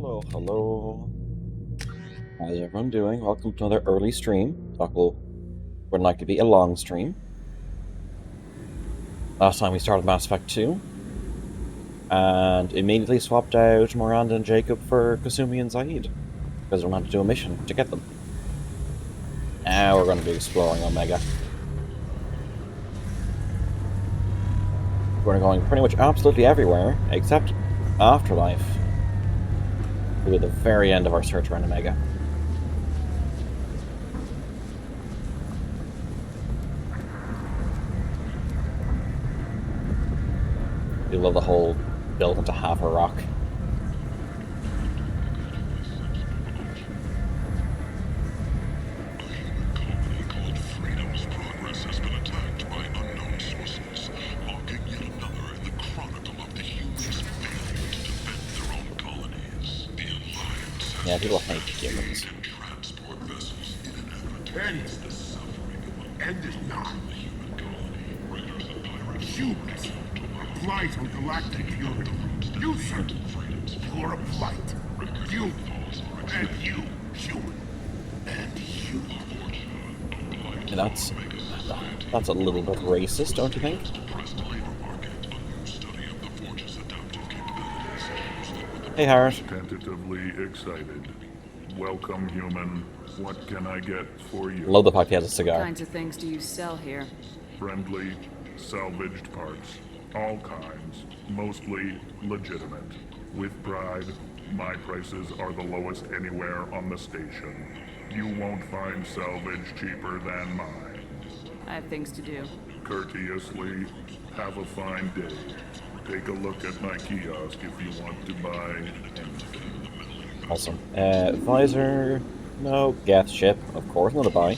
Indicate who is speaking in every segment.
Speaker 1: Hello, hello. How's everyone doing? Welcome to another early stream. Would like to be a long stream. Last time we started Mass Effect 2, and immediately swapped out Miranda and Jacob for Kasumi and Zaid, because we wanted to do a mission to get them. Now we're going to be exploring Omega. We're going pretty much absolutely everywhere, except Afterlife. We'll be at the very end of our search around Omega. You love the whole built into half a rock. Yeah, people hate humans.
Speaker 2: End is not. Humans. A blight on galactic purity. You, sir. You're a blight. You. And you, human. And you.
Speaker 1: And that's a little bit racist, don't you think? Hey, Harris.
Speaker 3: Tentatively excited. Welcome, human. What can I get for you?
Speaker 1: Love the fact he has a cigar.
Speaker 4: What kinds of things do you sell here?
Speaker 3: Friendly, salvaged parts. All kinds. Mostly legitimate. With pride, my prices are the lowest anywhere on the station. You won't find salvage cheaper than mine.
Speaker 4: I have things to do.
Speaker 3: Courteously, have a fine day. Take a look at my kiosk if you want to buy anything.
Speaker 1: Awesome. Visor. No. Geth ship. Of course, not a buy.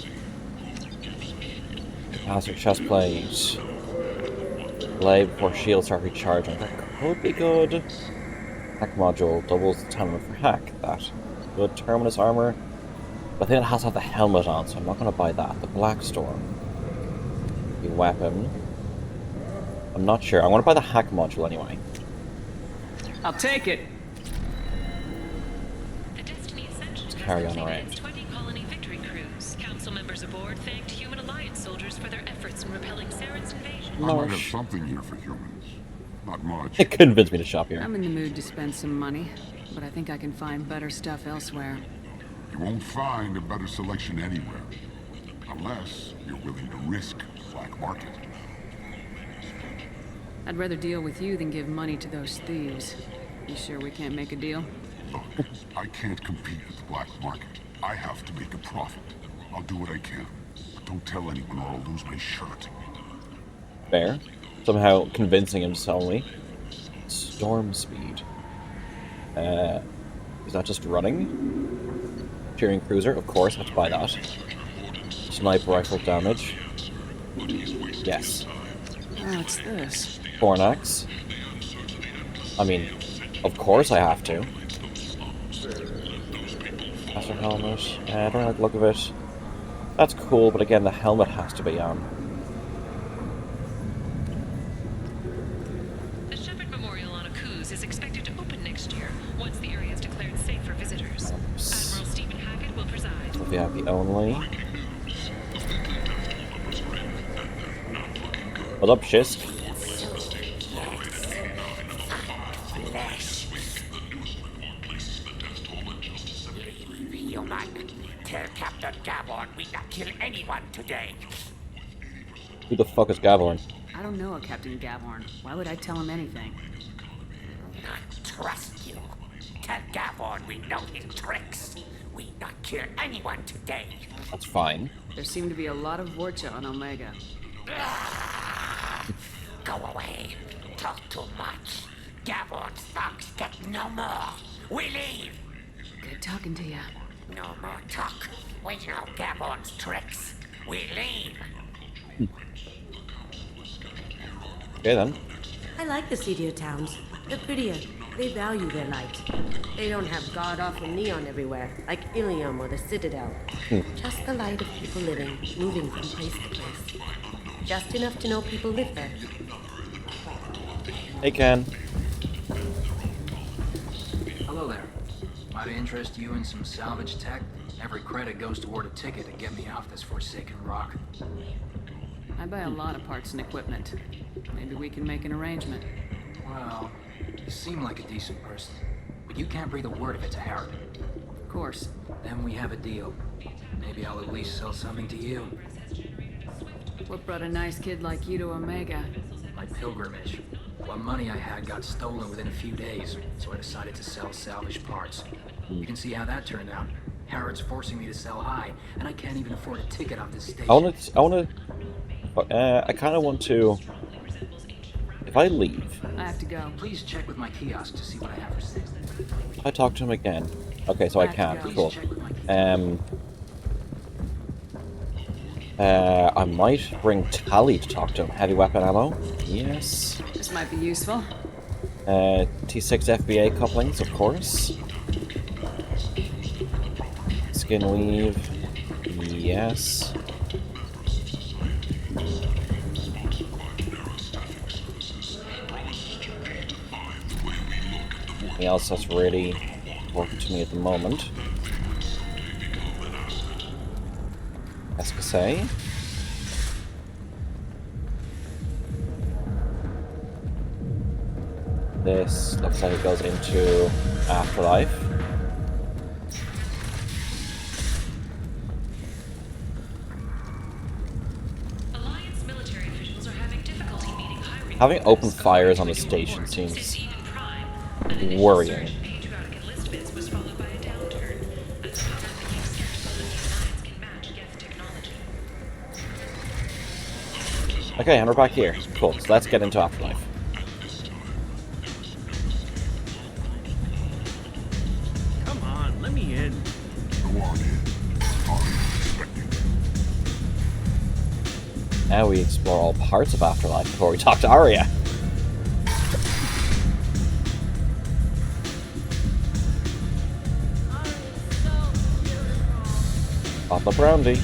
Speaker 1: Capacitor chest plate. Blade before shields start recharging. That could be good. Hack module. Doubles the stamina for hack. That. Good. Terminus armor. But I think it has to have the helmet on, so I'm not going to buy that. The Black Storm. The weapon. I'm not sure. I want to buy the hack module anyway.
Speaker 4: I'll take it.
Speaker 5: The Destiny Ascension
Speaker 1: carry on
Speaker 5: has completed
Speaker 1: around.
Speaker 5: its 20 colony victory cruise. Council members aboard thanked Human Alliance soldiers for their efforts in repelling Saren's invasion.
Speaker 2: I might have something here for humans. Not much.
Speaker 1: It convinced me to shop here.
Speaker 4: I'm in the mood to spend some money, but I think I can find better stuff elsewhere.
Speaker 2: You won't find a better selection anywhere. Unless you're willing to risk the black market.
Speaker 4: I'd rather deal with you than give money to those thieves. You sure we can't make a deal?
Speaker 2: Look, I can't compete with the black market. I have to make a profit. I'll do what I can. But don't tell anyone or I'll lose my shirt.
Speaker 1: Fair. Somehow convincing him to sell me. Storm speed. Is that just running? Cheering cruiser, of course, I have to buy that. Sniper rifle damage. Yes.
Speaker 4: Oh, it's this.
Speaker 1: Fornax. I mean, of course I have to. Master helmet. I don't like the look of it. That's cool, but again, the helmet has to be on.
Speaker 5: The Shepard Memorial on Akuz is expected to open next year, once the area is declared safe for visitors. Admiral Stephen Hackett will preside.
Speaker 1: VIP only. What up, Shisk?
Speaker 6: Human, tell Captain Gavon we not kill anyone today.
Speaker 1: Who the fuck is Gavorn?
Speaker 4: I don't know a Captain Gavorn. Why would I tell him anything?
Speaker 6: Not trust you. Tell Gavon we know his tricks. We not kill anyone today.
Speaker 1: That's fine.
Speaker 4: There seem to be a lot of Vorcha on Omega.
Speaker 6: Go away. Talk too much. Gavon's thugs get no more. We leave.
Speaker 4: Good talking to you.
Speaker 6: No more talk. We know Gavon's tricks. We leave.
Speaker 1: Okay then.
Speaker 7: I like the seedier towns. They're prettier. They value their light. They don't have god-awful neon everywhere, like Ilium or the Citadel. Just the light of people living, moving from place to place. Just enough to know people live there.
Speaker 1: Hey, Ken.
Speaker 8: Hello there. Might interest you in some salvage tech? Every credit goes toward a ticket to get me off this forsaken rock.
Speaker 4: I buy a lot of parts and equipment. Maybe we can make an arrangement.
Speaker 8: Well, you seem like a decent person, but you can't breathe a word of it to Harrod.
Speaker 4: Of course.
Speaker 8: Then we have a deal. Maybe I'll at least sell something to you.
Speaker 4: What brought a nice kid like you to Omega?
Speaker 8: My pilgrimage. What money I had got stolen within a few days, so I decided to sell salvaged parts. You can see how that turned out. Harrod's forcing me to sell high, and I can't even afford a ticket off this station.
Speaker 1: I kind of want to. If I leave,
Speaker 4: I have to go.
Speaker 8: Please check with my kiosk to see what I have for sale.
Speaker 1: if I talk to him again. Okay, so I can.
Speaker 8: Please
Speaker 1: Cool.
Speaker 8: check with my kiosk.
Speaker 1: I might bring Tally to talk to him. Heavy weapon ammo. Yes.
Speaker 4: This might be useful.
Speaker 1: T6 FBA couplings, of course. Skin weave. Yes. Anything else that's really important to me at the moment? Escasay. This looks like it goes into Afterlife.
Speaker 5: Alliance military officials are having difficulty meeting hiring.
Speaker 1: Having open fires on the station seems worrying.
Speaker 5: Patriotic enlistments was followed by a downturn as the public became skeptical that the Alliance can match Geth technology.
Speaker 1: Okay, and we're back here. Cool, so let's get into Afterlife.
Speaker 9: Come on, let me in.
Speaker 2: Go on in. I'm expecting.
Speaker 1: Now we explore all parts of Afterlife before we talk to Arya. Bottle of brandy.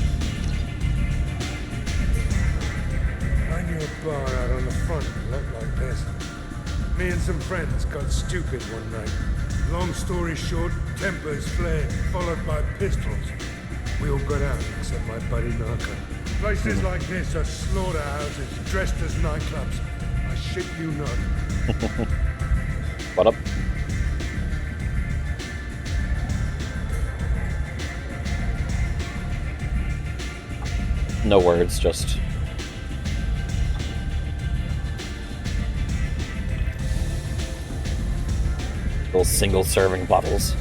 Speaker 10: I knew a bar out on the front that looked like this. Me and some friends got stupid one night. Long story short, tempers flared, followed by pistols. We all got out, except my buddy Narco. Places like this are slaughterhouses dressed as nightclubs. I shit you not.
Speaker 1: What up? No words, just... little single serving bottles.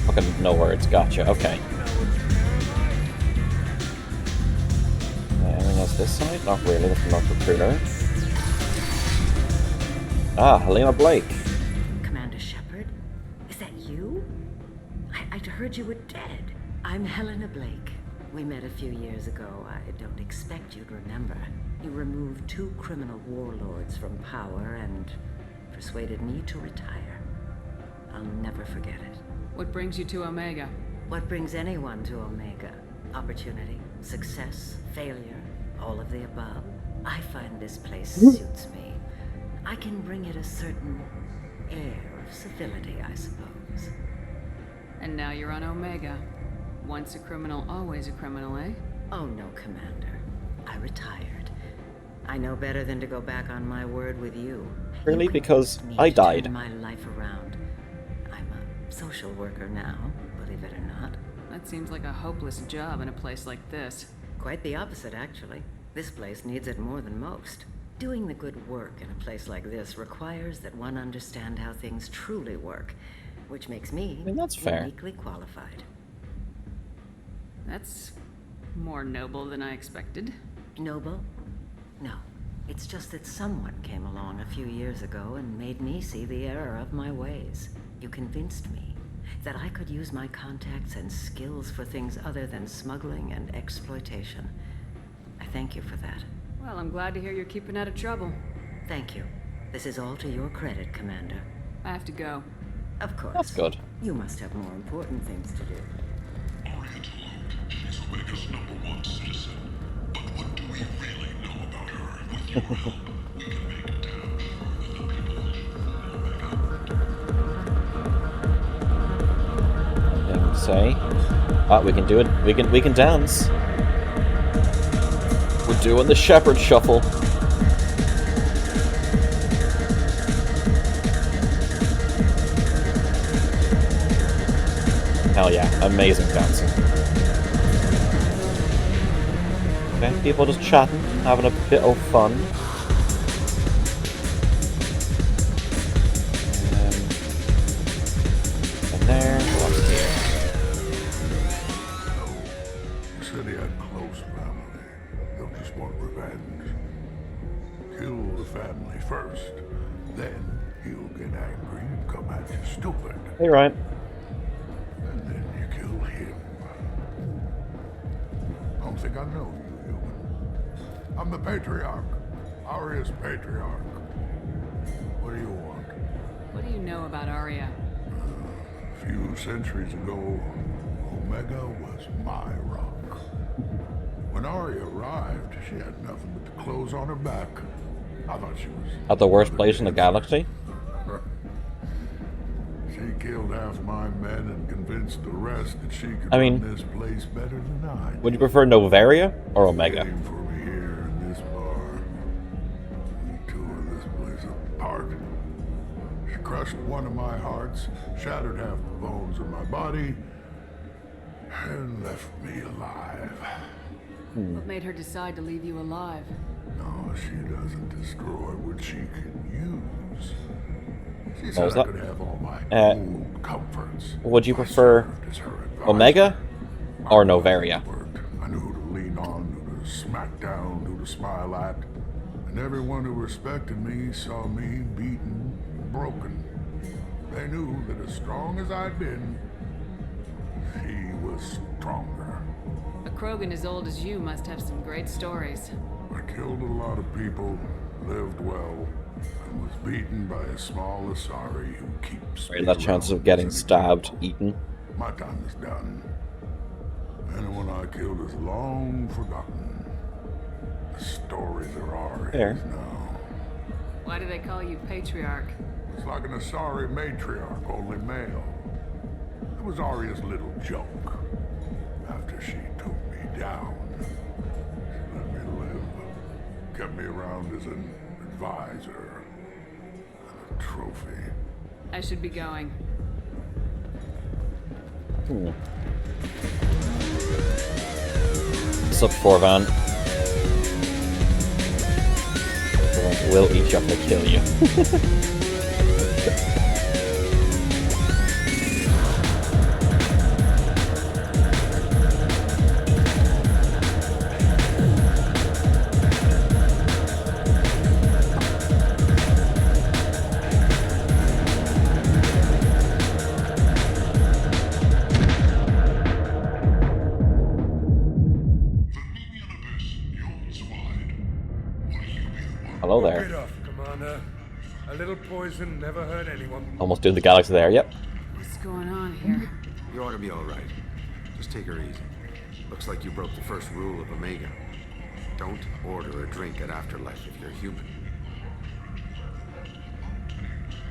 Speaker 1: Fucking no words, gotcha, okay. Anything else this side? Not really, that's not recruiter. Ah, Helena Blake.
Speaker 11: Commander Shepard? Is that you? I'd heard you were dead. I'm Helena Blake. We met a few years ago. I don't expect you'd remember. You removed 2 criminal warlords from power and persuaded me to retire. I'll never forget it.
Speaker 4: What brings you to Omega?
Speaker 11: What brings anyone to Omega? Opportunity, success, failure, all of the above. I find this place suits me. I can bring it a certain air of civility, I suppose.
Speaker 4: And now you're on Omega. Once a criminal, always a criminal, eh?
Speaker 11: Oh no, Commander. I retired. I know better than to go back on my word with you.
Speaker 1: Really?
Speaker 11: You
Speaker 1: Because
Speaker 11: convinced me
Speaker 1: I
Speaker 11: to
Speaker 1: died.
Speaker 11: turn my life around. I'm a social worker now, believe it or not.
Speaker 4: That seems like a hopeless job in a place like this.
Speaker 11: Quite the opposite, actually. This place needs it more than most. Doing the good work in a place like this requires that one understand how things truly work, which makes me
Speaker 1: that's fair.
Speaker 11: uniquely qualified.
Speaker 4: That's more noble than I expected.
Speaker 11: Noble? No. It's just that someone came along a few years ago and made me see the error of my ways. You convinced me that I could use my contacts and skills for things other than smuggling and exploitation. I thank you for that.
Speaker 4: Well, I'm glad to hear you're keeping out of trouble.
Speaker 11: Thank you. This is all to your credit, Commander.
Speaker 4: I have to go.
Speaker 11: Of course.
Speaker 1: That's good.
Speaker 11: You must have more important things to do.
Speaker 2: Arya Talon is Omega's #1 citizen. But what do we
Speaker 1: Nothing to say. Ah, we can do it. We can dance. We're doing the shepherd shuffle. Hell yeah, amazing dancing. Okay, people just chatting, having a bit of fun. And there, what's here?
Speaker 2: He said he had close family. They'll just want revenge. Kill the family first, then he'll get angry and come at you stupid.
Speaker 1: Hey, Ryan.
Speaker 2: And then you kill him. Don't think I know you, human. I'm the Patriarch. Aria's Patriarch. What do you want?
Speaker 4: What do you know about Arya?
Speaker 2: A few centuries ago, Omega was my rock. When Arya arrived, she had nothing but the clothes on her back. I thought she was...
Speaker 1: At the worst place in the galaxy?
Speaker 2: She killed half my men and convinced the rest that she could
Speaker 1: I mean,
Speaker 2: run this place better than I.
Speaker 1: Would you prefer Novaria or Omega?
Speaker 2: Came for me here in this bar. We tore this place apart. She crushed one of my hearts, shattered half the bones in my body, and left me alive.
Speaker 4: What made her decide to leave you alive?
Speaker 2: No, she doesn't destroy what she can use. She
Speaker 1: What was
Speaker 2: said I
Speaker 1: that?
Speaker 2: could have all my old comforts.
Speaker 1: Would you
Speaker 2: I
Speaker 1: prefer
Speaker 2: served as her advisor.
Speaker 1: Omega or Novaria?
Speaker 2: I knew who to lean on, who to smack down, who to smile at. And everyone who respected me saw me beaten, broken. They knew that as strong as I'd been, she was stronger.
Speaker 4: A Krogan as old as you must have some great stories.
Speaker 2: I killed a lot of people, lived well, and was beaten by a small Asari who keeps
Speaker 1: Right,
Speaker 2: me
Speaker 1: that chances
Speaker 2: around
Speaker 1: of getting
Speaker 2: as an
Speaker 1: stabbed,
Speaker 2: example.
Speaker 1: eaten.
Speaker 2: My time is done. Anyone I killed is long forgotten. The stories are ours
Speaker 1: Fair.
Speaker 2: now.
Speaker 4: Why do they call you Patriarch?
Speaker 2: It's like an Asari matriarch, only male. It was Arya's little joke. After she took me down, she let me live. Kept me around as an advisor and a trophy.
Speaker 4: I should be going.
Speaker 1: What's up, Forvan? We'll eat you up to kill you. Hello
Speaker 10: Walk
Speaker 1: there.
Speaker 10: it off, Commander. A little poison never hurt anyone.
Speaker 1: Almost doing the galaxy there, yep.
Speaker 4: What's going on here?
Speaker 12: You ought to be all right. Just take her easy. Looks like you broke the first rule of Omega. Don't order a drink at Afterlife if you're human.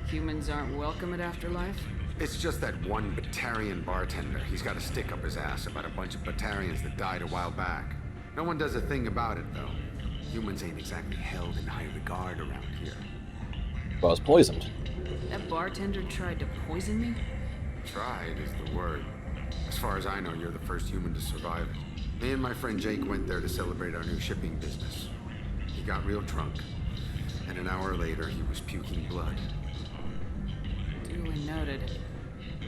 Speaker 4: Humans aren't welcome at Afterlife?
Speaker 12: It's just that one Batarian bartender. He's got a stick up his ass about a bunch of Batarians that died a while back. No one does a thing about it, though. Humans ain't exactly held in high regard around here.
Speaker 1: Well, I was poisoned.
Speaker 4: That bartender tried to poison me?
Speaker 12: Tried is the word. As far as I know, you're the first human to survive it. Me and my friend Jake went there to celebrate our new shipping business. He got real drunk, and an hour later he was puking blood.
Speaker 4: Duly noted.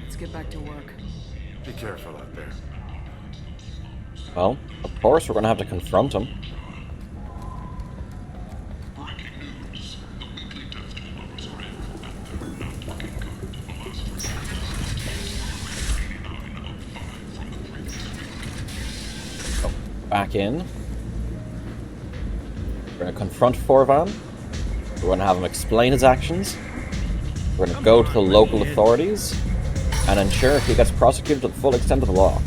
Speaker 4: Let's get back to work.
Speaker 12: Be careful out there.
Speaker 1: Well, of course we're gonna have to confront him. Back in. We're going to confront Forvan. We're going to have him explain his actions. We're going to go to the local authorities and ensure he gets prosecuted to the full extent of the law.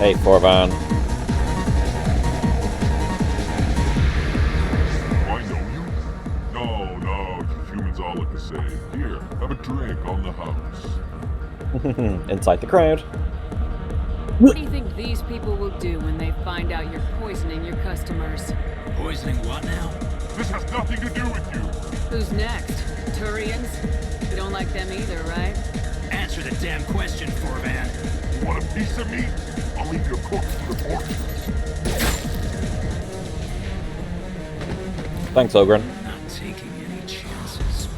Speaker 1: Hey, Corvan.
Speaker 3: I know you. No, you humans all look the same. Here, have a drink on the house.
Speaker 1: Inside the crowd.
Speaker 4: What do you think these people will do when they find out you're poisoning your customers?
Speaker 9: Poisoning what now?
Speaker 3: This has nothing to do with you.
Speaker 4: Who's next? Turians? You don't like them either, right?
Speaker 9: Answer the damn question, Forvan.
Speaker 3: You want a piece of me? I'll leave your corpse for the portion.
Speaker 1: Thanks, Ogren.
Speaker 9: Not taking any chances.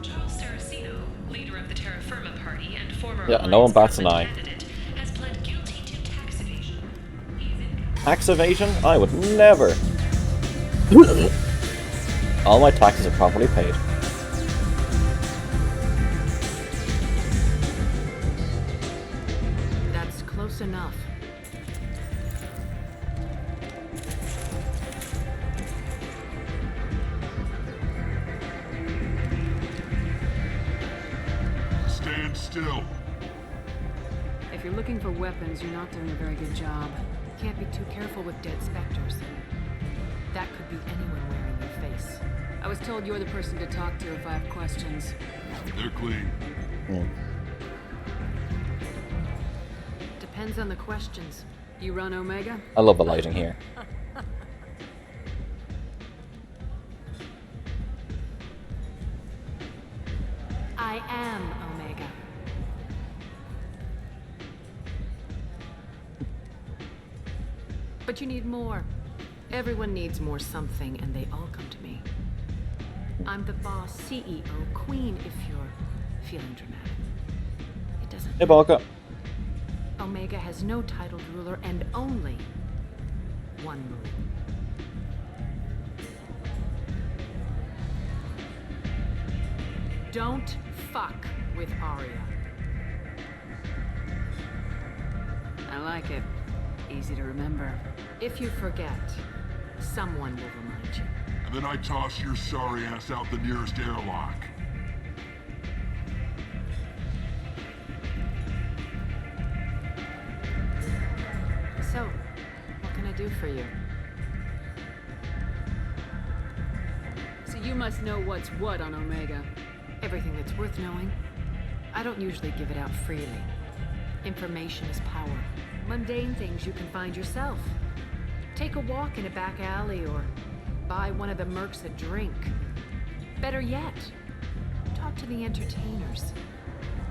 Speaker 5: Charles Saraceno, leader of the Terra Firma Party and former
Speaker 1: Yeah, no one bats an eye.
Speaker 5: candidate, has pled guilty to tax evasion.
Speaker 1: Tax evasion? I would never. All my taxes are properly paid.
Speaker 4: That's close enough.
Speaker 3: Stand still.
Speaker 4: If you're looking for weapons, you're not doing a very good job. Can't be too careful with dead specters. That could be anyone wearing your face. I was told you're the person to talk to if I have questions.
Speaker 3: They're clean.
Speaker 4: Depends on the questions. You run Omega?
Speaker 1: I love the lighting here.
Speaker 4: I am Omega. But you need more. Everyone needs more something, and they all come to me. I'm the boss, CEO, queen, if you're feeling dramatic. It doesn't
Speaker 1: Hey, Balka.
Speaker 4: Omega has no titled ruler and only one rule. Don't fuck with Arya. I like it. Easy to remember. If you forget, someone will remind you.
Speaker 3: And then I toss your sorry ass out the nearest airlock.
Speaker 4: So, what can I do for you? So you must know what's what on Omega. Everything that's worth knowing. I don't usually give it out freely. Information is power. Mundane things you can find yourself. Take a walk in a back alley or buy one of the mercs a drink. Better yet, talk to the entertainers.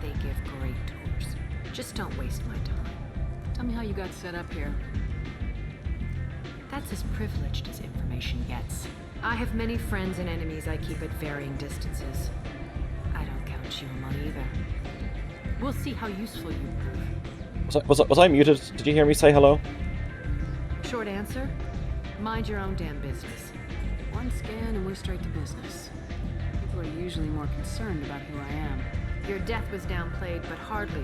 Speaker 4: They give great tours. Just don't waste my time. Tell me how you got set up here. That's as privileged as information gets. I have many friends and enemies I keep at varying distances. I don't count you among either. We'll see how useful you prove.
Speaker 1: Was I muted? Did you hear me say hello?
Speaker 4: Short answer, mind your own damn business. One scan and we're straight to business. People are usually more concerned about who I am. Your death was downplayed, but hardly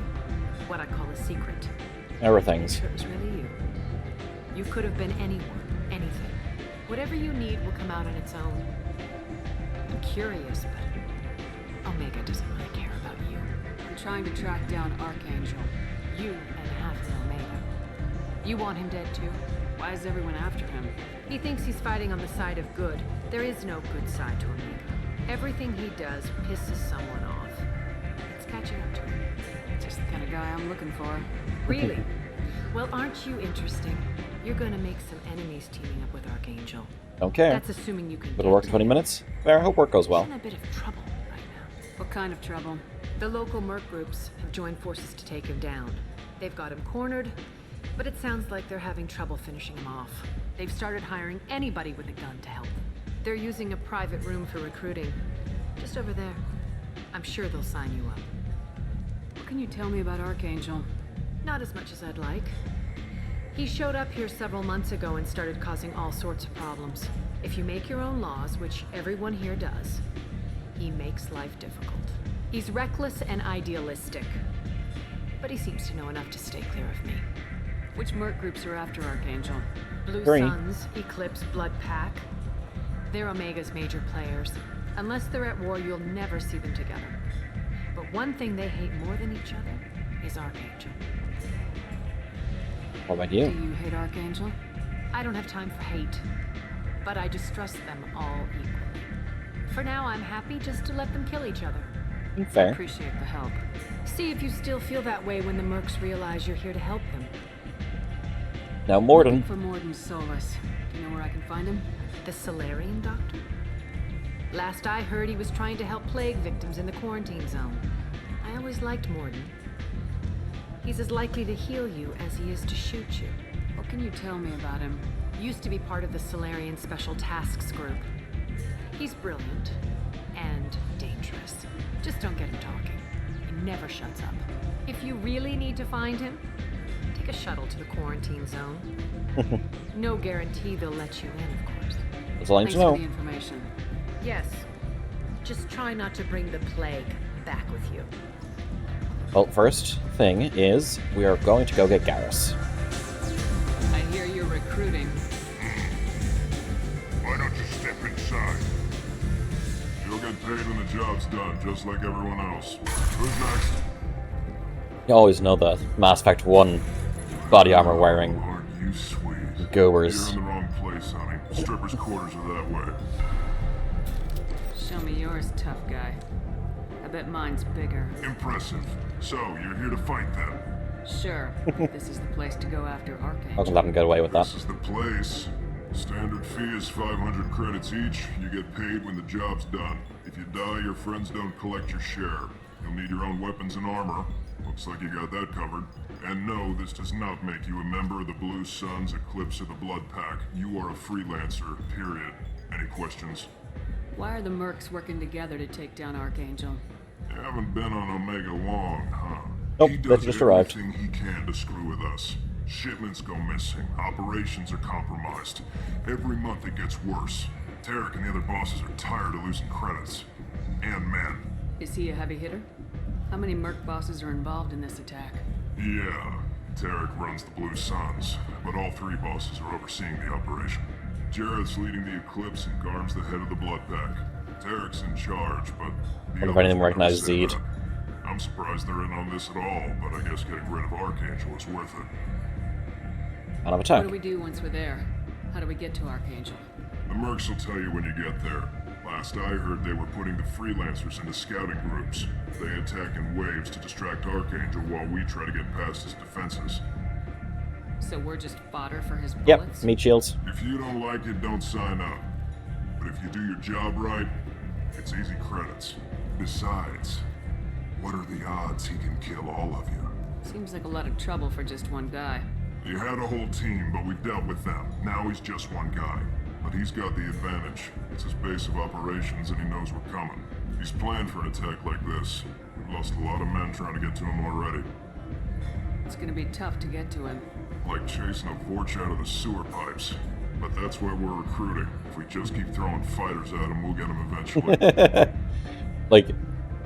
Speaker 4: what I call a secret.
Speaker 1: Everything's.
Speaker 4: It was really you. You could have been anyone, anything. Whatever you need will come out on its own. I'm curious, but Omega doesn't really care about you. I'm trying to track down Archangel. You and half of Omega. You want him dead too? Why is everyone after him? He thinks he's fighting on the side of good. There is no good side to Omega. Everything he does pisses someone off. It's catching up to him. Just the kind of guy I'm looking for. Really? Well, aren't you interesting? You're gonna make some enemies teaming up with Archangel.
Speaker 1: Okay.
Speaker 4: That's assuming you can.
Speaker 1: It'll work in 20 minutes. Fair, I hope work goes well.
Speaker 4: He's in a bit of trouble right now. What kind of trouble? The local merc groups have joined forces to take him down. They've got him cornered, but it sounds like they're having trouble finishing him off. They've started hiring anybody with a gun to help them. They're using a private room for recruiting. Just over there. I'm sure they'll sign you up. What can you tell me about Archangel? Not as much as I'd like. He showed up here several months ago and started causing all sorts of problems. If you make your own laws, which everyone here does, he makes life difficult. He's reckless and idealistic. But he seems to know enough to stay clear of me. Which merc groups are after Archangel? Blue
Speaker 1: Three.
Speaker 4: Suns, Eclipse, Blood Pack. They're Omega's major players. Unless they're at war, you'll never see them together. But one thing they hate more than each other is Archangel.
Speaker 1: What about
Speaker 4: Do
Speaker 1: you?
Speaker 4: you hate Archangel? I don't have time for hate, but I distrust them all equally. For now, I'm happy just to let them kill each other.
Speaker 1: Fair.
Speaker 4: Appreciate the help. See if you still feel that way when the mercs realize you're here to help them.
Speaker 1: Now, Morden.
Speaker 4: For Morden's solace. Do you know where I can find him? The Solarian doctor? Last I heard, he was trying to help plague victims in the quarantine zone. I always liked Morden. He's as likely to heal you as he is to shoot you. What can you tell me about him? Used to be part of the Solarian Special Tasks Group. He's brilliant and dangerous. Just don't get him talking. He never shuts up. If you really need to find him, take a shuttle to the quarantine zone. No guarantee they'll let you in, of course.
Speaker 1: That's all I need to
Speaker 4: Thanks
Speaker 1: know.
Speaker 4: for the information. Yes. Just try not to bring the plague back with you.
Speaker 1: Well, first thing is, we are going to go get Garrus.
Speaker 4: I hear you're recruiting.
Speaker 3: Why don't you step inside? You'll get paid when the job's done, just like everyone else. Who's next?
Speaker 1: You always know the Mass Effect 1 body armor wearing
Speaker 3: Aren't you sweet?
Speaker 1: goers.
Speaker 3: You're in the wrong place, honey. Strippers' quarters are that way.
Speaker 4: Show me yours, tough guy. I bet mine's bigger.
Speaker 3: Impressive. So, you're here to fight them?
Speaker 4: Sure. This is the place to go after
Speaker 1: I
Speaker 4: Archangel.
Speaker 1: can let him get away with that.
Speaker 3: This is the place. Standard fee is 500 credits each. You get paid when the job's done. If you die, your friends don't collect your share. You'll need your own weapons and armor. Looks like you got that covered. And no, this does not make you a member of the Blue Suns, Eclipse, or the Blood Pack. You are a freelancer, period. Any questions?
Speaker 4: Why are the mercs working together to take down Archangel?
Speaker 3: You haven't been on Omega long, huh?
Speaker 1: Nope,
Speaker 3: He
Speaker 1: that
Speaker 3: does
Speaker 1: just arrived.
Speaker 3: everything he can to screw with us. Shipments go missing. Operations are compromised. Every month it gets worse. Tarek and the other bosses are tired of losing credits. And men.
Speaker 4: Is he a heavy hitter? How many merc bosses are involved in this attack?
Speaker 3: Yeah, Tarek runs the Blue Suns, but all three bosses are overseeing the operation. Jareth's leading the Eclipse and Garm's the head of the Blood Pack. Tarek's in charge, but
Speaker 1: Wonder if any of them recognize Zed.
Speaker 3: I'm surprised they're in on this at all, but I guess getting rid of Archangel is worth it.
Speaker 1: Kind of
Speaker 4: What
Speaker 1: attack.
Speaker 4: do we do once we're there? How do we get to Archangel?
Speaker 3: The mercs will tell you when you get there. Last I heard, they were putting the freelancers into scouting groups. They attack in waves to distract Archangel while we try to get past his defenses.
Speaker 4: So we're just fodder for his
Speaker 1: Yep,
Speaker 4: bullets?
Speaker 1: meat shields.
Speaker 3: If you don't like it, don't sign up. But if you do your job right, it's easy credits. Besides, what are the odds he can kill all of you?
Speaker 4: Seems like a lot of trouble for just one guy.
Speaker 3: He had a whole team, but we've dealt with them. Now he's just one guy. But he's got the advantage. It's his base of operations and he knows we're coming. He's planned for an attack like this. We've lost a lot of men trying to get to him already.
Speaker 4: It's gonna be tough to get to him.
Speaker 3: Like chasing a Vorch out of the sewer pipes. But that's why we're recruiting. If we just keep throwing fighters at him, we'll get him eventually.
Speaker 1: Like,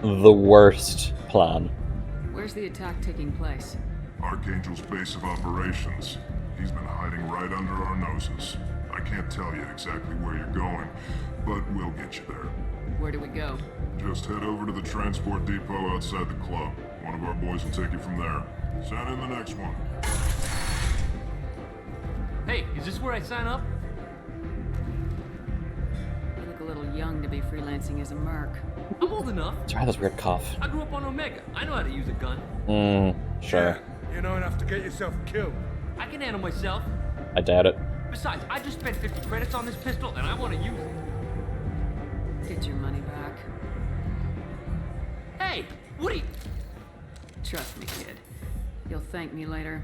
Speaker 1: the worst plan.
Speaker 4: Where's the attack taking place?
Speaker 3: Archangel's base of operations. He's been hiding right under our noses. I can't tell you exactly where you're going, but we'll get you there.
Speaker 4: Where do we go?
Speaker 3: Just head over to the transport depot outside the club. One of our boys will take you from there. Send in the next one.
Speaker 13: Hey, is this where I sign up?
Speaker 4: You look a little young to be freelancing as a merc.
Speaker 13: I'm old enough.
Speaker 1: Try this weird cough.
Speaker 13: I grew up on Omega. I know how to use a gun.
Speaker 1: Sure.
Speaker 10: You know enough to get yourself killed.
Speaker 13: I can handle myself.
Speaker 1: I doubt it.
Speaker 13: Besides, I just spent 50 credits on this pistol and I want to use it.
Speaker 4: Get your money back.
Speaker 13: Hey, what are you...
Speaker 4: Trust me, kid. You'll thank me later.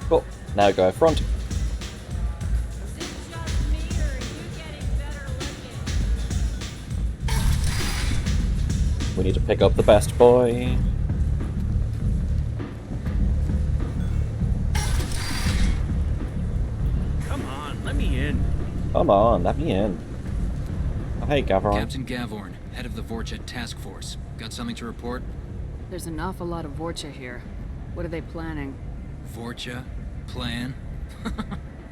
Speaker 1: Cool. Now go out front. We need to pick up the best boy.
Speaker 9: Come on, let me in.
Speaker 1: Come on, let me in. Oh, hey, Gavorn.
Speaker 8: Captain Gavorn, head of the Vorchet Task Force. Got something to report?
Speaker 4: There's an awful lot of Vorcha here. What are they planning?
Speaker 8: Vorcha? Plan?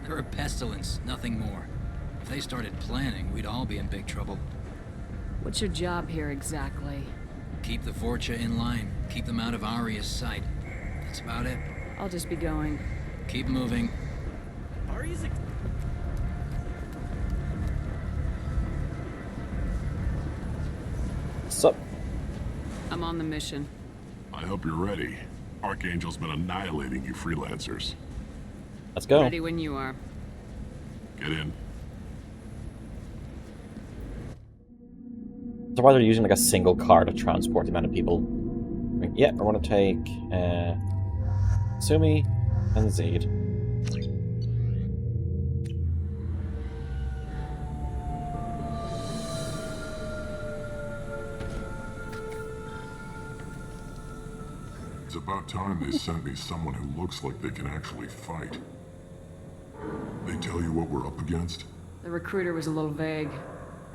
Speaker 8: They're a pestilence, nothing more. If they started planning, we'd all be in big trouble.
Speaker 4: What's your job here exactly?
Speaker 8: Keep the Forcha in line. Keep them out of Aria's sight. That's about it.
Speaker 4: I'll just be going.
Speaker 8: Keep moving.
Speaker 9: Ari's
Speaker 1: Sup?
Speaker 4: I'm on the mission.
Speaker 3: I hope you're ready. Archangel's been annihilating you freelancers.
Speaker 1: Let's go.
Speaker 4: Ready when you are.
Speaker 3: Get in.
Speaker 1: So why they're using like a single car to transport the amount of people. Like, yeah, I want to take Sumi and Zaid.
Speaker 3: It's about time they sent me someone who looks like they can actually fight. They tell you what we're up against?
Speaker 4: The recruiter was a little vague.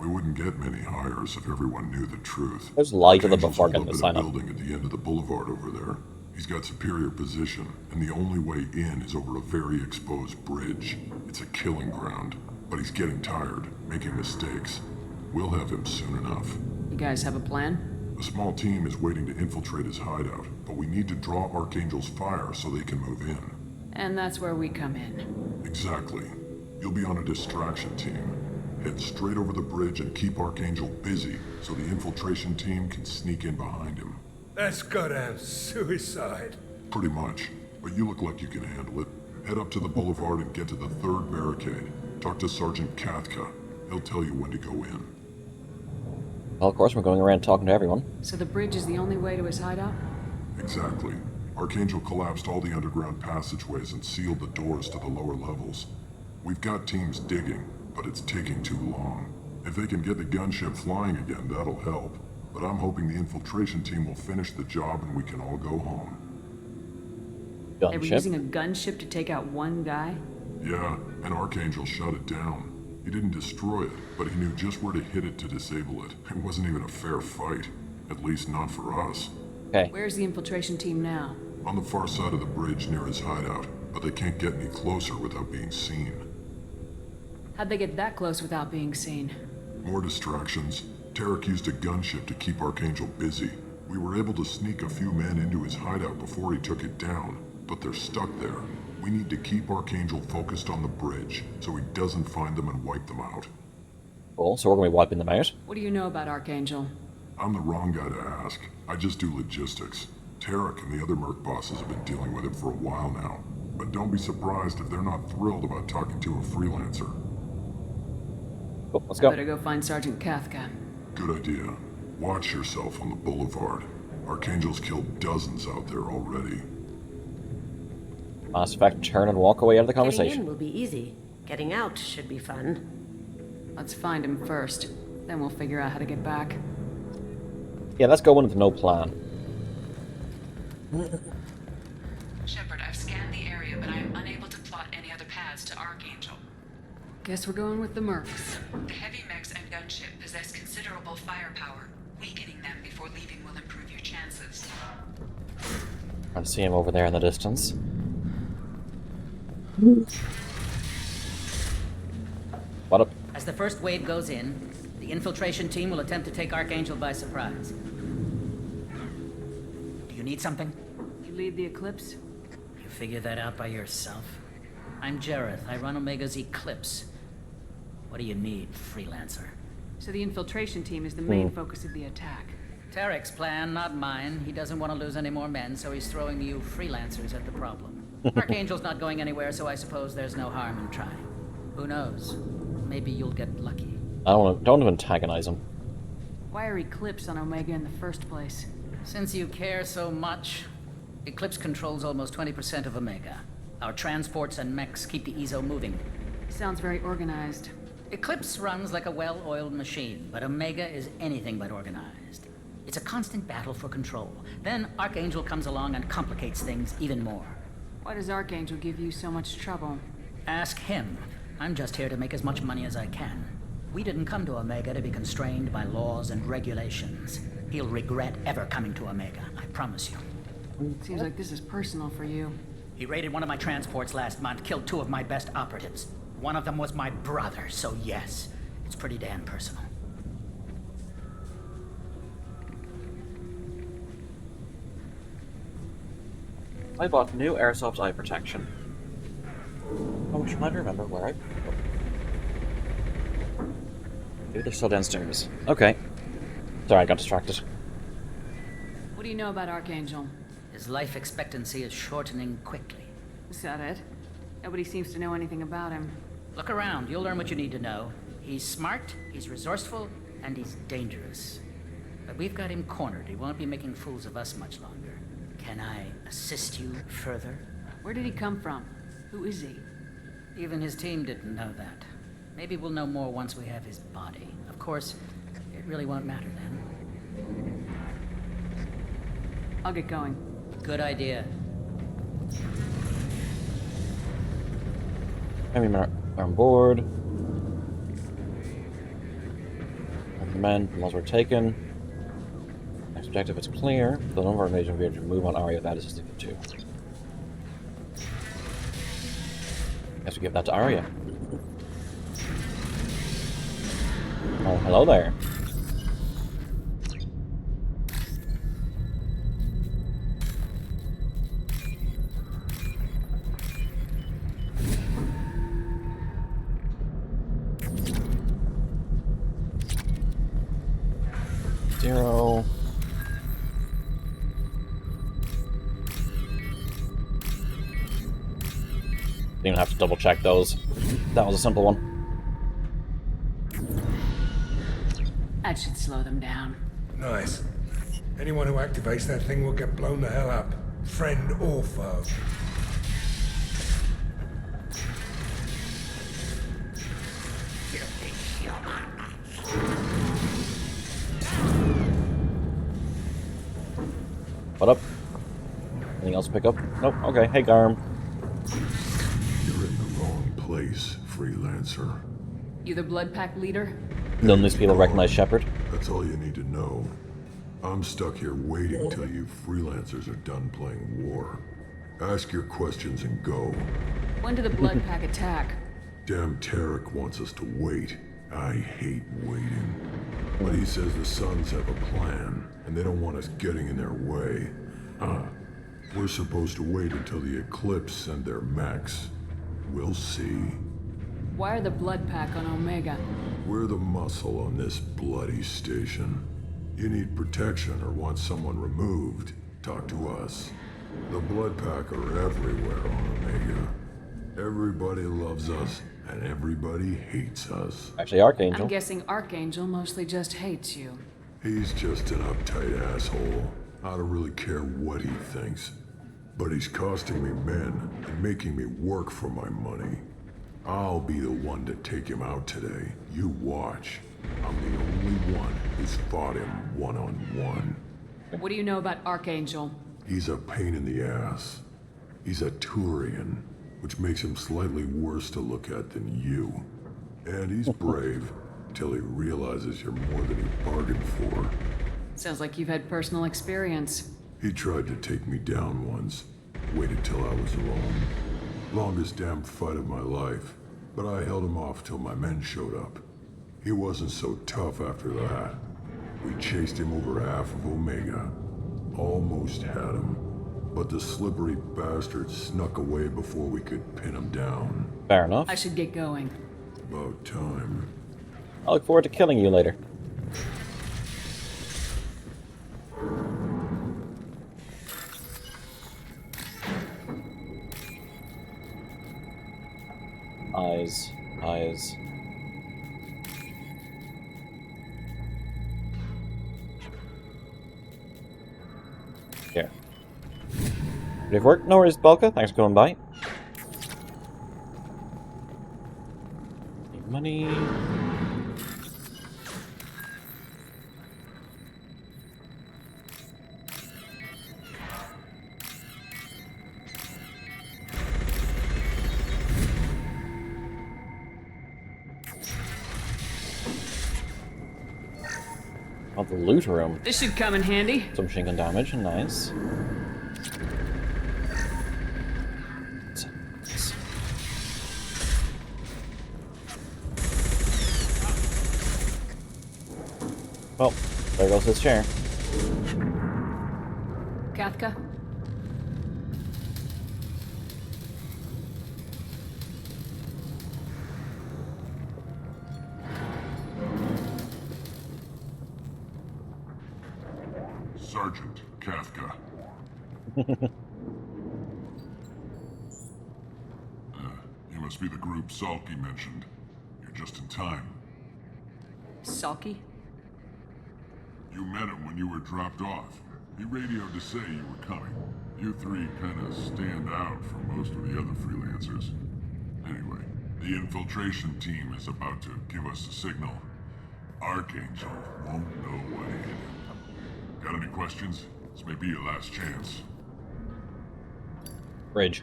Speaker 3: We wouldn't get many hires if everyone knew the truth.
Speaker 1: There's light to them
Speaker 3: Archangel's
Speaker 1: before
Speaker 3: holed
Speaker 1: getting
Speaker 3: up
Speaker 1: the
Speaker 3: in a
Speaker 1: sign up.
Speaker 3: building at the end of the boulevard over there. He's got superior position, and the only way in is over a very exposed bridge. It's a killing ground, but he's getting tired, making mistakes. We'll have him soon enough.
Speaker 4: You guys have a plan?
Speaker 3: A small team is waiting to infiltrate his hideout, but we need to draw Archangel's fire so they can move in.
Speaker 4: And that's where we come in.
Speaker 3: Exactly. You'll be on a distraction team. Head straight over the bridge and keep Archangel busy so the infiltration team can sneak in behind him.
Speaker 10: That's goddamn suicide.
Speaker 3: Pretty much. But you look like you can handle it. Head up to the boulevard and get to the third barricade. Talk to Sergeant Kathka. He'll tell you when to go in.
Speaker 1: Well, of course, we're going around talking to everyone.
Speaker 4: So the bridge is the only way to his hideout?
Speaker 3: Exactly. Archangel collapsed all the underground passageways and sealed the doors to the lower levels. We've got teams digging, but it's taking too long. If they can get the gunship flying again, that'll help. But I'm hoping the infiltration team will finish the job and we can all go home.
Speaker 4: They were using a gunship to take out one guy?
Speaker 3: Yeah, and Archangel shut it down. He didn't destroy it, but he knew just where to hit it to disable it. It wasn't even a fair fight. At least not for us.
Speaker 1: Okay.
Speaker 4: Where's the infiltration team now?
Speaker 3: On the far side of the bridge near his hideout, but they can't get any closer without being seen.
Speaker 4: How'd they get that close without being seen?
Speaker 3: More distractions. Tarek used a gunship to keep Archangel busy. We were able to sneak a few men into his hideout before he took it down, but they're stuck there. We need to keep Archangel focused on the bridge so he doesn't find them and wipe them out.
Speaker 1: Cool, so we're going to be wiping them out.
Speaker 4: What do you know about Archangel?
Speaker 3: I'm the wrong guy to ask. I just do logistics. Tarek and the other merc bosses have been dealing with him for a while now. But don't be surprised if they're not thrilled about talking to a freelancer.
Speaker 1: Cool, let's go.
Speaker 4: Better go find Sergeant Kathka.
Speaker 3: Good idea. Watch yourself on the boulevard. Archangel's killed dozens out there already.
Speaker 1: Mass Effect, turn and walk away out of the
Speaker 7: Getting
Speaker 1: conversation.
Speaker 7: in will be easy. Getting out should be fun.
Speaker 4: Let's find him first. Then we'll figure out how to get back.
Speaker 1: Yeah, let's go in with no plan.
Speaker 5: Shepard, I've scanned the area, but I am unable to plot any other paths to Archangel.
Speaker 4: Guess we're going with the mercs.
Speaker 5: The heavy mechs and gunship possess considerable firepower. Weakening them before leaving will improve your chances.
Speaker 1: I see him over there in the distance. What up?
Speaker 14: As the first wave goes in, the infiltration team will attempt to take Archangel by surprise. Do you need something?
Speaker 4: You lead the Eclipse?
Speaker 14: You figure that out by yourself? I'm Jareth. I run Omega's Eclipse. What do you need, freelancer?
Speaker 4: So the infiltration team is the main focus of the attack.
Speaker 14: Tarek's plan, not mine. He doesn't want to lose any more men, so he's throwing you freelancers at the problem. Archangel's not going anywhere, so I suppose there's no harm in trying. Who knows? Maybe you'll get lucky.
Speaker 1: I don't want to antagonize him.
Speaker 4: Why are Eclipse on Omega in the first place?
Speaker 14: Since you care so much, Eclipse controls almost 20% of Omega. Our transports and mechs keep the EZO moving.
Speaker 4: Sounds very organized.
Speaker 14: Eclipse runs like a well-oiled machine, but Omega is anything but organized. It's a constant battle for control. Then Archangel comes along and complicates things even more.
Speaker 4: Why does Archangel give you so much trouble?
Speaker 14: Ask him. I'm just here to make as much money as I can. We didn't come to Omega to be constrained by laws and regulations. He'll regret ever coming to Omega, I promise you.
Speaker 4: Seems like this is personal for you.
Speaker 14: He raided one of my transports last month, killed 2 of my best operatives. One of them was my brother, so yes, it's pretty damn personal.
Speaker 1: I bought new airsoft eye protection. I'm trying to remember where I... Maybe they're still downstairs. Okay. Sorry, I got distracted.
Speaker 4: What do you know about Archangel?
Speaker 14: His life expectancy is shortening quickly.
Speaker 4: Is that it? Nobody seems to know anything about him.
Speaker 14: Look around, you'll learn what you need to know. He's smart, he's resourceful, and he's dangerous. But we've got him cornered. He won't be making fools of us much longer. Can I assist you further?
Speaker 4: Where did he come from? Who is he?
Speaker 14: Even his team didn't know that. Maybe we'll know more once we have his body. Of course, it really won't matter then.
Speaker 4: I'll get going.
Speaker 14: Good idea.
Speaker 1: Enemy men are on board. The men, the laws were taken. Next objective is clear. The number of invasion will be able to move on Arya. That is just too. Guess we give that to Arya. Oh, hello there. Zero. Didn't even have to double check those. That was a simple one.
Speaker 4: That should slow them down.
Speaker 10: Nice. Anyone who activates that thing will get blown the hell up. Friend or foe.
Speaker 1: What up? Anything else to pick up? Nope. Okay. Hey, Garm.
Speaker 2: You're in the wrong place, freelancer.
Speaker 4: You the Blood Pack leader?
Speaker 1: None of these people recognize Shepard.
Speaker 2: That's all you need to know. I'm stuck here waiting till you freelancers are done playing war. Ask your questions and go.
Speaker 4: When did the Blood Pack attack?
Speaker 2: Damn Tarek wants us to wait. I hate waiting. But he says the Suns have a plan, and they don't want us getting in their way. We're supposed to wait until the Eclipse send their mechs. We'll see.
Speaker 4: Why are the Blood Pack on Omega?
Speaker 2: We're the muscle on this bloody station. You need protection or want someone removed, talk to us. The Blood Pack are everywhere on Omega. Everybody loves us, and everybody hates us.
Speaker 1: Actually, Archangel.
Speaker 4: I'm guessing Archangel mostly just hates you.
Speaker 2: He's just an uptight asshole. I don't really care what he thinks. But he's costing me men and making me work for my money. I'll be the one to take him out today. You watch. I'm the only one who's fought him one-on-one.
Speaker 4: What do you know about Archangel?
Speaker 2: He's a pain in the ass. He's a Turian, which makes him slightly worse to look at than you. And he's brave, till he realizes you're more than he bargained for.
Speaker 4: Sounds like you've had personal experience.
Speaker 2: He tried to take me down once. Waited till I was alone. Longest damn fight of my life. But I held him off till my men showed up. He wasn't so tough after that. We chased him over half of Omega. Almost had him. But the slippery bastard snuck away before we could pin him down.
Speaker 1: Fair enough.
Speaker 4: I should get going.
Speaker 2: About time.
Speaker 1: I look forward to killing you later. Eyes. Eyes. Here. Ready for work? No worries, Balka. Thanks for coming by. Need money. Oh, the loot room.
Speaker 4: This should come in handy.
Speaker 1: Some machine gun damage, nice. Well, there goes his chair.
Speaker 4: Kathka?
Speaker 2: Sergeant Kafka. You must be the group Salky mentioned. You're just in time.
Speaker 4: Salky?
Speaker 2: You met him when you were dropped off. He radioed to say you were coming. You three kinda stand out from most of the other freelancers. Anyway, the infiltration team is about to give us a signal. Archangel won't know what hit him. Got any questions? This may be your last chance.
Speaker 1: Bridge.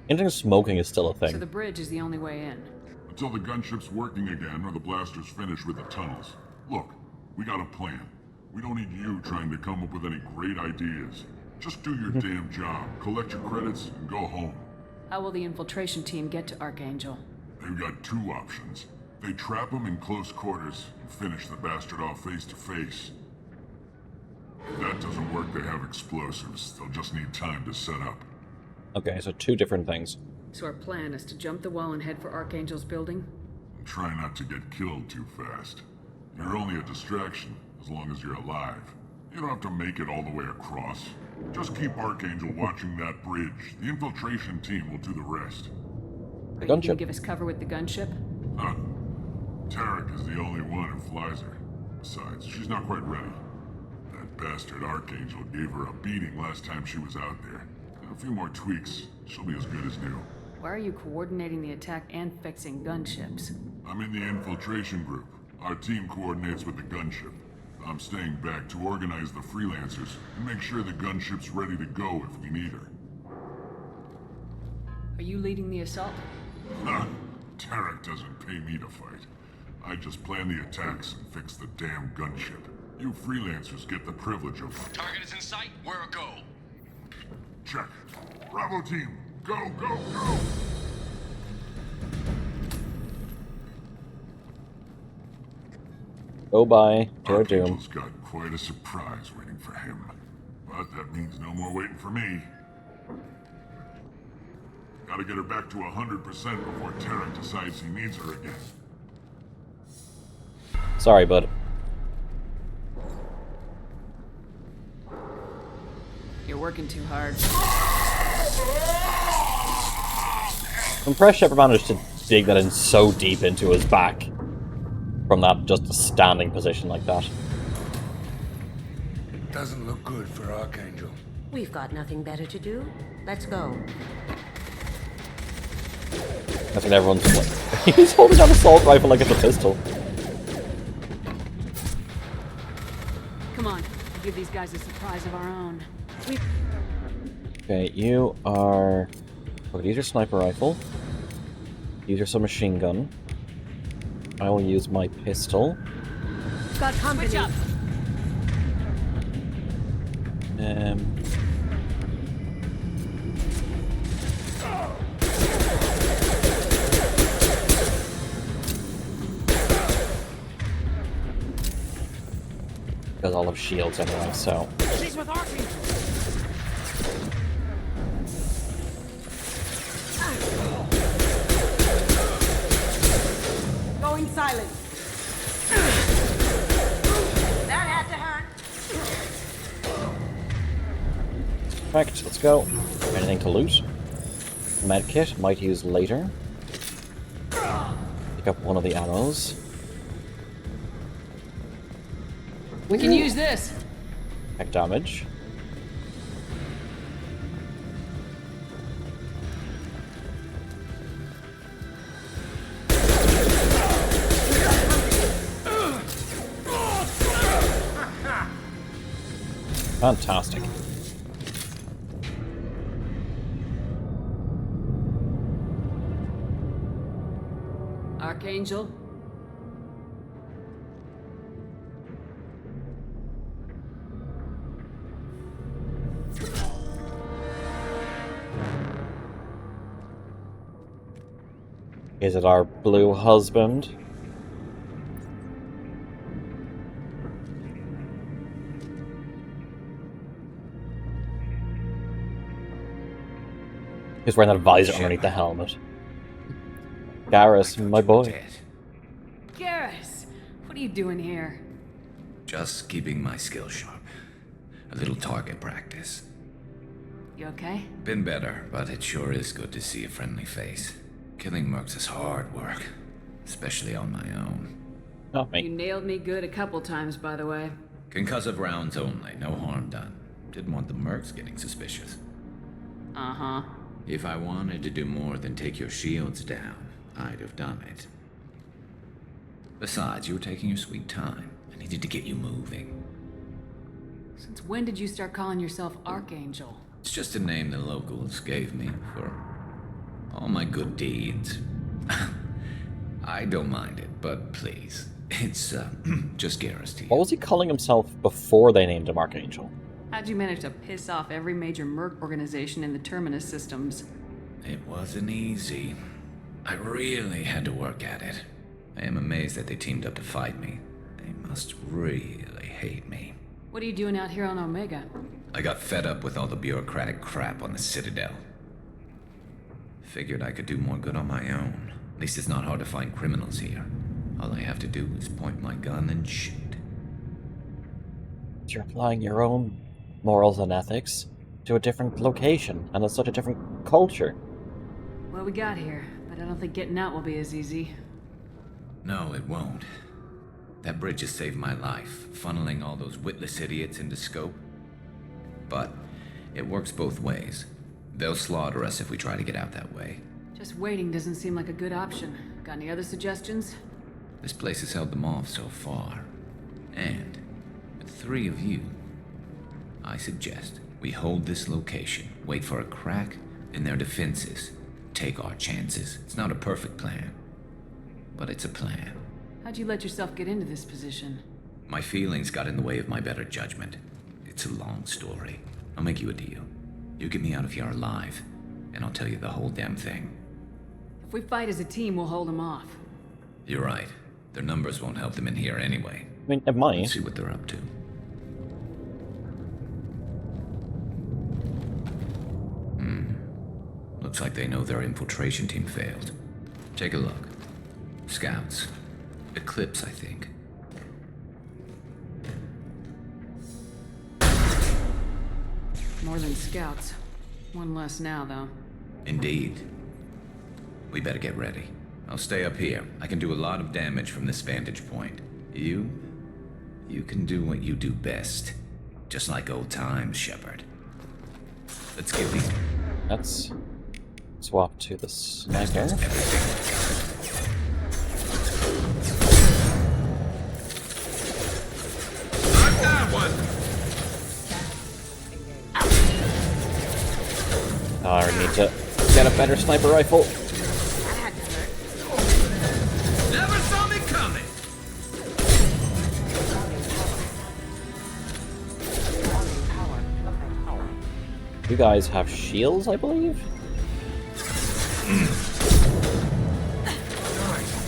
Speaker 1: Interesting, smoking is still a thing.
Speaker 4: So the bridge is the only way in.
Speaker 2: Until the gunship's working again or the blasters finish with the tunnels. Look, we got a plan. We don't need you trying to come up with any great ideas. Just do your damn job, collect your credits, and go home.
Speaker 4: How will the infiltration team get to Archangel?
Speaker 2: They've got two options. They trap him in close quarters and finish the bastard off face to face. If that doesn't work, they have explosives. They'll just need time to set up.
Speaker 1: Okay, so two different things.
Speaker 4: So our plan is to jump the wall and head for Archangel's building?
Speaker 2: And try not to get killed too fast. You're only a distraction, as long as you're alive. You don't have to make it all the way across. Just keep Archangel watching that bridge. The infiltration team will do the rest.
Speaker 4: But you can give us cover with the gunship?
Speaker 2: Huh. Tarek is the only one who flies her. Besides, she's not quite ready. That bastard Archangel gave her a beating last time she was out there. A few more tweaks, she'll be as good as new.
Speaker 4: Why are you coordinating the attack and fixing gunships?
Speaker 2: I'm in the infiltration group. Our team coordinates with the gunship. I'm staying back to organize the freelancers and make sure the gunship's ready to go if we need her.
Speaker 4: Are you leading the assault?
Speaker 2: Huh? Tarek doesn't pay me to fight. I just plan the attacks and fix the damn gunship. You freelancers get the privilege of...
Speaker 15: Target is in sight. Where a go?
Speaker 2: Check. Bravo team, go, go, go!
Speaker 1: Go by, Terra Doom.
Speaker 2: Archangel's got quite a surprise waiting for him. But that means no more waiting for me. Gotta get her back to 100% before Tarek decides he needs her again.
Speaker 1: Sorry, bud.
Speaker 4: You're working too hard.
Speaker 1: I'm impressed Shepard managed to dig that in so deep into his back. From that just a standing position like that.
Speaker 10: Doesn't look good for Archangel.
Speaker 7: We've got nothing better to do. Let's go.
Speaker 1: That's when everyone's like... He's holding an assault rifle like it's a pistol.
Speaker 4: Come on, give these guys a surprise of our own.
Speaker 1: Okay, you are... Okay, use your sniper rifle. Use your submachine gun. I will use my pistol.
Speaker 7: Got company.
Speaker 4: Switch up.
Speaker 1: Because I'll have shields anyway, so...
Speaker 13: She's with Archangel.
Speaker 7: Going silent. That had to hurt.
Speaker 1: Perfect, let's go. Anything to loot? Medkit, might use later. Pick up one of the ammos.
Speaker 4: We can use this.
Speaker 1: Heck damage. Fantastic.
Speaker 4: Archangel.
Speaker 1: Is it our blue husband? He's wearing that visor underneath the helmet. Garrus, my boy.
Speaker 4: Garrus, what are you doing here?
Speaker 16: Just keeping my skills sharp. A little target practice.
Speaker 4: You okay?
Speaker 16: Been better, but it sure is good to see a friendly face. Killing mercs is hard work, especially on my own.
Speaker 1: Not me.
Speaker 4: You nailed me good a couple times, by the way.
Speaker 16: Concussive rounds only, no harm done. Didn't want the mercs getting suspicious.
Speaker 4: Uh-huh.
Speaker 16: If I wanted to do more than take your shields down, I'd have done it. Besides, you were taking your sweet time. I needed to get you moving.
Speaker 4: Since when did you start calling yourself Archangel?
Speaker 16: It's just a name the locals gave me for all my good deeds. I don't mind it, but please, it's just Garrus to you.
Speaker 1: What was he calling himself before they named him Archangel?
Speaker 4: How'd you manage to piss off every major merc organization in the Terminus systems?
Speaker 16: It wasn't easy. I really had to work at it. I am amazed that they teamed up to fight me. They must really hate me.
Speaker 4: What are you doing out here on Omega?
Speaker 16: I got fed up with all the bureaucratic crap on the Citadel. Figured I could do more good on my own. At least it's not hard to find criminals here. All I have to do is point my gun and shoot.
Speaker 1: You're applying your own morals and ethics to a different location, and it's such a different culture.
Speaker 4: Well, we got here, but I don't think getting out will be as easy.
Speaker 16: No, it won't. That bridge has saved my life, funneling all those witless idiots into scope. But it works both ways. They'll slaughter us if we try to get out that way.
Speaker 4: Just waiting doesn't seem like a good option. Got any other suggestions?
Speaker 16: This place has held them off so far. And with 3 of you, I suggest we hold this location, wait for a crack in their defenses, take our chances. It's not a perfect plan, but it's a plan.
Speaker 4: How'd you let yourself get into this position?
Speaker 16: My feelings got in the way of my better judgment. It's a long story. I'll make you a deal. You get me out of here alive, and I'll tell you the whole damn thing.
Speaker 4: If we fight as a team, we'll hold them off.
Speaker 16: You're right. Their numbers won't help them in here anyway.
Speaker 1: I mean, it might.
Speaker 16: Let's see what they're up to. Looks like they know their infiltration team failed. Take a look. Scouts. Eclipse, I think.
Speaker 4: More than scouts. One less now, though.
Speaker 16: Indeed. We better get ready. I'll stay up here. I can do a lot of damage from this vantage point. You can do what you do best. Just like old times, Shepard. Let's get these...
Speaker 1: Let's swap to the sniper. I need to get a better sniper rifle.
Speaker 15: Never saw me coming.
Speaker 1: You guys have shields, I believe?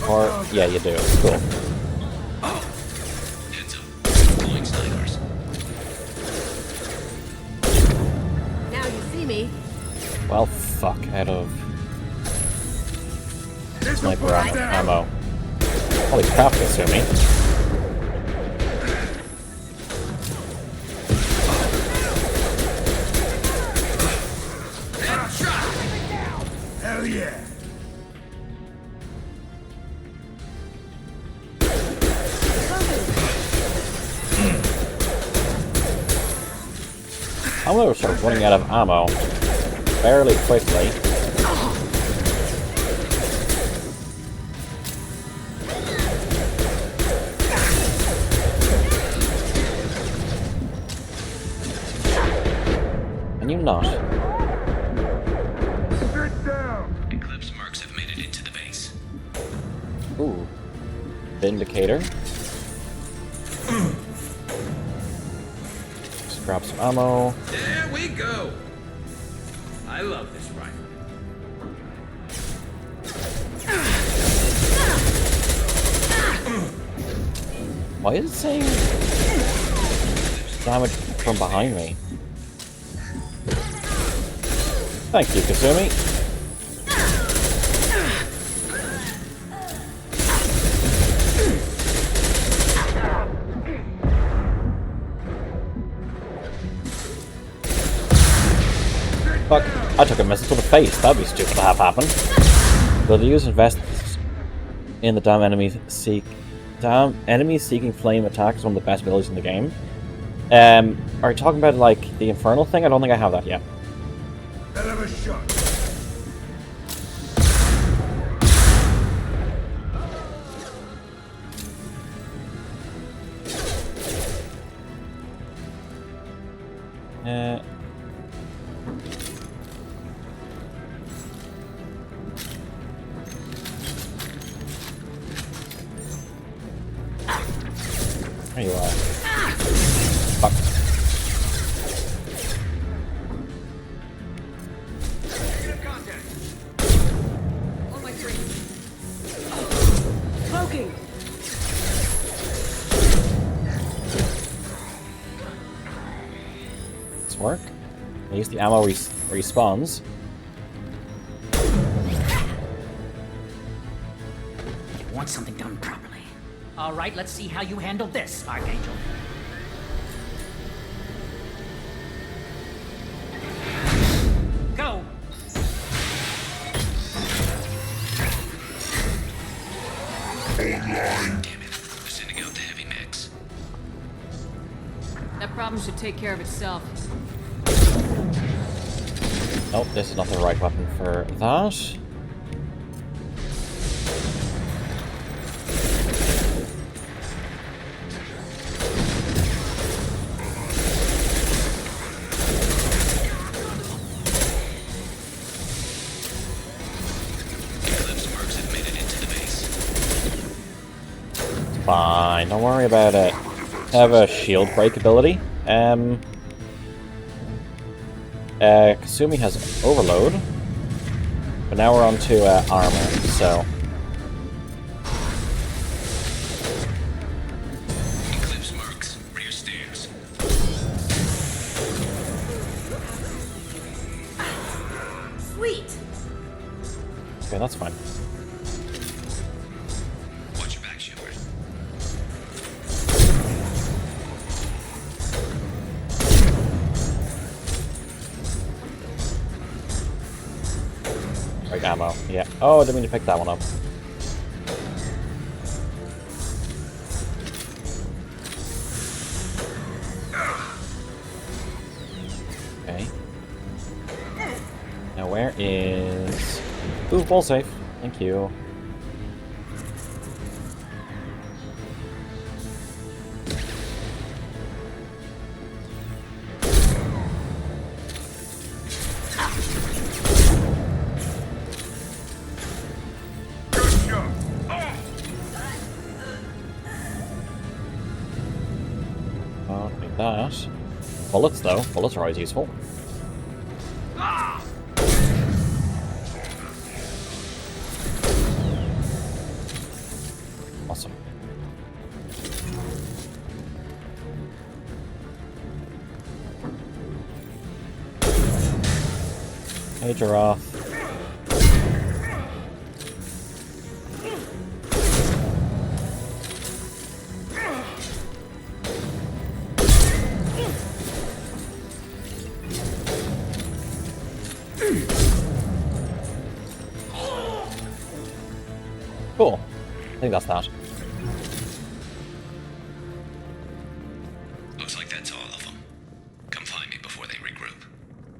Speaker 1: Or, yeah, you do. Cool.
Speaker 16: Heads up. Deploying snipers.
Speaker 7: Now you see me.
Speaker 1: Well, fuck, out of sniper ammo. Holy crap, Kasumi.
Speaker 10: Hell yeah!
Speaker 1: I'm gonna start running out of ammo fairly quickly. Can you not?
Speaker 16: Eclipse mercs have made it into the base.
Speaker 1: Ooh. Vindicator. Just grab some ammo.
Speaker 15: There we go. I love this rifle.
Speaker 1: Why is it saying damage from behind me? Thank you, Kasumi. Fuck, I took a missile to the face. That'd be stupid to have happen. Will the user invest in the damn enemy seeking flame attack is one of the best abilities in the game. Are you talking about like the infernal thing? I don't think I have that yet.
Speaker 10: Hell of a shot.
Speaker 1: There you are. Fuck.
Speaker 7: Smoking!
Speaker 1: This work? At least the ammo respawns.
Speaker 14: You want something done properly. All right, let's see how you handle this, Archangel. Go!
Speaker 16: Damn it. We're sending out the heavy mechs.
Speaker 4: That problem should take care of itself.
Speaker 1: Nope, this is not the right weapon for that. Fine, don't worry about it. I have a shield break ability. Kasumi has overload. But now we're on to armor, so...
Speaker 16: Eclipse marks, rear stairs.
Speaker 7: Sweet!
Speaker 1: Okay, that's fine.
Speaker 16: Watch your back, Shepard.
Speaker 1: Right, ammo. Yeah. Oh, I didn't mean to pick that one up. Okay. Now where is... Ooh, ball safe. Thank you. Oh, like that. Bullets, though. Bullets are always useful. Awesome. Hey, Giraffe. Cool. I think that's that.
Speaker 16: Looks like that's all of them. Come find me before they regroup.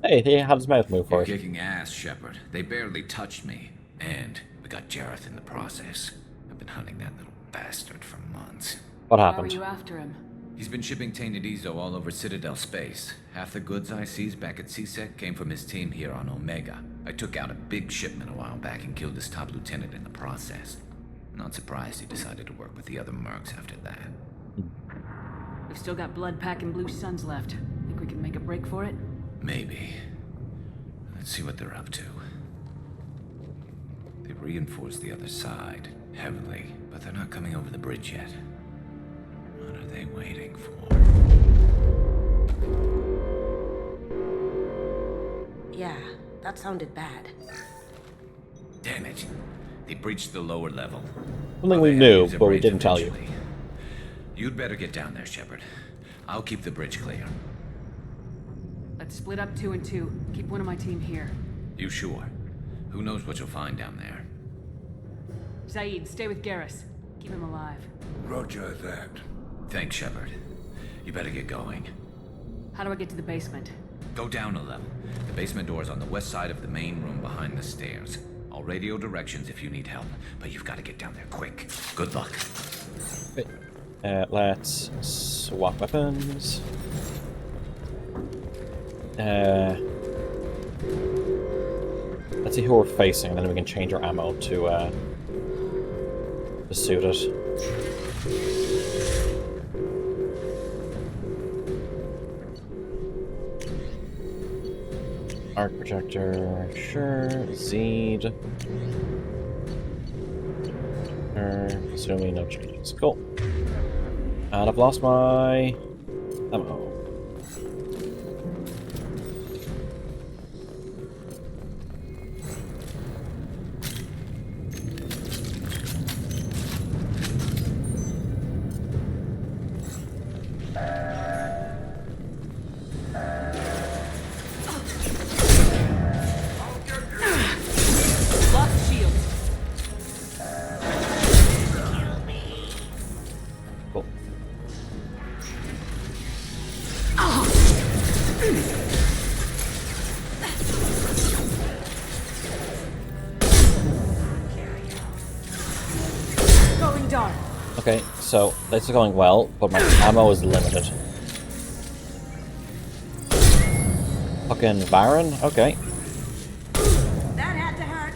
Speaker 1: Hey, he had his mouth move for
Speaker 16: You're
Speaker 1: it.
Speaker 16: kicking ass, Shepard. They barely touched me. And we got Jareth in the process. I've been hunting that little bastard for months.
Speaker 1: What
Speaker 4: Why
Speaker 1: happened?
Speaker 4: were you after him?
Speaker 16: He's been shipping tainted Ezo all over Citadel space. Half the goods I seized back at CSEC came from his team here on Omega. I took out a big shipment a while back and killed his top lieutenant in the process. Not surprised he decided to work with the other mercs after that.
Speaker 4: We've still got Blood Pack and Blue Suns left. Think we can make a break for it?
Speaker 16: Maybe. Let's see what they're up to. They reinforced the other side, heavily, but they're not coming over the bridge yet. What are they waiting for?
Speaker 7: Yeah, that sounded bad.
Speaker 16: Damn it. They breached the lower level.
Speaker 1: Something
Speaker 16: Well,
Speaker 1: we
Speaker 16: they
Speaker 1: knew,
Speaker 16: use a
Speaker 1: but we
Speaker 16: bridge
Speaker 1: didn't tell you.
Speaker 16: eventually. You'd better get down there, Shepard. I'll keep the bridge clear.
Speaker 4: Let's split up 2 and 2. Keep one of my team here.
Speaker 16: You sure? Who knows what you'll find down there?
Speaker 4: Zaid, stay with Garrus. Keep him alive.
Speaker 10: Roger that.
Speaker 16: Thanks, Shepard. You better get going.
Speaker 4: How do I get to the basement?
Speaker 16: Go down a level. The basement door's on the west side of the main room behind the stairs. I'll radio directions if you need help, but you've got to get down there quick. Good luck.
Speaker 1: Let's swap weapons. Let's see who we're facing, and then we can change our ammo to suit it. Arc projector, sure. Zeed. Assuming no changes. Cool. And I've lost my ammo. Okay, so this is going well, but my ammo is limited. Fucking Baron? Okay.
Speaker 7: That had to hurt.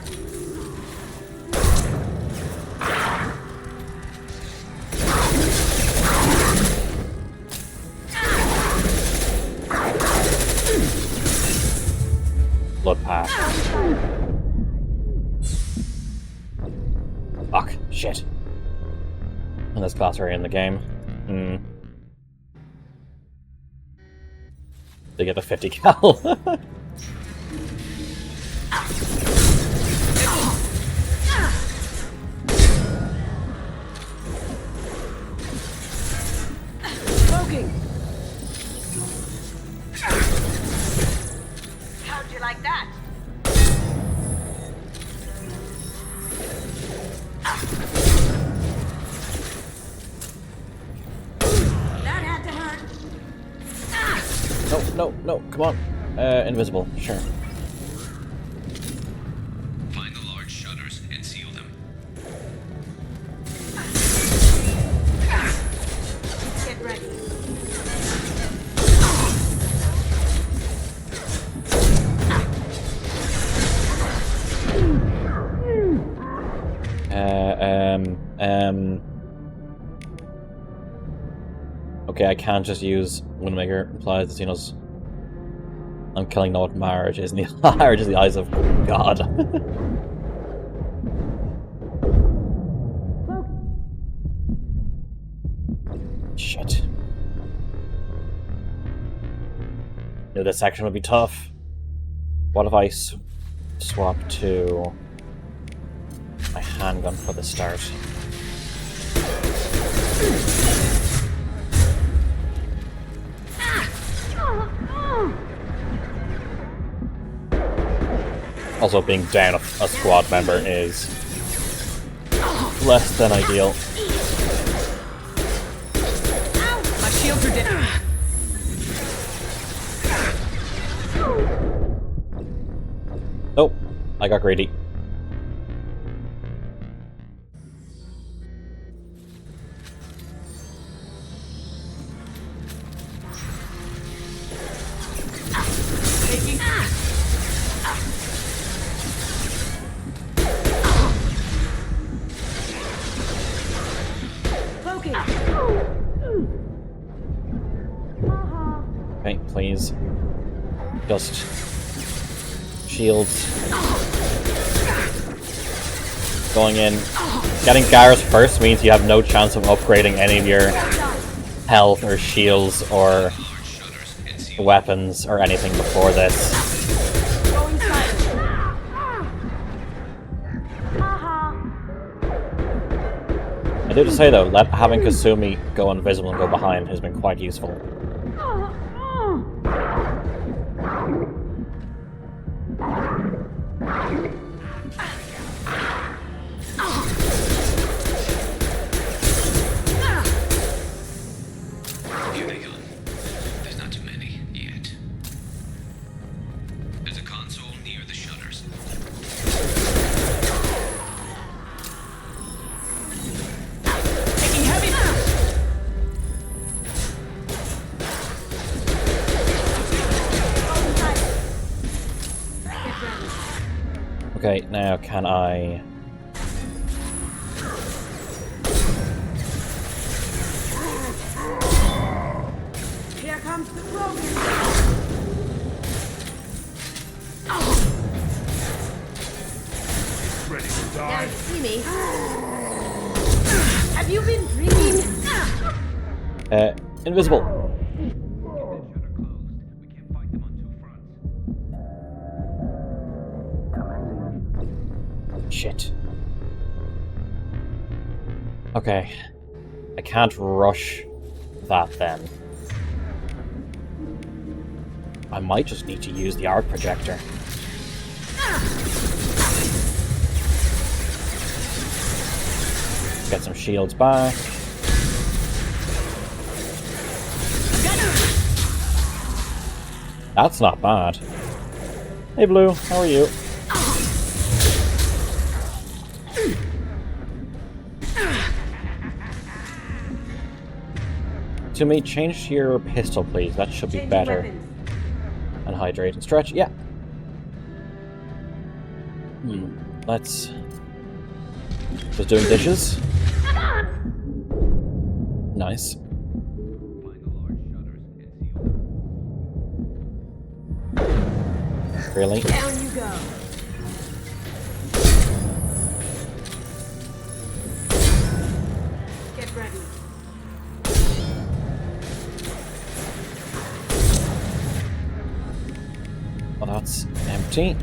Speaker 1: Blood path. Fuck. Shit. And this class area in the game. They get the 50 cal.
Speaker 7: Smoking. How'd you like that?
Speaker 1: No, come on. Invisible, sure.
Speaker 16: Find the large shutters and seal them.
Speaker 7: Get ready.
Speaker 1: Okay, I can't just use Windmaker. Implies that, you know, I'm killing no marriage is in the marriage is the eyes of God. Shit. Knew this section would be tough. What if I swap to my handgun for the start? Also, being down a squad member is less than ideal.
Speaker 4: My shields are down.
Speaker 1: Oh, I got greedy. Okay, please. Just shields. Going in. Getting Garrus first means you have no chance of upgrading any of your health or shields or weapons or anything before this. I do to say though, having Kasumi go invisible and go behind has been quite useful.
Speaker 16: Here they come. There's not too many yet. There's a console near the shutters.
Speaker 6: Taking heavy.
Speaker 1: Okay, now can I...
Speaker 7: Here comes the broken.
Speaker 2: Ready to
Speaker 7: Now
Speaker 2: die?
Speaker 7: see me. Have you been dreaming?
Speaker 1: invisible. Shit. Okay. I can't rush that then. I might just need to use the arc projector. Get some shields back. That's not bad. Hey Blue, how are you? To me, change to your pistol, please. That should be better. And hydrate and stretch. Yeah. Let's... Just doing dishes. Nice. Really?
Speaker 7: Down you go. Get ready.
Speaker 1: Well, that's empty.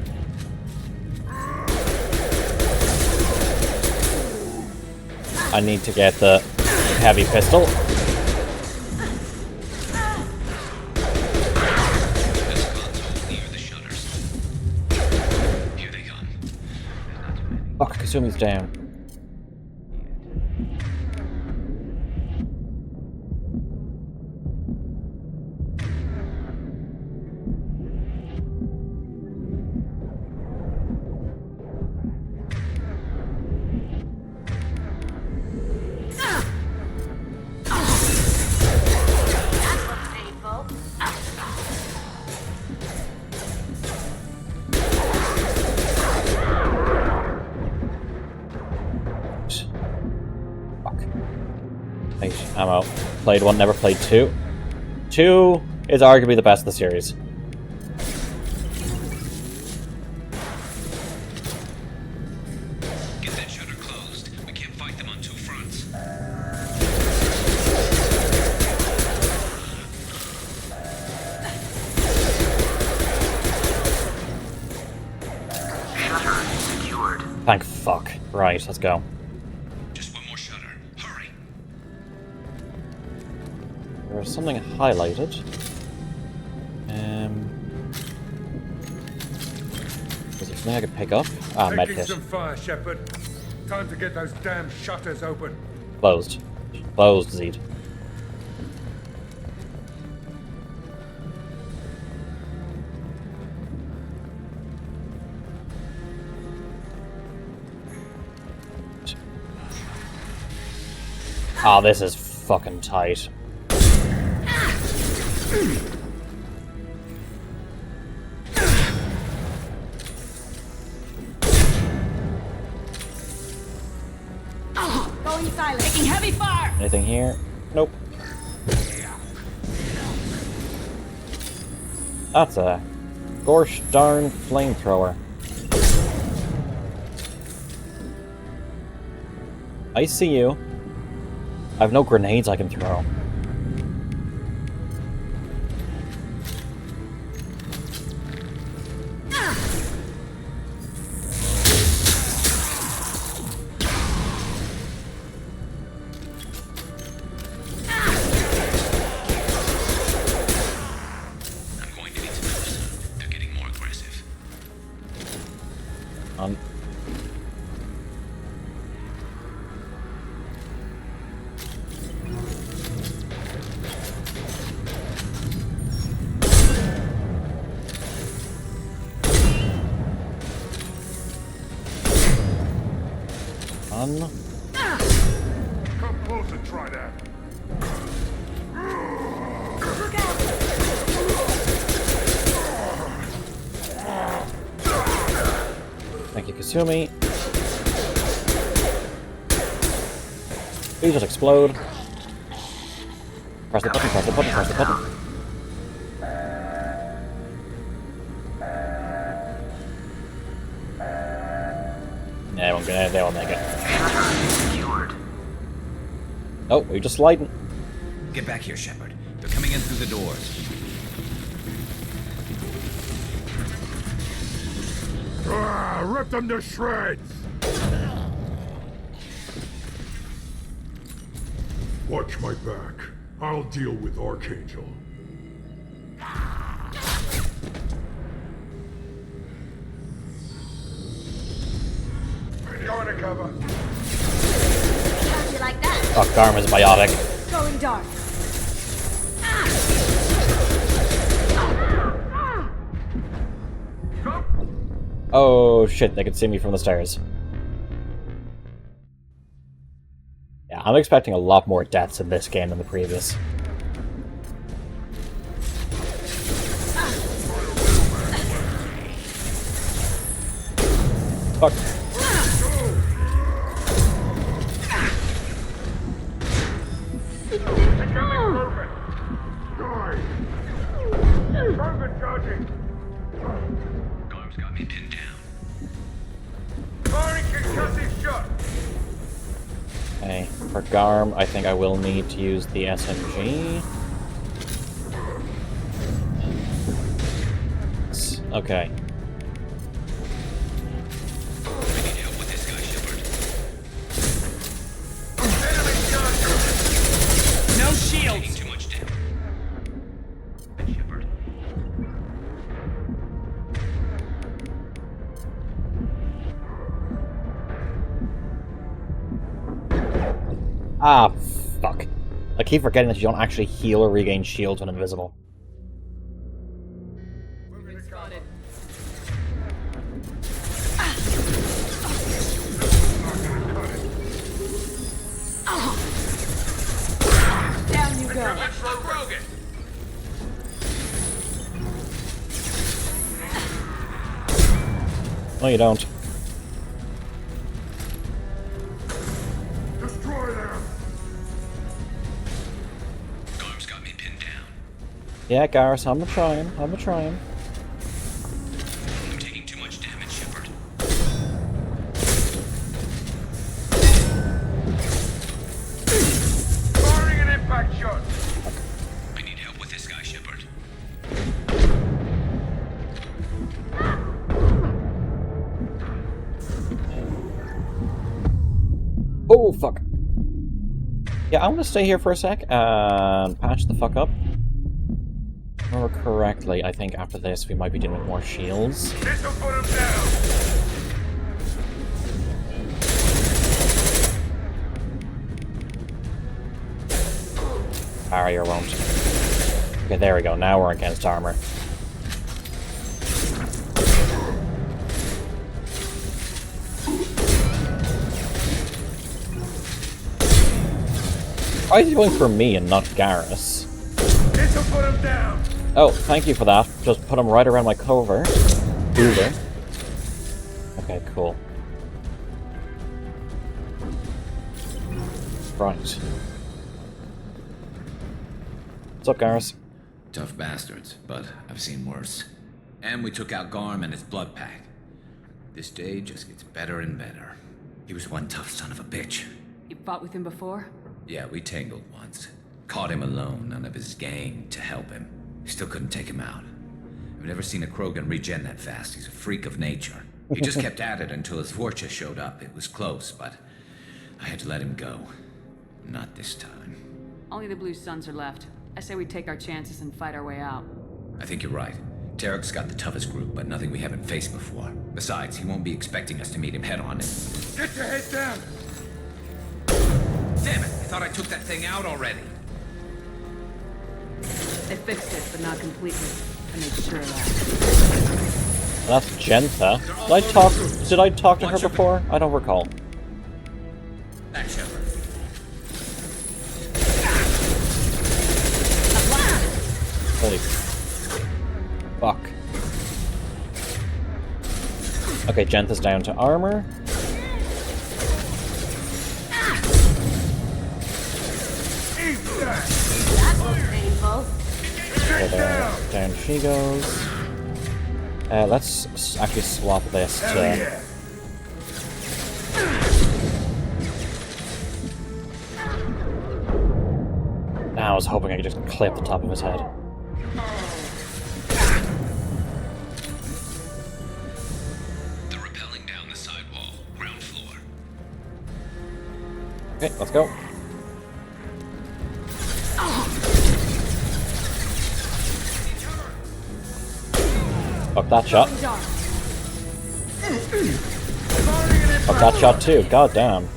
Speaker 1: I need to get the heavy pistol. Fuck, Kasumi's down. Ammo. Played 1, never played 2. 2 is arguably the best of the series.
Speaker 16: Get that shutter closed. We can't fight them on two fronts.
Speaker 6: Shutter secured.
Speaker 1: Thank fuck. Right, let's go. There's something highlighted. Is there something I could pick up? Ah,
Speaker 10: Taking
Speaker 1: medkit.
Speaker 10: some fire, Shepard. Time to get those damn shutters open.
Speaker 1: Closed. Closed, Zed. Ah, this is fucking tight.
Speaker 7: Going silent.
Speaker 6: Taking heavy fire.
Speaker 1: Anything here? Nope. That's a gosh darn flamethrower. I see you. I have no grenades I can throw.
Speaker 2: Come close and try that.
Speaker 11: Look out!
Speaker 1: Thank you, Kasumi. Please just explode. Press the button, press the button, press the button. They won't make it. Oh, we're just sliding.
Speaker 16: Get back here, Shepard. They're coming in through the doors.
Speaker 2: Rip them to shreds! Watch my back. I'll deal with Archangel. Go into cover.
Speaker 11: How'd you like that?
Speaker 1: Fuck, Garm is biotic.
Speaker 11: Going dark.
Speaker 1: Oh shit, they can see me from the stairs. Yeah, I'm expecting a lot more deaths in this game than the previous. Fuck.
Speaker 16: Garm's got me pinned down.
Speaker 1: Okay, for Garm, I think I will need to use the SMG. Okay.
Speaker 15: No shields!
Speaker 16: Too much damage. Shepard.
Speaker 1: Ah, fuck. I keep forgetting that you don't actually heal or regain shields when invisible.
Speaker 11: Down you go.
Speaker 15: Let's slow Rogan!
Speaker 1: No, you don't.
Speaker 2: Destroy them!
Speaker 16: Garm's got me pinned down.
Speaker 1: Yeah, Garrus, I'm trying. I'm trying.
Speaker 16: I'm taking too much damage, Shepard.
Speaker 15: Firing an impact shot!
Speaker 16: I need help with this guy, Shepard.
Speaker 1: Oh, fuck. Yeah, I'm gonna stay here for a sec and patch the fuck up. If I remember correctly, I think after this we might be dealing with more shields.
Speaker 15: This'll put him down!
Speaker 1: Barrier won't. Okay, there we go. Now we're against armor. Why is he going for me and not Garrus?
Speaker 15: This'll put him down!
Speaker 1: Oh, thank you for that. Just put him right around my cover. Hoover. Okay, cool. Right. What's up, Garrus?
Speaker 16: Tough bastards, but I've seen worse. And we took out Garm and his blood pack. This day just gets better and better. He was one tough son of a bitch.
Speaker 4: You fought with him before?
Speaker 16: Yeah, we tangled once. Caught him alone, none of his gang to help him. Still couldn't take him out. I've never seen a Krogan regen that fast. He's a freak of nature. He just kept at it until his Vorcha showed up. It was close, but I had to let him go. Not this time.
Speaker 4: Only the Blue Suns are left. I say we take our chances and fight our way out.
Speaker 16: I think you're right. Tarek's got the toughest group, but nothing we haven't faced before. Besides, he won't be expecting us to meet him head-on.
Speaker 15: Get your head down!
Speaker 16: Damn it! I thought I took that thing out already.
Speaker 4: They fixed it, but not completely. I made sure of that.
Speaker 1: That's Gentha. Did I talk to her before? I don't recall.
Speaker 16: That Shepard.
Speaker 1: Holy fuck. Okay, Gentha's down to armor.
Speaker 7: That was painful.
Speaker 1: Okay, there, down she goes. Let's actually swap this to... Now I was hoping I could just clip the top of his head.
Speaker 16: They're rappelling down the side wall, ground floor.
Speaker 1: Okay, let's go. Fuck that shot. Fuck that shot too, god damn.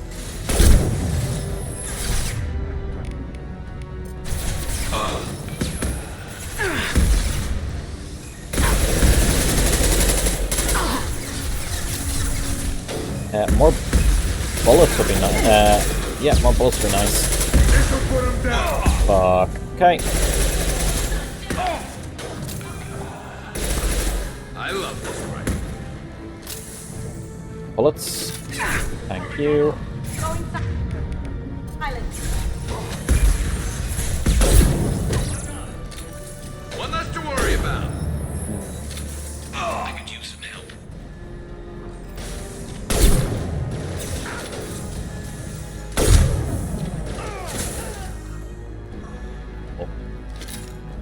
Speaker 1: More bullets would be nice. Yeah, more bullets would be nice. Fuck. Okay.
Speaker 16: I love this rifle.
Speaker 1: Bullets. Thank you.
Speaker 16: One less to worry about. I could use some help.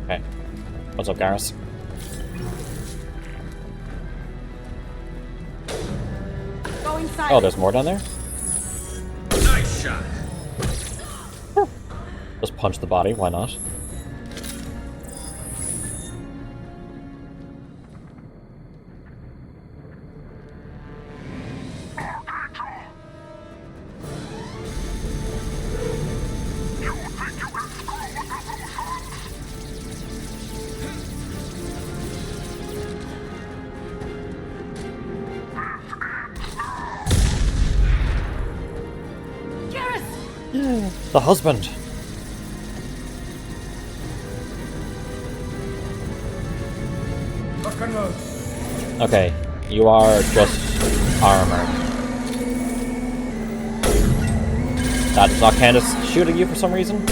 Speaker 1: Okay. What's up, Garrus? Oh, there's more down there?
Speaker 16: Nice shot.
Speaker 1: Just punch the body, why not? The husband! Okay, you are just armor. That does not count as shooting you for some reason?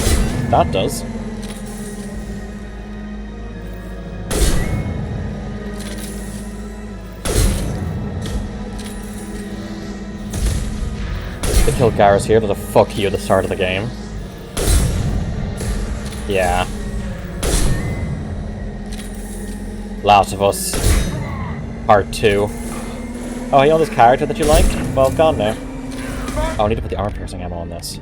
Speaker 1: That does. They killed Garrus here, but the fuck you at the start of the game. Yeah. Last of Us Part 2. Oh, you know this character that you like? Well, gone now. Oh, I need to put the armor piercing ammo on this.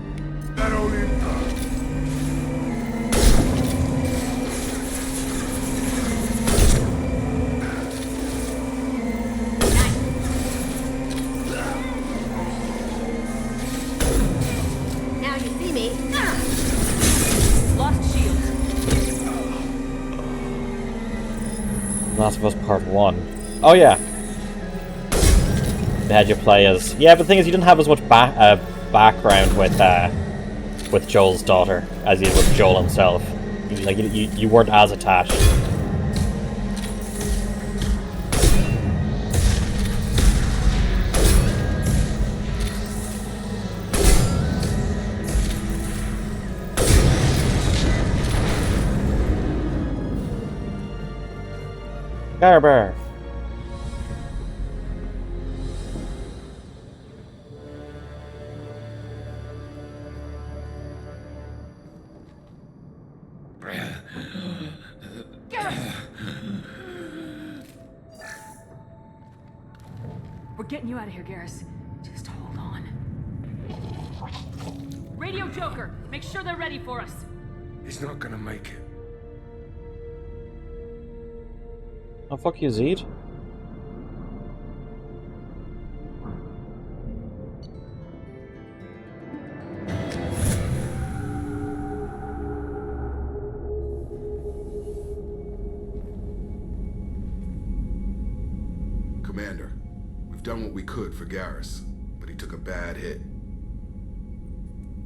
Speaker 7: Now you see me.
Speaker 4: Lost shield.
Speaker 1: Last of Us Part 1. Oh, yeah. They had you play as... Yeah, but the thing is, you didn't have as much background with Joel's daughter as you did with Joel himself. You weren't as attached. Garber.
Speaker 4: We're getting you out of here, Garrus. Just hold on. Radio Joker, make sure they're ready for us.
Speaker 10: He's not gonna make it.
Speaker 1: Oh, fuck you, Zed.
Speaker 17: Commander, we've done what we could for Garrus, but he took a bad hit.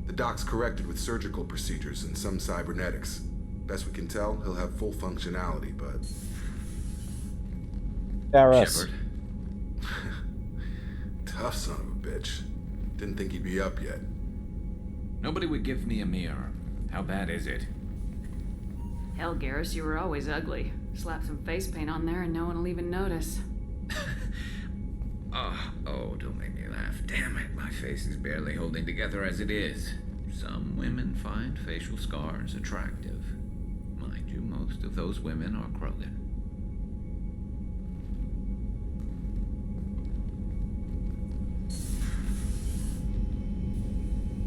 Speaker 17: The doc's corrected with surgical procedures and some cybernetics. Best we can tell, he'll have full functionality, but...
Speaker 1: Garrus.
Speaker 17: Shepard. Tough son of a bitch. Didn't think he'd be up yet.
Speaker 16: Nobody would give me a mirror. How bad is it?
Speaker 4: Hell, Garrus, you were always ugly. Slap some face paint on there and no one will even notice.
Speaker 16: Oh, don't make me laugh. Damn it, my face is barely holding together as it is. Some women find facial scars attractive. Mind you, most of those women are Krogan.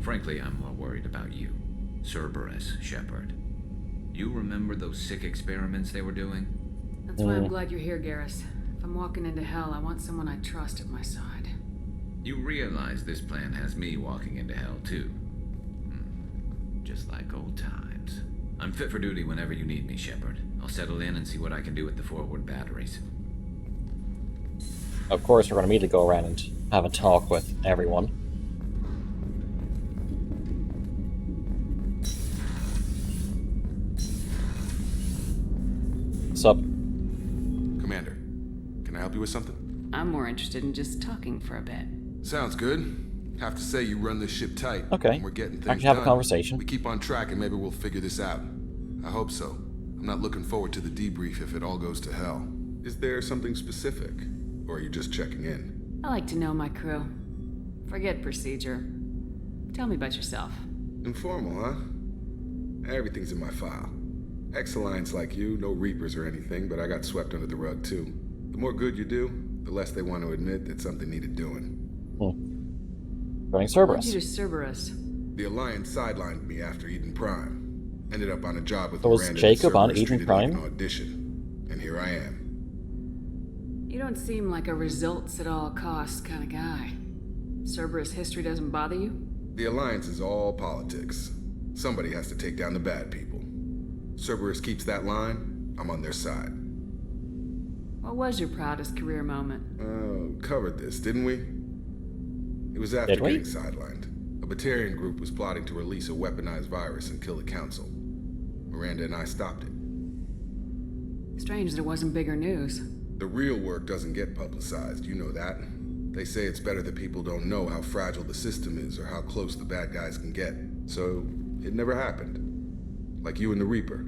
Speaker 16: Frankly, I'm more worried about you. Cerberus, Shepard. You remember those sick experiments they were doing?
Speaker 4: That's why I'm glad you're here, Garrus. If I'm walking into hell, I want someone I trust at my side.
Speaker 16: You realize this plan has me walking into hell, too. Just like old times. I'm fit for duty whenever you need me, Shepard. I'll settle in and see what I can do with the forward batteries.
Speaker 1: Of course, we're going to immediately go around and have a talk with everyone. What's up?
Speaker 17: Commander, can I help you with something?
Speaker 4: I'm more interested in just talking for a bit.
Speaker 17: Sounds good. Have to say you run this ship tight.
Speaker 1: Okay.
Speaker 17: We're getting things
Speaker 1: I can have
Speaker 17: done.
Speaker 1: a conversation.
Speaker 17: We keep on track and maybe we'll figure this out. I hope so. I'm not looking forward to the debrief if it all goes to hell. Is there something specific? Or are you just checking in?
Speaker 4: I like to know my crew. Forget procedure. Tell me about yourself.
Speaker 17: Informal, huh? Everything's in my file. Ex-Alliance like you, no Reapers or anything, but I got swept under the rug too. The more good you do, the less they want to admit that something needed doing.
Speaker 1: Running Cerberus.
Speaker 4: What'd you do to Cerberus?
Speaker 17: The Alliance sidelined me after Eden Prime. Ended up on a job with
Speaker 1: So was
Speaker 17: Miranda
Speaker 1: Jacob
Speaker 17: that
Speaker 1: on
Speaker 17: Cerberus
Speaker 1: Eden
Speaker 17: treated like
Speaker 1: Prime?
Speaker 17: an audition. And here I am.
Speaker 4: You don't seem like a results at all costs kind of guy. Cerberus history doesn't bother you?
Speaker 17: The Alliance is all politics. Somebody has to take down the bad people. Cerberus keeps that line, I'm on their side.
Speaker 4: What was your proudest career moment?
Speaker 17: Covered this, didn't we? It was after
Speaker 1: Did we?
Speaker 17: getting sidelined. A Batarian group was plotting to release a weaponized virus and kill the Council. Miranda and I stopped it.
Speaker 4: Strange there wasn't bigger news.
Speaker 17: The real work doesn't get publicized, you know that. They say it's better that people don't know how fragile the system is or how close the bad guys can get. So, it never happened. Like you and the Reaper.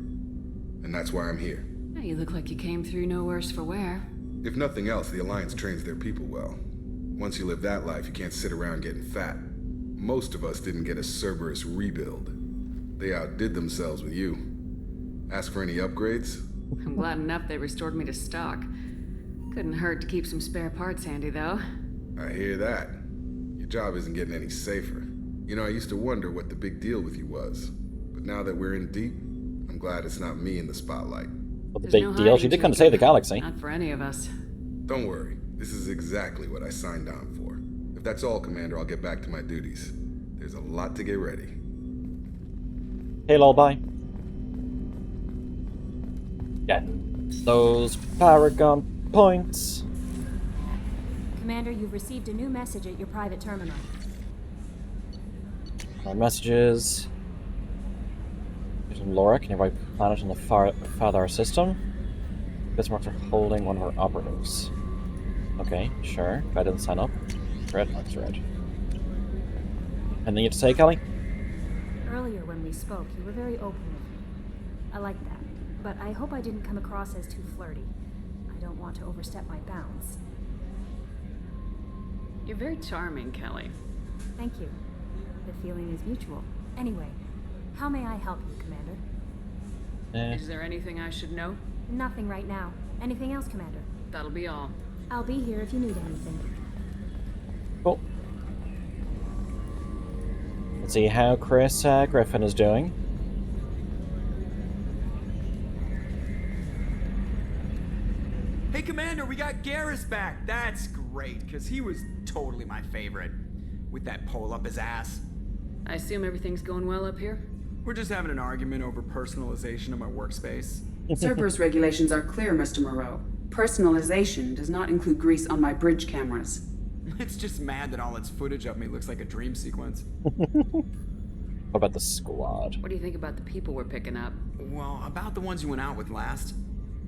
Speaker 17: And that's why I'm here.
Speaker 4: You look like you came through no worse for wear.
Speaker 17: If nothing else, the Alliance trains their people well. Once you live that life, you can't sit around getting fat. Most of us didn't get a Cerberus rebuild. They outdid themselves with you. Ask for any upgrades?
Speaker 4: I'm glad enough they restored me to stock. Couldn't hurt to keep some spare parts handy, though.
Speaker 17: I hear that. Your job isn't getting any safer. You know, I used to wonder what the big deal with you was. But now that we're in deep, I'm glad it's not me in the spotlight.
Speaker 1: Well, the big deal, she did kind of save the galaxy.
Speaker 4: Not for any of us.
Speaker 17: Don't worry. This is exactly what I signed on for. If that's all, Commander, I'll get back to my duties. There's a lot to get ready.
Speaker 1: Hey, lullaby. Get those Paragon points.
Speaker 18: Commander, you've received a new message at your private terminal.
Speaker 1: My messages. Here's Laura, can you write planet on the Father system? This marks are holding one of our operatives. Okay, sure. I didn't sign up. Red marks red. Anything you have to say, Kelly?
Speaker 18: Earlier when we spoke, you were very open with me. I like that. But I hope I didn't come across as too flirty. I don't want to overstep my bounds.
Speaker 4: You're very charming, Kelly.
Speaker 18: Thank you. The feeling is mutual. Anyway, how may I help you, Commander?
Speaker 4: Is there anything I should know?
Speaker 18: Nothing right now. Anything else, Commander?
Speaker 4: That'll be all.
Speaker 18: I'll be here if you need anything.
Speaker 1: Cool. Let's see how Chris Griffin is doing.
Speaker 19: Garrus back. That's great, because he was totally my favorite. With that pole up his ass.
Speaker 4: I assume everything's going well up here?
Speaker 19: We're just having an argument over personalization of my workspace.
Speaker 20: Cerberus regulations are clear, Mr. Moreau. Personalization does not include grease on my bridge cameras.
Speaker 19: It's just mad that all its footage of me looks like a dream sequence.
Speaker 1: What about the squad?
Speaker 4: What do you think about the people we're picking up?
Speaker 19: Well, about the ones you went out with last.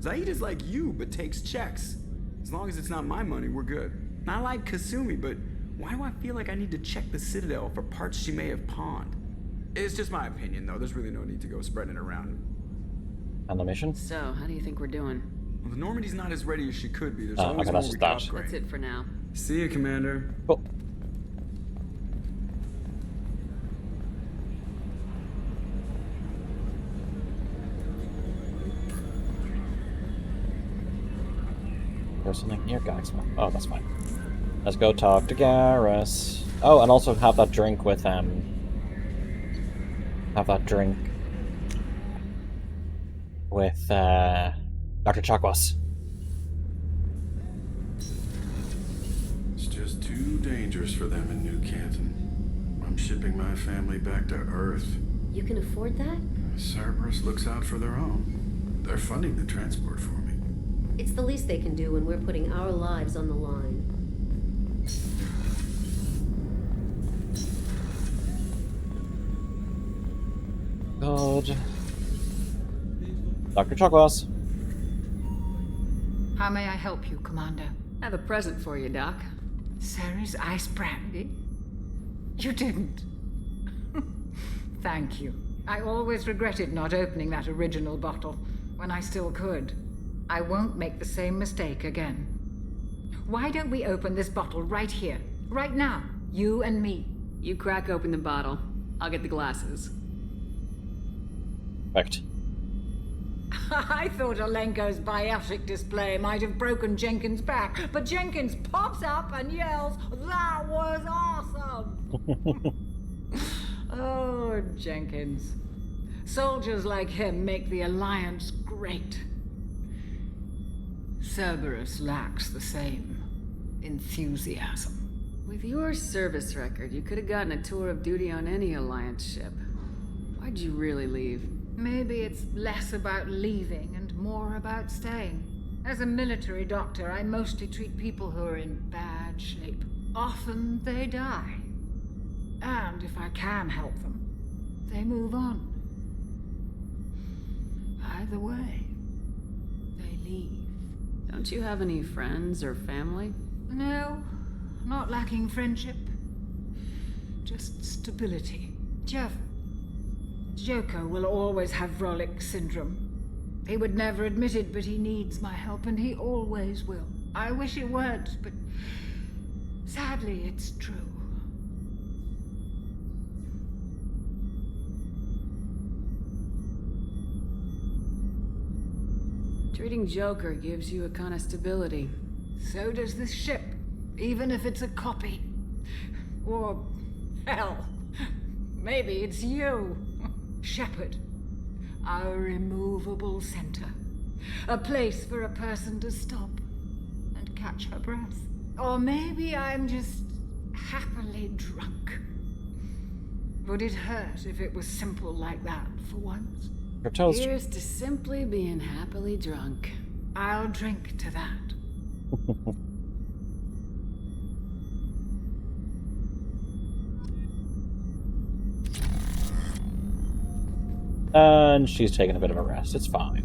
Speaker 19: Zaid is like you, but takes checks. As long as it's not my money, we're good. I like Kasumi, but why do I feel like I need to check the Citadel for parts she may have pawned? It's just my opinion, though. There's really no need to go spreading it around.
Speaker 1: On the mission?
Speaker 4: So, how do you think we're doing?
Speaker 19: Well, the Normandy's not as ready as she could be. There's always
Speaker 1: okay,
Speaker 19: more
Speaker 1: that's
Speaker 19: we
Speaker 1: just
Speaker 19: can
Speaker 1: that.
Speaker 19: upgrade.
Speaker 4: That's it for now.
Speaker 19: See you, Commander.
Speaker 1: Oh. There's something here, guys. Oh, that's fine. Let's go talk to Garrus. Oh, and also have that drink with have that drink with Dr. Chakwas.
Speaker 17: It's just too dangerous for them in New Canton. I'm shipping my family back to Earth.
Speaker 21: You can afford that?
Speaker 17: Cerberus looks out for their own. They're funding the transport for me.
Speaker 21: It's the least they can do when we're putting our lives on the line.
Speaker 1: God. Dr. Chakwas.
Speaker 22: How may I help you, Commander?
Speaker 4: I have a present for you, Doc.
Speaker 22: Sarah's ice brandy? You didn't. Thank you. I always regretted not opening that original bottle when I still could. I won't make the same mistake again. Why don't we open this bottle right here, right now, you and me?
Speaker 4: You crack open the bottle. I'll get the glasses.
Speaker 1: Perfect.
Speaker 22: I thought Alenko's biotic display might have broken Jenkins' back, but Jenkins pops up and yells, "That was awesome!" Oh, Jenkins. Soldiers like him make the Alliance great. Cerberus lacks the same enthusiasm.
Speaker 4: With your service record, you could have gotten a tour of duty on any Alliance ship. Why'd you really leave?
Speaker 22: Maybe it's less about leaving and more about staying. As a military doctor, I mostly treat people who are in bad shape. Often they die. And if I can help them, they move on. Either way, they leave.
Speaker 4: Don't you have any friends or family?
Speaker 22: No, not lacking friendship. Just stability. Jeff, Joko will always have Vrolik syndrome. He would never admit it, but he needs my help, and he always will. I wish it weren't, but sadly, it's true.
Speaker 4: Treating Joker gives you a kind of stability.
Speaker 22: So does this ship, even if it's a copy. Or, hell, maybe it's you. Shepard, our immovable center. A place for a person to stop and catch her breath. Or maybe I'm just happily drunk. Would it hurt if it was simple like that for once?
Speaker 4: Here's to simply being happily drunk.
Speaker 22: I'll drink to that.
Speaker 1: And she's taking a bit of a rest. It's fine.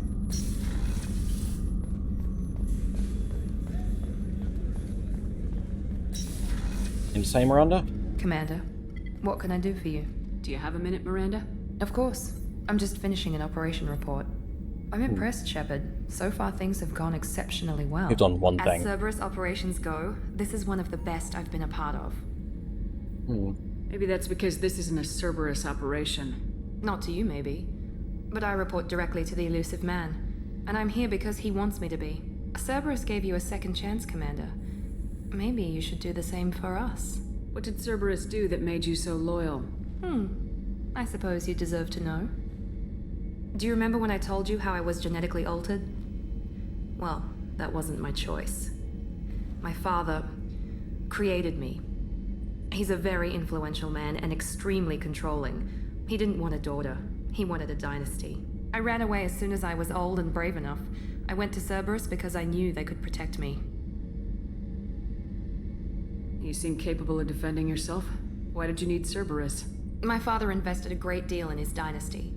Speaker 1: And say, Miranda?
Speaker 23: Commander, what can I do for you?
Speaker 4: Do you have a minute, Miranda?
Speaker 23: Of course. I'm just finishing an operation report. I'm impressed, Shepard. So far, things have gone exceptionally well.
Speaker 1: You've done one
Speaker 23: As
Speaker 1: thing.
Speaker 23: Cerberus operations go, this is one of the best I've been a part of.
Speaker 4: Maybe that's because this isn't a Cerberus operation.
Speaker 23: Not to you, maybe. But I report directly to the elusive man. And I'm here because he wants me to be. Cerberus gave you a second chance, Commander. Maybe you should do the same for us.
Speaker 4: What did Cerberus do that made you so loyal?
Speaker 23: I suppose you deserve to know. Do you remember when I told you how I was genetically altered? Well, that wasn't my choice. My father created me. He's a very influential man and extremely controlling. He didn't want a daughter. He wanted a dynasty. I ran away as soon as I was old and brave enough. I went to Cerberus because I knew they could protect me.
Speaker 20: You seem capable of defending yourself. Why did you need Cerberus?
Speaker 23: My father invested a great deal in his dynasty.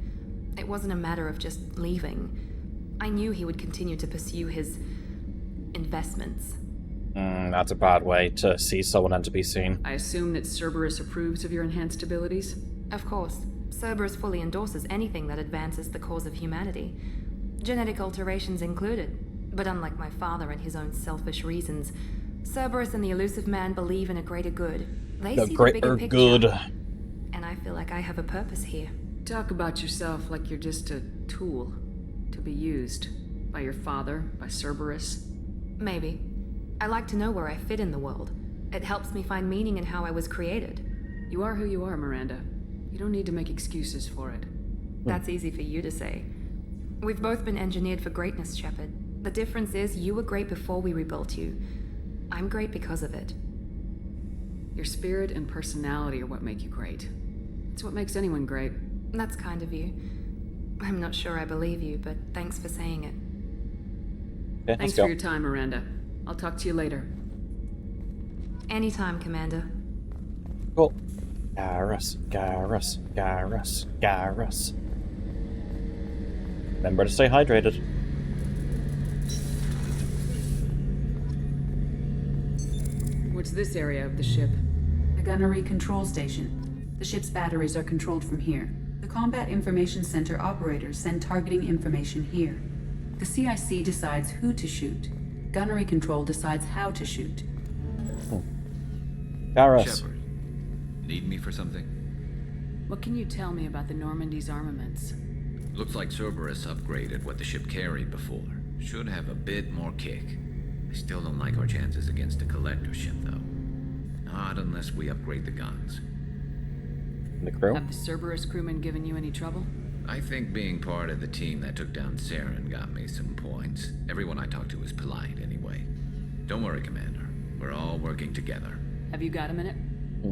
Speaker 23: It wasn't a matter of just leaving. I knew he would continue to pursue his investments.
Speaker 1: That's a bad way to see someone and to be seen.
Speaker 20: I assume that Cerberus approves of your enhanced abilities?
Speaker 23: Of course. Cerberus fully endorses anything that advances the cause of humanity. Genetic alterations included. But unlike my father and his own selfish reasons, Cerberus and the Elusive Man believe in a greater good. They see the bigger picture. Good. And I feel like I have a purpose here.
Speaker 20: Talk about yourself like you're just a tool to be used by your father, by Cerberus.
Speaker 23: Maybe. I like to know where I fit in the world. It helps me find meaning in how I was created.
Speaker 20: You are who you are, Miranda. You don't need to make excuses for it.
Speaker 23: That's easy for you to say. We've both been engineered for greatness, Shepard. The difference is you were great before we rebuilt you. I'm great because of it.
Speaker 20: Your spirit and personality are what make you great. It's what makes anyone great.
Speaker 23: That's kind of you. I'm not sure I believe you, but thanks for saying it.
Speaker 1: Yeah,
Speaker 20: thanks for your time, Miranda. I'll talk to you later.
Speaker 23: Anytime, Commander.
Speaker 1: Cool. Garrus. Remember to stay hydrated.
Speaker 20: What's this area of the ship?
Speaker 8: The gunnery control station. The ship's batteries are controlled from here. The Combat Information Center operators send targeting information here. The CIC decides who to shoot. Gunnery control decides how to shoot.
Speaker 1: Garrus.
Speaker 16: Shepard, need me for something?
Speaker 20: What can you tell me about the Normandy's armaments?
Speaker 16: Looks like Cerberus upgraded what the ship carried before. Should have a bit more kick. I still don't like our chances against a collector ship, though. Not unless we upgrade the guns.
Speaker 1: The crew?
Speaker 20: Have the Cerberus crewmen given you any trouble?
Speaker 16: I think being part of the team that took down Saren got me some points. Everyone I talked to was polite, anyway. Don't worry, Commander. We're all working together.
Speaker 20: Have you got a minute?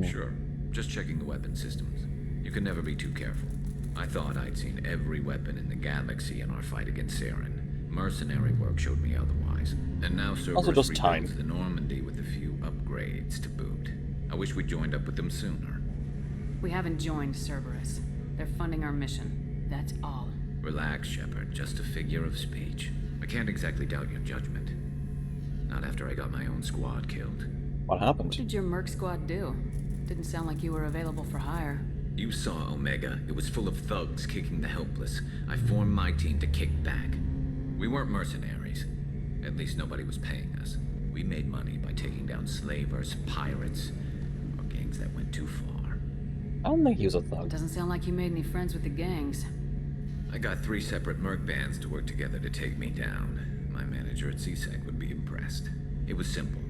Speaker 16: Sure. Just checking the weapon systems. You can never be too careful. I thought I'd seen every weapon in the galaxy in our fight against Saren. Mercenary work showed me otherwise. And now Cerberus rebuilds the Normandy with a few upgrades to boot. I wish we joined up with them sooner.
Speaker 20: We haven't joined Cerberus. They're funding our mission. That's all.
Speaker 16: Relax, Shepard. Just a figure of speech. I can't exactly doubt your judgment. Not after I got my own squad killed.
Speaker 1: What happened?
Speaker 20: What did your merc squad do? Didn't sound like you were available for hire.
Speaker 16: You saw Omega. It was full of thugs kicking the helpless. I formed my team to kick back. We weren't mercenaries. At least nobody was paying us. We made money by taking down slavers, pirates, or gangs that went too far.
Speaker 1: I don't think he was a thug.
Speaker 20: Doesn't sound like you made any friends with the gangs.
Speaker 16: I got 3 separate merc bands to work together to take me down. My manager at CSEC would be impressed. It was simple.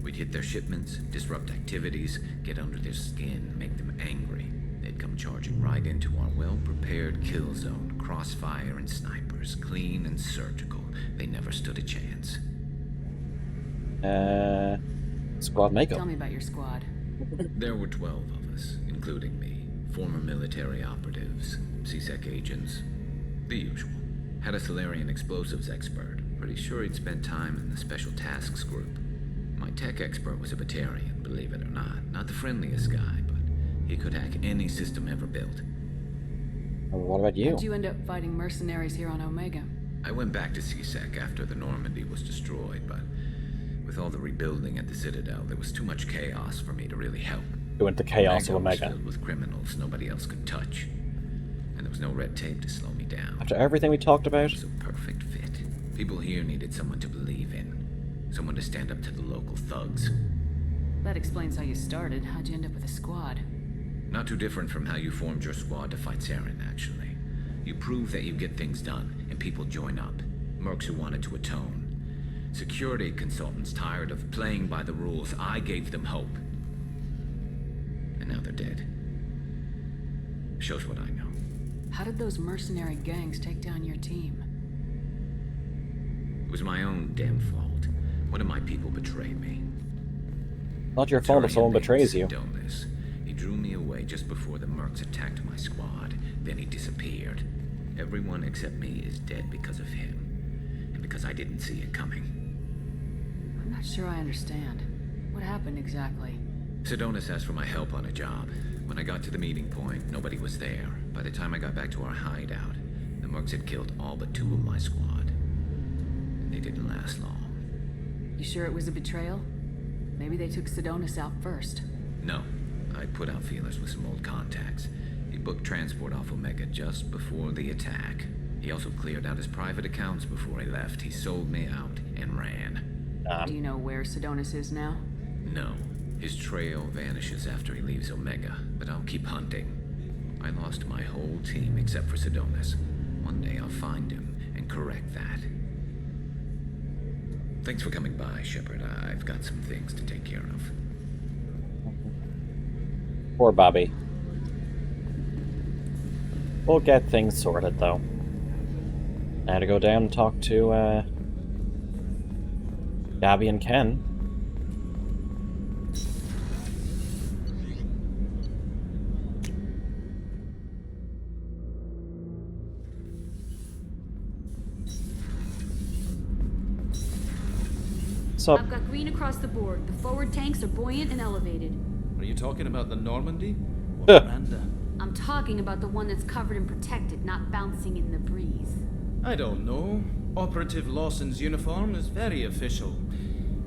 Speaker 16: We'd hit their shipments, disrupt activities, get under their skin, make them angry. They'd come charging right into our well-prepared kill zone, crossfire and snipers, clean and surgical. They never stood a chance.
Speaker 1: Squad makeup.
Speaker 20: Tell me about your squad.
Speaker 16: There were 12 of us, including me. Former military operatives, CSEC agents, the usual. Had a Solarian explosives expert. Pretty sure he'd spent time in the Special Tasks group. My tech expert was a Batarian, believe it or not. Not the friendliest guy, but he could hack any system ever built.
Speaker 1: What about you?
Speaker 20: How'd you end up fighting mercenaries here on Omega?
Speaker 16: I went back to CSEC after the Normandy was destroyed, but with all the rebuilding at the Citadel, there was too much chaos for me to really help.
Speaker 1: You went to chaos of Omega.
Speaker 16: Was filled with criminals nobody else could touch, and there was no red tape to slow me down.
Speaker 1: After everything we talked about?
Speaker 16: It was a perfect fit. People here needed someone to believe in, someone to stand up to the local thugs.
Speaker 20: That explains how you started. How'd you end up with a squad?
Speaker 16: Not too different from how you formed your squad to fight Saren, actually. You prove that you get things done, and people join up. Mercs who wanted to atone. Security consultants tired of playing by the rules. I gave them hope. And now they're dead. Shows what I know.
Speaker 20: How did those mercenary gangs take down your team?
Speaker 16: It was my own damn fault. One of my people betrayed me.
Speaker 1: Not your fault if someone betrays you.
Speaker 16: Sedonis. He drew me away just before the mercs attacked my squad. Then he disappeared. Everyone except me is dead because of him. And because I didn't see it coming.
Speaker 20: I'm not sure I understand. What happened exactly?
Speaker 16: Sedonis asked for my help on a job. When I got to the meeting point, nobody was there. By the time I got back to our hideout, the mercs had killed all but 2 of my squad. And they didn't last long.
Speaker 20: You sure it was a betrayal? Maybe they took Sedonis out first.
Speaker 16: No. I put out feelers with some old contacts. He booked transport off Omega just before the attack. He also cleared out his private accounts before he left. He sold me out and ran.
Speaker 20: Do you know where Sedonis is now?
Speaker 16: No. His trail vanishes after he leaves Omega, but I'll keep hunting. I lost my whole team except for Sedonis. One day I'll find him and correct that. Thanks for coming by, Shepard. I've got some things to take care of.
Speaker 1: Poor Bobby. We'll get things sorted, though. Now to go down and talk to, Gabby and Ken. So,
Speaker 18: I've got green across the board. The forward tanks are buoyant and elevated.
Speaker 3: Are you talking about the Normandy? Or Miranda?
Speaker 18: I'm talking about the one that's covered and protected, not bouncing in the breeze.
Speaker 3: I don't know. Operative Lawson's uniform is very official.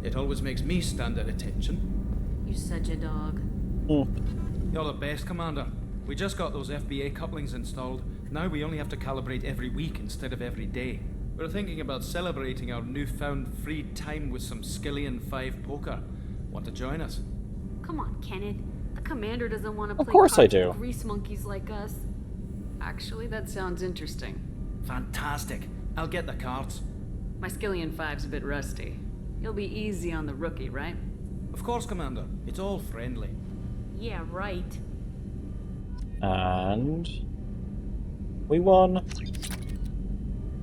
Speaker 3: It always makes me stand at attention.
Speaker 18: You're such a dog.
Speaker 3: You're the best, Commander. We just got those FBA couplings installed. Now we only have to calibrate every week instead of every day. We're thinking about celebrating our newfound free time with some Skillian 5 poker. Want to join us?
Speaker 18: Come on, Kenneth. The commander doesn't want to play
Speaker 1: of course I
Speaker 18: cards
Speaker 1: do.
Speaker 18: with grease monkeys like us.
Speaker 20: Actually, that sounds interesting.
Speaker 3: Fantastic. I'll get the cards.
Speaker 20: My Skillian 5's a bit rusty. You'll be easy on the rookie, right?
Speaker 3: Of course, Commander. It's all friendly.
Speaker 18: Yeah, right.
Speaker 1: And we won.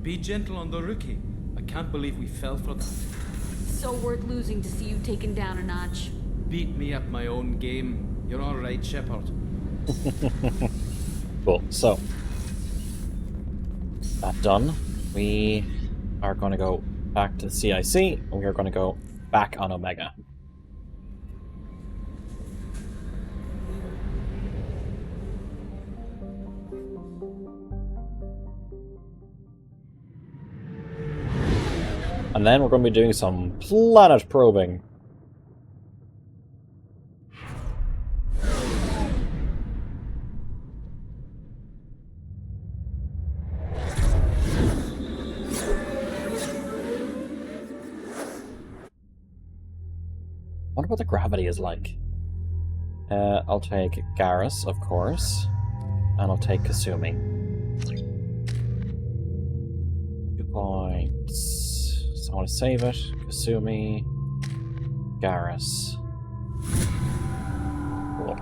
Speaker 3: Be gentle on the rookie. I can't believe we fell for that.
Speaker 18: So worth losing to see you taken down a notch.
Speaker 3: Beat me at my own game. You're all right, Shepard.
Speaker 1: Cool. So that done. We are going to go back to the CIC, and we are going to go back on Omega. And then we're going to be doing some planet probing. I wonder what the gravity is like. I'll take Garrus, of course. And I'll take Kasumi. 2 points. So I want to save it. Kasumi. Garrus. Cool.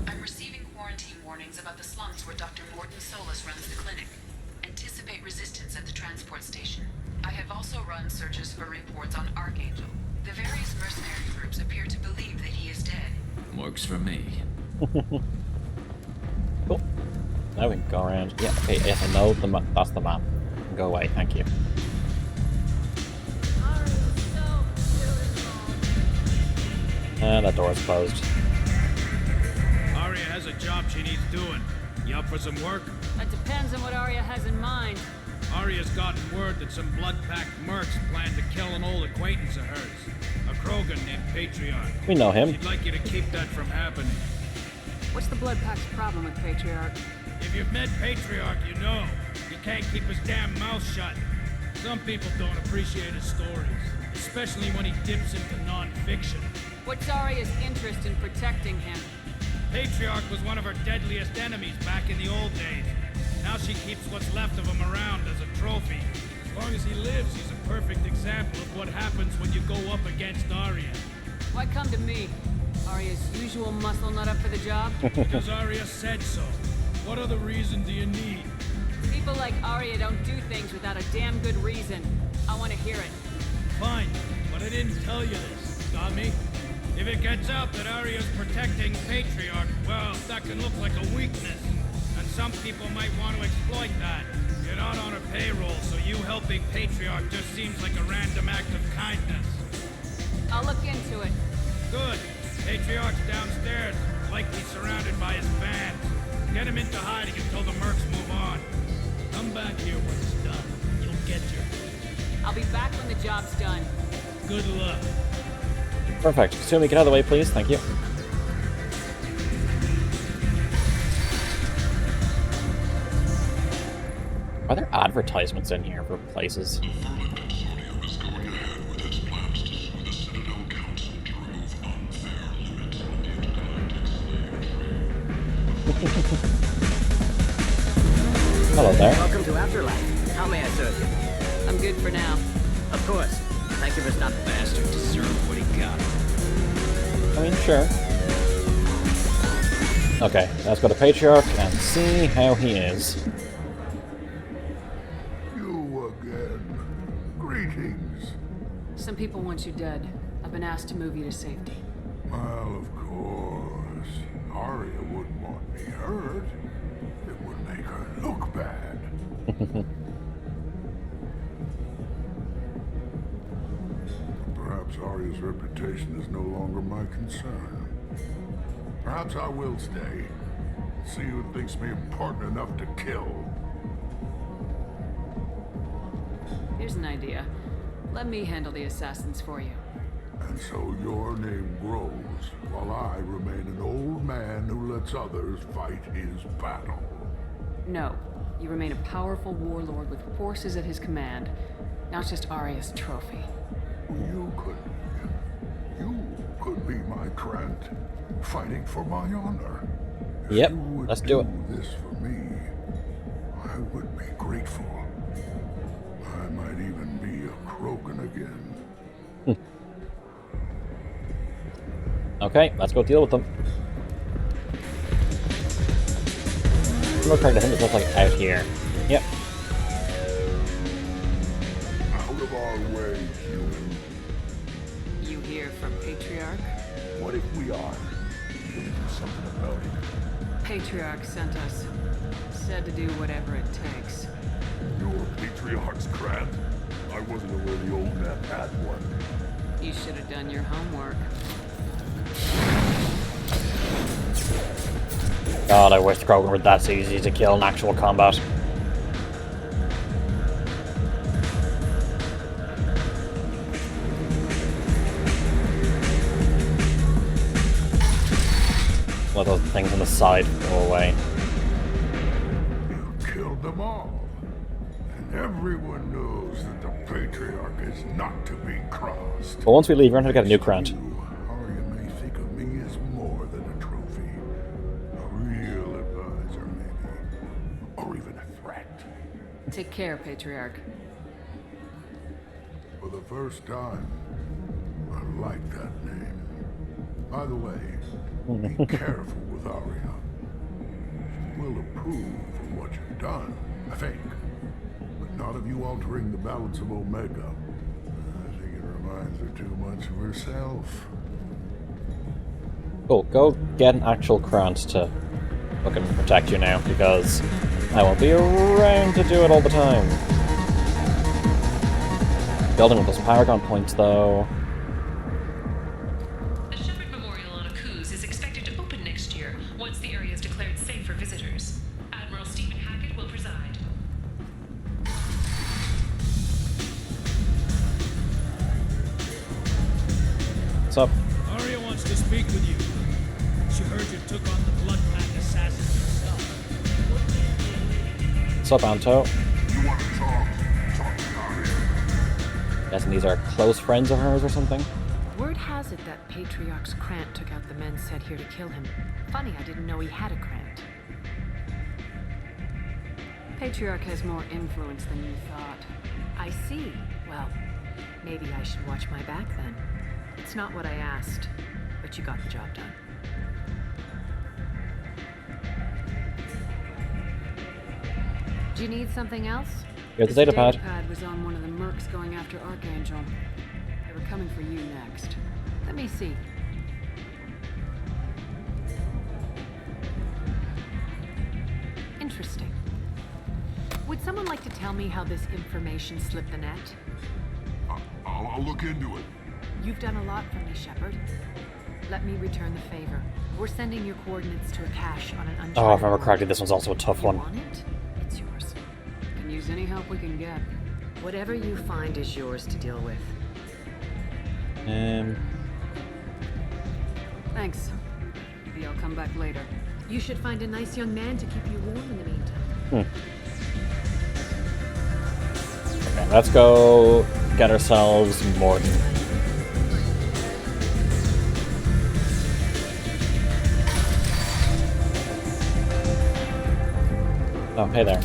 Speaker 5: I'm receiving quarantine warnings about the slums where Dr. Morton Solus runs the clinic. Anticipate resistance at the transport station. I have also run searches for reports on Archangel. The various mercenary groups appear to believe that he is dead.
Speaker 16: Works for me.
Speaker 1: Cool. Now we can go around. Yeah, okay, yes, I know that's the map. Go away, thank you. And that door is closed.
Speaker 9: Arya has a job she needs doing. You up for some work?
Speaker 18: That depends on what Arya has in mind.
Speaker 9: Arya's gotten word that some blood-packed mercs plan to kill an old acquaintance of hers. A Krogan named Patriarch.
Speaker 1: We know him.
Speaker 9: She'd like you to keep that from happening.
Speaker 20: What's the Blood Pack's problem with Patriarch?
Speaker 9: If you've met Patriarch, you know. He can't keep his damn mouth shut. Some people don't appreciate his stories, especially when he dips into non-fiction.
Speaker 18: What's Arya's interest in protecting him?
Speaker 9: Patriarch was one of her deadliest enemies back in the old days. Now she keeps what's left of him around as a trophy. As long as he lives, he's a perfect example of what happens when you go up against Arya.
Speaker 18: Why come to me?
Speaker 12: Arya's usual muscle not up for the job?
Speaker 9: Because Arya said so. What other reason do you need?
Speaker 12: People like Arya don't do things without a damn good reason. I want to hear it.
Speaker 9: Fine, but I didn't tell you this. Got me? If it gets out that Arya's protecting Patriarch, well, that can look like a weakness. And some people might want to exploit that. You're not on her payroll, so you helping Patriarch just seems like a random act of kindness.
Speaker 12: I'll look into it.
Speaker 9: Good. Patriarch's downstairs, likely surrounded by his fans. Get him into hiding until the mercs move on. Come back here when it's done. You'll get your...
Speaker 12: I'll be back when the job's done.
Speaker 9: Good luck.
Speaker 1: Perfect. Kasumi, get out of the way, please. Thank you. Are there advertisements in here for places? Hello there.
Speaker 13: Welcome to Afterlife. How may I serve you?
Speaker 12: I'm good for now.
Speaker 13: Of course. Thank you for stopping.
Speaker 19: Bastard deserved what he got.
Speaker 1: I mean, sure. Okay, let's go to Patriarch and see how he is.
Speaker 2: You again. Greetings.
Speaker 12: Some people want you dead. I've been asked to move you to safety.
Speaker 2: Well, of course. Arya wouldn't want me hurt. It would make her look bad. Perhaps Arya's reputation is no longer my concern. Perhaps I will stay. See who thinks me important enough to kill.
Speaker 12: Here's an idea. Let me handle the assassins for you.
Speaker 2: And so your name grows, while I remain an old man who lets others fight his battle.
Speaker 12: No. You remain a powerful warlord with forces at his command, not just Arya's trophy.
Speaker 2: You could be my Trent, fighting for my honor. If
Speaker 1: yep,
Speaker 2: you would
Speaker 1: let's do it.
Speaker 2: This for me, I would be grateful. I might even be a Krogan again.
Speaker 1: Okay, let's go deal with them. Look right to him, it looks like out here. Yep.
Speaker 2: Out of our way, human.
Speaker 12: You here from Patriarch?
Speaker 2: What if we are? Should we do something about it?
Speaker 12: Patriarch sent us. Said to do whatever it takes.
Speaker 2: Your Patriarch's crap? I wasn't aware the old man had one.
Speaker 12: You should have done your homework.
Speaker 1: God, I wish Krogan were that easy to kill in actual combat. Let those things on the side go away.
Speaker 2: You killed them all. And everyone knows that the Patriarch is not to be crossed.
Speaker 1: But once we leave, we're going to get a new Krant.
Speaker 2: Arya may think of me as more than a trophy. A real advisor, maybe. Or even a threat.
Speaker 12: Take care, Patriarch.
Speaker 2: For the first time, I like that name. By the way, be careful with Arya. She will approve of what you've done, I think. But not of you altering the balance of Omega. I think it reminds her too much of herself.
Speaker 1: Cool, go get an actual Krant to fucking protect you now, because I won't be around to do it all the time. Building with those Paragon points, though.
Speaker 5: The Shepherd Memorial on Akuz is expected to open next year, once the area is declared safe for visitors. Admiral Stephen Hackett will preside.
Speaker 1: What's up?
Speaker 9: Arya wants to speak with you. She heard you took on the Blood Pact assassins yourself.
Speaker 1: What's up, Anto?
Speaker 2: You want to talk? Talk to Arya.
Speaker 1: Guessing these are close friends of hers or something?
Speaker 4: Word has it that Patriarch's Krant took out the men sent here to kill him. Funny, I didn't know he had a Krant.
Speaker 12: Patriarch has more influence than you thought.
Speaker 4: I see. Well, maybe I should watch my back then. It's not what I asked. but you got the job done. Do you need something else?
Speaker 1: Here's the
Speaker 12: This
Speaker 1: data pad.
Speaker 12: was on one of the mercs going after Archangel. They were coming for you next.
Speaker 4: Let me see. Interesting. Would someone like to tell me how this information slipped the net?
Speaker 2: I'll look into it.
Speaker 4: You've done a lot for me, Shepard. Let me return the favor. We're sending your coordinates to a cache on an uncharted
Speaker 1: Oh, if I remember
Speaker 4: road.
Speaker 1: correctly, this one's also a tough one.
Speaker 4: You want it? It's yours.
Speaker 12: Can use any help we can get.
Speaker 4: Whatever you find is yours to deal with.
Speaker 12: Thanks. Maybe I'll come back later.
Speaker 4: You should find a nice young man to keep you warm in the meantime.
Speaker 1: Okay, let's go get ourselves Morden. Oh, hey there.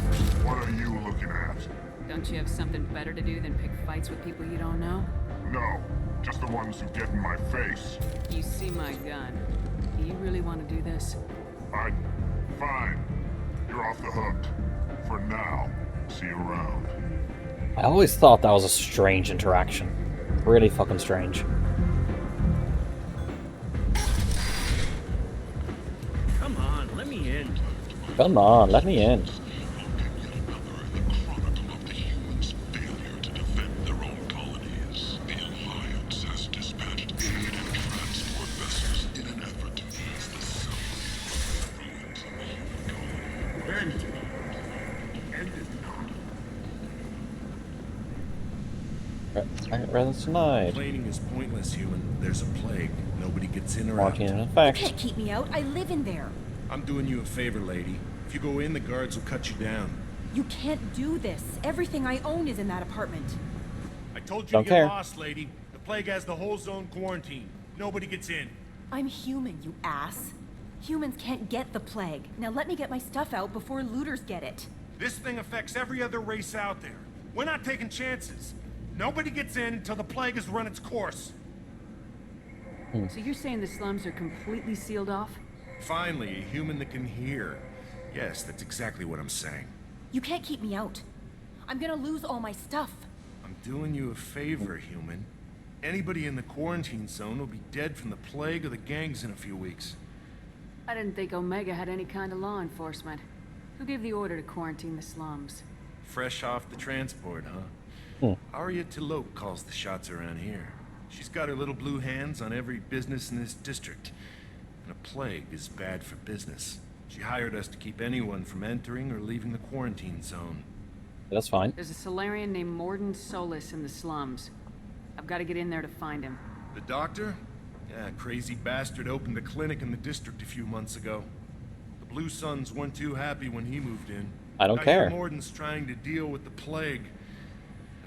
Speaker 2: What are you looking at?
Speaker 12: Don't you have something better to do than pick fights with people you don't know?
Speaker 2: No, just the ones who get in my face.
Speaker 12: You see my gun. Do you really want to do this?
Speaker 2: Fine. You're off the hook. For now. See you around.
Speaker 1: I always thought that was a strange interaction. Really fucking strange.
Speaker 9: Come on, let me in.
Speaker 1: Come on, let me in. Presence denied.
Speaker 6: Complaining is pointless, human. There's a plague. Nobody gets in or out.
Speaker 1: Quarantine in effect.
Speaker 18: You can't keep me out. I live in there.
Speaker 6: I'm doing you a favor, lady. If you go in, the guards will cut you down.
Speaker 18: You can't do this. Everything I own is in that apartment.
Speaker 6: I told you
Speaker 1: Don't
Speaker 6: to get
Speaker 1: care.
Speaker 6: lost, lady. The plague has the whole zone quarantined. Nobody gets in.
Speaker 18: I'm human, you ass. Humans can't get the plague. Now let me get my stuff out before looters get it.
Speaker 6: This thing affects every other race out there. We're not taking chances. Nobody gets in until the plague has run its course.
Speaker 12: So you're saying the slums are completely sealed off?
Speaker 6: Finally, a human that can hear. Yes, that's exactly what I'm saying.
Speaker 18: You can't keep me out. I'm gonna lose all my stuff.
Speaker 6: I'm doing you a favor, human. Anybody in the quarantine zone will be dead from the plague or the gangs in a few weeks.
Speaker 12: I didn't think Omega had any kind of law enforcement. Who gave the order to quarantine the slums?
Speaker 6: Fresh off the transport, huh? Arya Tilope calls the shots around here. She's got her little blue hands on every business in this district. And a plague is bad for business. She hired us to keep anyone from entering or leaving the quarantine zone.
Speaker 1: That's fine.
Speaker 12: There's a Solarian named Morden Solis in the slums. I've got to get in there to find him.
Speaker 6: The doctor? Yeah, crazy bastard opened a clinic in the district a few months ago. The Blue Suns weren't too happy when he moved in.
Speaker 1: I don't
Speaker 6: I
Speaker 1: care.
Speaker 6: hear Morden's trying to deal with the plague.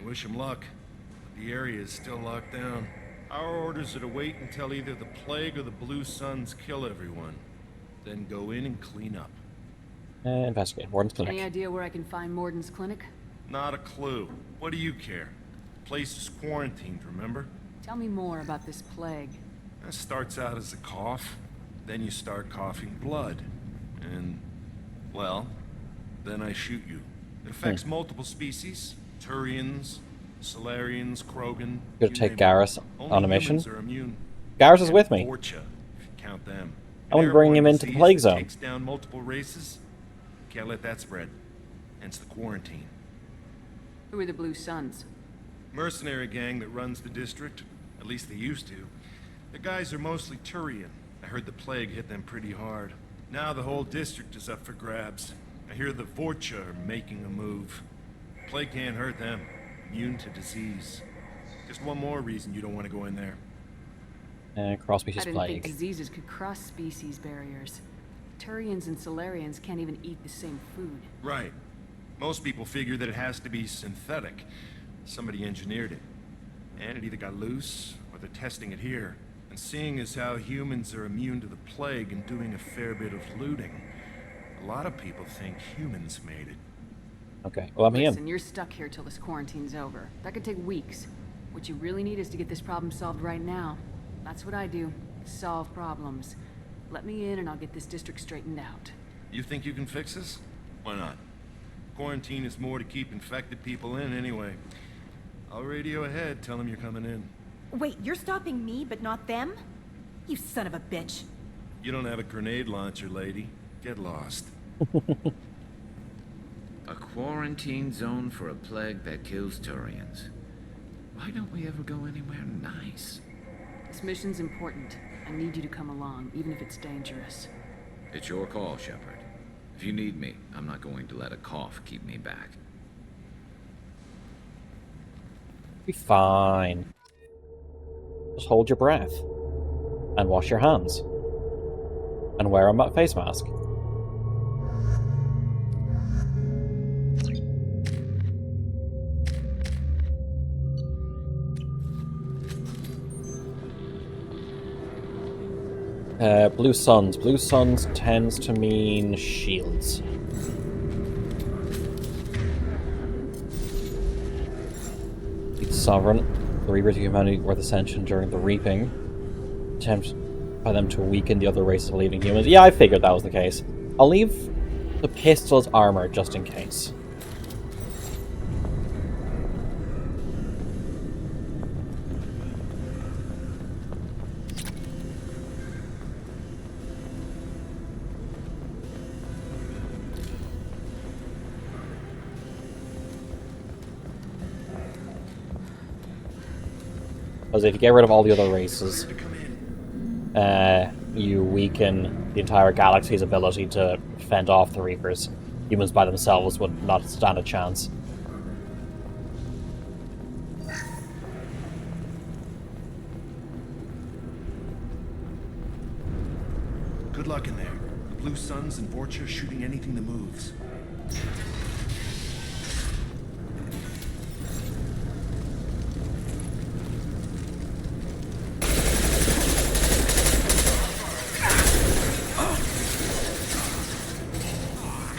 Speaker 6: I wish him luck, but the area is still locked down. Our orders are to wait until either the plague or the Blue Suns kill everyone. Then go in and clean up.
Speaker 1: Investigate. Morden's clinic.
Speaker 12: Any idea where I can find Morden's clinic?
Speaker 6: Not a clue. What do you care? The place is quarantined, remember?
Speaker 12: Tell me more about this plague.
Speaker 6: It starts out as a cough, then you start coughing blood. And, well, then I shoot you. It affects multiple species. Turians, Solarians, Krogan.
Speaker 1: Gonna take Garrus
Speaker 6: Only
Speaker 1: on a mission.
Speaker 6: humans are immune.
Speaker 1: Garrus is with me.
Speaker 6: Vorcha, if you count them.
Speaker 1: I want to bring him into the plague zone.
Speaker 6: Takes down multiple races. Can't let that spread. Hence the quarantine.
Speaker 12: Who are the Blue Suns?
Speaker 6: Mercenary gang that runs the district. At least they used to. The guys are mostly Turian. I heard the plague hit them pretty hard. Now the whole district is up for grabs. I hear the Vorcha are making a move. Plague can't hurt them. Immune to disease. Just one more reason you don't want to go in there.
Speaker 1: Cross-species
Speaker 12: I didn't
Speaker 1: plague.
Speaker 12: think diseases could cross species barriers. Turians and Solarians can't even eat the same food.
Speaker 6: Right. Most people figure that it has to be synthetic. Somebody engineered it. And it either got loose, or they're testing it here. And seeing as how humans are immune to the plague and doing a fair bit of looting, a lot of people think humans made it.
Speaker 1: Okay, well, I'm
Speaker 12: Listen,
Speaker 1: in.
Speaker 12: you're stuck here till this quarantine's over. That could take weeks. What you really need is to get this problem solved right now. That's what I do. Solve problems. Let me in and I'll get this district straightened out.
Speaker 6: You think you can fix this? Why not? Quarantine is more to keep infected people in anyway. I'll radio ahead, tell them you're coming in.
Speaker 11: Wait, you're stopping me, but not them? You son of a bitch.
Speaker 6: You don't have a grenade launcher, lady. Get lost.
Speaker 16: A quarantine zone for a plague that kills Turians. Why don't we ever go anywhere nice?
Speaker 12: This mission's important. I need you to come along, even if it's dangerous.
Speaker 16: It's your call, Shepard. If you need me, I'm not going to let a cough keep me back.
Speaker 1: Be fine. Just hold your breath. And wash your hands. And wear a face mask. Blue suns. Blue suns tends to mean shields. Each sovereign, the Reapers of humanity worth ascension during the reaping. Attempt by them to weaken the other races of leaving humans. Yeah, I figured that was the case. I'll leave the pistol's armor just in case. Because if you get rid of all the other races, you weaken the entire galaxy's ability to fend off the Reapers. Humans by themselves would not stand a chance.
Speaker 6: Good luck in there. The Blue Suns and Vorcha shooting anything that moves.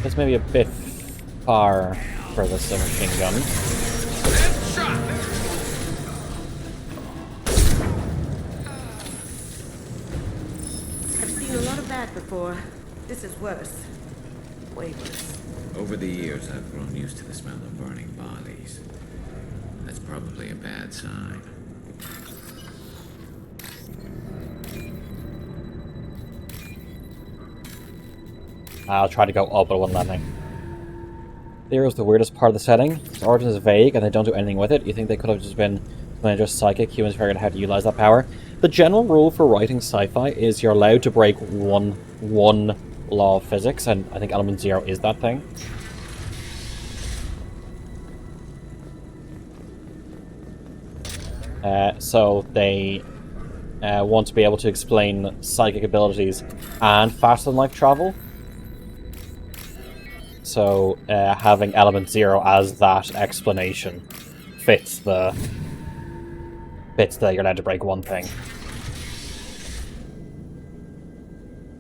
Speaker 1: That's maybe a bit far for this machine gun.
Speaker 7: I've seen a lot of that before. This is worse. Way worse.
Speaker 16: Over the years, I've grown used to the smell of burning bodies. That's probably a bad sign.
Speaker 1: I'll try to go up, but it wouldn't let me. Theory is the weirdest part of the setting. Its origin is vague, and they don't do anything with it. You think they could have just been just psychic? Humans figured out how to utilize that power. The general rule for writing sci-fi is you're allowed to break one law of physics, and I think Element Zero is that thing. So they want to be able to explain psychic abilities and faster-than-light travel. So having Element Zero as that explanation fits the you're allowed to break one thing.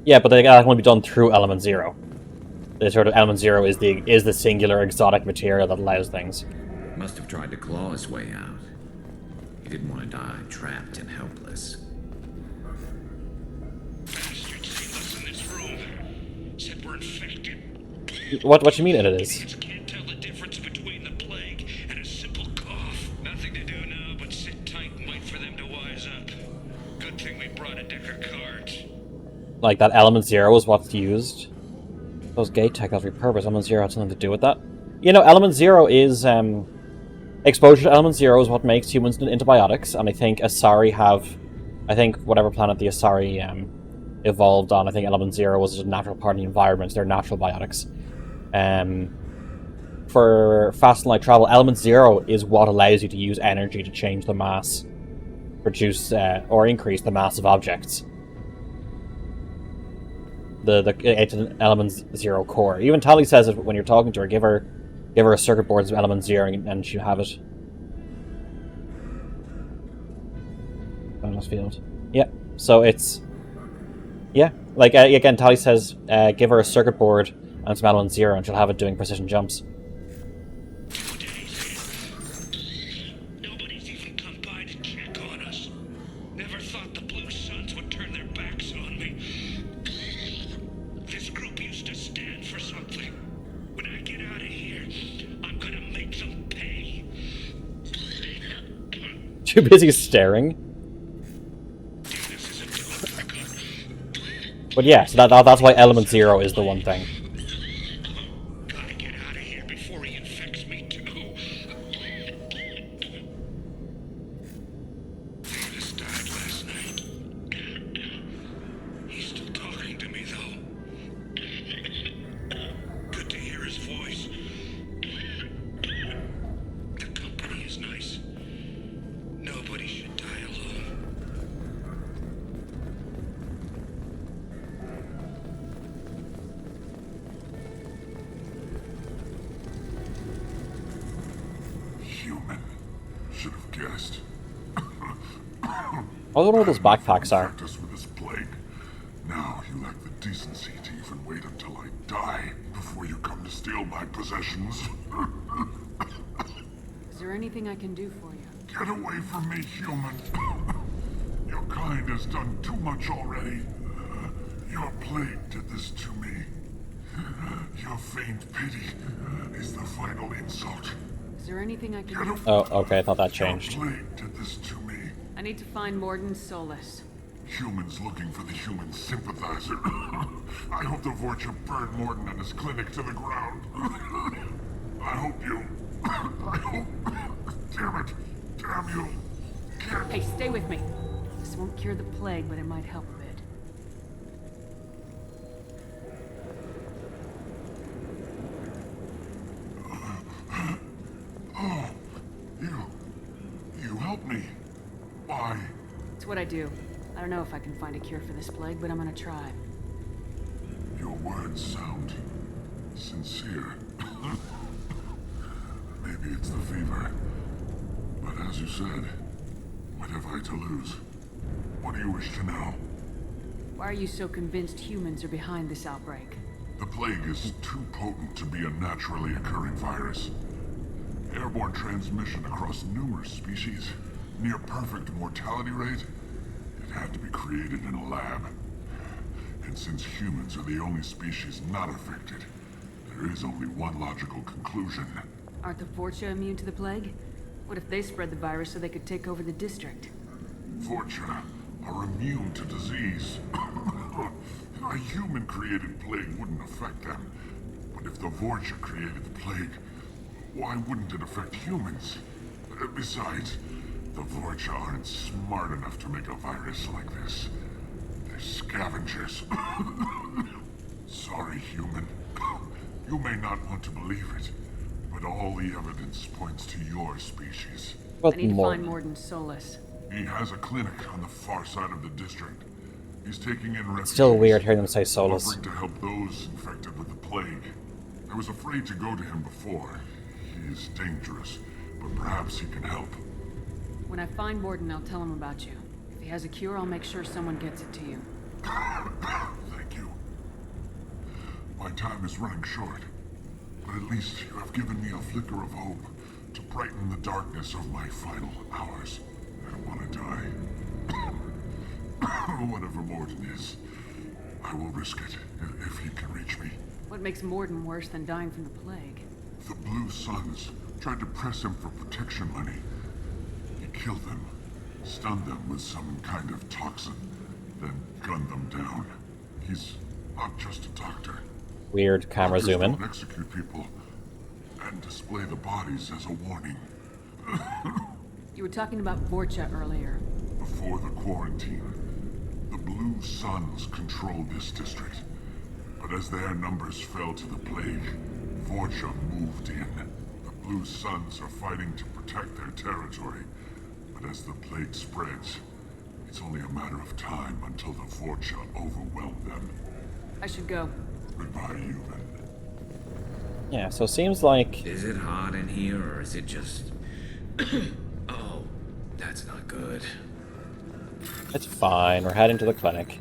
Speaker 1: Yeah, but they can only be done through Element Zero. The sort of Element Zero is the singular exotic material that allows things.
Speaker 16: Must have tried to claw his way out. He didn't want to die trapped and helpless.
Speaker 9: Bastards seen us in this room. Said we're infected.
Speaker 1: What you mean it is?
Speaker 9: Can't tell the difference between the plague and a simple cough. Nothing to do now but sit tight and wait for them to wise up. Good thing we brought a deck of cards.
Speaker 1: Like that Element Zero is what's used. Those gate tech that's repurposed. Element Zero had something to do with that. You know, Element Zero is exposure to Element Zero is what makes humans antibiotics, and I think Asari whatever planet the Asari evolved on, I think Element Zero was a natural part of the environment. They're natural biotics. For fast and light travel, Element Zero is what allows you to use energy to change the mass, reduce or increase the mass of objects. It's an Element Zero core. Even Tali says it when you're talking to her. Give her a circuit board of Element Zero and she'll have it. Bonus field. Yeah. So it's like again, Tali says give her a circuit board and some Element Zero and she'll have it doing precision jumps.
Speaker 9: Nobody's even come by to check on us. Never thought the Blue Suns would turn their
Speaker 1: Too busy staring. But yeah, so that's why element 0 is the one thing.
Speaker 2: Human. Should have guessed.
Speaker 1: I don't know what those backpacks are.
Speaker 2: Us with this plague. Now you lack the decency to even wait until I die before you come to steal my possessions.
Speaker 12: Is there anything I can do for you?
Speaker 2: Get away from me, human. Your kind has done too much already. Your plague did this to me. Your faint pity is the final insult.
Speaker 12: Is there anything I can do?
Speaker 1: Oh, okay, I thought that changed.
Speaker 2: Your plague did this to me.
Speaker 12: I need to find Morden Solus.
Speaker 2: Humans looking for the human sympathizer. I hope the Vorcha burned Morden and his clinic to the ground. I hope you... I hope... Damn it. Damn you.
Speaker 12: Hey, stay with me. This won't cure the plague, but it might help a bit.
Speaker 2: Oh, you helped me. Why?
Speaker 12: It's what I do. I don't know if I can find a cure for this plague, but I'm gonna try.
Speaker 2: Your words sound sincere. Maybe it's the fever. But as you said, what have I to lose? What do you wish to know?
Speaker 12: Why are you so convinced humans are behind this outbreak?
Speaker 2: The plague is too potent to be a naturally occurring virus. Airborne transmission across numerous species, near perfect mortality rate. It had to be created in a lab. And since humans are the only species not affected, there is only one logical conclusion.
Speaker 12: Aren't the Vorcha immune to the plague? What if they spread the virus so they could take over the district?
Speaker 2: Vorcha are immune to disease. A human-created plague wouldn't affect them. But if the Vorcha created the plague, why wouldn't it affect humans? Besides, the Vorcha aren't smart enough to make a virus like this. They're scavengers. Sorry, human. You may not want to believe it, but all the evidence points to your species.
Speaker 12: I need to find Morden Solus.
Speaker 2: He has a clinic on the far side of the district. He's taking in refugees.
Speaker 1: Still weird hearing them say Solus.
Speaker 2: Offering to help those infected with the plague. I was afraid to go to him before. He is dangerous, but perhaps he can help.
Speaker 12: When I find Morden, I'll tell him about you. If he has a cure, I'll make sure someone gets it to you.
Speaker 2: Thank you. My time is running short, but at least you have given me a flicker of hope to brighten the darkness of my final hours. I don't want to die. Whatever Morden is, I will risk it if he can reach me.
Speaker 12: What makes Morden worse than dying from the plague?
Speaker 2: The Blue Suns tried to press him for protection money. He killed them, stunned them with some kind of toxin, then gunned them down. He's not just a doctor.
Speaker 1: Weird camera zoom in.
Speaker 2: Don't execute people and display the bodies as a warning.
Speaker 12: You were talking about Vorcha earlier.
Speaker 2: Before the quarantine, the Blue Suns controlled this district. But as their numbers fell to the plague, Vorcha moved in. The Blue Suns are fighting to protect their territory. But as the plague spreads, it's only a matter of time until the Vorcha overwhelm them.
Speaker 12: I should go.
Speaker 2: Goodbye, human.
Speaker 1: Yeah, so it seems like...
Speaker 16: Is it hot in here, or is it just... Oh, that's not good.
Speaker 1: It's fine, we're heading to the clinic.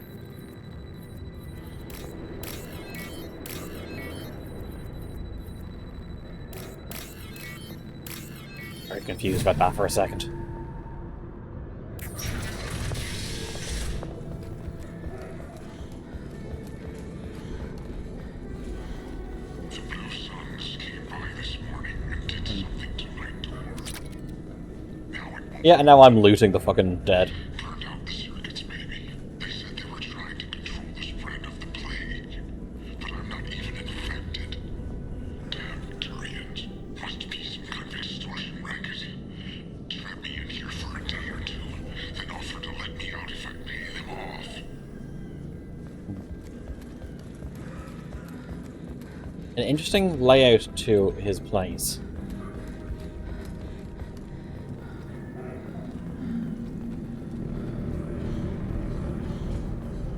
Speaker 1: Very confused about that for a second.
Speaker 2: The Blue Suns came by this morning and did something to my door. Now it
Speaker 1: Yeah, and now I'm looting the fucking dead. An interesting layout to his place.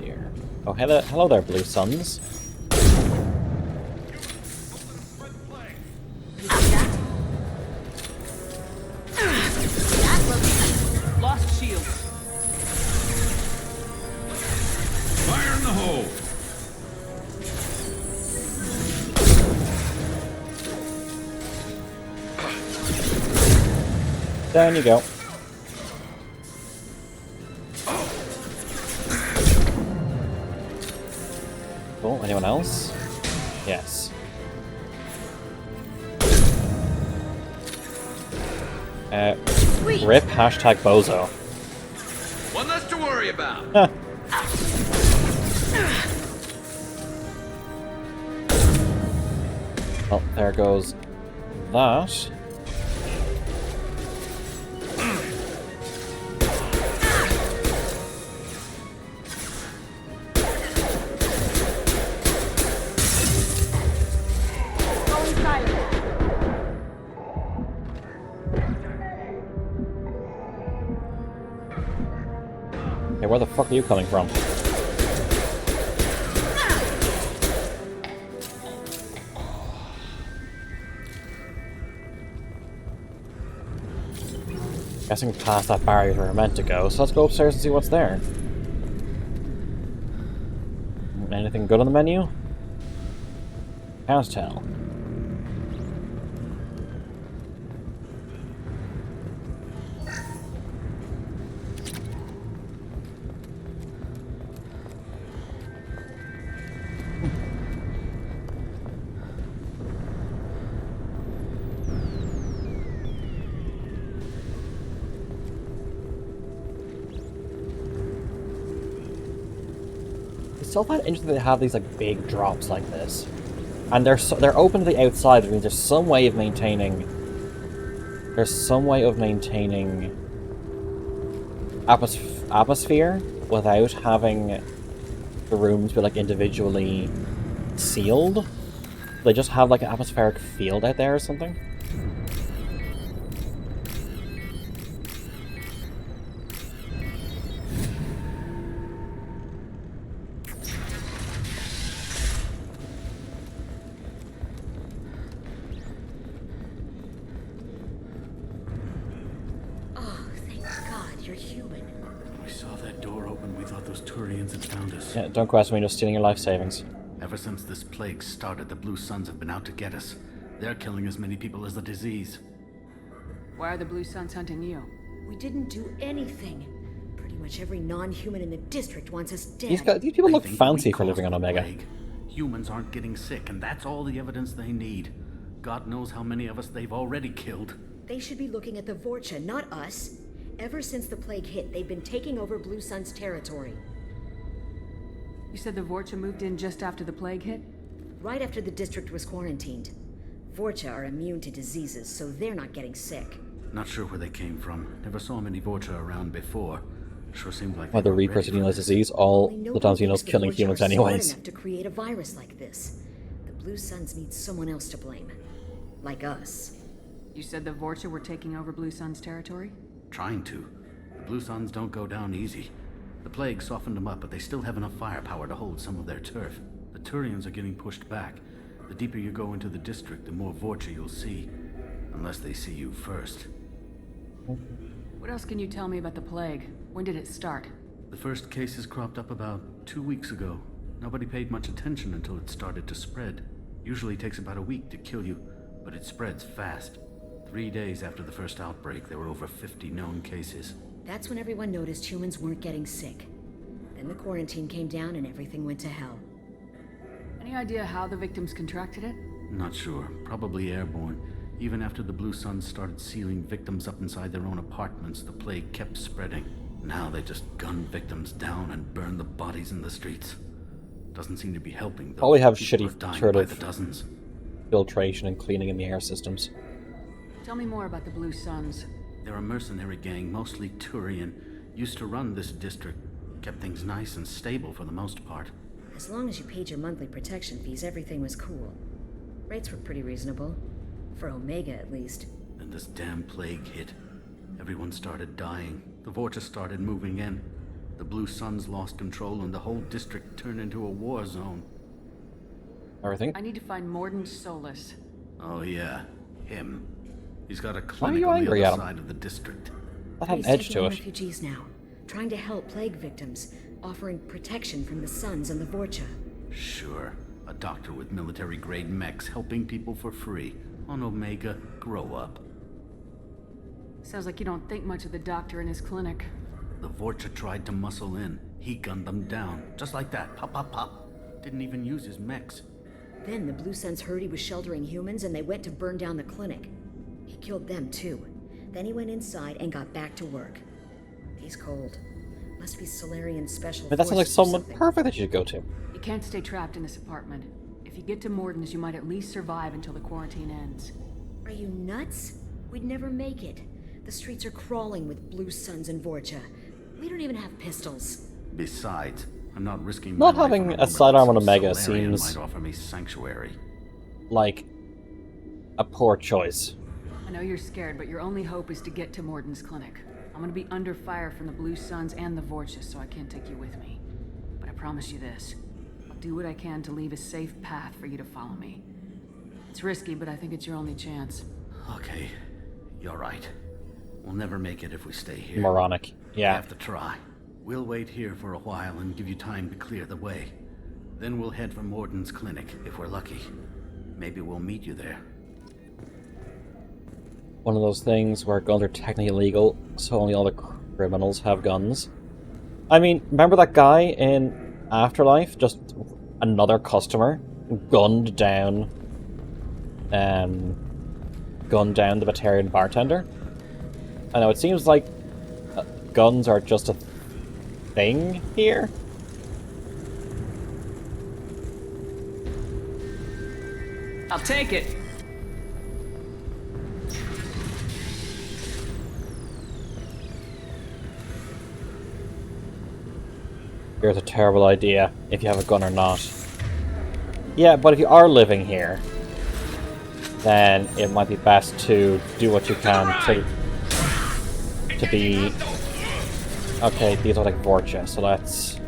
Speaker 1: Here. Oh, hello there, Blue Suns.
Speaker 12: Lost shield.
Speaker 9: Fire in the hole!
Speaker 1: Down you go. Cool. Anyone else? Yes. Rip hashtag bozo.
Speaker 9: One less to worry about.
Speaker 1: Huh. Well, there goes that. Hey, where the fuck are you coming from? Guessing past that barrier where we're meant to go, so let's go upstairs and see what's there. Anything good on the menu? Can't tell. It's so fun interesting they have these like big drops like this, and they're open to the outside. Which means there's some way of maintaining. There's some way of maintaining atmosphere without having the rooms be like individually sealed. They just have like an atmospheric field out there or something. Yeah, don't question me, just stealing your life savings.
Speaker 10: Ever since this plague started, the Blue Suns have been out to get us. They're killing as many people as the disease.
Speaker 12: Why are the Blue Suns hunting you?
Speaker 21: We didn't do anything. Pretty much every non-human in the district wants us dead.
Speaker 1: These people look fancy for living on Omega.
Speaker 10: Humans aren't getting sick, and that's all the evidence they need. God knows how many of us they've already killed.
Speaker 21: They should be looking at the Vorcha, not us. Ever since the plague hit, they've been taking over Blue Sun's territory.
Speaker 12: You said the Vorcha moved in just after the plague hit?
Speaker 21: Right after the district was quarantined. Vorcha are immune to diseases, so they're not getting sick.
Speaker 10: Not sure where they came from. Never saw many Vorcha around before. Sure seemed like
Speaker 1: Well, the Reapers of disease, all the times you know, killing humans anyways.
Speaker 21: Enough to create a virus like this. The Blue Suns need someone else to blame. Like us.
Speaker 12: You said the Vorcha were taking over Blue Sun's territory?
Speaker 10: Trying to. The Blue Suns don't go down easy. The plague softened them up, but they still have enough firepower to hold some of their turf. The Turians are getting pushed back. The deeper you go into the district, the more Vorcha you'll see. Unless they see you first.
Speaker 12: What else can you tell me about the plague? When did it start?
Speaker 10: The first cases cropped up about 2 weeks ago. Nobody paid much attention until it started to spread. Usually takes about a week to kill you, but it spreads fast. 3 days after the first outbreak, there were over 50 known cases.
Speaker 21: That's when everyone noticed humans weren't getting sick. Then the quarantine came down and everything went to hell.
Speaker 12: Any idea how the victims contracted it?
Speaker 10: Not sure. Probably airborne. Even after the Blue Suns started sealing victims up inside their own apartments, the plague kept spreading. Now they just gun victims down and burn the bodies in the streets. Doesn't seem to be helping, though.
Speaker 1: Probably have
Speaker 10: People are
Speaker 1: shitty
Speaker 10: dying
Speaker 1: sort
Speaker 10: by
Speaker 1: of
Speaker 10: the dozens.
Speaker 1: filtration and cleaning in the air systems.
Speaker 20: Tell me more about the Blue Suns.
Speaker 10: They're a mercenary gang, mostly Turian. Used to run this district. Kept things nice and stable for the most part.
Speaker 21: As long as you paid your monthly protection fees, everything was cool. Rates were pretty reasonable. For Omega, at least.
Speaker 10: Then this damn plague hit. Everyone started dying. The Vorta started moving in. The Blue Suns lost control and the whole district turned into a war zone.
Speaker 1: Everything?
Speaker 20: I need to find Morden Solus.
Speaker 10: Oh yeah, him. He's got a
Speaker 1: Why are
Speaker 10: clinic
Speaker 1: you
Speaker 10: on the
Speaker 1: angry
Speaker 10: other
Speaker 1: at him?
Speaker 10: side of the district.
Speaker 1: That had
Speaker 21: He's
Speaker 1: an edge
Speaker 21: taking
Speaker 1: to
Speaker 21: in
Speaker 1: it.
Speaker 21: refugees now, trying to help plague victims, offering protection from the Suns and the Vorcha.
Speaker 10: Sure. A doctor with military-grade mechs helping people for free. On Omega, grow up.
Speaker 20: Sounds like you don't think much of the doctor in his clinic.
Speaker 10: The Vorcha tried to muscle in. He gunned them down. Just like that. Pop, pop, pop. Didn't even use his mechs.
Speaker 21: Then the Blue Suns heard he was sheltering humans and they went to burn down the clinic. He killed them too. Then he went inside and got back to work. He's cold. Must be Solarian special
Speaker 1: But that sounds like
Speaker 21: forces or
Speaker 1: someone
Speaker 21: something.
Speaker 1: perfect that you should go to.
Speaker 20: You can't stay trapped in this apartment. If you get to Morden's, you might at least survive until the quarantine ends.
Speaker 21: Are you nuts? We'd never make it. The streets are crawling with Blue Suns and Vorcha. We don't even have pistols.
Speaker 10: Besides, I'm not risking
Speaker 1: Not
Speaker 10: my life
Speaker 1: having
Speaker 10: on
Speaker 1: a sidearm on
Speaker 10: rumor that
Speaker 1: Omega
Speaker 10: some Solarian
Speaker 1: seems-
Speaker 10: might offer me sanctuary.
Speaker 1: Like, a poor choice.
Speaker 20: I know you're scared, but your only hope is to get to Morden's clinic. I'm gonna be under fire from the Blue Suns and the Vorcha, so I can't take you with me. But I promise you this. I'll do what I can to leave a safe path for you to follow me. It's risky, but I think it's your only chance.
Speaker 10: Okay, you're right. We'll never make it if we stay here.
Speaker 1: Moronic. Yeah.
Speaker 10: We have to try. We'll wait here for a while and give you time to clear the way. Then we'll head for Morden's clinic, if we're lucky. Maybe we'll meet you there.
Speaker 1: One of those things where guns are technically illegal, so only all the criminals have guns. I mean, remember that guy in Afterlife? Just another customer gunned down the Batarian bartender? I know, it seems like guns are just a thing here.
Speaker 20: I'll take it.
Speaker 1: Here's a terrible idea, if you have a gun or not. Yeah, but if you are living here, then it might be best to do what you can to be... Okay, these are like Vorcha, so let's...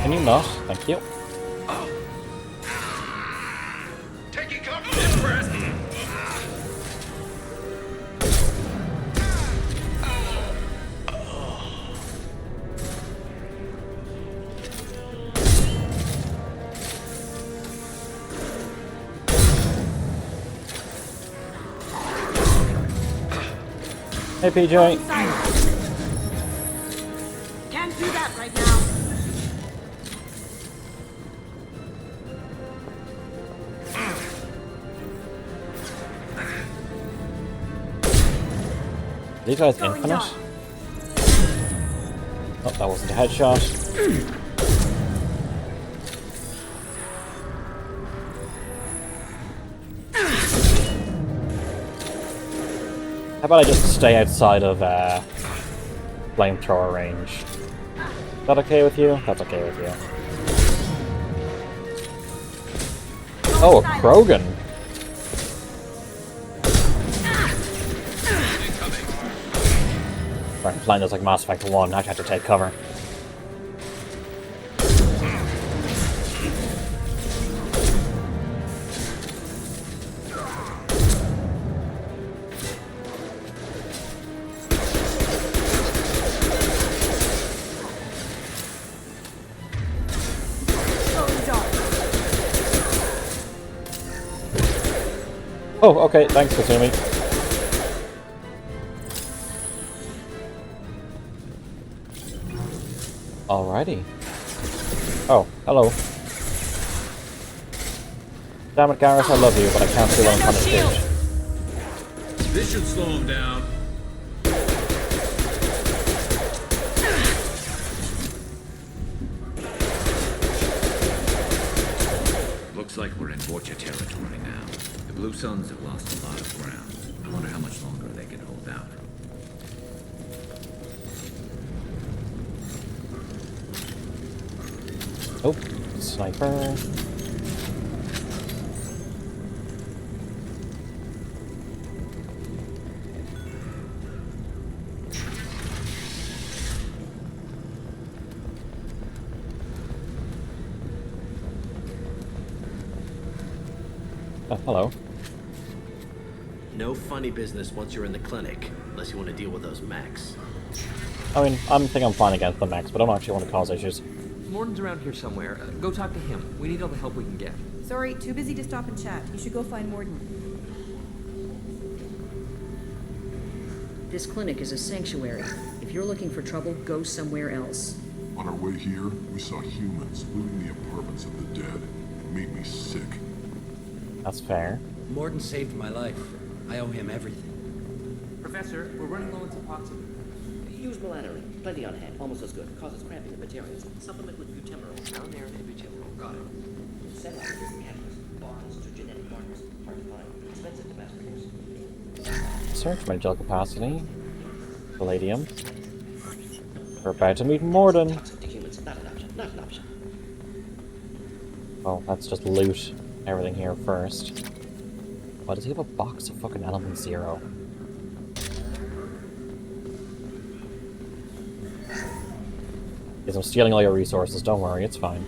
Speaker 1: Can you not? Thank you. Hey, PJ.
Speaker 21: Can't do that right now.
Speaker 1: Are these guys infinite? Oh, that wasn't a headshot. How about I just stay outside of flamethrower range? Is that okay with you? That's okay with you. Oh, a Krogan! Right, I'm playing this like Mass Effect 1, I actually have to take cover. Oh, okay, thanks, Kasumi. Alrighty. Oh, hello. Damn it, Garrus, I love you, but I can't see what I'm trying to do.
Speaker 16: This should slow him down. Looks like we're in Vorcha territory now. The Blue Suns have lost a lot of ground. I wonder how much longer they can hold out.
Speaker 1: Oh, sniper. Oh, hello.
Speaker 14: No funny business once you're in the clinic, unless you want to deal with those mechs.
Speaker 1: I mean, I think I'm fine against the mechs, but I don't actually want to cause issues.
Speaker 15: Morden's around here somewhere. Go talk to him. We need all the help we can get.
Speaker 17: Sorry, too busy to stop and chat. You should go find Morden.
Speaker 21: This clinic is a sanctuary. If you're looking for trouble, go somewhere else.
Speaker 24: On our way here, we saw humans looting the apartments of the dead. It made me sick.
Speaker 1: That's fair.
Speaker 25: Morden saved my life. I owe him everything.
Speaker 15: Professor, we're running low on epoxy.
Speaker 13: Use melanine. Plenty on hand. Almost as good. Causes cramping of materials. Supplement with butymerol. Aluminum and butymerol. Got it. Set up different catalysts. Bonds to genetic markers. Hard to find. Expensive to mass produce.
Speaker 1: Search my gel capacity. Palladium. We're about to meet Morden.
Speaker 13: To humans. Not an option. Not an option.
Speaker 1: Well, let's just loot everything here first. Why does he have a box of fucking Element Zero? Because I'm stealing all your resources, don't worry, it's fine.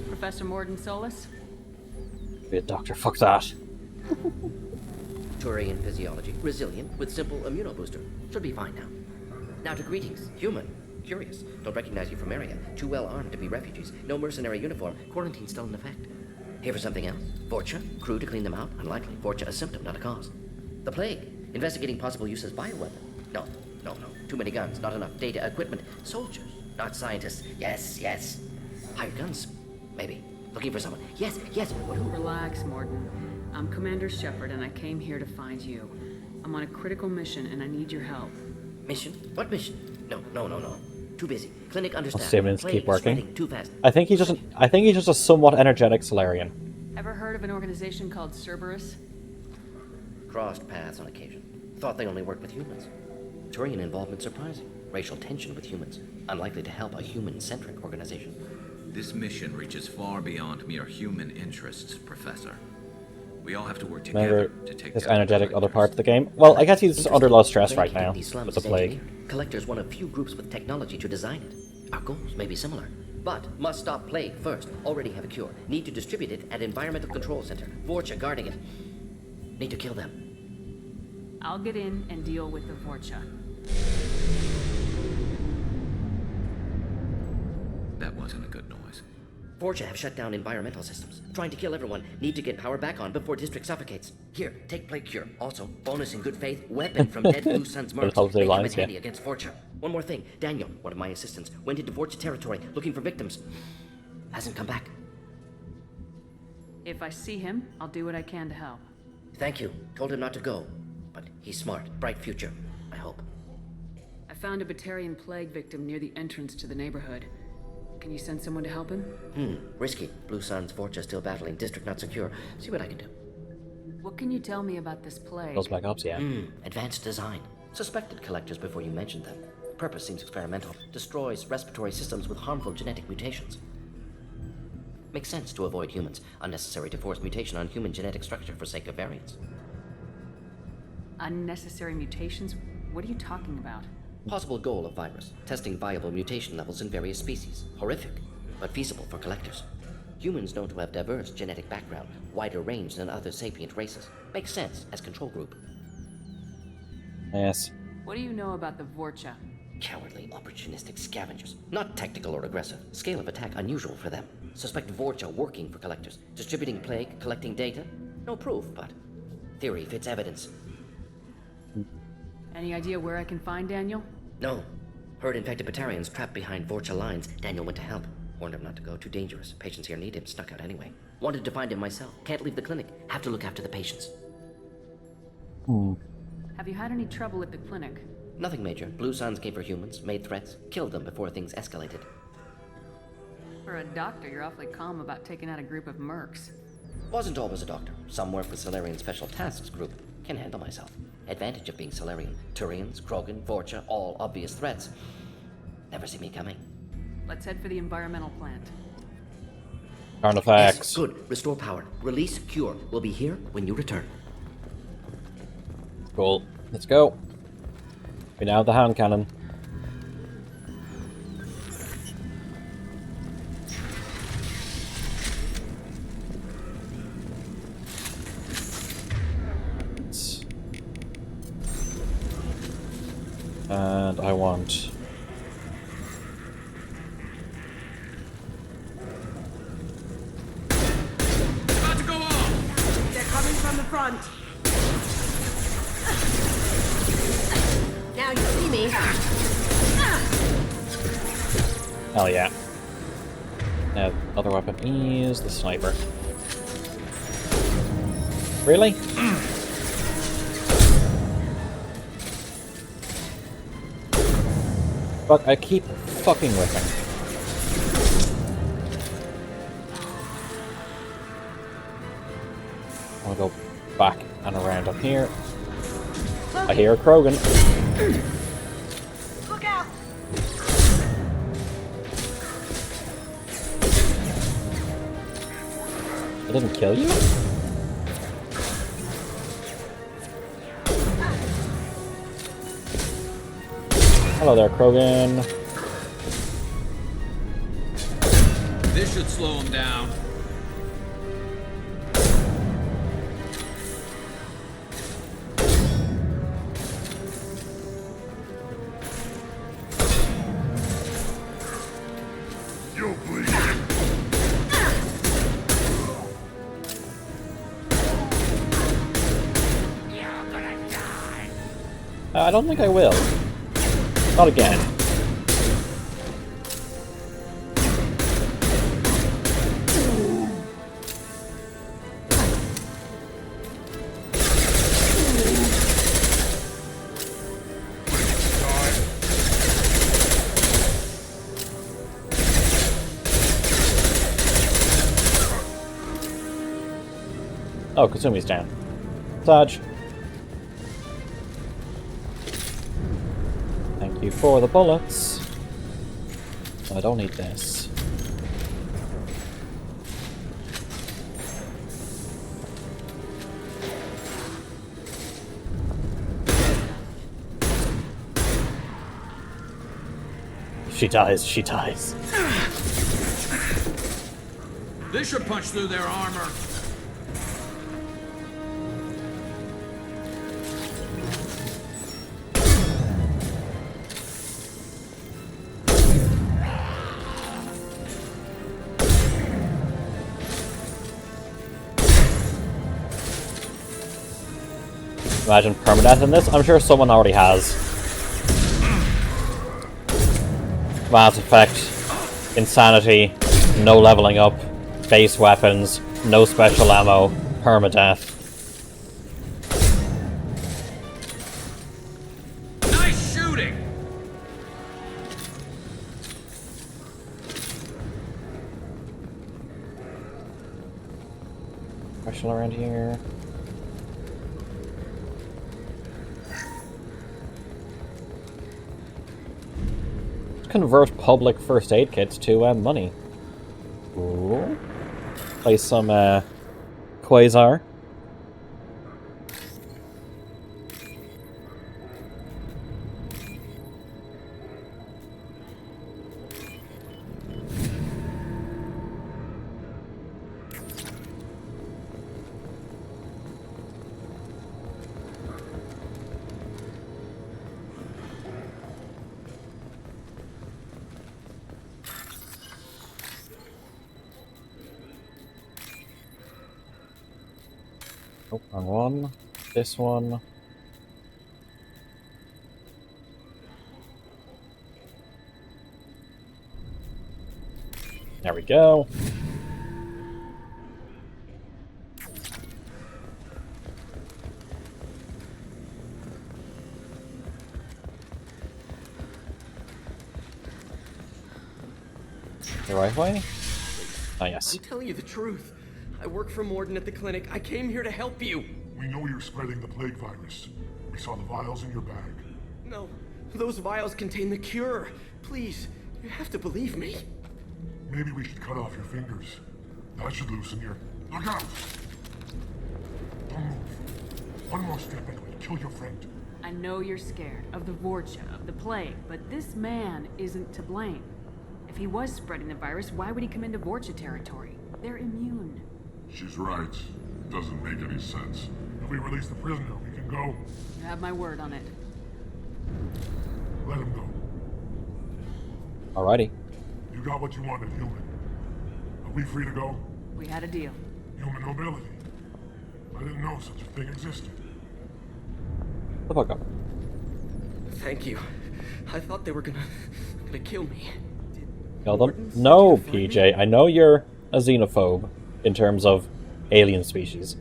Speaker 12: Professor Morden Solus?
Speaker 1: Be a doctor, fuck that.
Speaker 13: Turian physiology. Resilient with simple immunobooster. Should be fine now. Now to greetings. Human. Curious. Don't recognize you from area. Too well armed to be refugees. No mercenary uniform. Quarantine still in effect. Here for something else? Vorcha? Crew to clean them out? Unlikely. Vorcha a symptom, not a cause. The plague. Investigating possible use as bioweapon. No. Too many guns, not enough data, equipment. Soldiers, not scientists. Yes. Hired guns, maybe. Looking for someone. Yes. What who?
Speaker 12: Relax, Morden. I'm Commander Shepard, and I came here to find you. I'm on a critical mission, and I need your help.
Speaker 13: Mission? What mission? No. Too busy. Clinic understaffed.
Speaker 1: Stamens keep working.
Speaker 13: Too fast.
Speaker 1: I think he's just a somewhat energetic Solarian.
Speaker 12: Ever heard of an organization called Cerberus?
Speaker 13: Crossed paths on occasion. Thought they only worked with humans. Turian involvement surprising. Racial tension with humans. Unlikely to help a human-centric organization.
Speaker 16: This mission reaches far beyond mere human interests, Professor. We all have to work together
Speaker 1: Remember
Speaker 16: to take
Speaker 1: his
Speaker 16: down
Speaker 1: energetic other parts of the game? Well, I guess he's under a lot of stress right now with the plague.
Speaker 13: Collector's one of few groups with technology to design it. Our goals may be similar. But must stop plague first. Already have a cure. Need to distribute it at Environmental Control Center. Vorcha guarding it. Need to kill them.
Speaker 12: I'll get in and deal with the Vorcha.
Speaker 16: That wasn't a good noise.
Speaker 13: Vorcha have shut down environmental systems. Trying to kill everyone. Need to get power back on before district suffocates. Here, take plague cure. Also, bonus in good faith, weapon from dead Blue Sun's mercs. They come in handy against Vorcha. One more thing. Daniel, one of my assistants, went into Vorcha territory looking for victims. Hasn't come back.
Speaker 12: If I see him, I'll do what I can to help.
Speaker 13: Thank you. Told him not to go. But he's smart. Bright future. I hope.
Speaker 12: I found a Batarian plague victim near the entrance to the neighborhood. Can you send someone to help him?
Speaker 13: Risky. Blue Sun's Vorcha still battling. District not secure. See what I can do.
Speaker 12: What can you tell me about this plague?
Speaker 1: Those Black Ops, yeah.
Speaker 13: Advanced design. Suspected collectors before you mentioned them. Purpose seems experimental. Destroys respiratory systems with harmful genetic mutations. Makes sense to avoid humans. Unnecessary to force mutation on human genetic structure for sake of variance.
Speaker 12: Unnecessary mutations? What are you talking about?
Speaker 13: Possible goal of virus. Testing viable mutation levels in various species. Horrific, but feasible for collectors. Humans known to have diverse genetic background, wider range than other sapient races. Makes sense as control group.
Speaker 1: Yes.
Speaker 12: What do you know about the Vorcha?
Speaker 13: Cowardly, opportunistic scavengers. Not tactical or aggressive. Scale of attack unusual for them. Suspect Vorcha working for collectors. Distributing plague, collecting data. No proof, but theory fits evidence.
Speaker 12: Any idea where I can find Daniel?
Speaker 13: No. Heard infected Batarians trapped behind Vorcha lines. Daniel went to help. Warned him not to go, too dangerous. Patients here need him, snuck out anyway. Wanted to find him myself. Can't leave the clinic. Have to look after the patients.
Speaker 12: Have you had any trouble at the clinic?
Speaker 13: Nothing major. Blue Suns came for humans, made threats, killed them before things escalated.
Speaker 12: For a doctor, you're awfully calm about taking out a group of mercs.
Speaker 13: Wasn't always a doctor. Some work with Solarian Special Tasks Group. Can handle myself. Advantage of being Solarian. Turians, Krogan, Vorcha, all obvious threats. Never see me coming.
Speaker 12: Let's head for the environmental plant.
Speaker 1: Artifacts.
Speaker 13: Yes, good. Restore power. Release cure. We'll be here when you return.
Speaker 1: Cool. Let's go. We now have the hand cannon. And I want...
Speaker 9: About to go off!
Speaker 7: They're coming from the front. Now you see me.
Speaker 1: Hell yeah. Now, other weapon is the sniper. Really? Fuck, I keep fucking with him. I'll go back and around up here. I hear a Krogan.
Speaker 7: Look out!
Speaker 1: I didn't kill you? Hello there, Krogan.
Speaker 9: This should slow him down.
Speaker 2: You'll bleed.
Speaker 1: I don't think I will. Not again. Oh, Kasumi's down. Dodge. Thank you for the bullets. I don't need this. If she dies, she dies.
Speaker 9: This should punch through their armor.
Speaker 1: Imagine permadeath in this. I'm sure someone already has. Mass Effect, Insanity, no leveling up, base weapons, no special ammo, permadeath.
Speaker 9: Nice shooting!
Speaker 1: Question around here. Convert public first aid kits to money. Ooh. Play some Quasar. Oh, wrong one. This one. There we go. The right way? Ah, yes.
Speaker 3: I'm telling you the truth. I work for Morden at the clinic. I came here to help you.
Speaker 24: We know you're spreading the plague virus. We saw the vials in your bag.
Speaker 3: No, those vials contain the cure. Please, you have to believe me.
Speaker 24: Maybe we should cut off your fingers. That should loosen your... Look out! Don't move. One more step and we'll kill your friend.
Speaker 20: I know you're scared of the Vorcha, of the plague, but this man isn't to blame. If he was spreading the virus, why would he come into Vorcha territory? They're immune.
Speaker 24: She's right. It doesn't make any sense. If we release the prisoner, we can go.
Speaker 20: You have my word on it.
Speaker 24: Let him go.
Speaker 1: Alrighty.
Speaker 24: You got what you wanted, human. Are we free to go?
Speaker 20: We had a deal.
Speaker 24: Human mobility. I didn't know such a thing existed.
Speaker 1: The fuck up.
Speaker 3: Thank you. I thought they were gonna kill me.
Speaker 1: Kill them? No, PJ. I know you're a xenophobe in terms of alien species.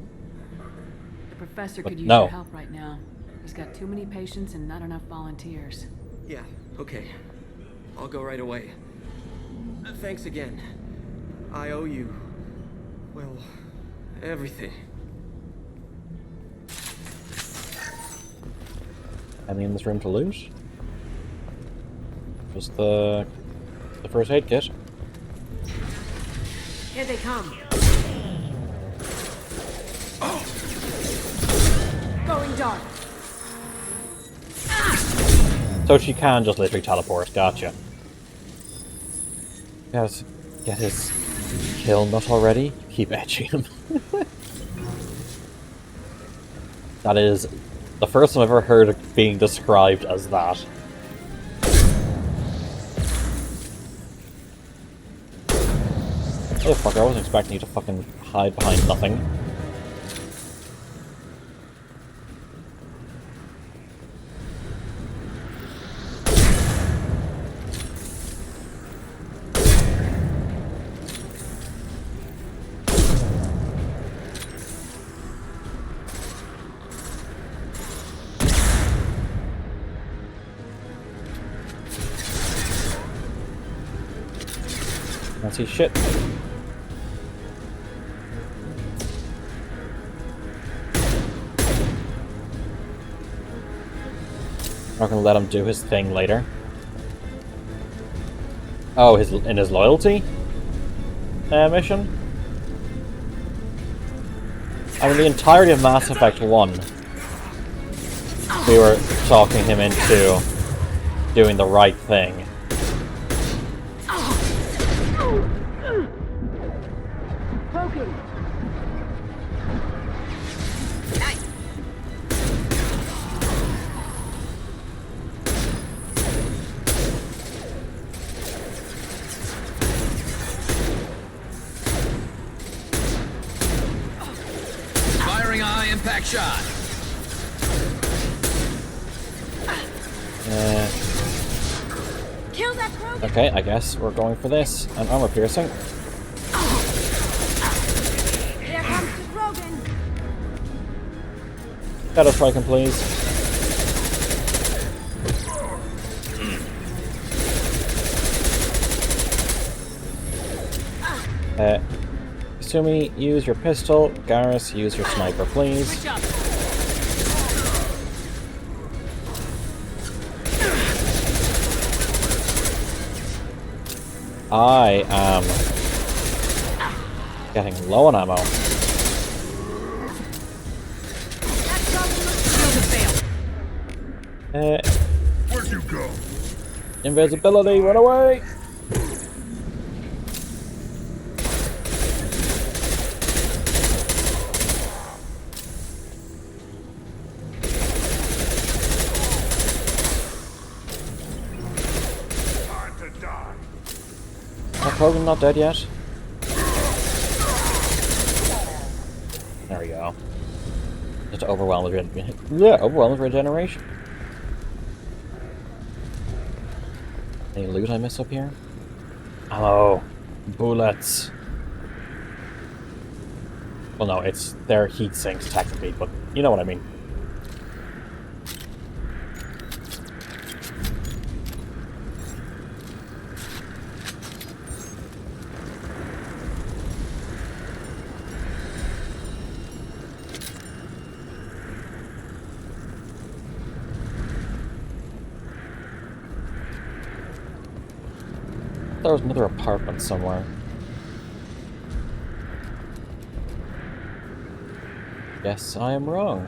Speaker 20: The professor
Speaker 1: But
Speaker 20: could use
Speaker 1: no.
Speaker 20: your help right now. He's got too many patients and not enough volunteers.
Speaker 3: Yeah, okay. I'll go right away. Thanks again. I owe you, well, everything.
Speaker 1: Anything in this room to loot? Just the first aid kit.
Speaker 7: Here they come. Going dark.
Speaker 1: So she can just literally teleport. Gotcha. Guys, get his kill nut already. Keep edging him. That is the first time I've ever heard it being described as that. Oh fuck, I wasn't expecting you to fucking hide behind nothing. Can't see shit. Not gonna let him do his thing later. Oh, in his loyalty mission? I mean, the entirety of Mass Effect 1, we were talking him into doing the right thing.
Speaker 16: Firing a high-impact shot.
Speaker 11: Kill that Krogan.
Speaker 1: Okay, I guess we're going for this. An armor piercing.
Speaker 11: Here comes the Krogan.
Speaker 1: Shadow strike him, please. Kasumi, use your pistol. Garrus, use your sniper, please. I am getting low on ammo.
Speaker 2: Where'd you go?
Speaker 1: Invisibility, run away!
Speaker 2: Time to die.
Speaker 1: Is Krogan not dead yet? There we go. Just overwhelmed with regeneration. Any loot I miss up here? Ammo. Bullets. Well, no, it's their heat sinks technically, but you know what I mean. There was another apartment somewhere. Yes, I am wrong.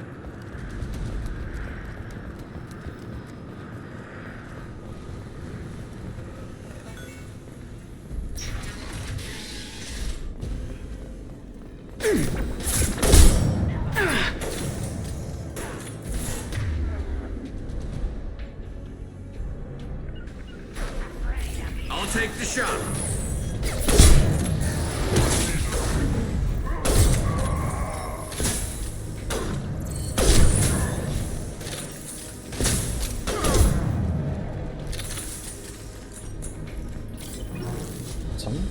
Speaker 14: I'll take the shot.
Speaker 1: Some?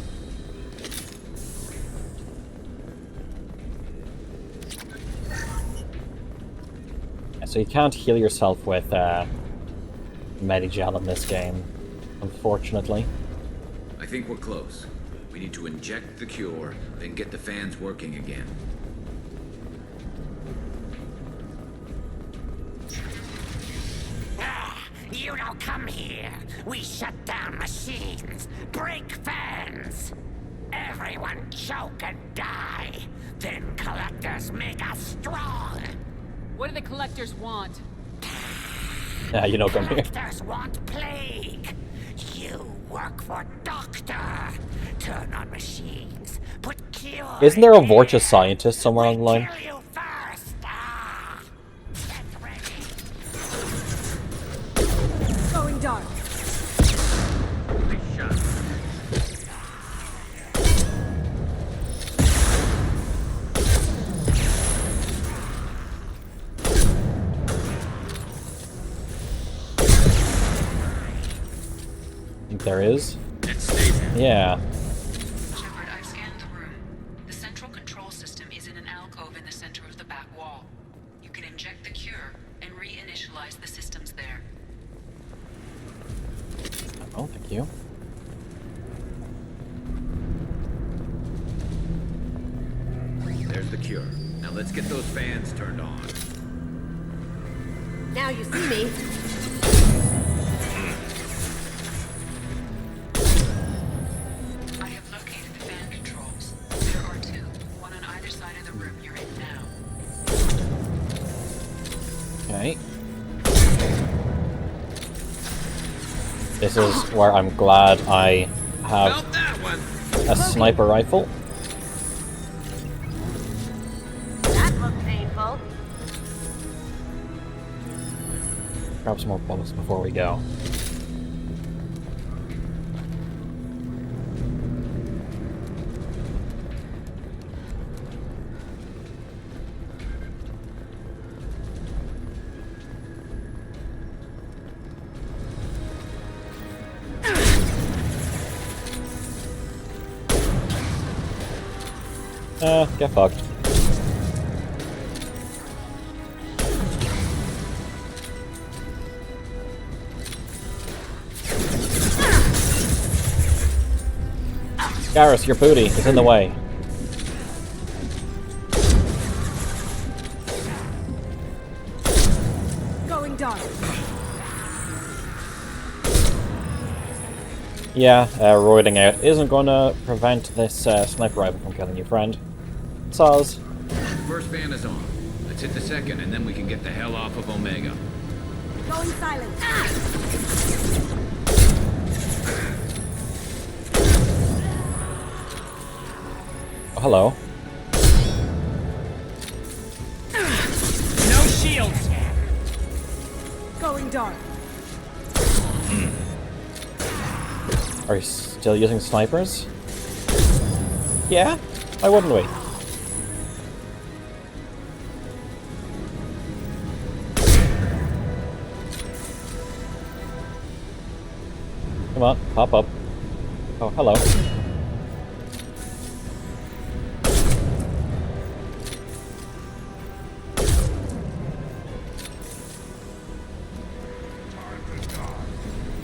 Speaker 1: Yeah, so you can't heal yourself with Medigel in this game, unfortunately.
Speaker 16: I think we're close. We need to inject the cure, then get the fans working again.
Speaker 5: You don't come here. We shut down machines, break fans. Everyone choke and die. Then collectors make us strong.
Speaker 12: What do the collectors want?
Speaker 1: Yeah, you know, come here.
Speaker 5: Collectors want plague. You work for Doctor. Turn on machines. Put cure.
Speaker 1: Isn't there a Vorcha scientist somewhere on the line?
Speaker 5: Kill you first. Get ready.
Speaker 11: Going dark.
Speaker 1: Think there is? Yeah.
Speaker 12: Shepard, I've scanned the room. The central control system is in an alcove in the center of the back wall. You can inject the cure and reinitialize the systems there.
Speaker 1: Oh, thank you.
Speaker 16: There's the cure. Now let's get those fans turned on.
Speaker 7: Now you see me.
Speaker 12: I have located the fan controls. There are two, one on either side of the room you're in now.
Speaker 1: Okay. This is where I'm glad I have a sniper rifle.
Speaker 7: That looked painful.
Speaker 1: Grab some more bullets before we go. Get fucked. Garrus, your booty is in the way.
Speaker 11: Going dark.
Speaker 1: Yeah, roiding out isn't gonna prevent this sniper rifle from killing you, friend. Soz.
Speaker 16: First fan is on. Let's hit the second, and then we can get the hell off of Omega.
Speaker 11: Going silent.
Speaker 1: Oh, hello.
Speaker 9: No shields.
Speaker 11: Going dark.
Speaker 1: Are you still using snipers? Yeah? Why wouldn't we? Come on, pop up. Oh, hello.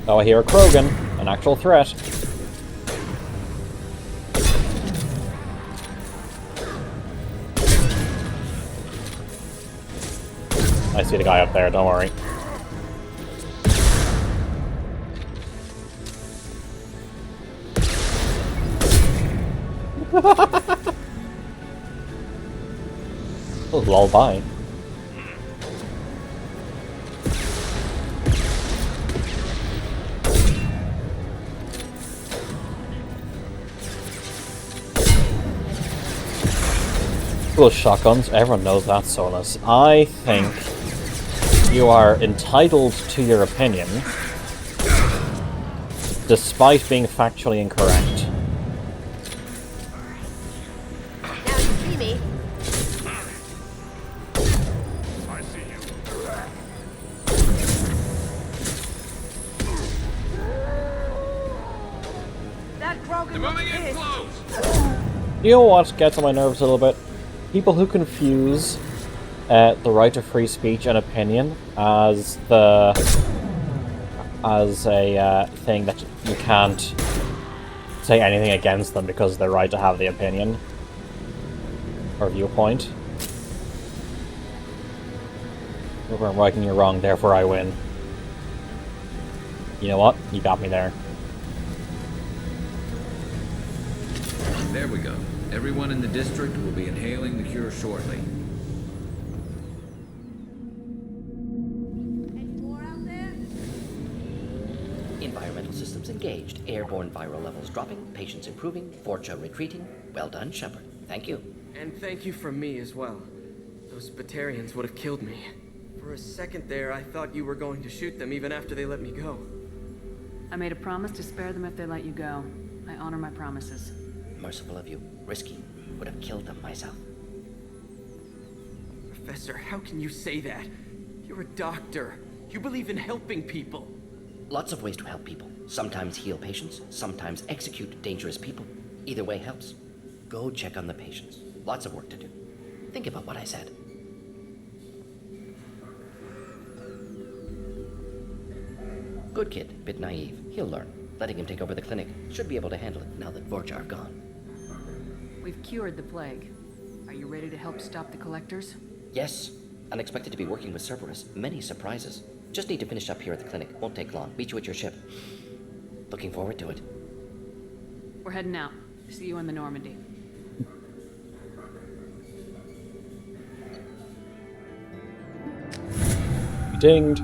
Speaker 1: Oh, I hear a Krogan. An actual threat. I see the guy up there, don't worry. Oh, lullaby. Well, shotguns, everyone knows that, Solus. I think you are entitled to your opinion, despite being factually incorrect.
Speaker 21: Now you see me.
Speaker 2: I see you.
Speaker 21: That Krogan
Speaker 9: They're moving in close!
Speaker 1: You know what gets on my nerves a little bit? People who confuse the right to free speech and opinion as a thing that you can't say anything against them because of their right to have the opinion or viewpoint. Whether I'm right and you're wrong, therefore I win. You know what? You got me there.
Speaker 16: There we go. Everyone in the district will be inhaling the cure shortly.
Speaker 13: Environmental systems engaged. Airborne viral levels dropping. Patients improving. Vorcha retreating. Well done, Shepard. Thank you.
Speaker 3: And thank you from me as well. Those Batarians would have killed me. For a second there, I thought you were going to shoot them even after they let me go.
Speaker 20: I made a promise to spare them if they let you go. I honor my promises.
Speaker 13: Merciful of you. Risky. Would have killed them myself.
Speaker 3: Professor, how can you say that? You're a doctor. You believe in helping people.
Speaker 13: Lots of ways to help people. Sometimes heal patients, sometimes execute dangerous people. Either way helps. Go check on the patients. Lots of work to do. Think about what I said. Good kid, bit naive. He'll learn. Letting him take over the clinic. Should be able to handle it now that Vorcha are gone.
Speaker 20: We've cured the plague. Are you ready to help stop the collectors?
Speaker 13: Yes. Unexpected to be working with Cerberus. Many surprises. Just need to finish up here at the clinic. Won't take long. Meet you at your ship. Looking forward to it.
Speaker 20: We're heading out. See you in the Normandy.
Speaker 1: Dinged.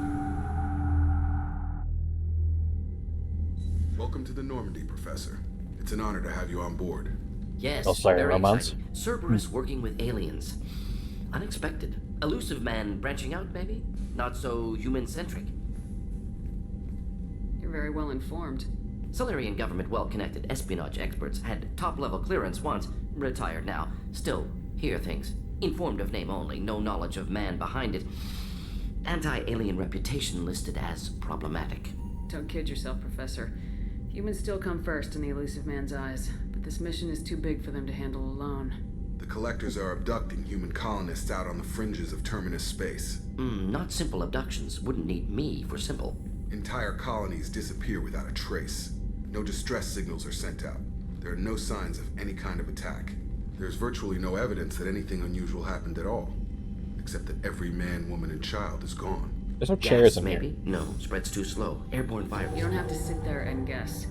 Speaker 4: Welcome to the Normandy, Professor. It's an honor to have you on board.
Speaker 13: Yes,
Speaker 1: Oh, sorry,
Speaker 13: very
Speaker 1: romance.
Speaker 13: exciting. Cerberus working with aliens. Unexpected. Elusive man branching out, maybe? Not so human-centric.
Speaker 20: You're very well informed.
Speaker 13: Solarian government well-connected espionage experts had top-level clearance once, retired now. Still, hear things. Informed of name only, no knowledge of man behind it. Anti-alien reputation listed as problematic.
Speaker 20: Don't kid yourself, Professor. Humans still come first in the elusive man's eyes, but this mission is too big for them to handle alone.
Speaker 4: The Collectors are abducting human colonists out on the fringes of Terminus space.
Speaker 13: Not simple abductions. Wouldn't need me for simple.
Speaker 4: Entire colonies disappear without a trace. No distress signals are sent out. There are no signs of any kind of attack. There's virtually no evidence that anything unusual happened at all. Except that every man, woman, and child is gone.
Speaker 1: There's no chairs in
Speaker 13: maybe?
Speaker 1: here.
Speaker 13: No, spreads too slow. Airborne virus.
Speaker 20: You don't have to sit there and guess.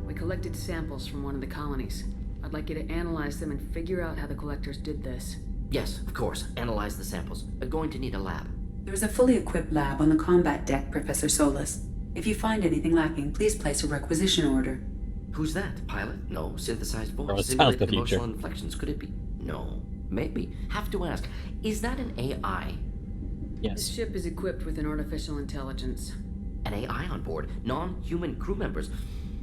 Speaker 20: We collected samples from one of the colonies. I'd like you to analyze them and figure out how the Collectors did this.
Speaker 13: Yes, of course. Analyze the samples. We're going to need a lab.
Speaker 8: There's a fully equipped lab on the combat deck, Professor Solus. If you find anything lacking, please place a requisition order.
Speaker 13: Who's that? Pilot? No. Synthesized voice?
Speaker 1: Oh, it sounds
Speaker 13: Simulated
Speaker 1: the future.
Speaker 13: emotional inflections? Could it be? No. Maybe. Have to ask. Is that an AI?
Speaker 20: This ship is equipped with an artificial intelligence.
Speaker 13: An AI on board? Non-human crew members?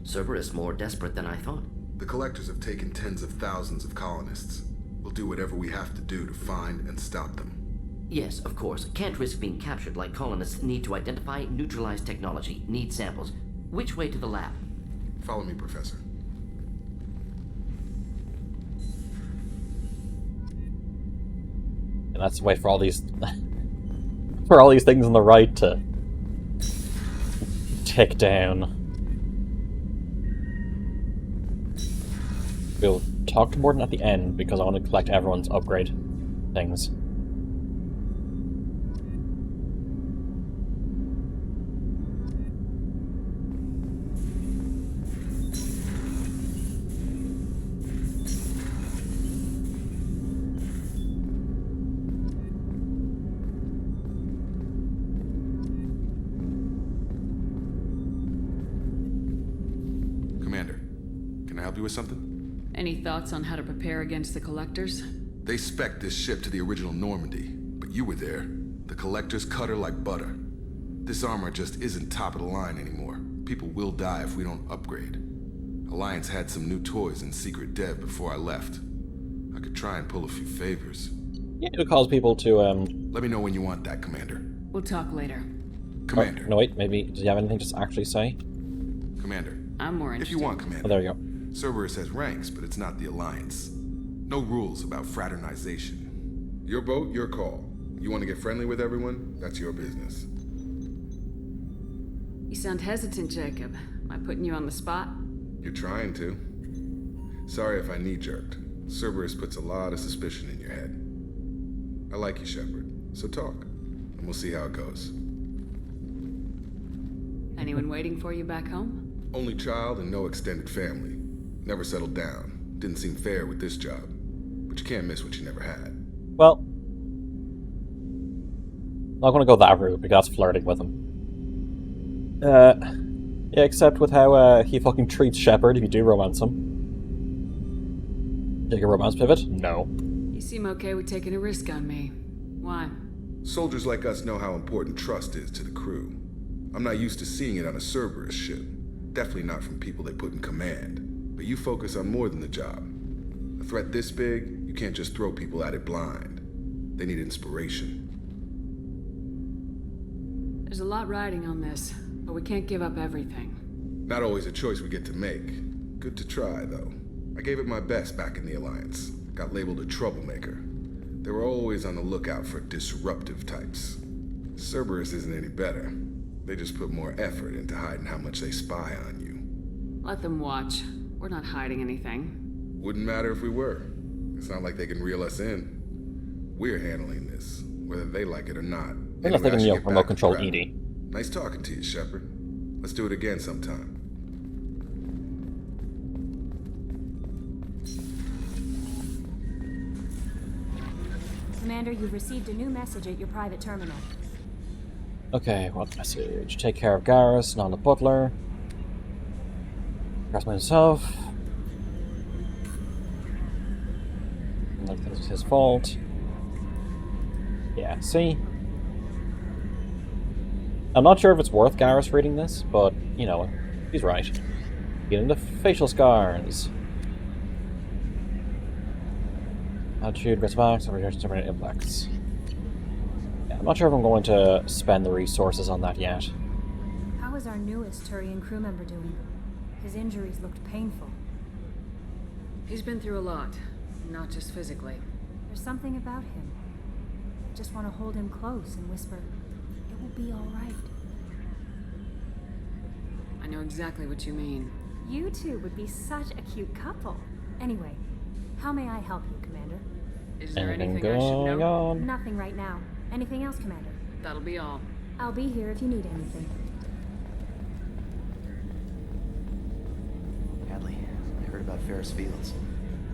Speaker 13: Cerberus more desperate than I thought.
Speaker 4: The Collectors have taken tens of thousands of colonists. We'll do whatever we have to do to find and stop them.
Speaker 13: Yes, of course. Can't risk being captured like colonists. Need to identify, neutralize technology. Need samples. Which way to the lab?
Speaker 4: Follow me, Professor.
Speaker 1: And that's the way for all these for all these things on the right to tick down. We'll talk to Morden at the end because I want to collect everyone's upgrade things.
Speaker 4: Commander, can I help you with something?
Speaker 20: Any thoughts on how to prepare against the Collectors?
Speaker 4: They spec'd this ship to the original Normandy, but you were there. The Collectors cut her like butter. This armor just isn't top of the line anymore. People will die if we don't upgrade. Alliance had some new toys in secret dev before I left. I could try and pull a few favors.
Speaker 1: Yeah, it'll cause people to,
Speaker 4: Let me know when you want that, Commander.
Speaker 20: We'll talk later.
Speaker 4: Commander.
Speaker 1: Oh, no, wait, maybe... Does he have anything to actually say?
Speaker 4: Commander.
Speaker 20: I'm more interested.
Speaker 4: If you want, Commander.
Speaker 1: Oh, there you go.
Speaker 4: Cerberus has ranks, but it's not the Alliance. No rules about fraternization. Your boat, your call. You want to get friendly with everyone? That's your business.
Speaker 20: You sound hesitant, Jacob. Am I putting you on the spot?
Speaker 4: You're trying to. Sorry if I knee-jerked. Cerberus puts a lot of suspicion in your head. I like you, Shepard. So talk, and we'll see how it goes.
Speaker 20: Anyone waiting for you back home?
Speaker 4: Only child and no extended family. Never settled down. Didn't seem fair with this job. But you can't miss what you never had.
Speaker 1: Well, I'm not going to go that route because that's flirting with him. Yeah, except with how he fucking treats Shepard if you do romance him. Take a romance pivot? No.
Speaker 20: You seem okay with taking a risk on me. Why?
Speaker 4: Soldiers like us know how important trust is to the crew. I'm not used to seeing it on a Cerberus ship. Definitely not from people they put in command. But you focus on more than the job. A threat this big, you can't just throw people at it blind. They need inspiration.
Speaker 20: There's a lot riding on this, but we can't give up everything.
Speaker 4: Not always a choice we get to make. Good to try, though. I gave it my best back in the Alliance. Got labeled a troublemaker. They were always on the lookout for disruptive types. Cerberus isn't any better. They just put more effort into hiding how much they spy on you.
Speaker 20: Let them watch. We're not hiding anything.
Speaker 4: Wouldn't matter if we were. It's not like they can reel us in. We're handling this, whether they like it or not.
Speaker 1: Unless they can, remote control EDI.
Speaker 4: Nice talking to you, Shepard. Let's do it again sometime.
Speaker 11: Commander, you've received a new message at your private terminal.
Speaker 1: Okay, what message? Take care of Garrus, not the butler. Garrus myself. Like this is his fault. Yeah, see? I'm not sure if it's worth Garrus reading this, but, you know, he's right. Get into facial scars. Attitude, respect, different impacts. Yeah, I'm not sure if I'm going to spend the resources on that yet.
Speaker 11: How is our newest Turian crew member doing? His injuries looked painful.
Speaker 20: He's been through a lot, not just physically.
Speaker 11: There's something about him. I just want to hold him close and whisper, "It will be all right."
Speaker 20: I know exactly what you mean.
Speaker 11: You two would be such a cute couple. Anyway, how may I help you, Commander?
Speaker 20: Is there anything I should know?
Speaker 11: Nothing right now. Anything else, Commander?
Speaker 20: That'll be all.
Speaker 11: I'll be here if you need anything.
Speaker 6: Hadley, I heard about Ferris Fields.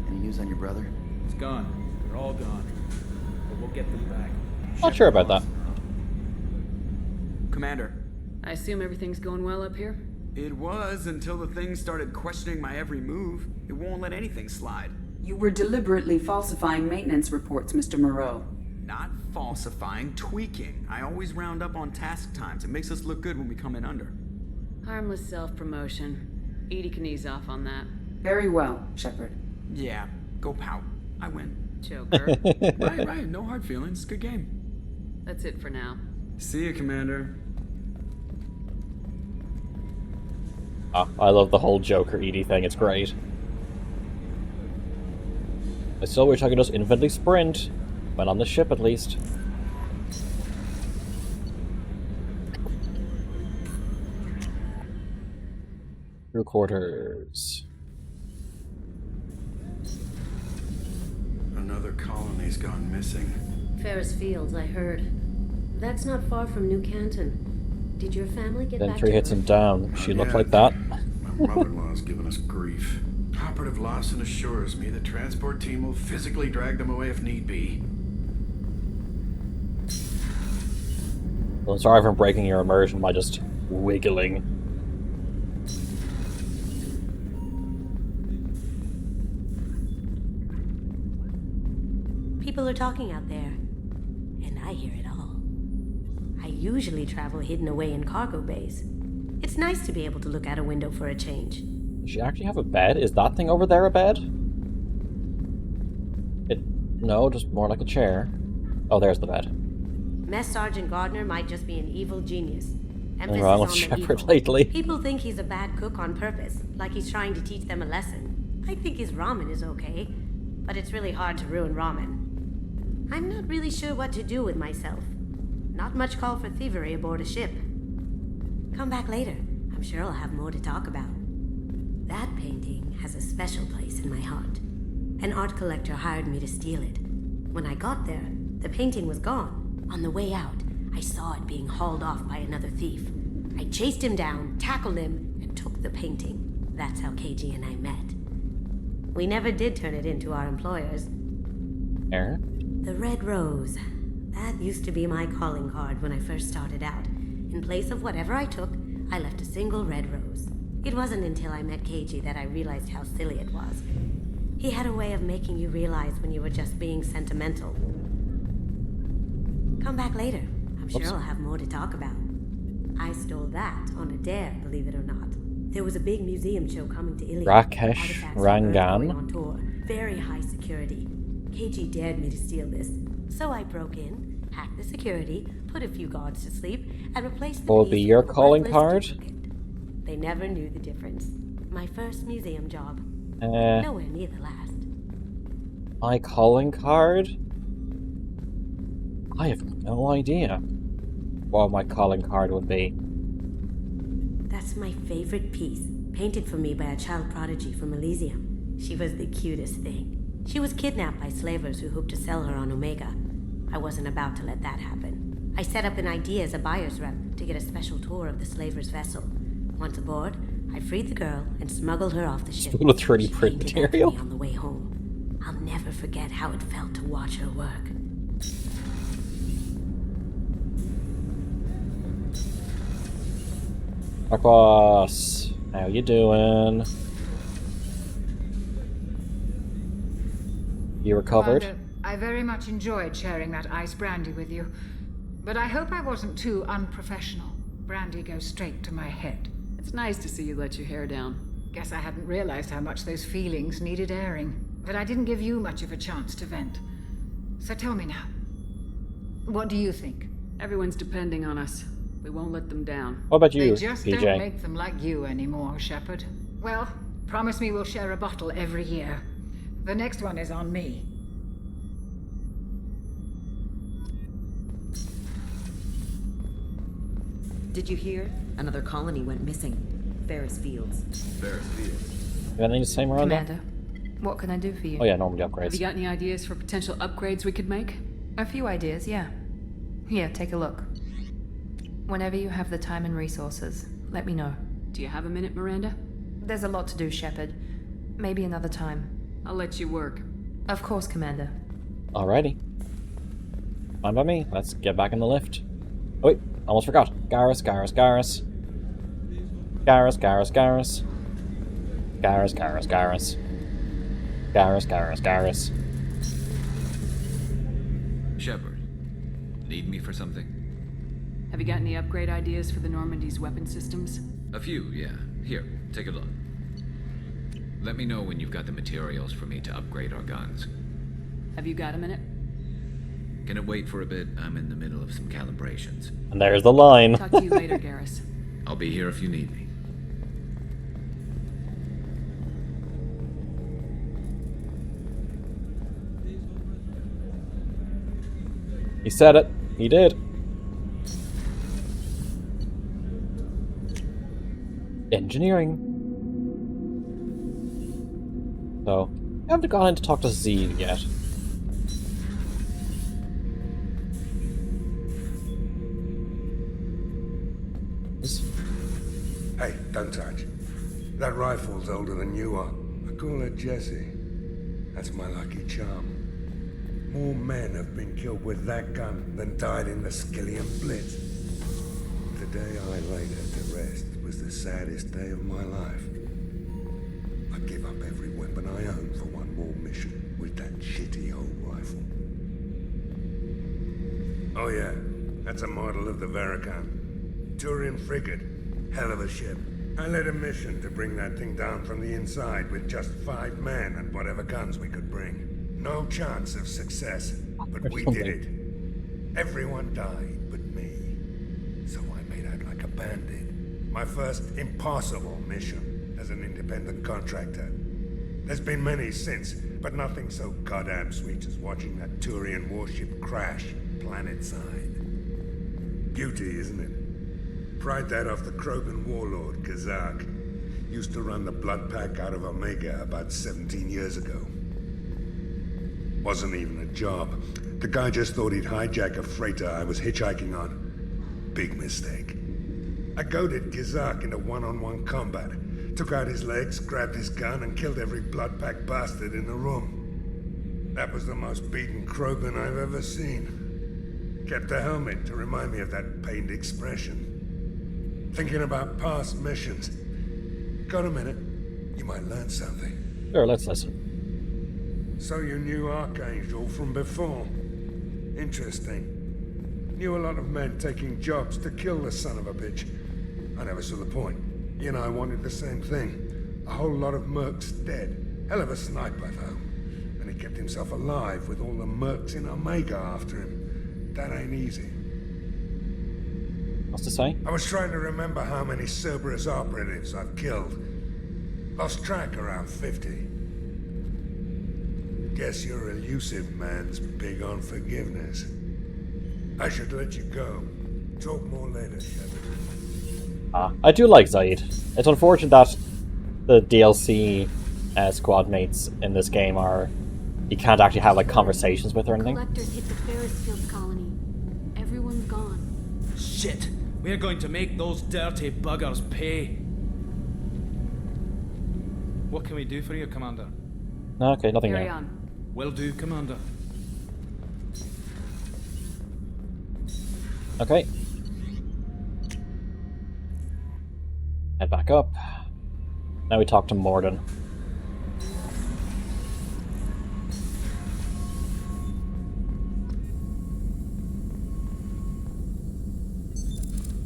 Speaker 6: Any news on your brother?
Speaker 15: It's gone. They're all gone. But we'll get them back.
Speaker 1: Not sure about that.
Speaker 15: Commander.
Speaker 20: I assume everything's going well up here?
Speaker 15: It was until the thing started questioning my every move. It won't let anything slide.
Speaker 8: You were deliberately falsifying maintenance reports, Mr. Moreau.
Speaker 15: Not falsifying, tweaking. I always round up on task times. It makes us look good when we come in under.
Speaker 20: Harmless self-promotion. Edie can ease off on that.
Speaker 8: Very well, Shepard.
Speaker 15: Yeah, go pout. I win.
Speaker 20: Joker.
Speaker 15: Right. No hard feelings. Good game.
Speaker 20: That's it for now.
Speaker 15: See you, Commander.
Speaker 1: I love the whole Joker Edie thing, it's great. I still wish I could just infinitely sprint, but on the ship at least. Crew quarters.
Speaker 10: another colony's gone missing.
Speaker 7: Ferris Fields, I heard. That's not far from New Canton. Did your family get
Speaker 1: Then
Speaker 7: back
Speaker 1: 3
Speaker 7: to
Speaker 1: hits
Speaker 7: Earth?
Speaker 1: and down. She looked
Speaker 2: Yeah.
Speaker 1: like that.
Speaker 2: My mother-in-law's giving us grief. Operative Lawson assures me the transport team will physically drag them away if need be.
Speaker 1: Well, sorry for breaking your immersion by just wiggling.
Speaker 7: People are talking out there, and I hear it all. I usually travel hidden away in cargo bays. It's nice to be able to look out a window for a change.
Speaker 1: Does she actually have a bed? Is that thing over there a bed? No, just more like a chair. Oh, there's the bed.
Speaker 7: Mess Sergeant Gardner might just be an evil genius.
Speaker 1: Nothing wrong with
Speaker 7: on the
Speaker 1: Shepard
Speaker 7: evil.
Speaker 1: lately.
Speaker 7: People think he's a bad cook on purpose, like he's trying to teach them a lesson. I think his ramen is okay, but it's really hard to ruin ramen. I'm not really sure what to do with myself. Not much call for thievery aboard a ship. Come back later. I'm sure I'll have more to talk about. That painting has a special place in my heart. An art collector hired me to steal it. When I got there, the painting was gone. On the way out, I saw it being hauled off by another thief. I chased him down, tackled him, and took the painting. That's how KG and I met. We never did turn it into our employers.
Speaker 1: Error?
Speaker 7: The Red Rose. That used to be my calling card when I first started out. In place of whatever I took, I left a single red rose. It wasn't until I met KG that I realized how silly it was. He had a way of making you realize when you were just being sentimental. Come back later. I'm sure I'll have more to talk about. I stole that on a dare, believe it or not. There was a big museum show coming to Ilion.
Speaker 1: Rakesh
Speaker 7: Artifacts from Earth going
Speaker 1: Rangan.
Speaker 7: on tour. Very high security. KG dared me to steal this. So I broke in, hacked the security, put a few guards to sleep, and replaced the
Speaker 1: What would be
Speaker 7: piece
Speaker 1: your
Speaker 7: with a
Speaker 1: calling
Speaker 7: worthless
Speaker 1: card?
Speaker 7: duplicate. They never knew the difference. My first museum job.
Speaker 1: Uh,
Speaker 7: Nowhere near the last.
Speaker 1: My calling card? I have no idea what my calling card would be.
Speaker 7: That's my favorite piece, painted for me by a child prodigy from Elysium. She was the cutest thing. She was kidnapped by slavers who hoped to sell her on Omega. I wasn't about to let that happen. I set up an idea as a buyer's rep to get a special tour of the slaver's vessel. Once aboard, I freed the girl and smuggled her off the ship.
Speaker 1: Full of 3D
Speaker 7: She
Speaker 1: print
Speaker 7: painted that for
Speaker 1: material.
Speaker 7: me on the way home. I'll never forget how it felt to watch her work.
Speaker 1: Boss, how you doing? You recovered?
Speaker 18: Commander, I very much enjoyed sharing that ice brandy with you. But I hope I wasn't too unprofessional. Brandy goes straight to my head.
Speaker 20: It's nice to see you let your hair down.
Speaker 18: Guess I hadn't realized how much those feelings needed airing. But I didn't give you much of a chance to vent. So tell me now. What do you think?
Speaker 20: Everyone's depending on us. We won't let them down.
Speaker 1: What about you,
Speaker 18: They just
Speaker 1: PJ?
Speaker 18: don't make them like you anymore, Shepard. Well, promise me we'll share a bottle every year. The next one is on me.
Speaker 19: Did you hear? Another colony went missing. Ferris Fields.
Speaker 4: Ferris Fields.
Speaker 1: You got anything to say, Miranda?
Speaker 20: Commander, what can I do for you?
Speaker 1: Oh yeah, normally
Speaker 20: Have
Speaker 1: upgrades.
Speaker 20: you got any ideas for potential upgrades we could make?
Speaker 22: A few ideas, yeah. Here, take a look. Whenever you have the time and resources, let me know.
Speaker 20: Do you have a minute, Miranda?
Speaker 22: There's a lot to do, Shepard. Maybe another time.
Speaker 20: I'll let you work.
Speaker 22: Of course, Commander.
Speaker 1: Alrighty. Fine by me. Let's get back in the lift. Oh, wait, almost forgot. Garrus, Garrus, Garrus. Garrus, Garrus, Garrus. Garrus, Garrus, Garrus. Garrus, Garrus, Garrus.
Speaker 16: Shepard, need me for something?
Speaker 20: Have you got any upgrade ideas for the Normandy's weapon systems?
Speaker 16: A few, yeah. Here, take a look. Let me know when you've got the materials for me to upgrade our guns.
Speaker 20: Have you got a minute?
Speaker 16: Can it wait for a bit? I'm in the middle of some calibrations.
Speaker 1: And there's the line.
Speaker 20: Talk to you later, Garrus.
Speaker 16: I'll be here if you need me.
Speaker 1: He said it. He did. Engineering. So, I haven't gone in to talk to Z yet.
Speaker 14: don't touch. That rifle's older than you are. I call her Jessie. That's my lucky charm. More men have been killed with that gun than died in the Skillian Blitz. The day I laid her to rest was the saddest day of my life. I'd give up every weapon I own for one more mission with that shitty old rifle. Oh yeah, that's a model of the Veracon. Turian frigate. Hell of a ship. I led a mission to bring that thing down from the inside with just 5 men and whatever guns we could bring. No chance of success, but we did it. Everyone died but me. So I made out like a bandit. My first impossible mission as an independent contractor. There's been many since, but nothing so goddamn sweet as watching that Turian warship crash planet-side. Beauty, isn't it? Pried that off the Krogan warlord, Kazak. Used to run the blood pack out of Omega about 17 years ago. Wasn't even a job. The guy just thought he'd hijack a freighter I was hitchhiking on. Big mistake. I goaded Kazak into one-on-one combat. Took out his legs, grabbed his gun, and killed every blood pack bastard in the room. That was the most beaten Krogan I've ever seen. Kept a helmet to remind me of that pained expression. Thinking about past missions. Got a minute? You might learn something.
Speaker 1: Sure, let's listen.
Speaker 14: So you knew Archangel from before? Interesting. Knew a lot of men taking jobs to kill the son of a bitch. I never saw the point. You and I wanted the same thing. A whole lot of mercs dead. Hell of a sniper, though. And he kept himself alive with all the mercs in Omega after him. That ain't easy.
Speaker 1: What's to say?
Speaker 14: I was trying to remember how many Cerberus operatives I've killed. Lost track around 50. Guess your elusive man's big on forgiveness. I should let you go. Talk more later, Shepard.
Speaker 1: I do like Zaid. It's unfortunate that the DLC squad mates in this game are... You can't actually have like conversations with or anything.
Speaker 11: Collectors hit the Ferrisfield colony. Everyone's gone.
Speaker 9: Shit! We're going to make those dirty buggers pay. What can we do for you, Commander?
Speaker 1: Okay, nothing
Speaker 20: Carry
Speaker 1: there.
Speaker 20: on.
Speaker 9: Will do, Commander.
Speaker 1: Okay. Head back up. Now we talk to Morden.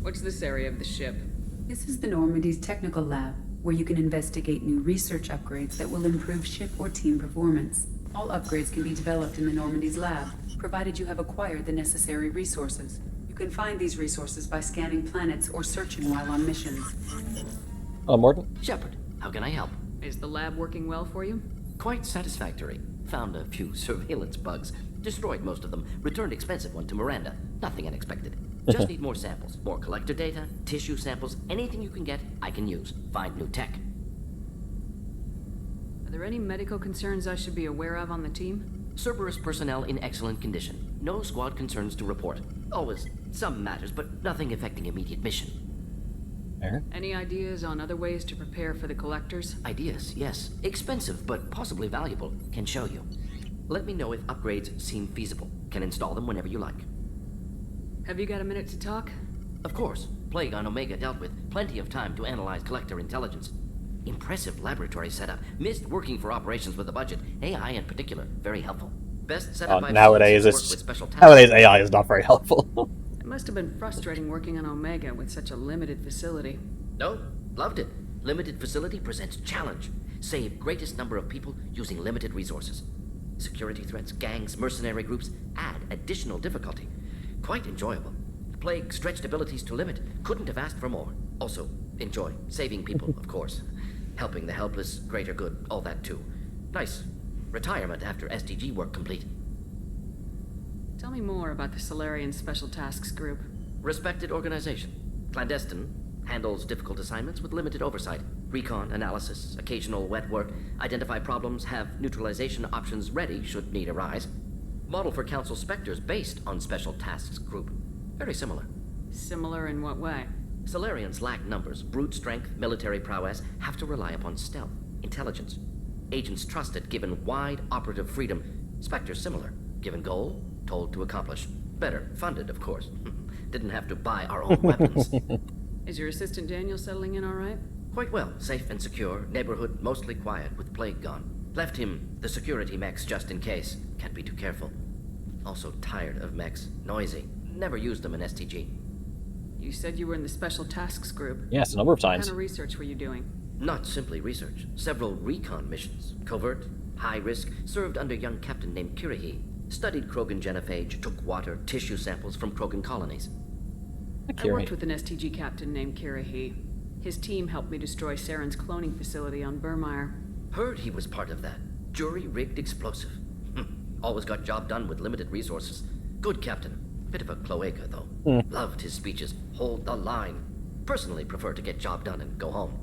Speaker 20: What's this area of the ship?
Speaker 8: This is the Normandy's technical lab, where you can investigate new research upgrades that will improve ship or team performance. All upgrades can be developed in the Normandy's lab, provided you have acquired the necessary resources. You can find these resources by scanning planets or searching while on missions.
Speaker 1: Hello, Morden.
Speaker 13: Shepard, how can I help?
Speaker 20: Is the lab working well for you?
Speaker 13: Quite satisfactory. Found a few surveillance bugs. Destroyed most of them. Returned expensive one to Miranda. Nothing unexpected. Just need more samples. More collector data, tissue samples, anything you can get, I can use. Find new tech.
Speaker 20: Are there any medical concerns I should be aware of on the team?
Speaker 13: Cerberus personnel in excellent condition. No squad concerns to report. Always some matters, but nothing affecting immediate mission.
Speaker 20: Any ideas on other ways to prepare for the collectors?
Speaker 13: Ideas, yes. Expensive, but possibly valuable. Can show you. Let me know if upgrades seem feasible. Can install them whenever you like.
Speaker 20: Have you got a minute to talk?
Speaker 13: Of course. Plague on Omega dealt with. Plenty of time to analyze collector intelligence. Impressive laboratory setup. Missed working for operations with a budget. AI in particular. Very helpful. Best setup I've
Speaker 1: nowadays
Speaker 13: seen since work with special tasks.
Speaker 1: nowadays AI is not very helpful.
Speaker 20: It must have been frustrating working on Omega with such a limited facility.
Speaker 13: No, loved it. Limited facility presents challenge. Save greatest number of people using limited resources. Security threats, gangs, mercenary groups add additional difficulty. Quite enjoyable. Plague stretched abilities to limit. Couldn't have asked for more. Also, enjoy. Saving people, of course. Helping the helpless, greater good, all that too. Nice. Retirement after SDG work complete.
Speaker 20: Tell me more about the Solarian Special Tasks Group.
Speaker 13: Respected organization. Clandestine. Handles difficult assignments with limited oversight. Recon, analysis, occasional wet work. Identify problems, have neutralization options ready should need arise. Model for Council Spectres based on Special Tasks Group. Very similar.
Speaker 20: Similar in what way?
Speaker 13: Solarians lack numbers, brute strength, military prowess, have to rely upon stealth, intelligence. Agents trusted, given wide operative freedom. Spectres similar, given goal, told to accomplish. Better, funded, of course. Didn't have to buy our own weapons.
Speaker 20: Is your assistant Daniel settling in all right?
Speaker 13: Quite well, safe and secure, neighborhood mostly quiet, with plague gone. Left him the security mechs just in case. Can't be too careful. Also tired of mechs, noisy. Never used them in STG.
Speaker 20: You said you were in the Special Tasks Group.
Speaker 1: Yes, a number of
Speaker 20: What
Speaker 1: times.
Speaker 20: kind of research were you doing?
Speaker 13: Not simply research. Several recon missions. Covert, high risk, served under a young captain named Kirihi. Studied Krogan genophage, took water, tissue samples from Krogan colonies.
Speaker 20: I worked with an STG captain named Kirihi. His team helped me destroy Saren's cloning facility on Burmire.
Speaker 13: Heard he was part of that. Jury-rigged explosive. Always got job done with limited resources. Good captain. Bit of a cloaca, though. Loved his speeches. Hold the line. Personally prefer to get job done and go home.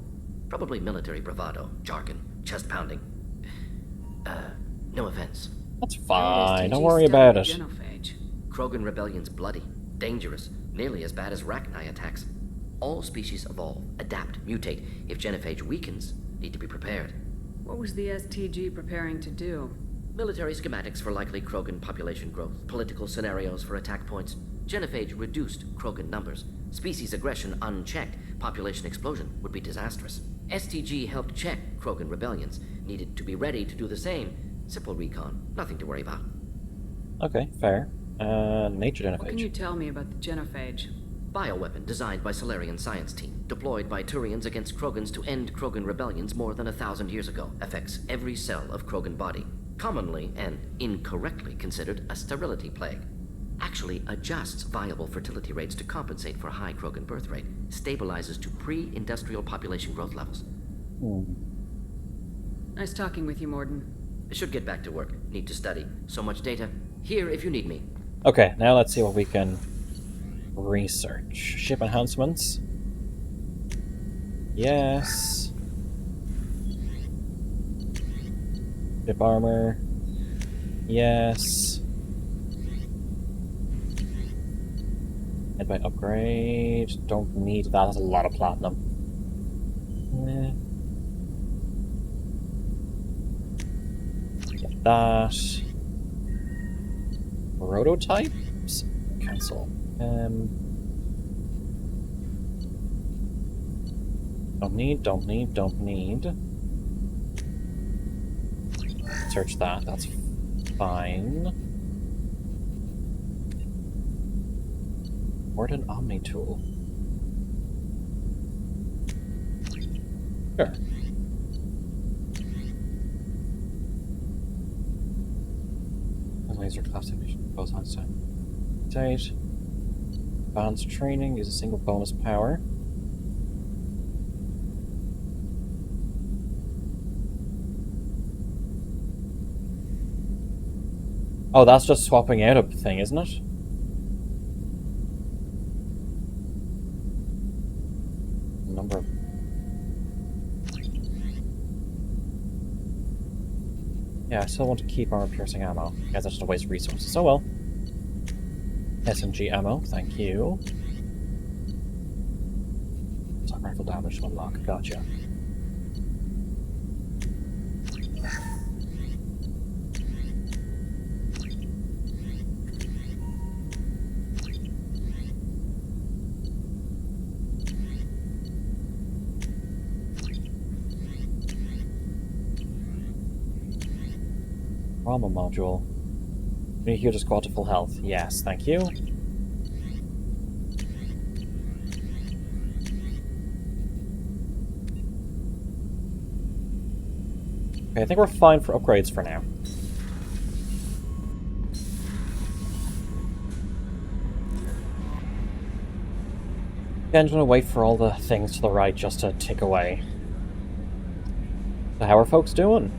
Speaker 13: Probably military bravado, jargon, chest pounding. No offense.
Speaker 1: That's fine. Don't worry about it.
Speaker 13: Genophage. Krogan rebellion's bloody, dangerous, nearly as bad as Rachni attacks. All species evolve, adapt, mutate. If genophage weakens, need to be prepared.
Speaker 20: What was the STG preparing to do?
Speaker 13: Military schematics for likely Krogan population growth, political scenarios for attack points. Genophage reduced Krogan numbers. Species aggression unchecked, population explosion would be disastrous. STG helped check Krogan rebellions. Needed to be ready to do the same. Simple recon, nothing to worry about.
Speaker 1: Okay, fair. Nature genophage.
Speaker 20: What can you tell me about the genophage?
Speaker 13: Bioweapon designed by Solarian science team, deployed by Turians against Krogans to end Krogan rebellions more than 1,000 years ago. Affects every cell of Krogan body. Commonly and incorrectly considered a sterility plague. Actually adjusts viable fertility rates to compensate for a high Krogan birth rate. Stabilizes to pre-industrial population growth levels.
Speaker 20: Nice talking with you, Morden.
Speaker 13: I should get back to work. Need to study. So much data. Here if you need me.
Speaker 1: Okay, now let's see what we can research. Ship enhancements. Yes. Ship armor. Yes. Head by upgrade. Don't need that. That's a lot of platinum. Get that. Prototypes? Cancel. Don't need. Search that, that's fine. Where'd an Omni tool? Sure. Laser classification goes on time. Tight. Advanced training is a single bonus power. Oh, that's just swapping out a thing, isn't it? Number of... Yeah, I still want to keep armor-piercing ammo. Guess that's just a waste of resources. So well. SMG ammo, thank you. Attack rifle damage to unlock. Gotcha. Trauma module. Can you heal the squad to full health? Yes, thank you. Okay, I think we're fine for upgrades for now. Again, I'm gonna wait for all the things to the right just to tick away. So how are folks doing?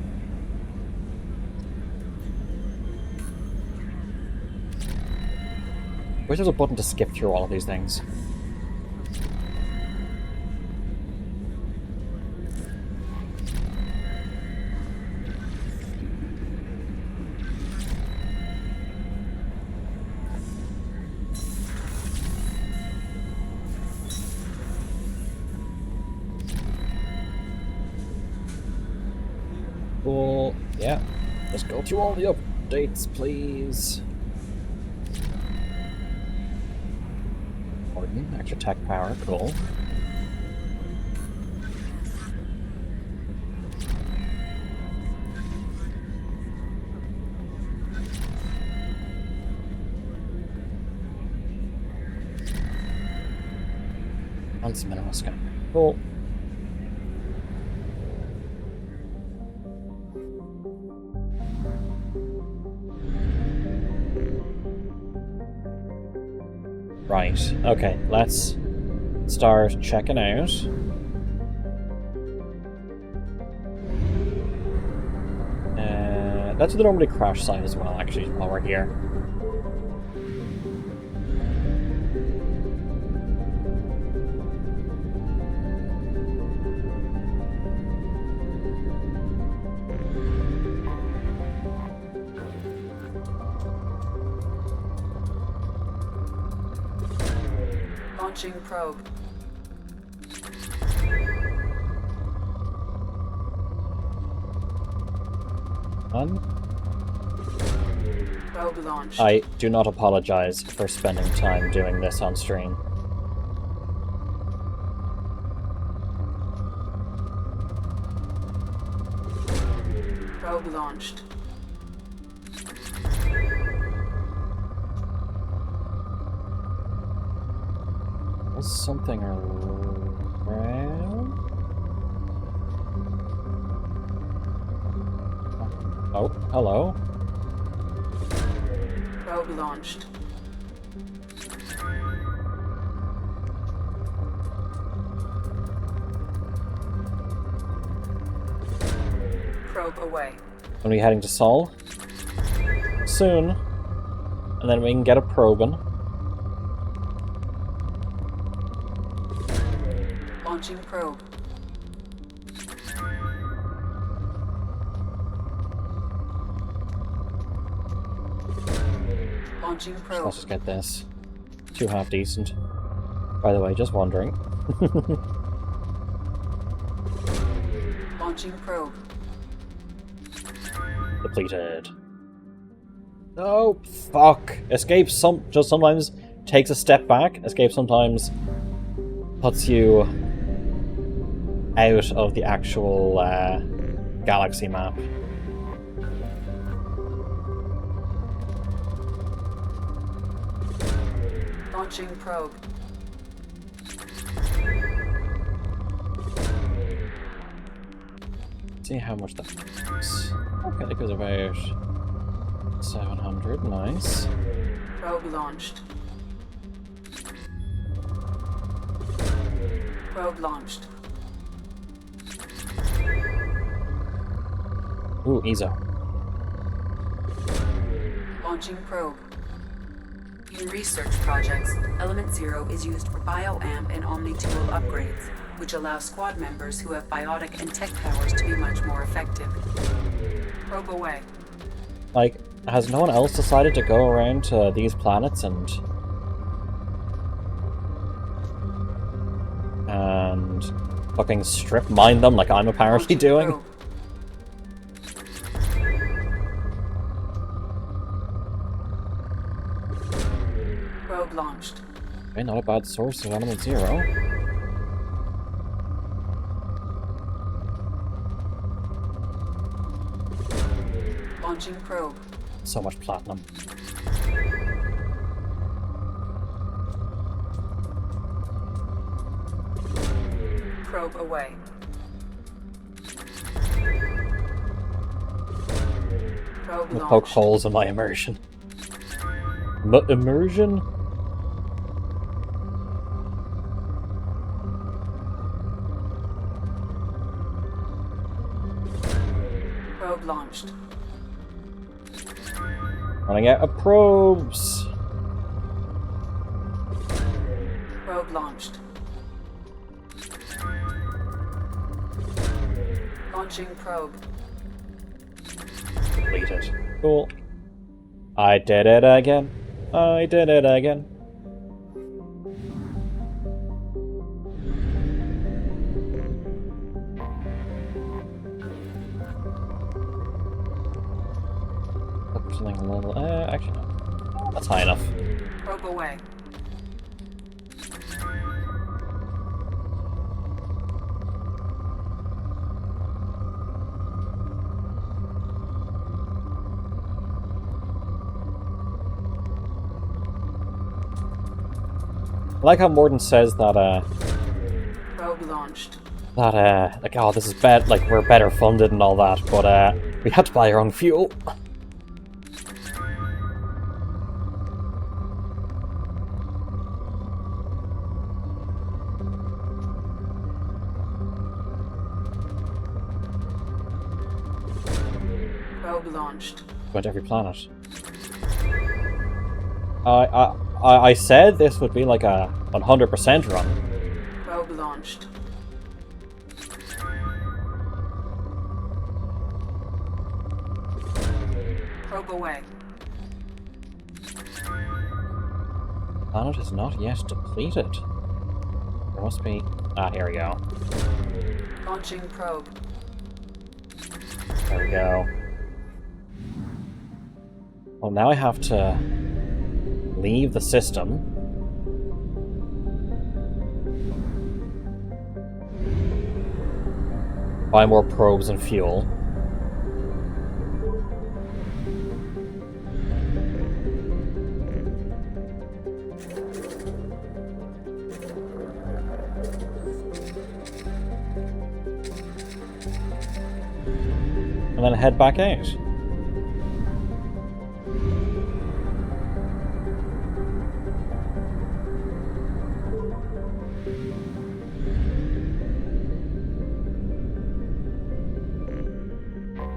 Speaker 1: I wish there was a button to skip through all of these things. Cool. Yeah. Let's go through all the updates, please. Orton, extra tech power, cool. Once minimal scan. Cool. Right, okay, let's start checking out. Let's do the normally crash site as well, actually, while we're here.
Speaker 8: Launching probe. Probe launched.
Speaker 1: I do not apologize for spending time doing this on stream.
Speaker 8: Probe launched.
Speaker 1: There's something around. Oh, hello.
Speaker 8: Probe launched. Probe away.
Speaker 1: When we heading to Sol? Soon. And then we can get a probing.
Speaker 8: Launching probe. Launching probe.
Speaker 1: Let's just get this. Two half decent. By the way, just wondering.
Speaker 8: Launching probe.
Speaker 1: Depleted. Oh, fuck. Escape just sometimes takes a step back. Escape sometimes puts you out of the actual galaxy map.
Speaker 8: Launching probe.
Speaker 1: See how much that is. Okay, that goes about 700. Nice.
Speaker 8: Probe launched. Probe launched.
Speaker 1: Ooh, ESO.
Speaker 8: Launching probe. In research projects, Element Zero is used for bioamp and omni-tool upgrades, which allow squad members who have biotic and tech powers to be much more effective. Probe away.
Speaker 1: Like, has no one else decided to go around to these planets and fucking strip mine them like I'm apparently doing?
Speaker 8: Probe. Probe launched.
Speaker 1: Okay, not a bad source of Element Zero.
Speaker 8: Launching probe.
Speaker 1: So much platinum.
Speaker 8: Probe away. Probe
Speaker 1: I'm gonna
Speaker 8: launched.
Speaker 1: poke holes in my immersion. Immersion?
Speaker 8: Probe launched.
Speaker 1: Running out of probes.
Speaker 8: Probe launched. Launching probe.
Speaker 1: Completed. Cool. I did it again. I did it again. Something a little... actually, no. That's high enough.
Speaker 8: Probe away.
Speaker 1: I like how Morden says that,
Speaker 8: Probe launched.
Speaker 1: that, like, oh, this is bad, like, we're better funded and all that, but, we had to buy our own fuel.
Speaker 8: Probe launched.
Speaker 1: Went to every planet. I said this would be like a 100% run.
Speaker 8: Probe launched. Probe away.
Speaker 1: Planet is not yet depleted. There must be... Ah, here we go.
Speaker 8: Launching probe.
Speaker 1: There we go. Well, now I have to leave the system. Buy more probes and fuel. And then head back out.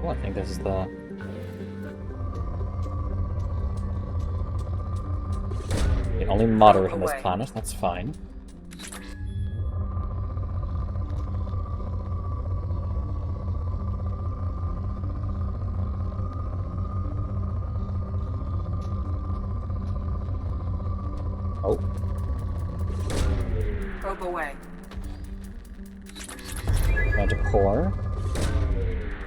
Speaker 1: Oh, I think this is the... only moderate on this planet, that's fine. Oh.
Speaker 8: Probe away.
Speaker 1: Going to pour.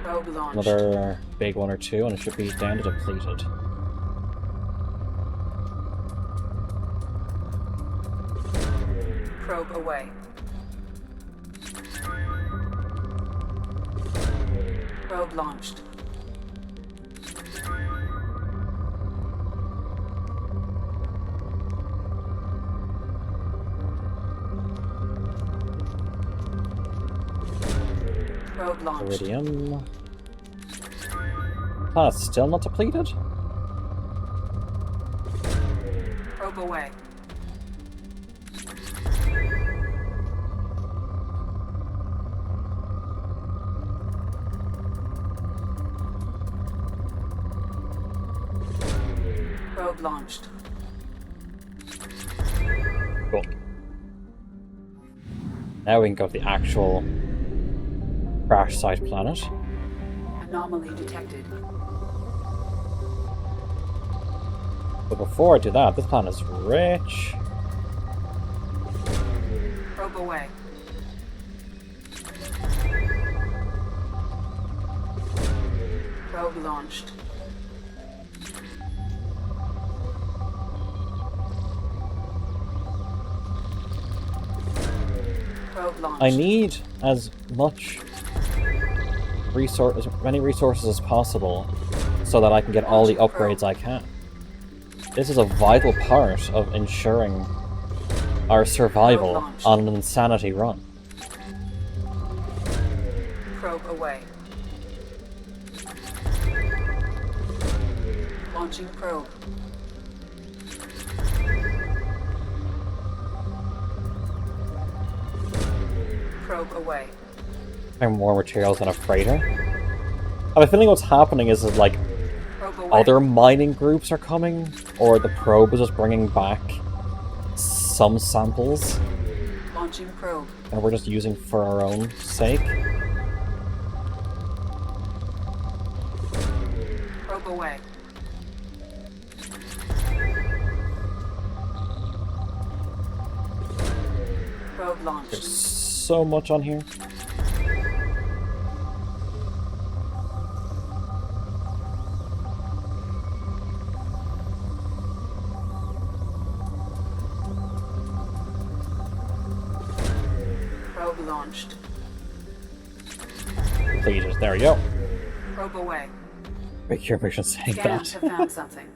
Speaker 8: Probe launched.
Speaker 1: Another big one or two, and it should be down to depleted.
Speaker 8: Probe away. Probe launched. Probe launched.
Speaker 1: Iridium. Ah, it's still not depleted?
Speaker 8: Probe away. Probe launched.
Speaker 1: Cool. Now we can go to the actual crash site planet.
Speaker 8: Anomaly detected.
Speaker 1: But before I do that, this planet is rich.
Speaker 8: Probe away. Probe launched. Probe launched.
Speaker 1: I need as much as many resources as possible so that I can get all the upgrades I can. This is a vital part of ensuring our survival on an insanity run.
Speaker 8: Probe away. Launching probe. Probe away.
Speaker 1: And more materials than a freighter. I have a feeling what's happening is that, like, other mining groups are coming, or the probe is just bringing back some samples
Speaker 8: Launching probe.
Speaker 1: that we're just using for our own sake.
Speaker 8: Probe away. Probe launched.
Speaker 1: There's so much on here.
Speaker 8: launched.
Speaker 1: Completed. There we go.
Speaker 8: Probe away.
Speaker 1: Make your mission saying
Speaker 8: Scans
Speaker 1: that.
Speaker 8: have found something.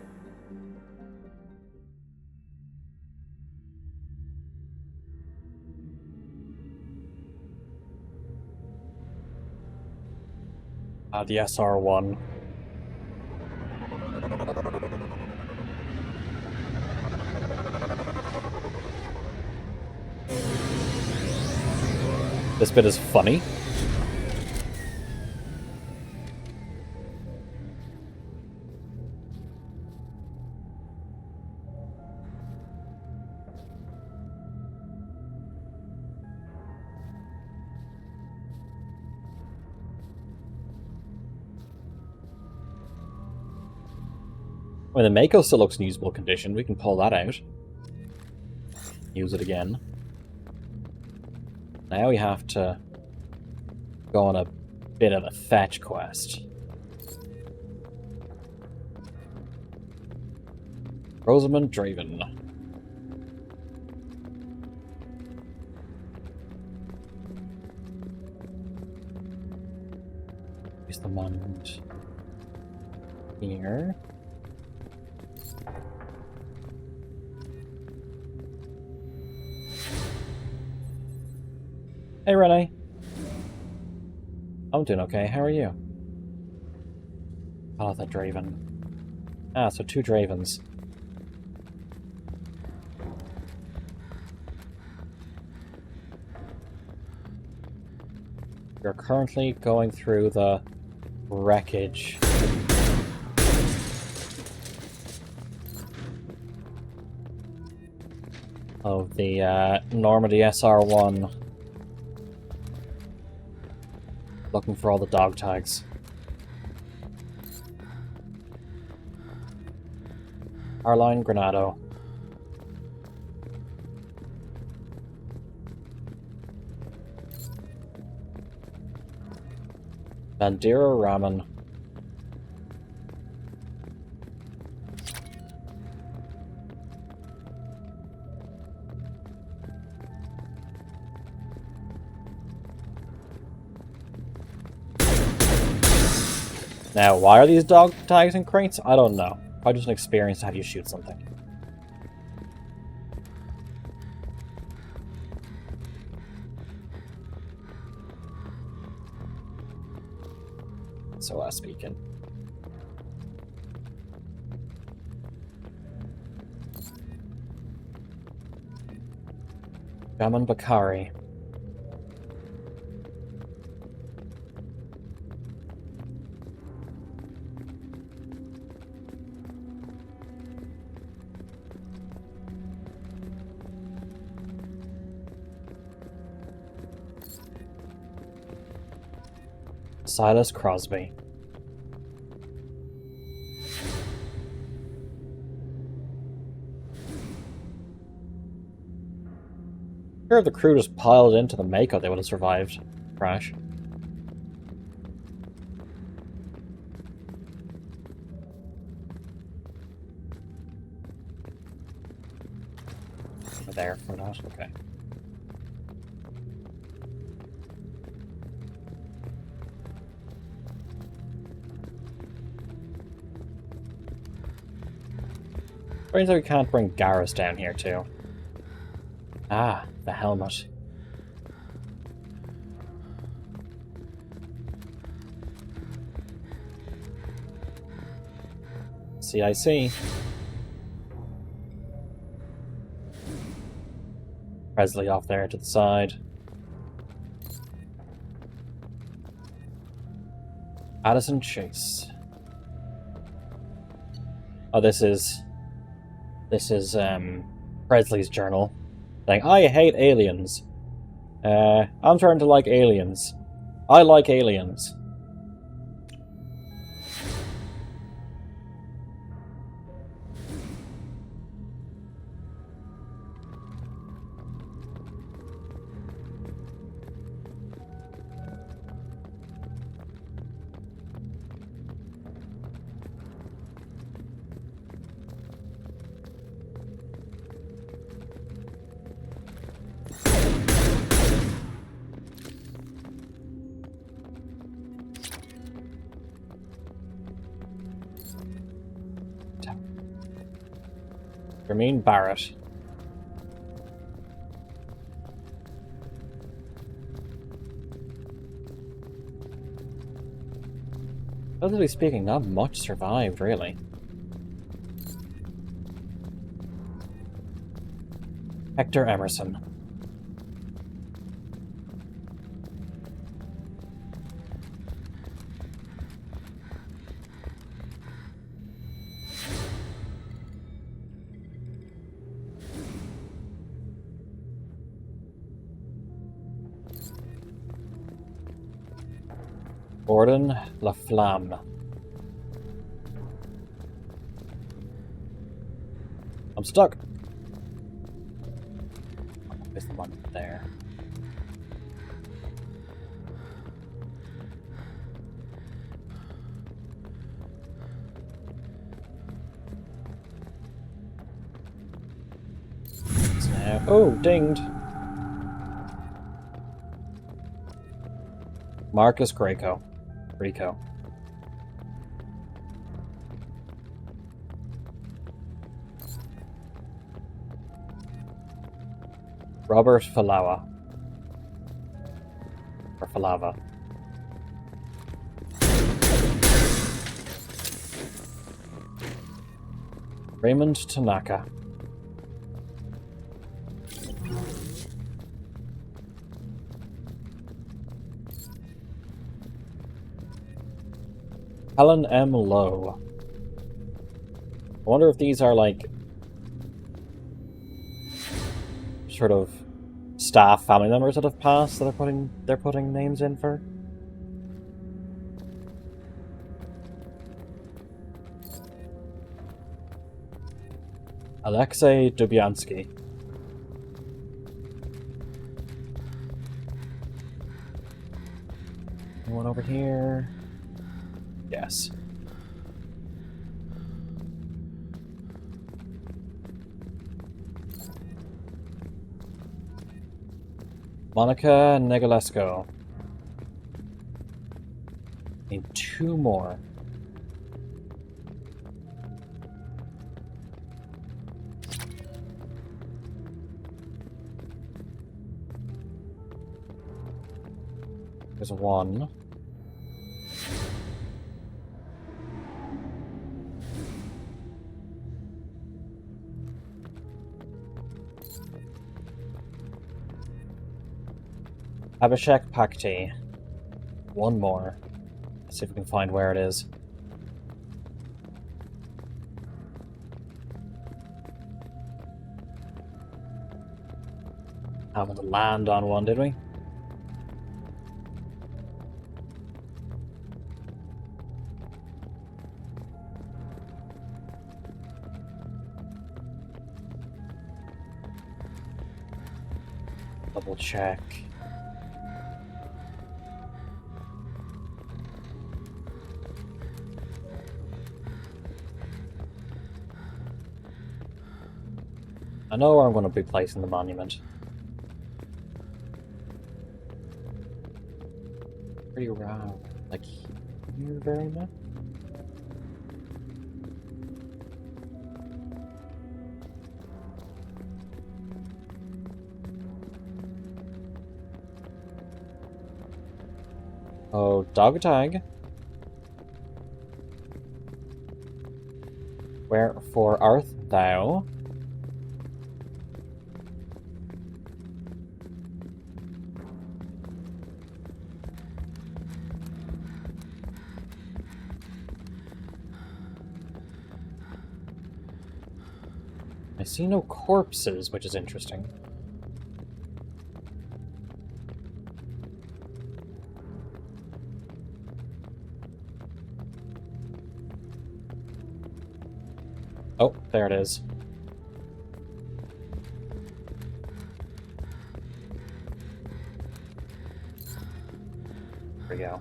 Speaker 1: The SR1. This bit is funny. I mean, the Mako still looks in usable condition. We can pull that out. Use it again. Now we have to go on a bit of a fetch quest. Rosamund Draven. Use the monument here. Hey, Renee. I'm doing okay. How are you? Oh, the Draven. Ah, so 2 Dravens. You're currently going through the wreckage. Of the Normandy SR1. Looking for all the dog tags. Arline Granado. Bandira Ramen. Now, why are these dog tags in crates? I don't know. Probably just an experience to have you shoot something. So, speaking. Gaman Bakari. Silas Crosby. Sure, if the crew just piled into the Mako, they would have survived crash. We're there for that, okay. Turns out we can't bring Garrus down here too. Ah, the helmet. CIC. Presley off there to the side. Addison Chase. Oh, this is Presley's journal. Saying, I hate aliens. I'm starting to like aliens. I like aliens. Jermaine Barrett. Relatively speaking, not much survived, really. Hector Emerson. Gordon LaFlamme. I'm stuck. There's the one there. It's now. Oh, dinged. Marcus Greco. Rico. Robert Falawa. Or Falava. Raymond Tanaka. Helen M. Lowe. I wonder if these are like sort of staff family members that have passed that they're putting names in for. Alexei Dubyansky. Anyone over here? Yes. Monica Negulesco. Need 2 more. There's 1. Abhishek Pakti. 1 more. Let's see if we can find where it is. Happened to land on one, did we? Double check. I know where I'm going to be placing the monument. Pretty round. Like here very much. Oh, dog tag. Wherefore art thou? I see no corpses, which is interesting. Oh, there it is. There we go.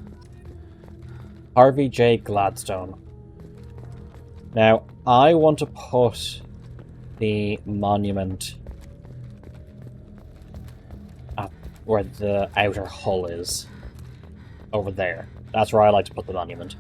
Speaker 1: Harvey J. Gladstone. Now, I want to put the monument at where the outer hull is. Over there. That's where I like to put the monument.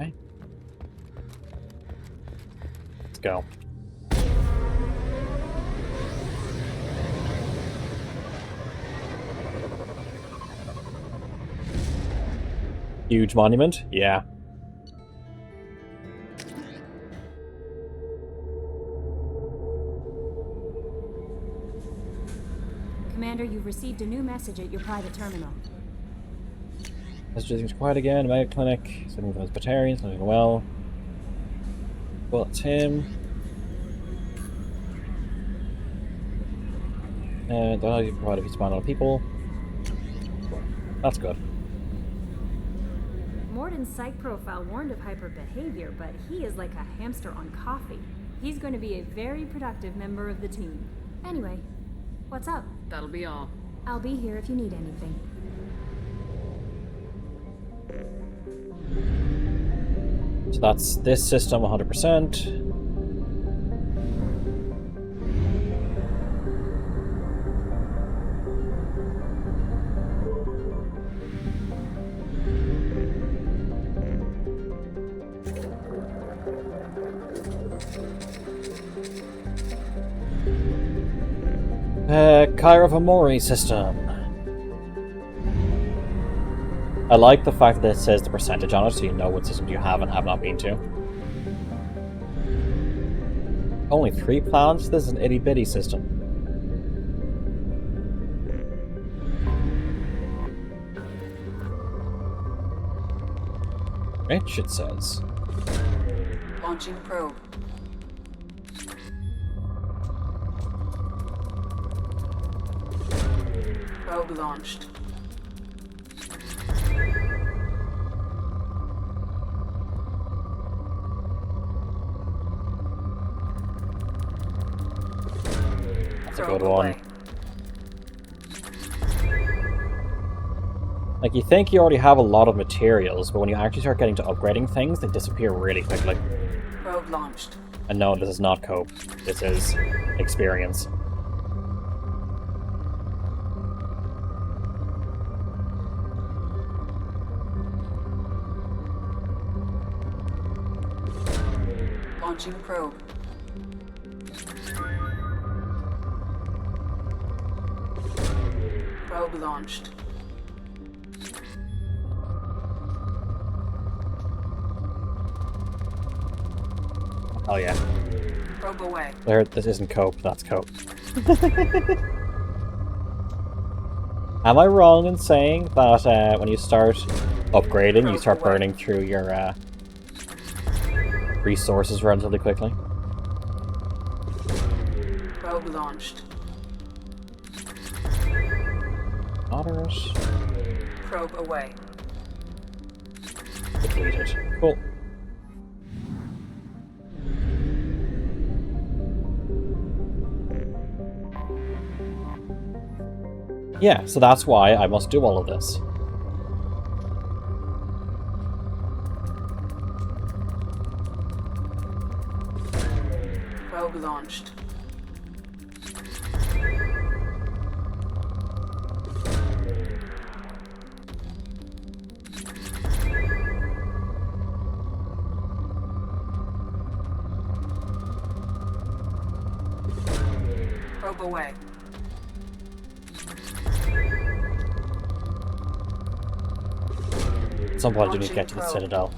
Speaker 1: Okay. Let's go. Huge monument? Yeah.
Speaker 11: Commander, you've received a new message at your private terminal.
Speaker 1: Messages seems quiet again. Mega Clinic. Sending those Batarians. Not going well. Well, it's him. And they'll you provide if you spawn on people. That's good.
Speaker 11: Morden's psych profile warned of hyper behavior, but he is like a hamster on coffee. He's going to be a very productive member of the team. Anyway, what's up?
Speaker 20: That'll be all.
Speaker 11: I'll be here if you need anything.
Speaker 1: So that's this system 100%. Kairavamori system. I like the fact that it says the percentage on it, so you know what systems you have and have not been to. Only 3 planets? This is an itty-bitty system. Rich, it says.
Speaker 8: Launching probe. Probe launched.
Speaker 1: That's a good one. Like, you think you already have a lot of materials, but when you actually start getting to upgrading things, they disappear really quickly.
Speaker 8: Probe launched.
Speaker 1: And no, this is not cope. This is experience.
Speaker 8: Launching probe. Probe launched.
Speaker 1: Oh yeah.
Speaker 8: Probe away.
Speaker 1: There, this isn't cope, that's cope. Am I wrong in saying that when you start upgrading, you start burning through your resources relatively quickly?
Speaker 8: Probe launched.
Speaker 1: Moderate.
Speaker 8: Probe away.
Speaker 1: Depleted. Cool. Yeah, so that's why I must do all of this.
Speaker 8: Probe launched. Probe away.
Speaker 1: At some point I do need to get to the Citadel.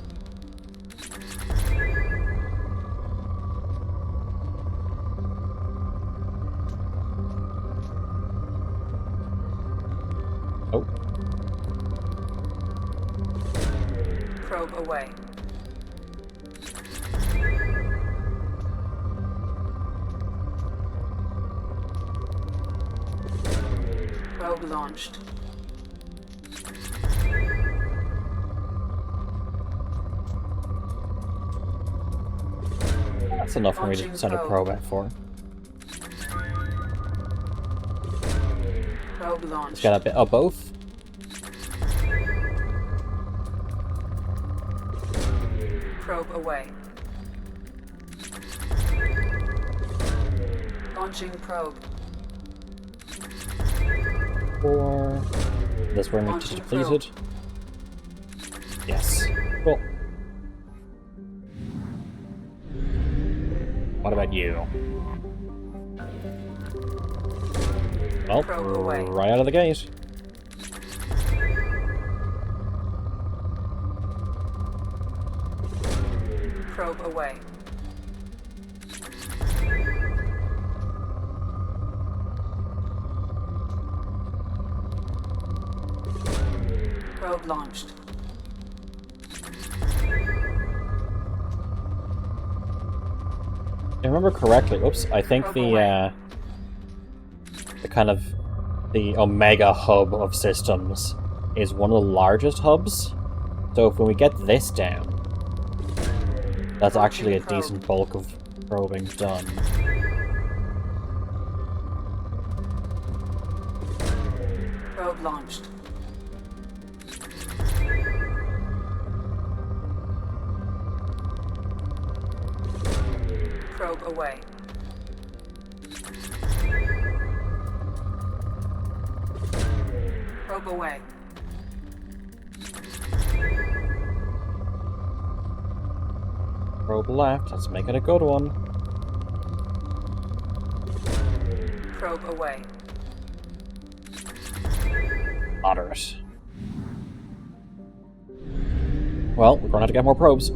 Speaker 1: Oh.
Speaker 8: Probe away. Probe launched.
Speaker 1: That's enough for me to send a probe out for.
Speaker 8: Probe launched.
Speaker 1: Let's get a bit of both.
Speaker 8: Probe away. Launching probe.
Speaker 1: Or this one just depleted. Yes. Cool. What about you? Well, right out of the gate.
Speaker 8: Probe away. Probe launched.
Speaker 1: If I remember correctly, oops, I think the kind of the Omega hub of systems is one of the largest hubs. So if when we get this down, that's actually a decent bulk of probing done.
Speaker 8: Probe launched. Probe away. Probe away.
Speaker 1: Probe left, let's make it a good one.
Speaker 8: Probe away.
Speaker 1: Moderate. Well, we're gonna have to get more probes.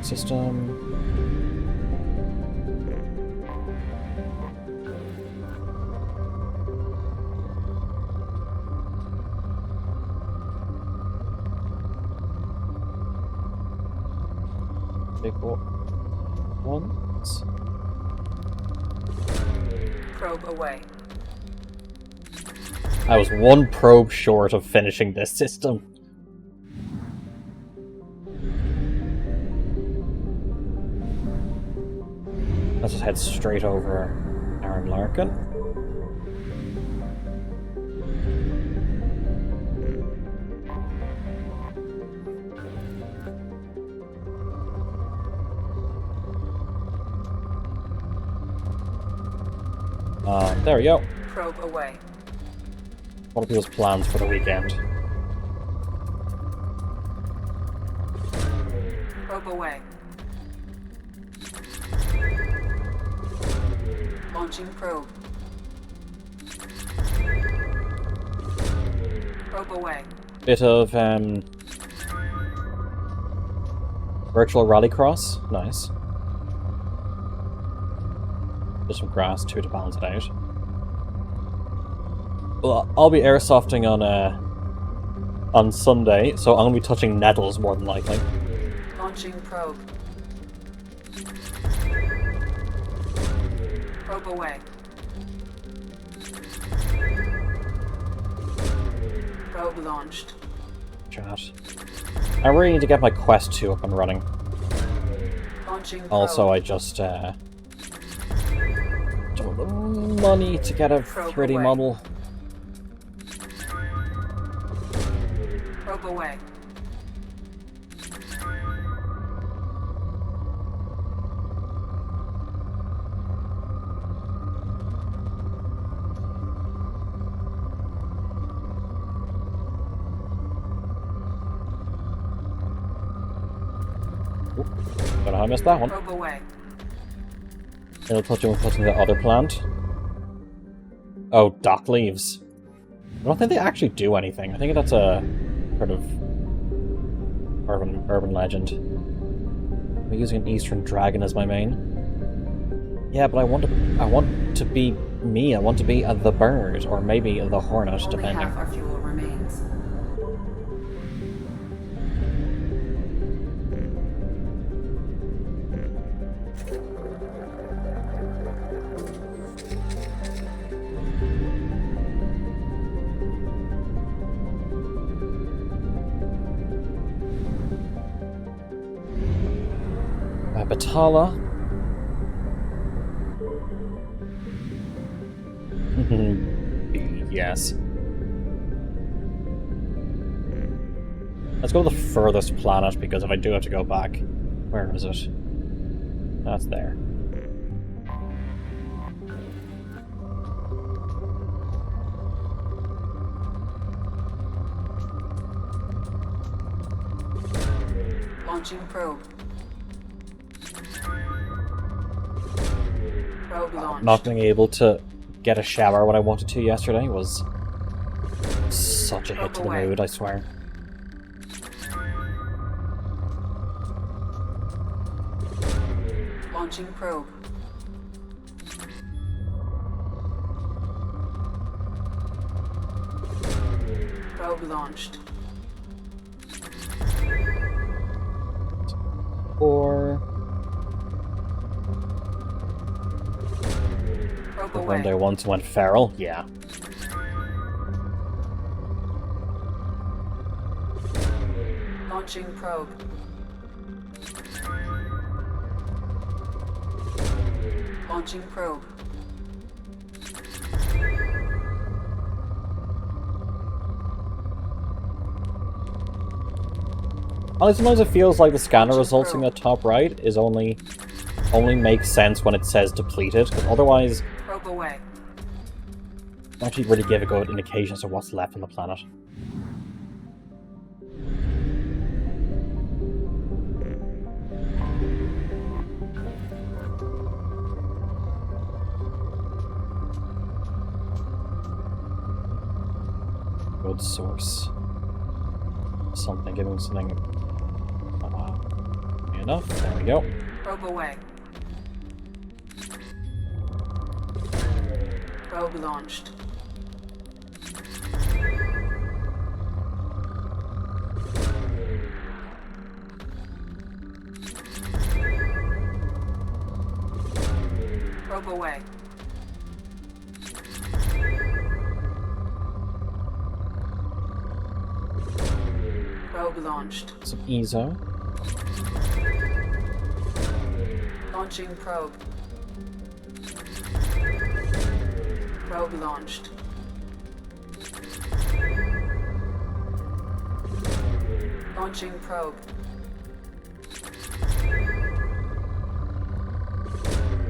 Speaker 1: System. Big ones.
Speaker 8: Probe away.
Speaker 1: I was one probe short of finishing this system. Let's just head straight over Aaron Larkin. There we go.
Speaker 8: Probe away.
Speaker 1: One of people's plans for the weekend.
Speaker 8: Probe away. Launching probe. Probe away.
Speaker 1: Bit of virtual rallycross. Nice. Just some grass too to balance it out. Well, I'll be airsofting on Sunday, so I'm gonna be touching nettles more than likely.
Speaker 8: Launching probe. Probe away. Probe launched.
Speaker 1: Chat. I really need to get my Quest 2 up and running.
Speaker 8: Launching probe.
Speaker 1: Also, I just don't have the money to get a 3D model.
Speaker 8: Probe away.
Speaker 1: Don't know how I missed that one.
Speaker 8: Probe away.
Speaker 1: It'll touch on the other plant. Oh, dock leaves. I don't think they actually do anything. I think that's a sort of urban legend. I'm using an Eastern Dragon as my main. Yeah, but I want to be me. I want to be the bird, or maybe the hornet,
Speaker 8: Only
Speaker 1: depending.
Speaker 8: half our fuel remains.
Speaker 1: Batala. B, yes. Let's go to the furthest planet, because if I do have to go back... Where is it? That's there.
Speaker 8: Launching probe. Probe launched.
Speaker 1: Not being able to get a shower when I wanted to yesterday was such a hit to the mood, I swear.
Speaker 8: Launching probe. Probe launched.
Speaker 1: Or...
Speaker 8: Probe
Speaker 1: the
Speaker 8: away.
Speaker 1: one day once went feral? Yeah.
Speaker 8: Launching probe. Launching probe.
Speaker 1: Only sometimes it feels like the scanner results in the top right is only makes sense when it says depleted, because otherwise
Speaker 8: Probe away.
Speaker 1: it don't actually really give a good indication as to what's left on the planet. Good source. Something, giving something enough. There we go.
Speaker 8: Probe away. Probe launched. Probe away. Probe launched.
Speaker 1: Some ESO.
Speaker 8: Launching probe. Probe launched. Launching probe.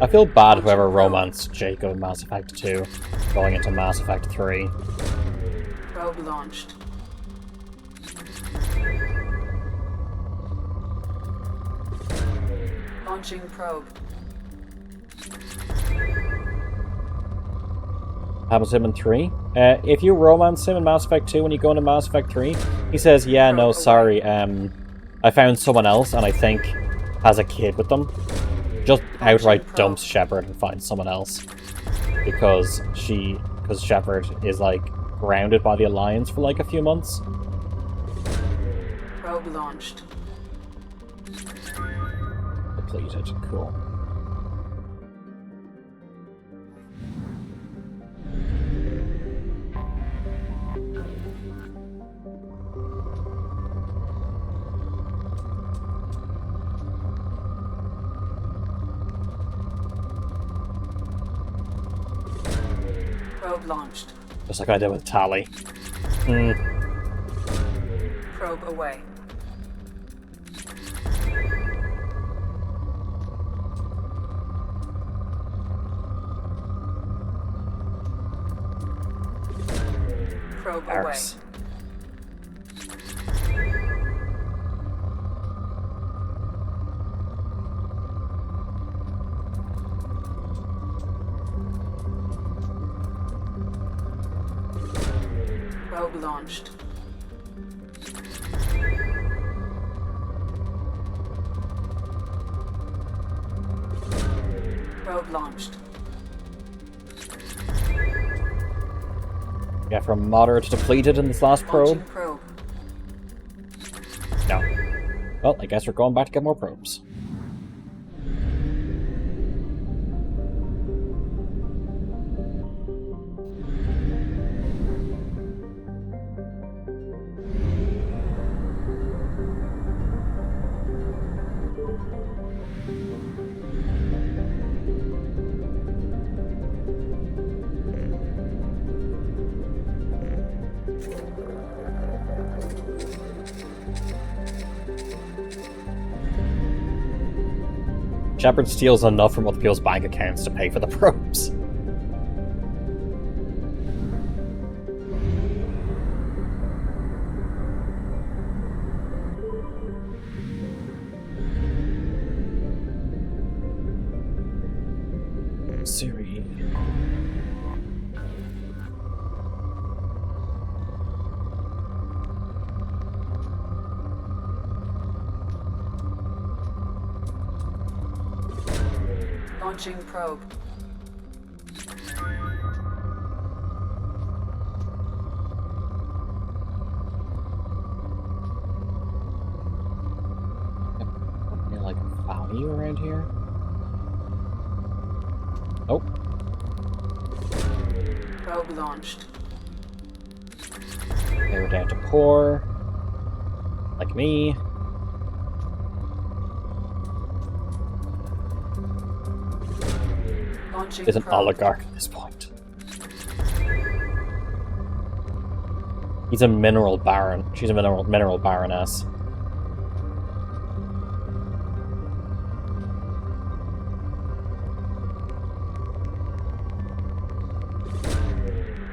Speaker 1: I feel bad whoever romanced Jacob in Mass Effect 2 going into Mass Effect 3.
Speaker 8: Probe launched. Launching probe.
Speaker 1: Happens to him in 3. If you romance him in Mass Effect 2 when you go into Mass Effect 3, he says, yeah, no, sorry, I found someone else and I think has a kid with them. Just outright dumps Shepard and finds someone else. Because Shepard is, like, grounded by the Alliance for, like, a few months.
Speaker 8: Probe launched.
Speaker 1: Depleted. Cool.
Speaker 8: Probe launched.
Speaker 1: Just like I did with Tali.
Speaker 8: Probe away. Probe away. Probe launched. Probe launched.
Speaker 1: Yeah, from moderate to depleted in this last probe.
Speaker 8: Launching probe.
Speaker 1: No. Well, I guess we're going back to get more probes. Shepard steals enough from other people's bank accounts to pay for the probes. Siri.
Speaker 8: Launching probe.
Speaker 1: Any, like, value around here? Nope.
Speaker 8: Probe launched.
Speaker 1: Okay, we're down to poor. Like me.
Speaker 8: Launching
Speaker 1: Is an
Speaker 8: probe.
Speaker 1: oligarch at this point. He's a mineral baron. She's a mineral baroness.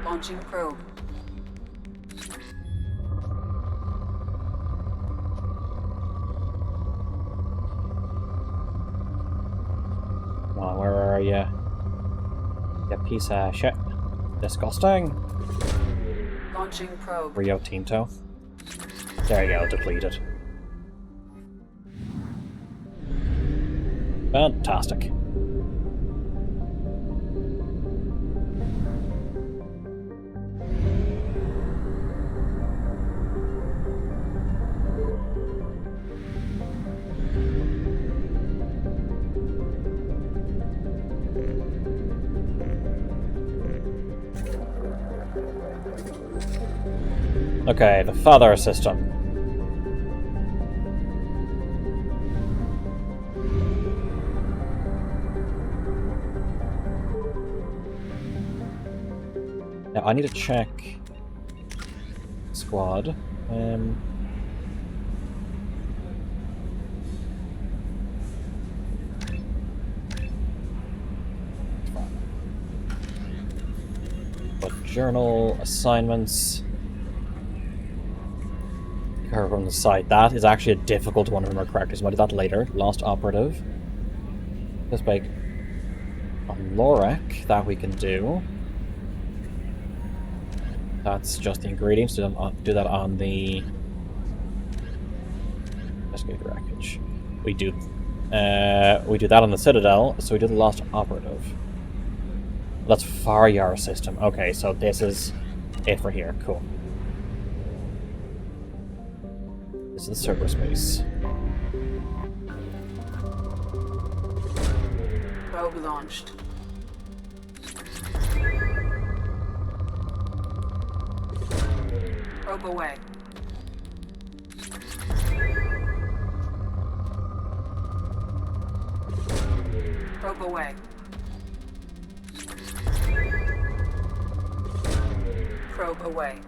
Speaker 8: Launching probe.
Speaker 1: Come on, where are you? You piece of shit. Disgusting.
Speaker 8: Launching probe.
Speaker 1: Rio Tinto. There you go, depleted. Fantastic. Okay, the father system. Now I need to check squad. But journal assignments. From the site. That is actually a difficult one, if I remember correctly, so I'll do that later. Lost operative. This big on Lorek that we can do. That's just the ingredients. Do that on the investigated wreckage. We do that on the Citadel, so we do the Lost operative. That's Faryar system. Okay, so this is it for here. Cool. This is the server space.
Speaker 8: Probe launched. Probe away. Probe away. Probe away.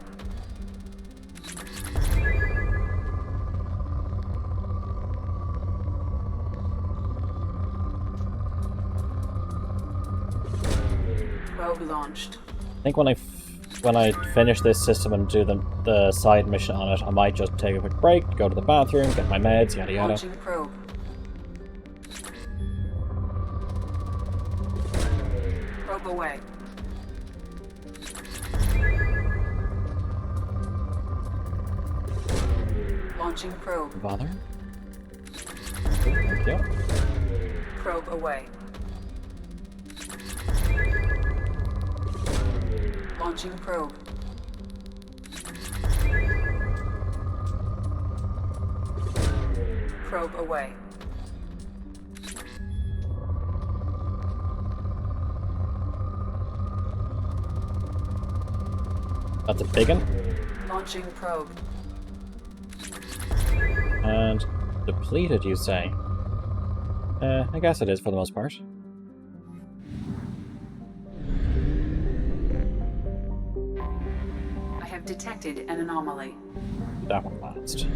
Speaker 8: Probe launched.
Speaker 1: I think when I finish this system and do the side mission on it, I might just take a quick break, go to the bathroom, get my meds, yada yada.
Speaker 8: Launching probe. Probe away. Launching probe.
Speaker 1: Bother? Okay, thank you.
Speaker 8: Probe away. Launching probe. Probe away.
Speaker 1: That's a big one.
Speaker 8: Launching probe.
Speaker 1: And depleted, you say? I guess it is for the most part.
Speaker 8: I have detected an anomaly.
Speaker 1: That one last.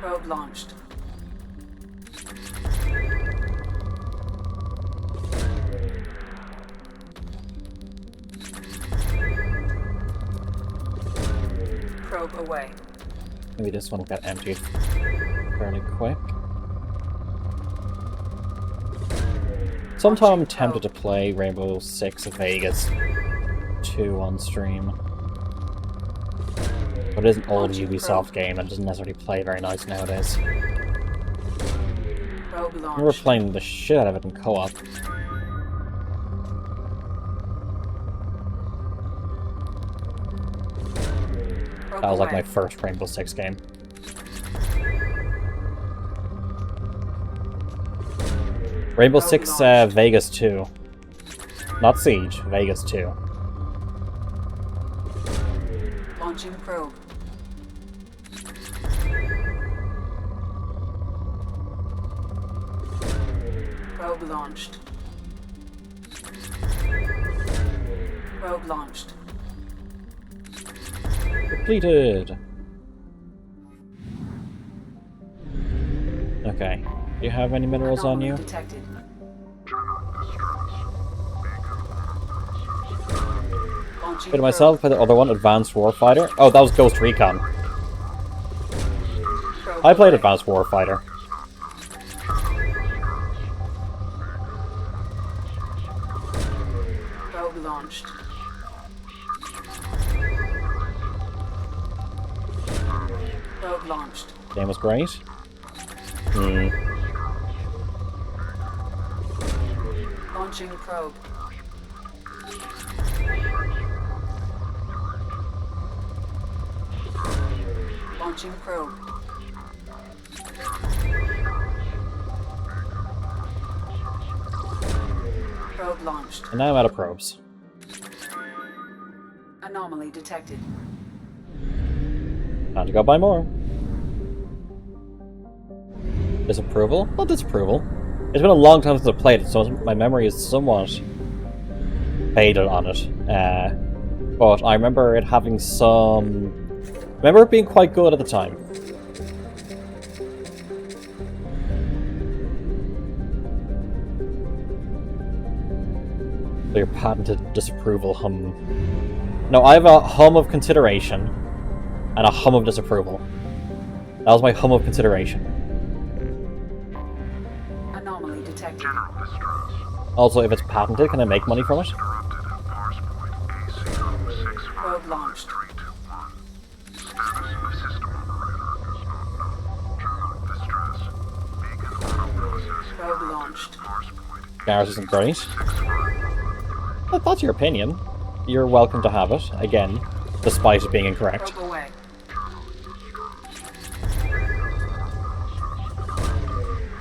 Speaker 8: Probe launched. Probe away.
Speaker 1: Maybe this one will get emptied fairly quick. Sometime I'm tempted to play Rainbow Six Vegas 2 on stream. But it is an old Ubisoft game and doesn't necessarily play very nice nowadays. I remember playing the shit out of it in co-op. That was like my first Rainbow Six game. Rainbow Six Vegas 2. Not Siege, Vegas 2.
Speaker 8: Launching probe. Probe launched. Probe launched.
Speaker 1: Completed! Okay. Do you have any minerals on you?
Speaker 8: Detected.
Speaker 1: Played myself, play the other one, Advanced Warfighter. Oh, that was Ghost Recon. I played Advanced Warfighter.
Speaker 8: Probe launched. Probe launched.
Speaker 1: Game was great.
Speaker 8: Launching probe. Launching probe. Probe launched.
Speaker 1: And now I'm out of probes.
Speaker 8: Anomaly detected.
Speaker 1: Time to go buy more. Disapproval? Not disapproval. It's been a long time since I played it, so my memory is somewhat faded on it. But I remember it having some... I remember it being quite good at the time. So your patented disapproval hum. No, I have a hum of consideration and a hum of disapproval. That was my hum of consideration.
Speaker 8: Anomaly detected.
Speaker 1: Also, if it's patented, can I make money from it?
Speaker 8: Probe launched. Probe launched.
Speaker 1: Garrus isn't great. That's your opinion. You're welcome to have it, again, despite it being incorrect.
Speaker 8: Probe away.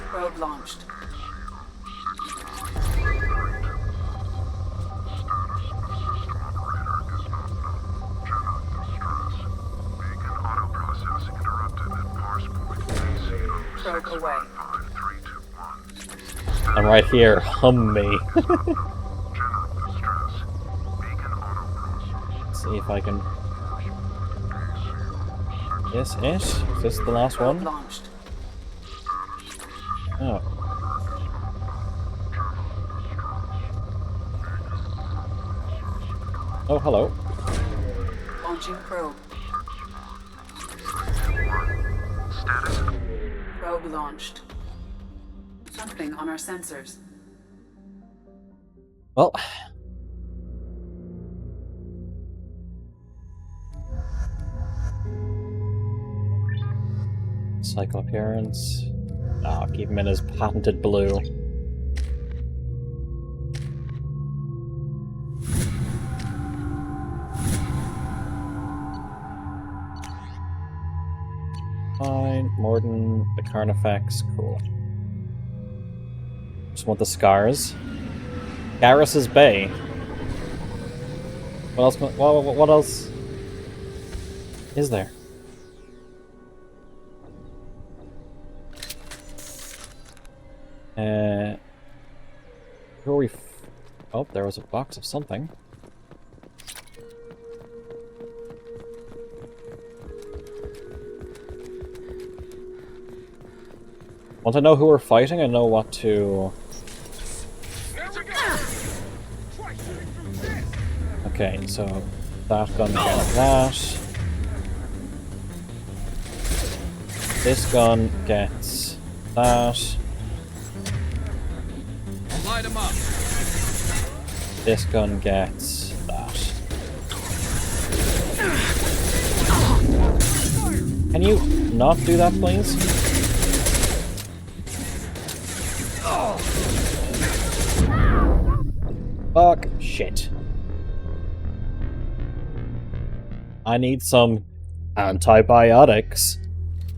Speaker 8: Probe launched. Probe away.
Speaker 1: I'm right here. Hum me. See if I can... Yes, it? Is this the last one?
Speaker 8: Launched.
Speaker 1: Oh. Oh, hello.
Speaker 8: Launching probe. Probe launched. Something on our sensors.
Speaker 1: Well... Cycle appearance. Ah, keep him in his patented blue. Fine. Morden, the Carnifex, cool. Just want the scars. Garrus's Bay. What else? What else is there? Who are we? Oh, there was a box of something. Once I know who we're fighting, I know what to... Okay, so that gun gets that. This gun gets that.
Speaker 9: Light him up.
Speaker 1: This gun gets that. Can you not do that, please? Fuck. Shit. I need some antibiotics.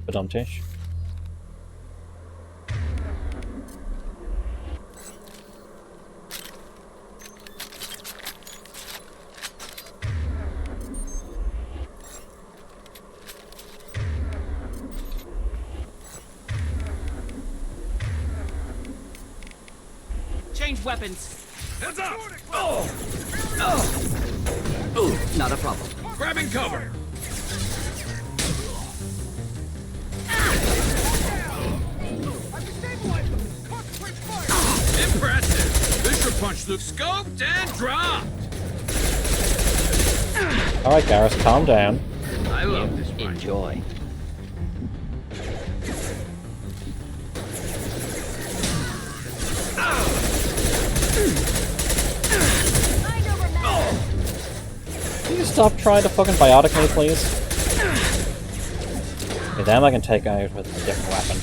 Speaker 1: Badumtish.
Speaker 5: Change weapons.
Speaker 9: Heads up!
Speaker 13: Ooh, not a problem.
Speaker 9: Grabbing cover. Impressive. Fisher punch looks scoped and dropped.
Speaker 1: Alright, Garrus, calm down.
Speaker 9: I love this.
Speaker 13: Enjoy.
Speaker 1: Can you stop trying to fucking biotic me, please? Okay, them I can take out with a different weapon.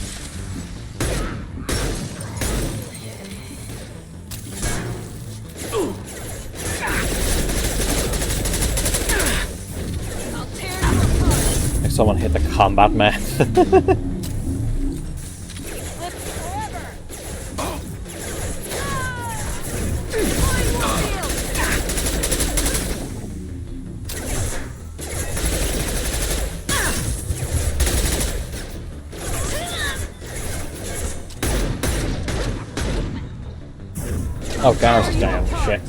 Speaker 1: Like someone hit the combat meth. Oh, Garrus is down. Shit.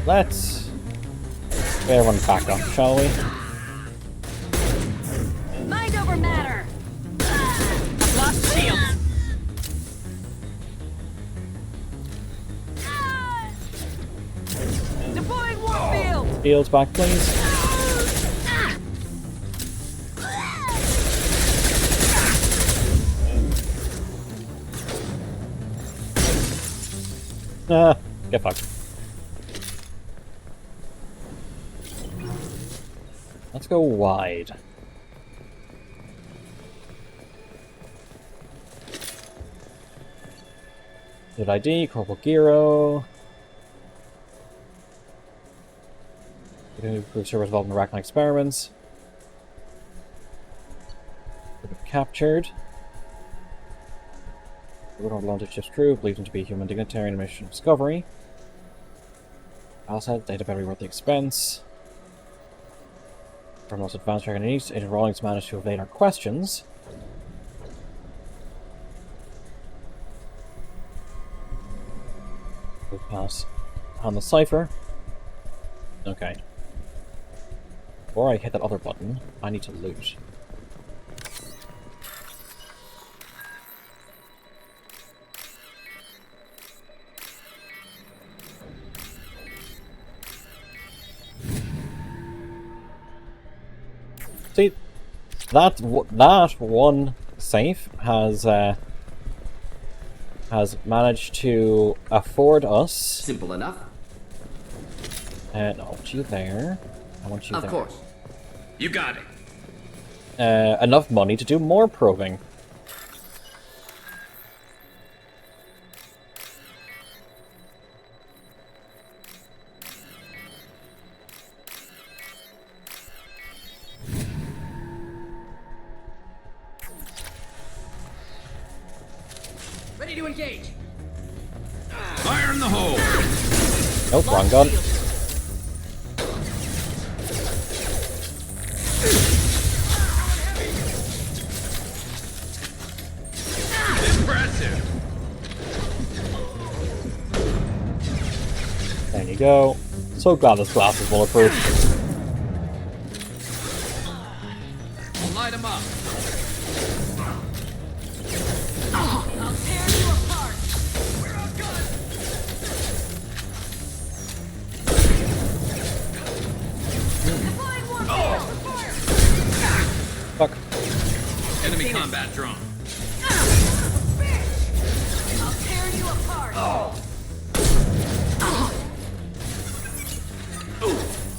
Speaker 1: Let's get everyone back up, shall we?
Speaker 5: Mind over matter. I've lost shields. Deploying warfield.
Speaker 1: Shields back, please. Get fucked. Let's go wide. Good ID, Corporal Giro. We're going to improve servers involved in Arachne experiments. We've been captured. We don't belong to ship's crew, believed him to be a human dignitary in a mission of discovery. Asset, data battery worth the expense. Our most advanced dragon in East, Agent Rawlings managed to evade our questions. We'll pass on the cipher. Okay. Before I hit that other button, I need to loot. See, that one safe has managed to afford us.
Speaker 13: Simple enough.
Speaker 1: No, I want you there. I want you there.
Speaker 13: Of course.
Speaker 9: You got it.
Speaker 1: Enough money to do more probing.
Speaker 5: Ready to engage.
Speaker 9: Fire in the hole.
Speaker 1: Nope, wrong gun.
Speaker 9: Impressive.
Speaker 1: There you go. So glad this glass is bulletproof.
Speaker 9: Light him up.
Speaker 1: Fuck.
Speaker 12: Enemy combat drone.
Speaker 5: I'll tear you apart.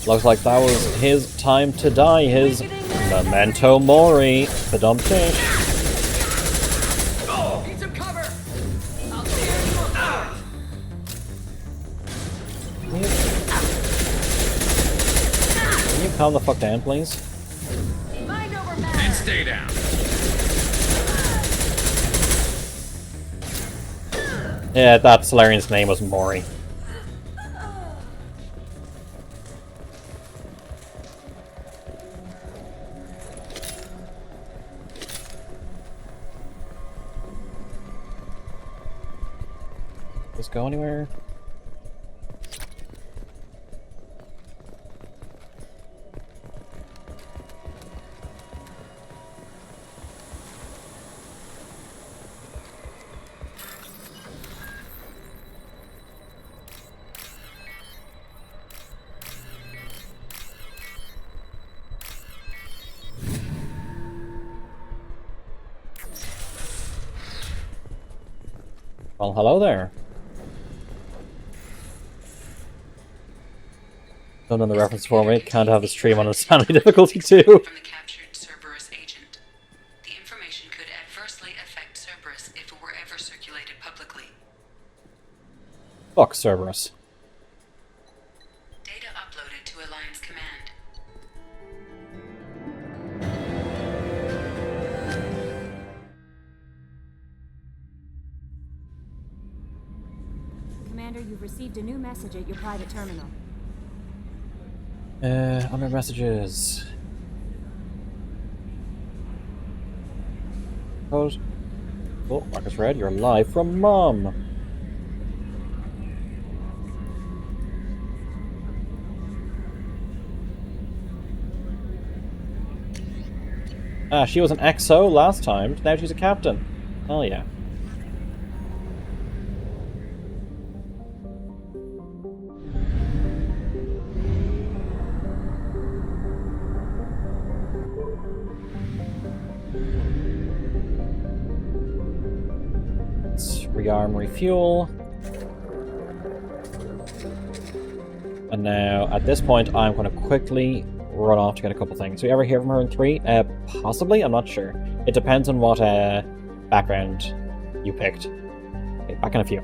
Speaker 1: Looks like that was his time to die. His memento mori. Badum-tish.
Speaker 5: Need some cover. I'll tear you apart.
Speaker 1: Can you calm the fuck down, please?
Speaker 5: Mind over matter.
Speaker 12: And stay down.
Speaker 1: Yeah, that Solarian's name was Mori. Does this go anywhere? Well, hello there. Don't know the reference for me. Can't have the stream on insanity difficulty too.
Speaker 8: From the captured Cerberus agent. The information could adversely affect Cerberus if it were ever circulated publicly.
Speaker 1: Fuck Cerberus.
Speaker 8: Data uploaded to Alliance Command.
Speaker 11: Commander, you've received a new message at your private terminal.
Speaker 1: Under messages. Code. Oh, Marcus Red, you're live from Mom. Ah, she was an XO last time. Now she's a captain. Hell yeah. Let's rearm, refuel. And now, at this point, I'm going to quickly run off to get a couple things. Do we ever hear from her in 3? Possibly? I'm not sure. It depends on what background you picked. Okay, back in a few.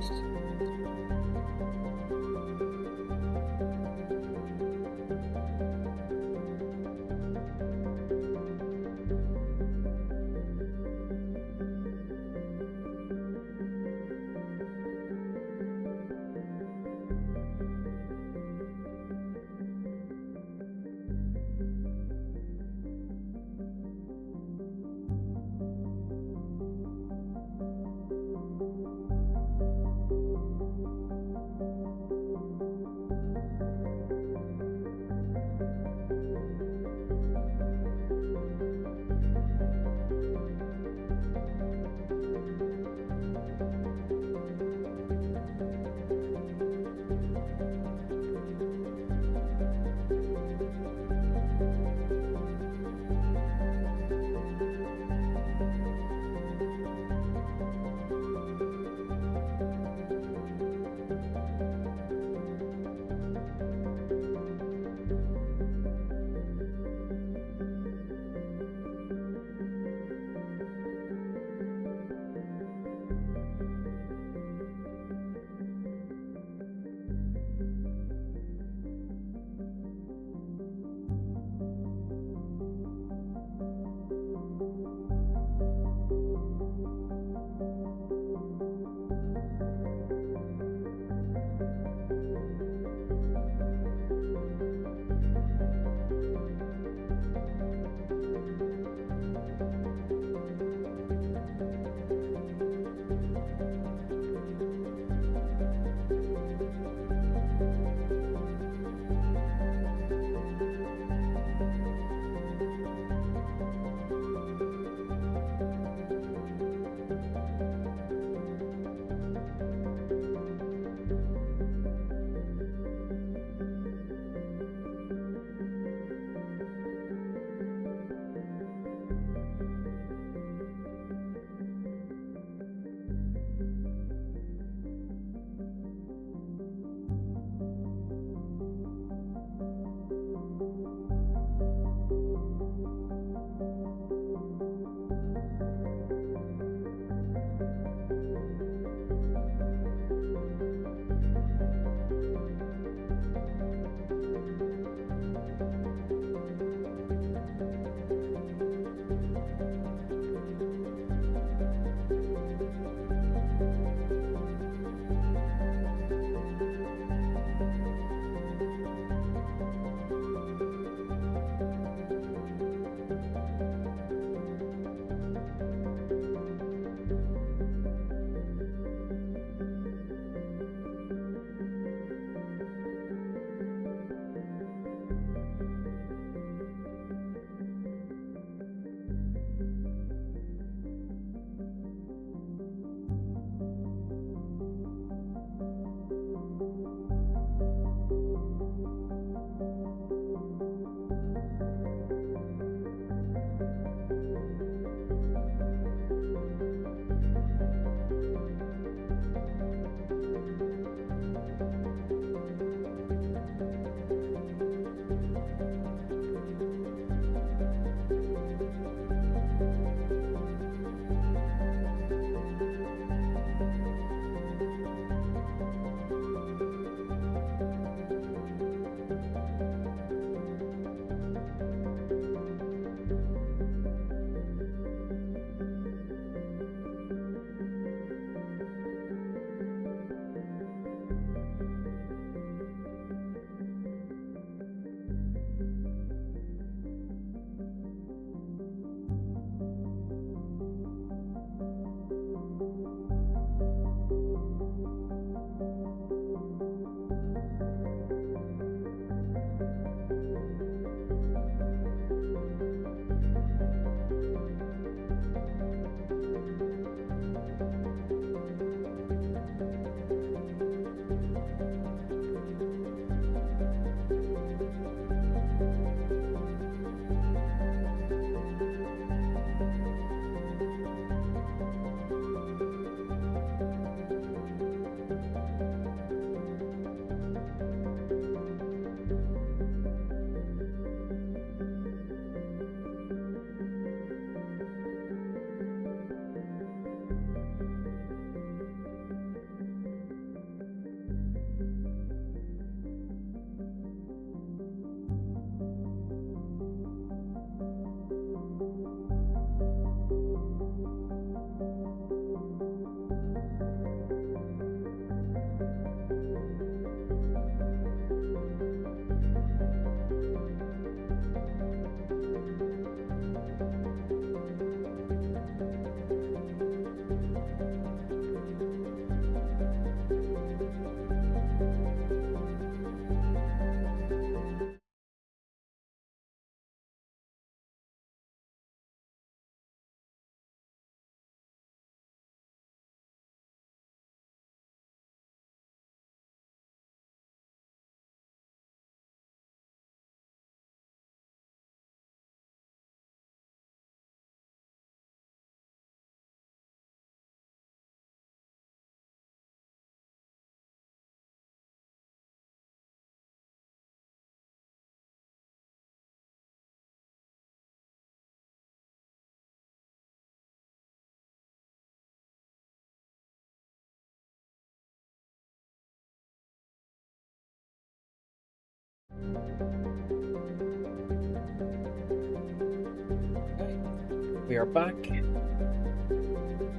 Speaker 1: We are back.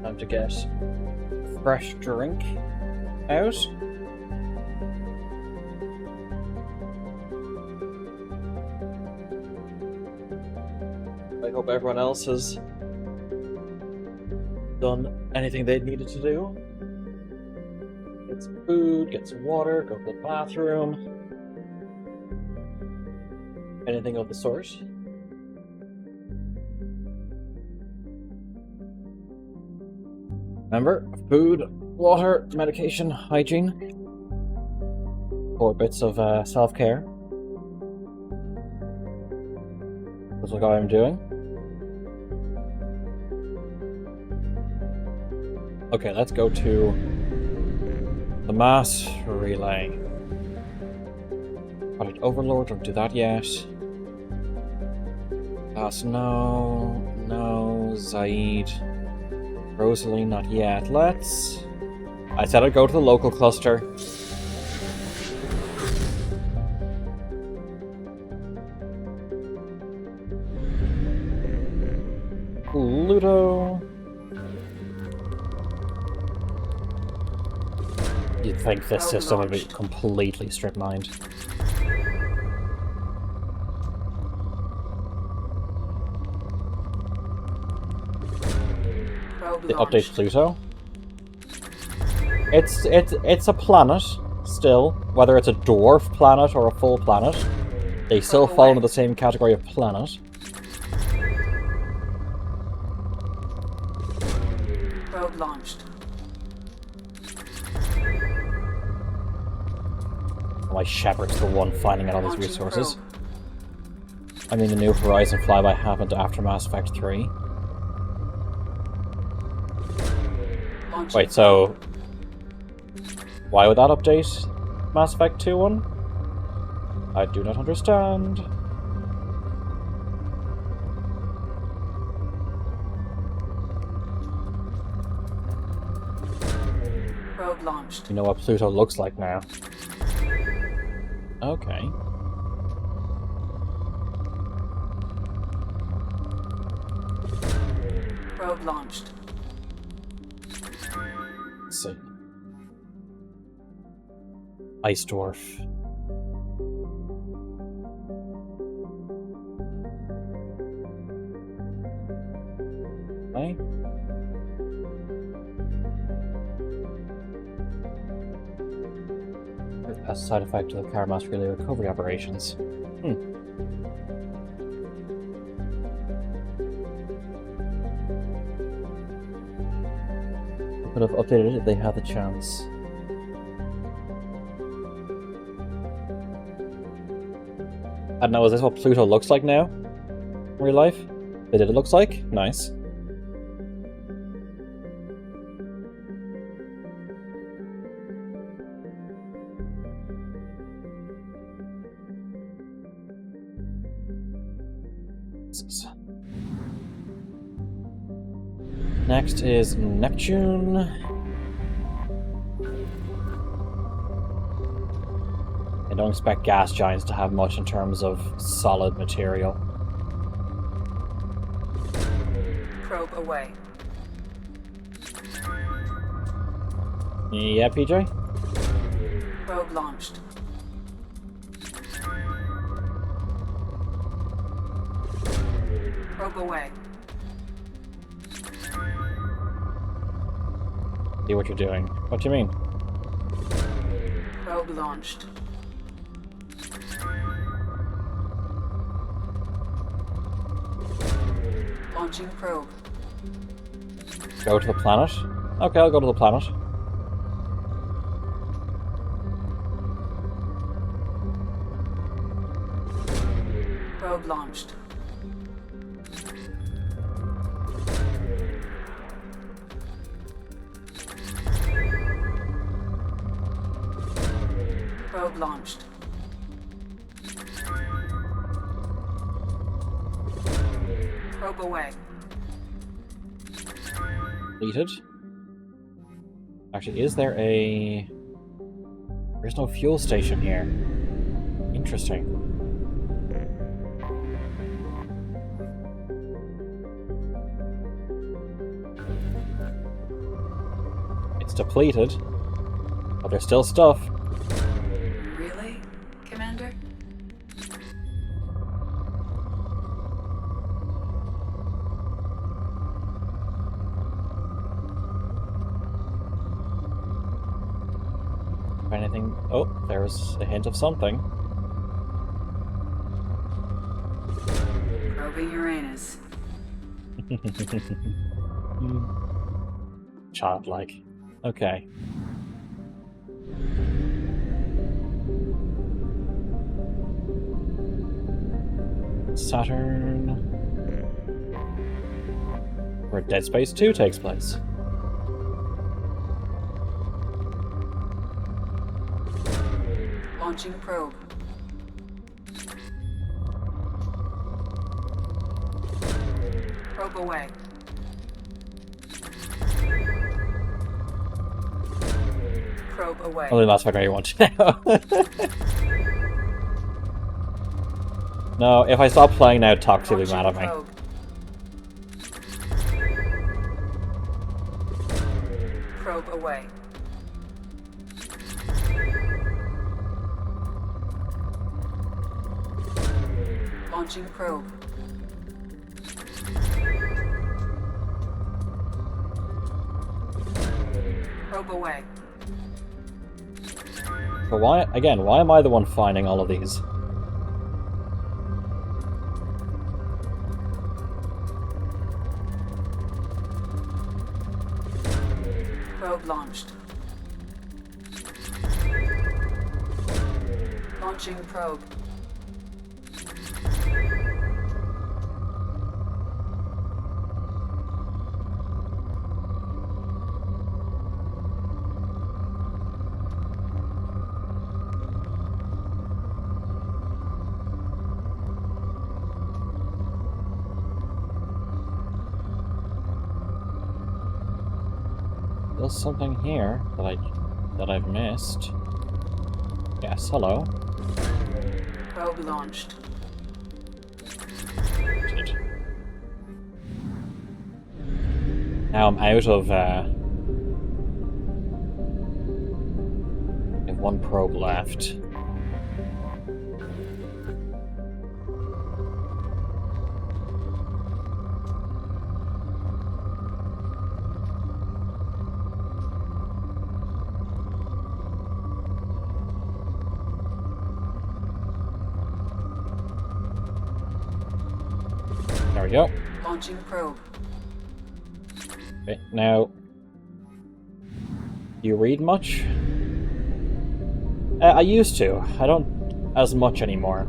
Speaker 1: Time to get fresh drink out. I hope everyone else has done anything they needed to do. Get some food, get some water, go to the bathroom. Anything of the sort. Remember, food, water, medication, hygiene. 4 bits of self-care. That's what I'm doing. Okay, let's go to the mass relay. Project Overlord, don't do that yet. No, Zaid. Rosalie, not yet. I said I'd go to the local cluster. Pluto. You'd think this system would be completely strip-mined. They update Pluto. It's a planet still, whether it's a dwarf planet or a full planet. They still fall into the same category of planet.
Speaker 8: Probe launched.
Speaker 1: My shepherd's the one finding out all these resources. I mean, the New Horizon flyby happened after Mass Effect 3. Wait, so why would that update Mass Effect 2 one? I do not understand.
Speaker 8: Probe launched.
Speaker 1: You know what Pluto looks like now. Okay.
Speaker 8: Probe launched.
Speaker 1: Let's see. Ice Dwarf. Okay. As a side effect of the Karmas relay recovery operations. Could have updated it if they had the chance. I don't know, is this what Pluto looks like now? In real life? They did it looks like? Nice. Next is Neptune. I don't expect gas giants to have much in terms of solid material.
Speaker 8: Probe away.
Speaker 1: Yeah, PJ?
Speaker 8: Probe launched. Probe away.
Speaker 1: See what you're doing. What do you mean?
Speaker 8: Probe launched. Launching probe.
Speaker 1: Go to the planet? Okay, I'll go to the planet.
Speaker 8: Probe launched. Probe launched. Probe away.
Speaker 1: Completed. Actually, is there a... There's no fuel station here. Interesting. It's depleted, but there's still stuff.
Speaker 8: Really, Commander?
Speaker 1: Anything? Oh, there's a hint of something.
Speaker 8: Probing Uranus.
Speaker 1: Childlike. Okay. Saturn. Where Dead Space 2 takes place.
Speaker 8: Launching probe. Probe away. Probe away.
Speaker 1: Only that's what I want to know. No, if I stop playing now, Tox will be mad at me.
Speaker 8: Probe away. Launching probe. Probe away.
Speaker 1: But why am I the one finding all of these?
Speaker 8: Probe launched. Launching probe.
Speaker 1: There's something here that I've missed. Yes, hello.
Speaker 8: Probe launched.
Speaker 1: Now I'm out of I have one probe left. There we go.
Speaker 8: Launching probe.
Speaker 1: Okay, now, you read much? I used to. I don't as much anymore.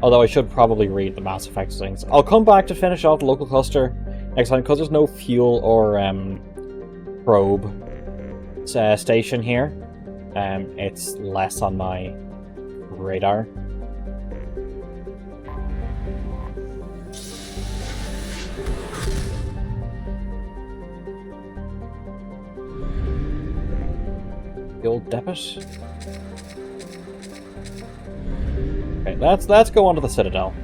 Speaker 1: Although I should probably read the Mass Effect things. I'll come back to finish off the local cluster next time, because there's no fuel or probe station here. It's less on my radar. The old debit. Okay, let's go on to the Citadel.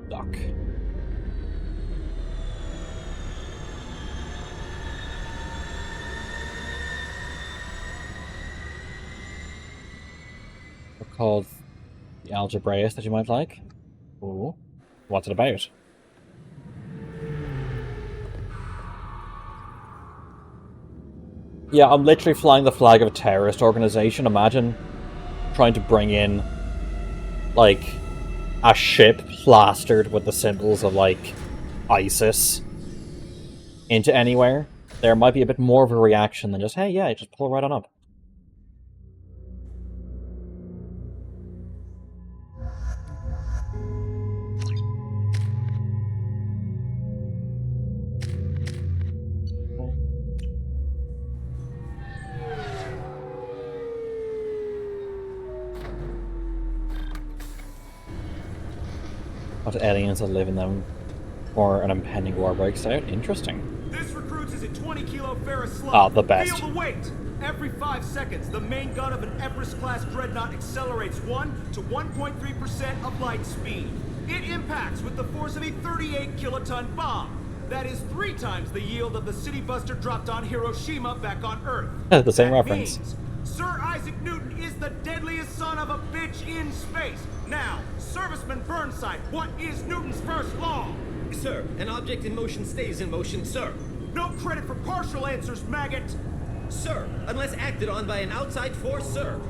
Speaker 1: Dock. We're called the Algebraist that you might like. Ooh, what's it about? Yeah, I'm literally flying the flag of a terrorist organization. Imagine trying to bring in, like, a ship plastered with the symbols of, like, ISIS into anywhere. There might be a bit more of a reaction than just, hey, yeah, just pull right on up. What aliens that live in them, or an impending war breaks out? Interesting.
Speaker 17: This recruits is a 20 kilo ferrous slug.
Speaker 1: Ah, the best.
Speaker 17: Feel the weight. Every 5 seconds, the main gun of an Everest-class dreadnought accelerates 1 to 1.3% of light speed. It impacts with the force of a 38 kiloton bomb. That is 3 times the yield of the city buster dropped on Hiroshima back on Earth.
Speaker 1: The same
Speaker 17: That
Speaker 1: reference.
Speaker 17: means Sir Isaac Newton is the deadliest son of a bitch in space. Now, Serviceman Burnside, what is Newton's first law?
Speaker 21: Sir, an object in motion stays in motion, sir.
Speaker 17: No credit for partial answers, maggot.
Speaker 21: Sir, unless acted on by an outside force, sir.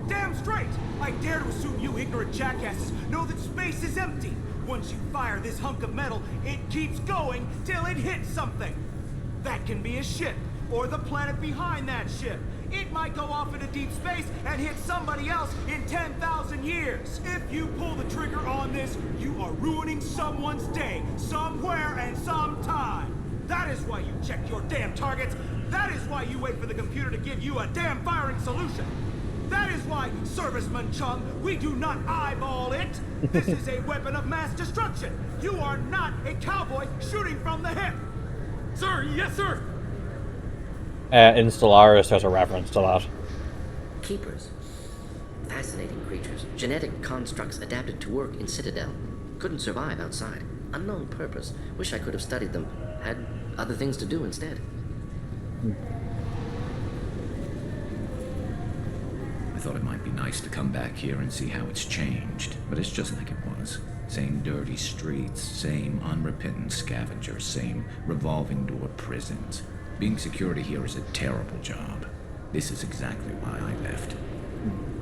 Speaker 17: Damn straight! I dare to assume you ignorant jackasses know that space is empty. Once you fire this hunk of metal, it keeps going till it hits something. That can be a ship, or the planet behind that ship. It might go off into deep space and hit somebody else in 10,000 years. If you pull the trigger on this, you are ruining someone's day, somewhere and sometime. That is why you check your damn targets. That is why you wait for the computer to give you a damn firing solution. That is why, Serviceman Chung, we do not eyeball it. This is a weapon of mass destruction. You are not a cowboy shooting from the hip.
Speaker 9: Sir, yes, sir.
Speaker 1: In Stellaris, there's a reference to that.
Speaker 13: Keepers. Fascinating creatures. Genetic constructs adapted to work in Citadel. Couldn't survive outside. Unknown purpose. Wish I could have studied them. Had other things to do instead.
Speaker 16: I thought it might be nice to come back here and see how it's changed, but it's just like it was. Same dirty streets, same unrepentant scavengers, same revolving door prisons. Being security here is a terrible job. This is exactly why I left.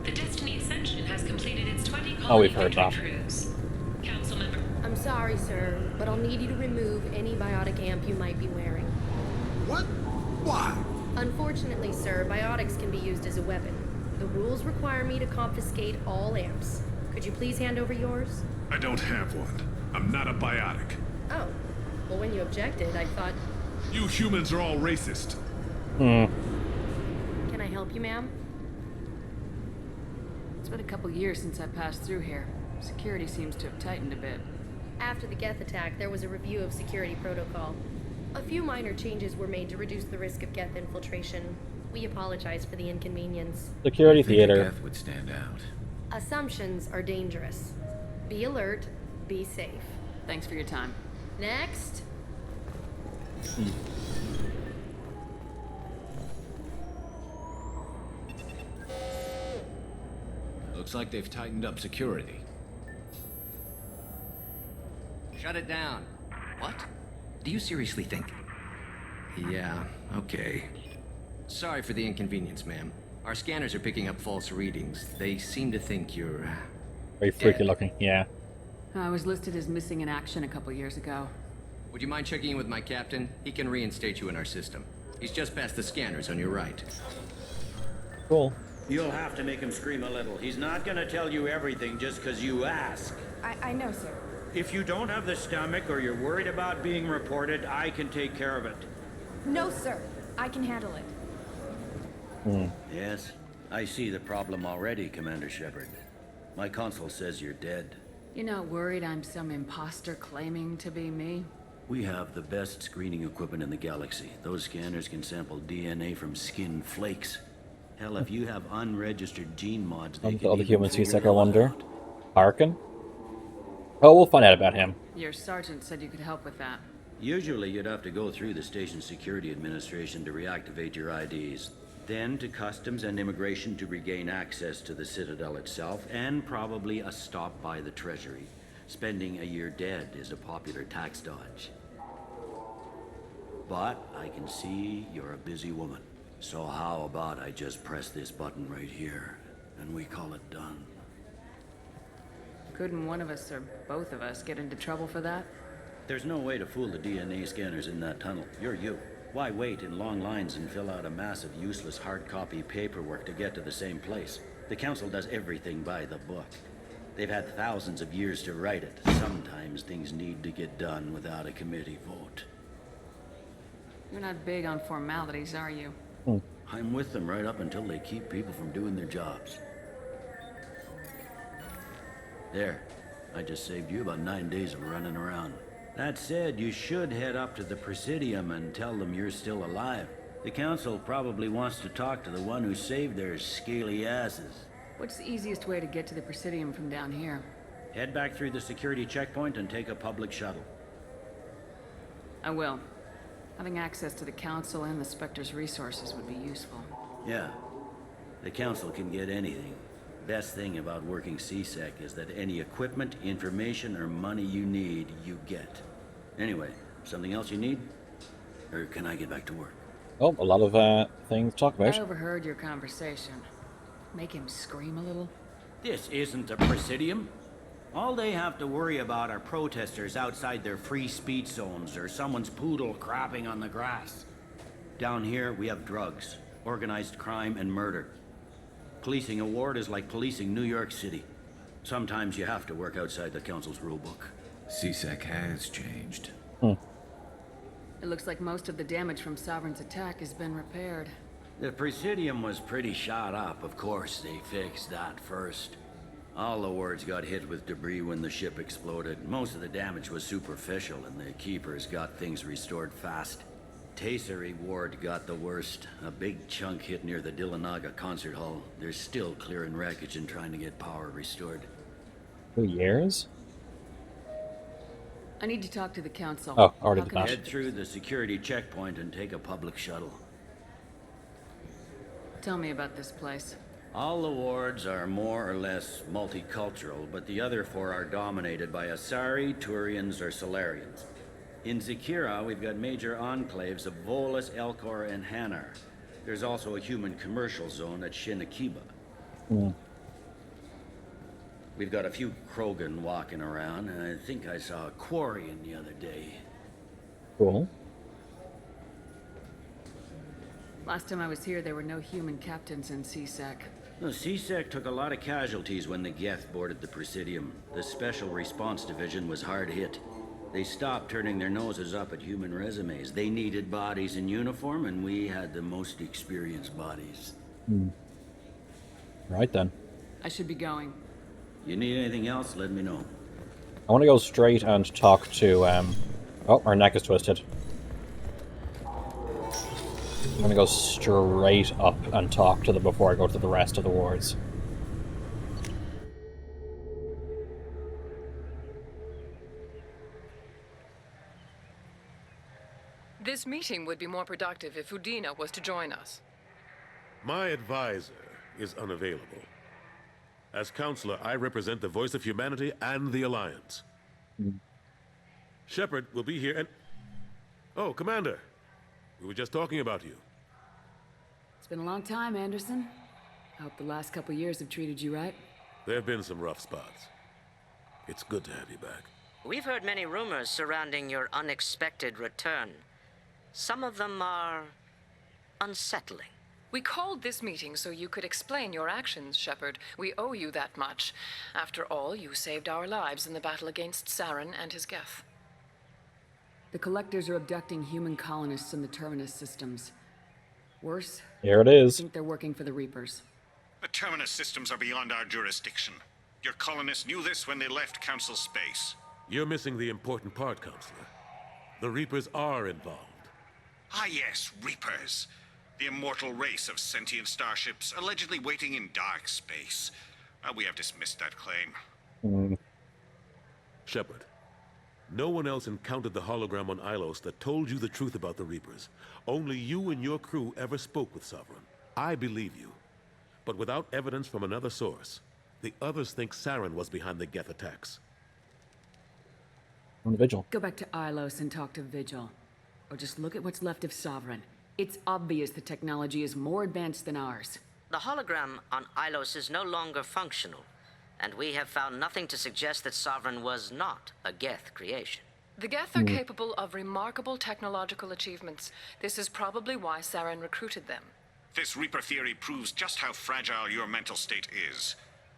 Speaker 5: The Destiny Ascension has completed its 20
Speaker 1: Oh, we've heard that.
Speaker 5: cruise. Council member.
Speaker 7: I'm sorry, sir, but I'll need you to remove any biotic amp you might be wearing.
Speaker 2: What? Why?
Speaker 7: Unfortunately, sir, biotics can be used as a weapon. The rules require me to confiscate all amps. Could you please hand over yours?
Speaker 23: I don't have one. I'm not a biotic.
Speaker 7: Oh. Well, when you objected, I thought...
Speaker 23: You humans are all racist.
Speaker 7: Can I help you, ma'am?
Speaker 20: It's been a couple years since I passed through here. Security seems to have tightened a bit.
Speaker 7: After the Geth attack, there was a review of security protocol. A few minor changes were made to reduce the risk of Geth infiltration. We apologize for the inconvenience.
Speaker 1: Security theater.
Speaker 16: Geth would stand out.
Speaker 7: Assumptions are dangerous. Be alert, be safe.
Speaker 20: Thanks for your time.
Speaker 7: Next.
Speaker 16: Looks like they've tightened up security.
Speaker 13: Shut it down. What? Do you seriously think? Yeah, okay. Sorry for the inconvenience, ma'am. Our scanners are picking up false readings. They seem to think you're...
Speaker 1: Very freaky
Speaker 13: dead.
Speaker 1: looking, yeah.
Speaker 20: I was listed as missing in action a couple years ago.
Speaker 13: Would you mind checking in with my captain? He can reinstate you in our system. He's just past the scanners on your right.
Speaker 1: Cool.
Speaker 24: You'll have to make him scream a little. He's not gonna tell you everything just because you ask.
Speaker 11: I know, sir.
Speaker 24: If you don't have the stomach or you're worried about being reported, I can take care of it.
Speaker 11: No, sir. I can handle it.
Speaker 24: Yes, I see the problem already, Commander Shepard. My console says you're dead.
Speaker 20: You're not worried I'm some imposter claiming to be me?
Speaker 24: We have the best screening equipment in the galaxy. Those scanners can sample DNA from skin flakes. Hell, if you have unregistered gene mods, they can
Speaker 1: All the
Speaker 24: even
Speaker 1: humans
Speaker 24: figure
Speaker 1: seasick,
Speaker 24: it
Speaker 1: I
Speaker 24: all
Speaker 1: wonder.
Speaker 24: out.
Speaker 1: Harkin? Oh, we'll find out about him.
Speaker 20: Your sergeant said you could help with that.
Speaker 24: Usually you'd have to go through the station security administration to reactivate your IDs. Then to customs and immigration to regain access to the Citadel itself, and probably a stop by the Treasury. Spending a year dead is a popular tax dodge. But I can see you're a busy woman. So how about I just press this button right here, and we call it done?
Speaker 20: Couldn't one of us or both of us get into trouble for that?
Speaker 24: There's no way to fool the DNA scanners in that tunnel. You're you. Why wait in long lines and fill out a massive useless hard copy paperwork to get to the same place? The Council does everything by the book. They've had thousands of years to write it. Sometimes things need to get done without a committee vote.
Speaker 20: You're not big on formalities, are you?
Speaker 24: I'm with them right up until they keep people from doing their jobs. There. I just saved you about 9 days of running around. That said, you should head up to the Presidium and tell them you're still alive. The Council probably wants to talk to the one who saved their scaly asses.
Speaker 20: What's the easiest way to get to the Presidium from down here?
Speaker 24: Head back through the security checkpoint and take a public shuttle.
Speaker 20: I will. Having access to the Council and the Spectre's resources would be useful.
Speaker 24: Yeah. The Council can get anything. Best thing about working CSEC is that any equipment, information, or money you need, you get. Anyway, something else you need? Or can I get back to work?
Speaker 1: Oh, a lot of things to talk about.
Speaker 20: I overheard your conversation. Make him scream a little?
Speaker 24: This isn't a Presidium. All they have to worry about are protesters outside their free speech zones or someone's poodle crapping on the grass. Down here, we have drugs, organized crime, and murder. Policing a ward is like policing New York City. Sometimes you have to work outside the Council's rulebook.
Speaker 16: CSEC has changed.
Speaker 20: It looks like most of the damage from Sovereign's attack has been repaired.
Speaker 24: The Presidium was pretty shot up. Of course, they fixed that first. All the wards got hit with debris when the ship exploded. Most of the damage was superficial, and the Keepers got things restored fast. Tasery Ward got the worst. A big chunk hit near the Dillanaga concert hall. They're still clearing wreckage and trying to get power restored.
Speaker 1: 2 years?
Speaker 20: I need to talk to the Council.
Speaker 1: Oh, already did that.
Speaker 24: Head through the security checkpoint and take a public shuttle.
Speaker 20: Tell me about this place.
Speaker 24: All the wards are more or less multicultural, but the other 4 are dominated by Asari, Turians, or Solarians. In Zakira, we've got major enclaves of Volus, Elcor, and Hanar. There's also a human commercial zone at Shinakiba. We've got a few Krogan walking around, and I think I saw a Quarian the other day.
Speaker 1: Cool.
Speaker 20: Last time I was here, there were no human captains in CSEC.
Speaker 24: The CSEC took a lot of casualties when the Geth boarded the Presidium. The Special Response Division was hard hit. They stopped turning their noses up at human resumes. They needed bodies in uniform, and we had the most experienced bodies.
Speaker 1: Right then.
Speaker 20: I should be going.
Speaker 24: You need anything else, let me know.
Speaker 1: I want to go straight and talk to, oh, our neck is twisted. I'm going to go straight up and talk to them before I go to the rest of the wards.
Speaker 3: This meeting would be more productive if Udina was to join us.
Speaker 23: My advisor is unavailable. As counselor, I represent the voice of humanity and the Alliance. Shepard will be here and... Oh, Commander. We were just talking about you.
Speaker 20: It's been a long time, Anderson. I hope the last couple years have treated you right.
Speaker 23: There have been some rough spots. It's good to have you back.
Speaker 6: We've heard many rumors surrounding your unexpected return. Some of them are unsettling.
Speaker 3: We called this meeting so you could explain your actions, Shepard. We owe you that much. After all, you saved our lives in the battle against Saren and his Geth.
Speaker 20: The Collectors are abducting human colonists in the Terminus systems. Worse,
Speaker 1: here it is.
Speaker 20: I think they're working for the Reapers.
Speaker 10: The Terminus systems are beyond our jurisdiction. Your colonists knew this when they left Council space.
Speaker 23: You're missing the important part, Counselor. The Reapers are involved.
Speaker 10: Ah yes, Reapers. The immortal race of sentient starships allegedly waiting in dark space. We have dismissed that claim.
Speaker 23: Shepard, no one else encountered the hologram on Ilos that told you the truth about the Reapers. Only you and your crew ever spoke with Sovereign. I believe you. But without evidence from another source, the others think Saren was behind the Geth attacks.
Speaker 1: Vigil.
Speaker 20: Go back to Ilos and talk to Vigil. Or just look at what's left of Sovereign. It's obvious the technology is more advanced than ours.
Speaker 6: The hologram on Ilos is no longer functional, and we have found nothing to suggest that Sovereign was not a Geth creation.
Speaker 3: The Geth are capable of remarkable technological achievements. This is probably why Saren recruited them.
Speaker 10: This Reaper theory proves just how fragile your mental state is.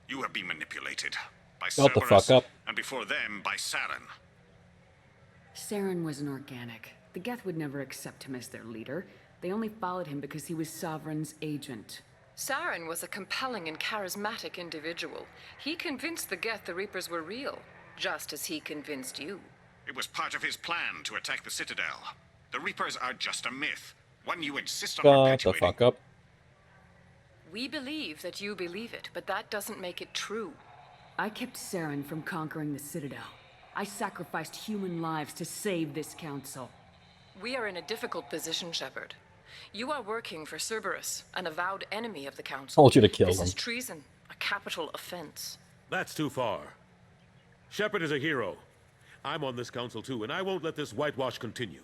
Speaker 10: You have been manipulated by
Speaker 1: Shut the
Speaker 10: Cerberus,
Speaker 1: fuck up.
Speaker 10: and before them by Saren.
Speaker 20: Saren was an organic. The Geth would never accept him as their leader. They only followed him because he was Sovereign's agent.
Speaker 3: Saren was a compelling and charismatic individual. He convinced the Geth the Reapers were real, just as he convinced you.
Speaker 10: It was part of his plan to attack the Citadel. The Reapers are just a myth, One you insist on
Speaker 1: Shut the
Speaker 10: perpetuating.
Speaker 1: fuck up.
Speaker 3: We believe that you believe it, but that doesn't make it true.
Speaker 20: I kept Saren from conquering the Citadel. I sacrificed human lives to save this council.
Speaker 3: We are in a difficult position, Shepard. You are working for Cerberus, an avowed enemy of the Council.
Speaker 1: Told you to kill
Speaker 3: This
Speaker 1: them.
Speaker 3: is treason, a capital offense.
Speaker 23: That's too far. Shepard is a hero. I'm on this council too, and I won't let this whitewash continue.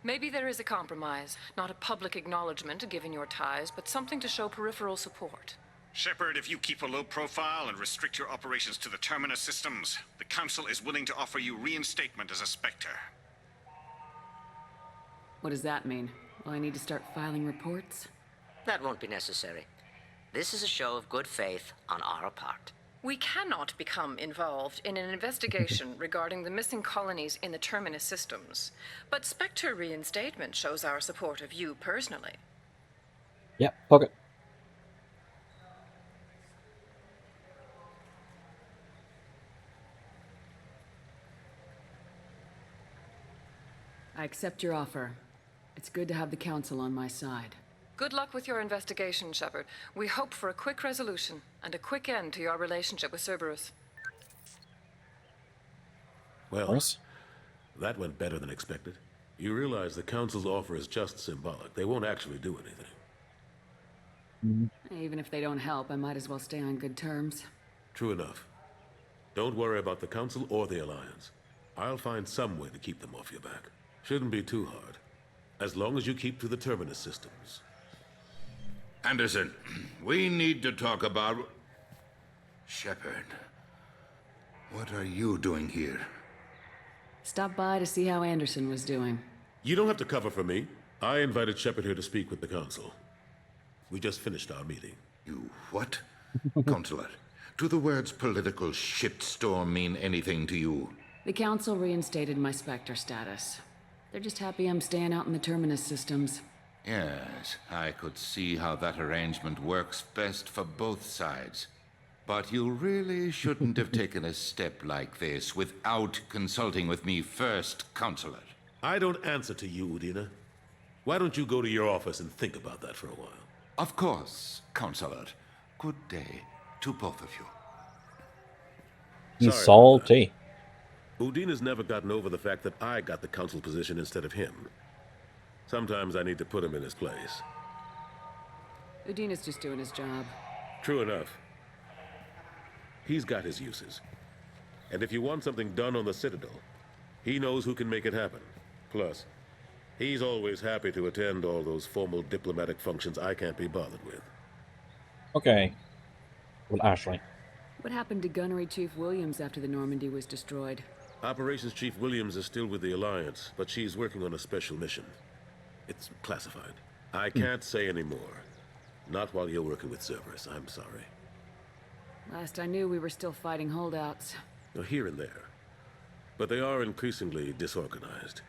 Speaker 3: Maybe there is a compromise. Not a public acknowledgement given your ties, but something to show peripheral support.
Speaker 10: Shepard, if you keep a low profile and restrict your operations to the Terminus systems, the Council is willing to offer you reinstatement as a Spectre.
Speaker 20: What does that mean? Will I need to start filing reports?
Speaker 6: That won't be necessary. This is a show of good faith on our part.
Speaker 3: We cannot become involved in an investigation regarding the missing colonies in the Terminus systems, but Spectre reinstatement shows our support of you personally.
Speaker 1: Yep, fuck it.
Speaker 20: I accept your offer. It's good to have the council on my side.
Speaker 3: Good luck with your investigation, Shepard. We hope for a quick resolution and a quick end to your relationship with Cerberus.
Speaker 23: Well, that went better than expected. You realize the Council's offer is just symbolic. They won't actually do anything.
Speaker 20: Even if they don't help, I might as well stay on good terms.
Speaker 23: True enough. Don't worry about the Council or the Alliance. I'll find some way to keep them off your back. Shouldn't be too hard. As long as you keep to the Terminus systems.
Speaker 4: Anderson, we need to talk about... Shepard. What are you doing here?
Speaker 20: Stop by to see how Anderson was doing.
Speaker 23: You don't have to cover for me. I invited Shepard here to speak with the Council. We just finished our meeting.
Speaker 4: You what? Consular, do the words political shitstorm mean anything to you?
Speaker 20: The council reinstated my Spectre status. They're just happy I'm staying out in the Terminus systems.
Speaker 4: Yes, I could see how that arrangement works best for both sides. But you really shouldn't have taken a step like this without consulting with me first, Consular.
Speaker 23: I don't answer to you, Udina. Why don't you go to your office and think about that for a while?
Speaker 4: Of course, Consular. Good day to both of you.
Speaker 1: He's salty.
Speaker 23: Udina's never gotten over the fact that I got the Council position instead of him. Sometimes I need to put him in his place.
Speaker 20: Udina's just doing his job.
Speaker 23: True enough. He's got his uses. And if you want something done on the Citadel, he knows who can make it happen. Plus, he's always happy to attend all those formal diplomatic functions I can't be bothered with.
Speaker 1: Okay. Well, Ashley.
Speaker 20: What happened to Gunnery Chief Williams after the Normandy was destroyed?
Speaker 23: Operations Chief Williams is still with the Alliance, but she's working on a special mission. It's classified. I can't say any more. Not while you're working with Cerberus, I'm sorry.
Speaker 20: Last I knew, we were still fighting holdouts.
Speaker 23: Here and there. But they are increasingly disorganized.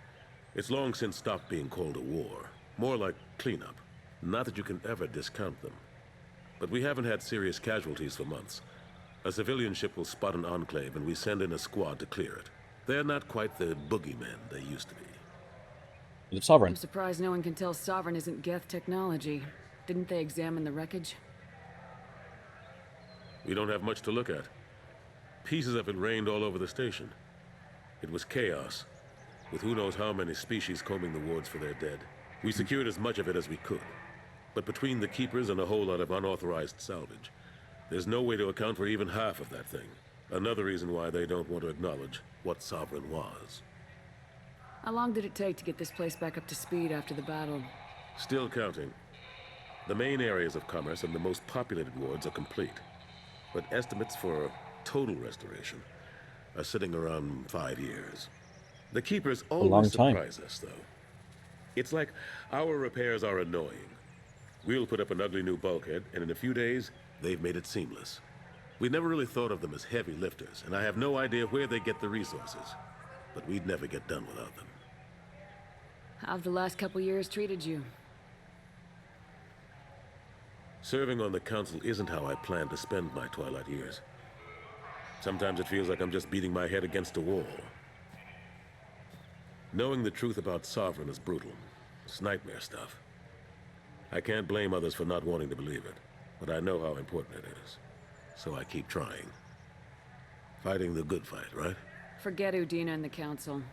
Speaker 23: It's long since stopped being called a war. More like cleanup. Not that you can ever discount them. But we haven't had serious casualties for months. A civilian ship will spot an enclave and we send in a squad to clear it. They're not quite the boogeymen they used to be.
Speaker 1: Sovereign.
Speaker 20: I'm surprised no one can tell Sovereign isn't Geth technology. Didn't they examine the wreckage?
Speaker 23: We don't have much to look at. Pieces of it rained all over the station. It was chaos, with who knows how many species combing the wards for their dead. We secured as much of it as we could. But between the Keepers and a whole lot of unauthorized salvage, there's no way to account for even half of that thing. Another reason why they don't want to acknowledge what Sovereign was.
Speaker 20: How long did it take to get this place back up to speed after the battle?
Speaker 23: Still counting. The main areas of commerce and the most populated wards are complete. But estimates for total restoration are sitting around 5 years. The Keepers always surprise us, though. It's like our repairs are annoying. We'll put up an ugly new bulkhead, and in a few days, they've made it seamless. We never really thought of them as heavy lifters, and I have no idea where they get the resources. But we'd never get done without them.
Speaker 20: How have the last couple years treated you?
Speaker 23: Serving on the Council isn't how I plan to spend my twilight years. Sometimes it feels like I'm just beating my head against a wall. Knowing the truth about Sovereign is brutal. It's nightmare stuff. I can't blame others for not wanting to believe it, but I know how important it is. So I keep trying. Fighting the good fight, right?
Speaker 20: Forget Udina and the Council.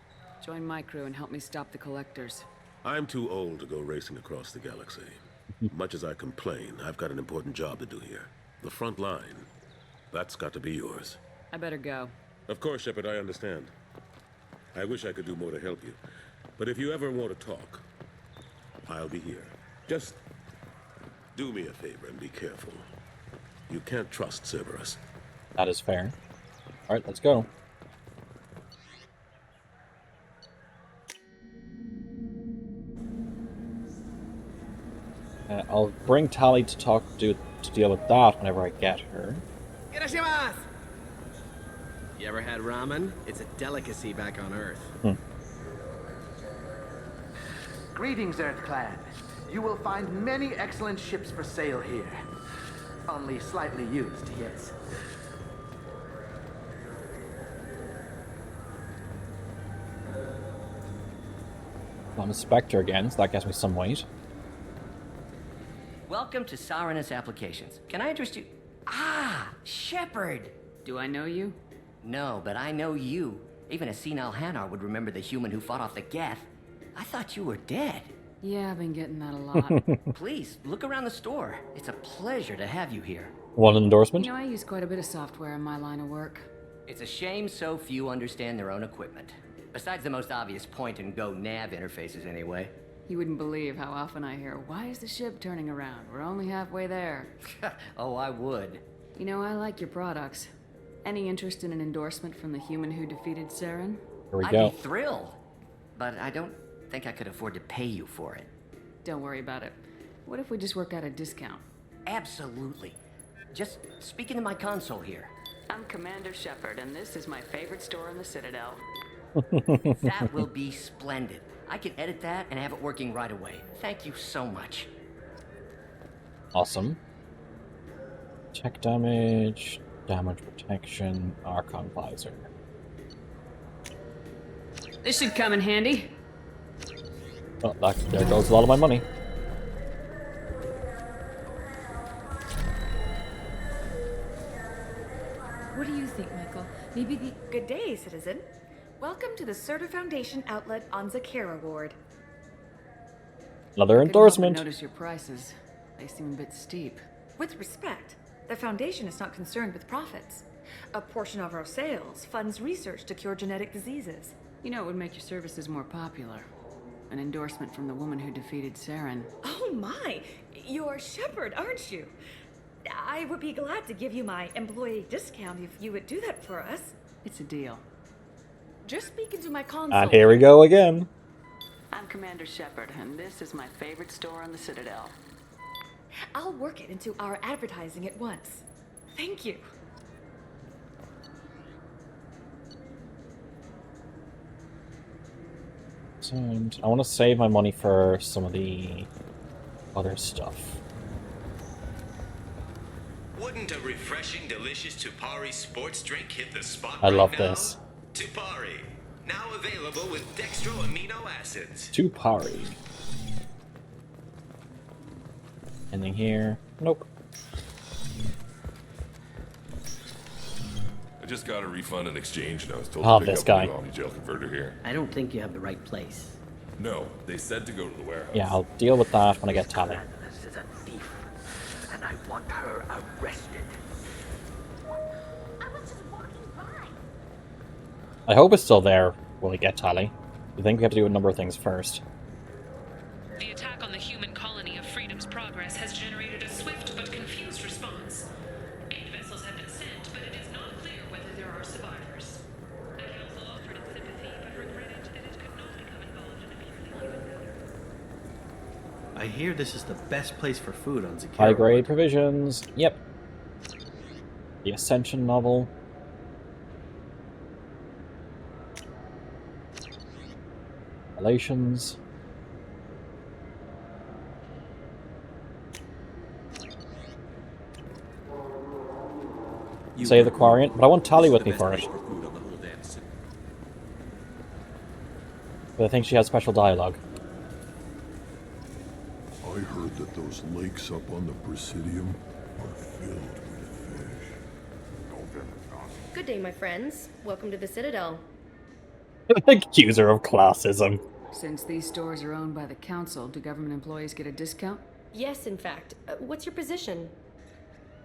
Speaker 20: Join my crew and help me stop the Collectors.
Speaker 23: I'm too old to go racing across the galaxy. Much as I complain, I've got an important job to do here. The front line. That's got to be yours.
Speaker 20: I better go.
Speaker 23: Of course, Shepard, I understand. I wish I could do more to help you. But if you ever want to talk, I'll be here. Just do me a favor and be careful. You can't trust Cerberus.
Speaker 1: That is fair. Alright, let's go. I'll bring Tali to deal with that whenever I get her.
Speaker 15: Irashimasu! You ever had ramen? It's a delicacy back on Earth.
Speaker 18: Greetings, Earth Clan. You will find many excellent ships for sale here. Only slightly used, yes.
Speaker 1: I'm a Spectre again, so that gets me some weight.
Speaker 13: Welcome to Sarenus Applications. Can I interest you? Ah, Shepard!
Speaker 20: Do I know you?
Speaker 13: No, but I know you. Even a senile Hanar would remember the human who fought off the Geth. I thought you were dead.
Speaker 20: Yeah, I've been getting that a lot.
Speaker 13: Please, look around the store. It's a pleasure to have you here.
Speaker 1: Want an endorsement?
Speaker 20: You know, I use quite a bit of software in my line of work.
Speaker 13: It's a shame so few understand their own equipment. Besides the most obvious point-and-go nav interfaces, anyway.
Speaker 20: You wouldn't believe how often I hear, "Why is the ship turning around? We're only halfway there."
Speaker 13: Oh, I would.
Speaker 20: You know, I like your products. Any interest in an endorsement from the human who defeated Saren?
Speaker 1: Here we go.
Speaker 13: I'd be thrilled. But I don't think I could afford to pay you for it.
Speaker 20: Don't worry about it. What if we just work out a discount?
Speaker 13: Absolutely. Just speak into my console here.
Speaker 20: I'm Commander Shepard, and this is my favorite store in the Citadel.
Speaker 13: That will be splendid. I can edit that and have it working right away. Thank you so much.
Speaker 1: Awesome. Tech damage, damage protection, Archon visor.
Speaker 20: This should come in handy.
Speaker 1: Oh, there goes a lot of my money.
Speaker 19: What do you think, Michael? Maybe the... Good day, citizen. Welcome to the Surtur Foundation outlet on Zakera Ward.
Speaker 1: Another endorsement.
Speaker 20: Notice your prices. They seem a bit steep.
Speaker 19: With respect, the Foundation is not concerned with profits. A portion of our sales funds research to cure genetic diseases.
Speaker 20: You know, it would make your services more popular. An endorsement from the woman who defeated Saren.
Speaker 19: Oh my! You're Shepard, aren't you? I would be glad to give you my employee discount if you would do that for us.
Speaker 20: It's a deal.
Speaker 19: Just speak into my console.
Speaker 1: And here we go again.
Speaker 20: I'm Commander Shepard, and this is my favorite store on the Citadel.
Speaker 19: I'll work it into our advertising at once. Thank you.
Speaker 1: And I want to save my money for some of the other stuff.
Speaker 22: Wouldn't a refreshing, delicious Tupari sports drink hit the spot
Speaker 1: I
Speaker 22: right
Speaker 1: love
Speaker 22: now?
Speaker 1: this.
Speaker 22: Tupari, now available with dextro amino acids.
Speaker 1: Tupari. Anything here? Nope.
Speaker 25: I just got a refund and exchange, and I was told
Speaker 1: Oh,
Speaker 25: to pick
Speaker 1: this
Speaker 25: up
Speaker 1: guy.
Speaker 25: the Omni-Gel converter here.
Speaker 13: I don't think you have the right place.
Speaker 25: No, they said to go to the warehouse.
Speaker 1: Yeah, I'll deal with that when I get Tali.
Speaker 18: This is a thief, and I want her arrested.
Speaker 1: I hope it's still there when we get Tali. I think we have to do a number of things first.
Speaker 26: The attack on the human colony of Freedom's Progress has generated a swift but confused response. 8 vessels have been sent, but it is not clear whether there are survivors. The council offered its sympathy, but regretted that it could not become involved in a purely human matter.
Speaker 27: I hear this is the best place for food on Zakera.
Speaker 1: High grade provisions. Yep. The Ascension novel. Relations. Save the Quarian, but I want Tali with me for it. But I think she has special dialogue.
Speaker 2: I heard that those Those lakes up on the Presidium are filled with fish.
Speaker 5: Good day, my friends. Welcome to the Citadel.
Speaker 1: Accuser of classism.
Speaker 20: Since these stores are owned by the council, do government employees get a discount?
Speaker 5: Yes, in fact. What's your position?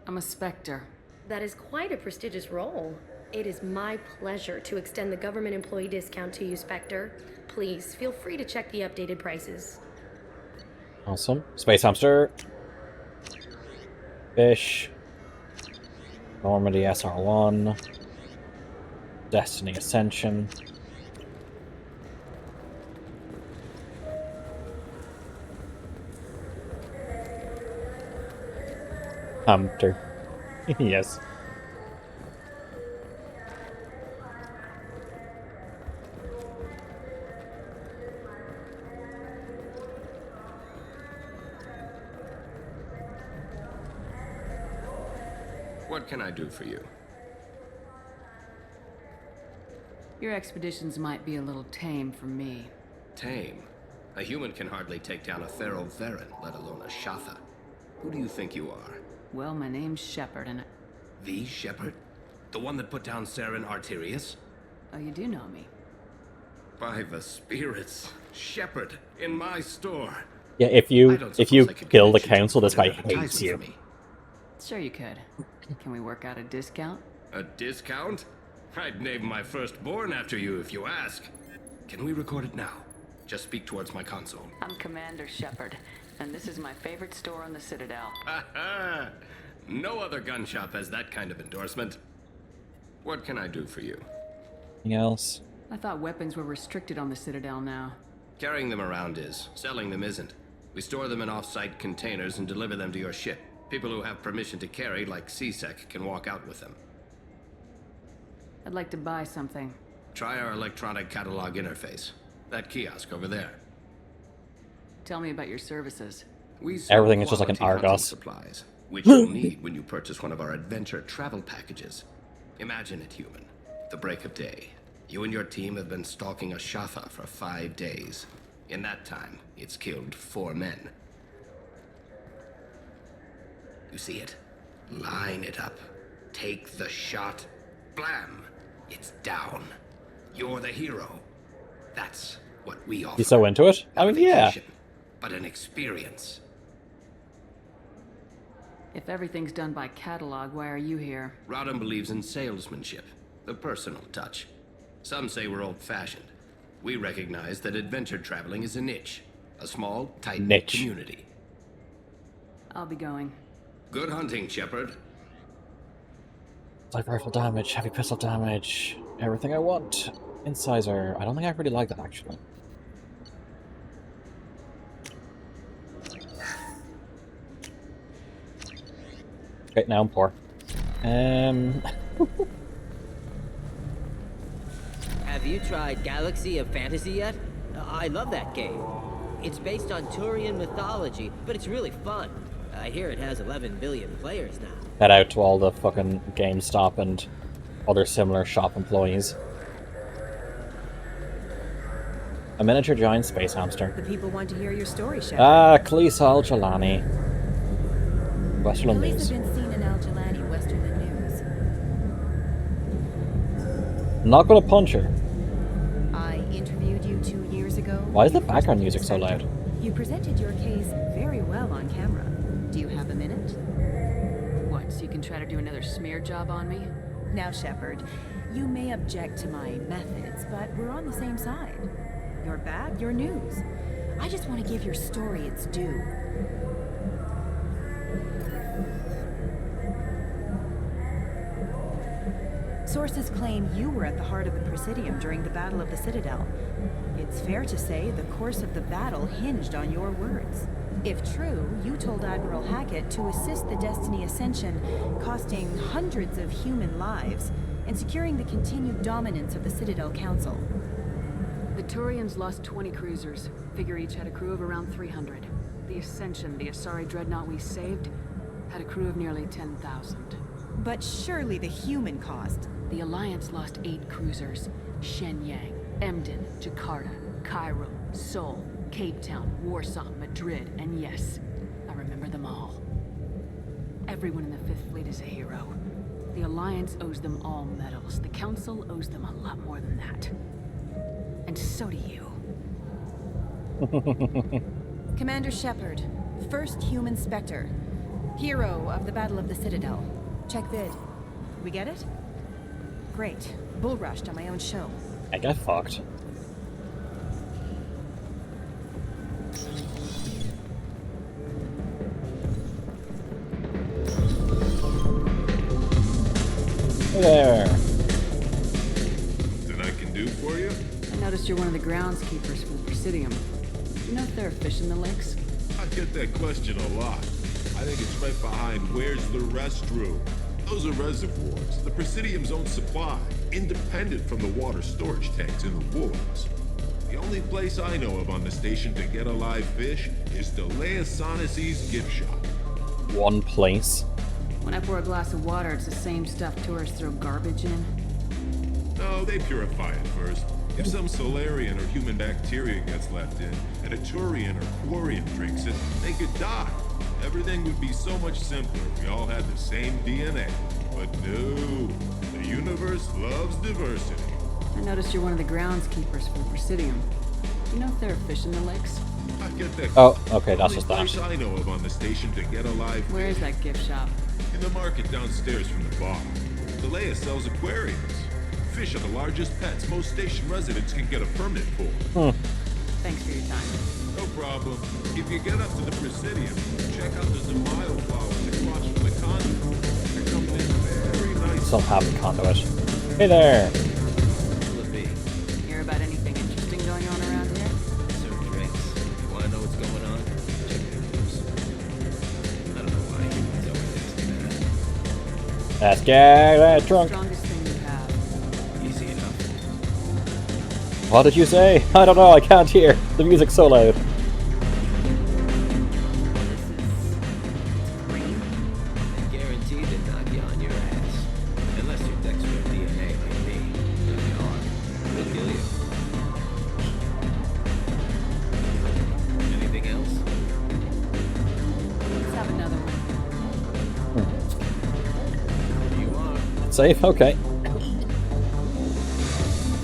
Speaker 20: I'm a Spectre.
Speaker 5: That is quite a prestigious role. It is my pleasure to extend the government employee discount to you, Spectre. Please, feel free to check the updated prices.
Speaker 1: Awesome. Space Hamster. Fish. Normandy SR1. Destiny Ascension. Hamster. Yes.
Speaker 15: What can I do for you?
Speaker 20: Your expeditions might be a little tame for me.
Speaker 15: Tame? A human can hardly take down a feral Varen, let alone a Shatha. Who do you think you are?
Speaker 20: Well, my name's Shepard, and
Speaker 15: The Shepard? The one that put down Saren Arterius?
Speaker 20: oh, you do know me.
Speaker 15: By the spirits. Shepard, in my store.
Speaker 1: Yeah, if you kill the council, this guy hates you.
Speaker 20: Sure you could. Can we work out a discount?
Speaker 15: A discount? I'd name my firstborn after you if you ask. Can we record it now? Just speak towards my console.
Speaker 20: I'm Commander Shepard, and this is my favorite store on the Citadel.
Speaker 15: Ha ha! No other gun shop has that kind of endorsement. What can I do for you?
Speaker 1: Anything else?
Speaker 20: I thought weapons were restricted on the Citadel now.
Speaker 15: Carrying them around is. Selling them isn't. We store them in off-site containers and deliver them to your ship. People who have permission to carry, like CSEC, can walk out with them.
Speaker 20: I'd like to buy something.
Speaker 15: Try our electronic catalog interface. That kiosk over there.
Speaker 20: Tell me about your services.
Speaker 15: We sell
Speaker 1: Everything is just like an
Speaker 15: quality hunting
Speaker 1: Argos.
Speaker 15: supplies, which you'll need when you purchase one of our adventure travel packages. Imagine it, human. The break of day. You and your team have been stalking a Shatha for 5 days. In that time, it's killed 4 men. You see it? Line it up. Take the shot. Blam! It's down. You're the hero. That's what we offer.
Speaker 1: You so into it? I mean, yeah.
Speaker 15: But an experience.
Speaker 20: If everything's done by catalog, why are you here?
Speaker 15: Rodham believes in salesmanship, the personal touch. Some say we're old-fashioned. We recognize that adventure traveling is a niche. A small, tight-knit community.
Speaker 20: I'll be going.
Speaker 15: Good hunting, Shepard.
Speaker 1: Light rifle damage, heavy pistol damage, everything I want. Incisor. I don't think I really like that, actually. Okay, now I'm poor.
Speaker 8: Have you tried Galaxy of Fantasy yet? I love that game. It's based on Turian mythology, but it's really fun. I hear it has 11 billion players now.
Speaker 1: Head out to all the fucking GameStop and other similar shop employees. A miniature giant space hamster.
Speaker 9: The people want to hear your story, Shepard.
Speaker 1: Ah, Khaleesi Al-Jalani. Westerland
Speaker 9: Police
Speaker 1: News.
Speaker 9: have been seen in Al-Jalani, Westerland News.
Speaker 1: I'm not gonna punch her.
Speaker 9: I interviewed you 2 years ago.
Speaker 1: Why is the background music so loud?
Speaker 9: You presented your case very well on camera. Do you have a minute?
Speaker 20: What, so you can try to do another smear job on me?
Speaker 9: Now, Shepard, you may object to my methods, but we're on the same side. You're bad, you're news. I just want to give your story its due. Sources claim you were at the heart of the Presidium during the Battle of the Citadel. It's fair to say the course of the battle hinged on your words. If true, you told Admiral Hackett to assist the Destiny Ascension, costing hundreds of human lives, and securing the continued dominance of the Citadel Council.
Speaker 20: The Turians lost 20 cruisers. Figure each had a crew of around 300. The Ascension, the Asari dreadnought we saved, had a crew of nearly 10,000.
Speaker 9: But surely the human cost.
Speaker 20: The Alliance lost 8 cruisers. Shenyang, Emden, Jakarta, Cairo, Seoul, Cape Town, Warsaw, Madrid, and yes, I remember Everyone in the Fifth Fleet is a hero. The Alliance owes them all medals. The Council owes them a lot more than that. And so do you.
Speaker 9: Commander Shepard, first human Spectre. Hero of the Battle of the Citadel. Check vid. We get it? Great. Bull rushed on my own show.
Speaker 1: I got fucked. Hey there.
Speaker 25: Nothing I can do for you?
Speaker 20: I noticed you're one of the groundskeepers for the Presidium. Do you know if there are fish in the lakes?
Speaker 25: I get that question a lot. I think it's right behind where's the restroom. Those are reservoirs, the Presidium's own supply, independent from the water storage tanks in the woods. The only place I know of on the station to get a live fish is Delea Sonesi's gift shop.
Speaker 1: One place.
Speaker 20: When I pour a glass of water, it's the same stuff tourists throw garbage in.
Speaker 25: No, they purify it first. If some Solarian or human bacteria gets left in, and a Turian or Quarian drinks it, they could die. Everything would be so much simpler if we all had the same DNA. But no, the universe loves diversity.
Speaker 20: I noticed you're one of the groundskeepers for the Presidium. Do you know if there are fish in the lakes?
Speaker 25: I get that.
Speaker 1: Oh, okay, that's just that.
Speaker 25: Only place I know of on the station to get a live fish.
Speaker 20: Where is that gift shop?
Speaker 25: In the market downstairs from the bar. Delea sells aquariums. Fish are the largest pets most station residents can get a permit for.
Speaker 20: Thanks for your time.
Speaker 25: No problem. If you get up to the Presidium, check out the Zemaio flowers across from the conduit. They're coming in very nice.
Speaker 1: Still have the conduit. Hey there.
Speaker 20: Hear about anything interesting going on around here?
Speaker 15: Serve drinks. You want to know what's going on? Check the news. I don't know why humans always ask me that.
Speaker 1: Let's get drunk.
Speaker 20: Strongest thing you have.
Speaker 15: Easy enough.
Speaker 1: What did you say? I don't know, I can't hear. The music's so loud.
Speaker 15: Guaranteed to knock you on your ass. Unless you're Dexter DNA like me. If you are, we'll kill you. Anything else?
Speaker 20: Let's have another one.
Speaker 15: You are.
Speaker 1: Safe? Okay.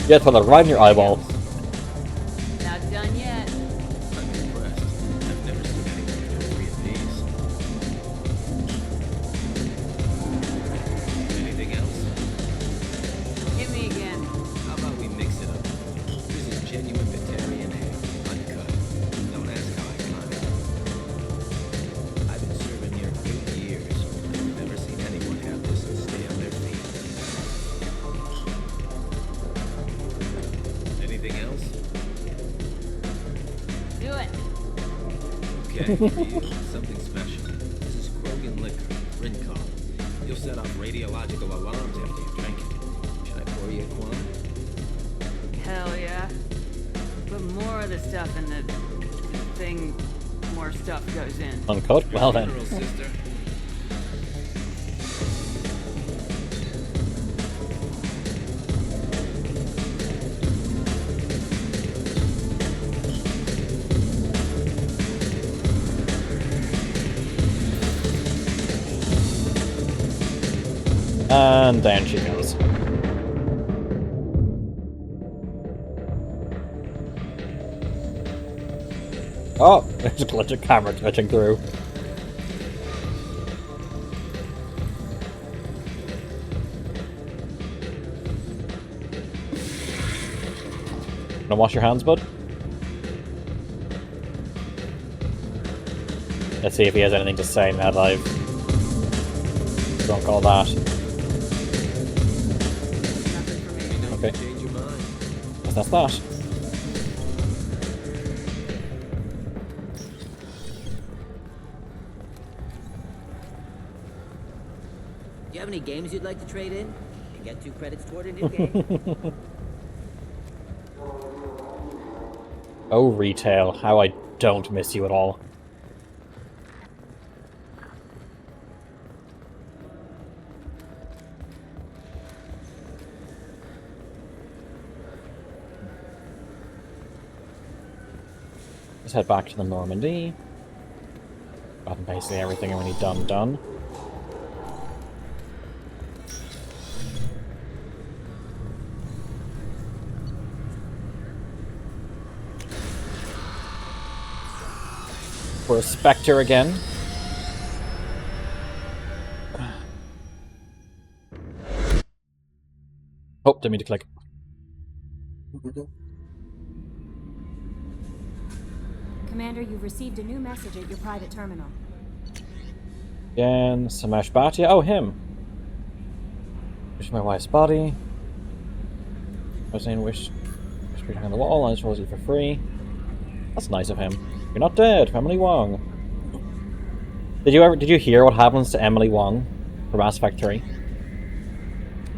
Speaker 1: Yeah, put it right in your eyeball.
Speaker 20: Not done yet.
Speaker 15: I'm impressed. I've never seen anyone do 3 of these. Anything else?
Speaker 20: Hit me again.
Speaker 15: How about we mix it up? This is genuine vegetarian ale, uncut. Don't ask how I got it. I've been serving here 8 years. I've never seen anyone have this and stay on their feet. Anything else?
Speaker 20: Do it.
Speaker 15: Okay, for you, something special. This is Krogan liquor, Rincon. You'll set off radiological alarms after you drink it. Should I pour you a Quan?
Speaker 20: Hell yeah. Put more of the stuff in the thing, more stuff goes in.
Speaker 1: Uncut? Well then.
Speaker 15: Funeral, sister.
Speaker 1: And down she goes. Oh, there's a glitch of camera glitching through. Wanna wash your hands, bud? Let's see if he has anything to say now that I've drunk all that. Okay. That's that.
Speaker 8: Do you have any games you'd like to trade in? And get 2 credits toward a new game?
Speaker 1: Oh, retail. How I don't miss you at all. Let's head back to the Normandy. Gotten basically everything we need done. for a Spectre again. Oh, didn't mean to click.
Speaker 7: Commander, you've received a new message at your private terminal.
Speaker 1: Again, Samesh Bhatia. Oh, him. Wish my wife's body. I was saying wish to be on the wall, I suppose you for free. That's nice of him. You're not dead, Emily Wong. Did you hear what happens to Emily Wong from Mass Effect 3?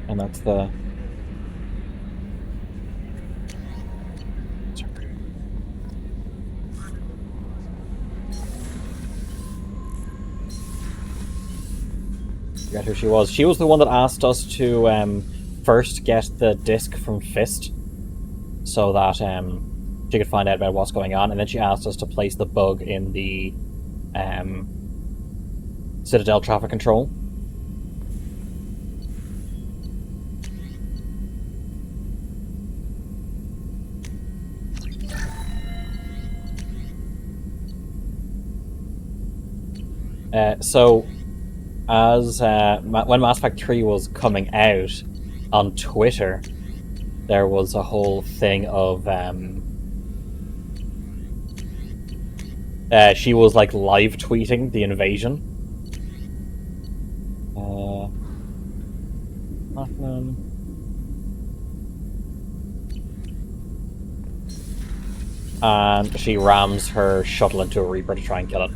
Speaker 1: And that's the... I forget who she was. She was the one that asked us to first get the disc from Fist so that she could find out about what's going on, and then she asked us to place the bug in the Citadel traffic control. So, as when Mass Effect 3 was coming out on Twitter, there was a whole thing of she was like live tweeting the invasion. And she rams her shuttle into a Reaper to try and kill it.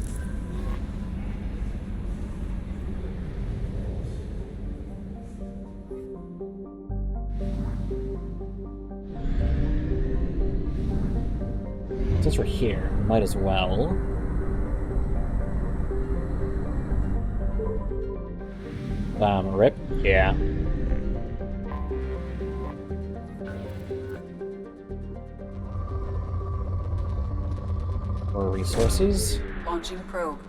Speaker 1: Since we're here, might as well. Rip. Yeah. More resources.
Speaker 20: Launching probe.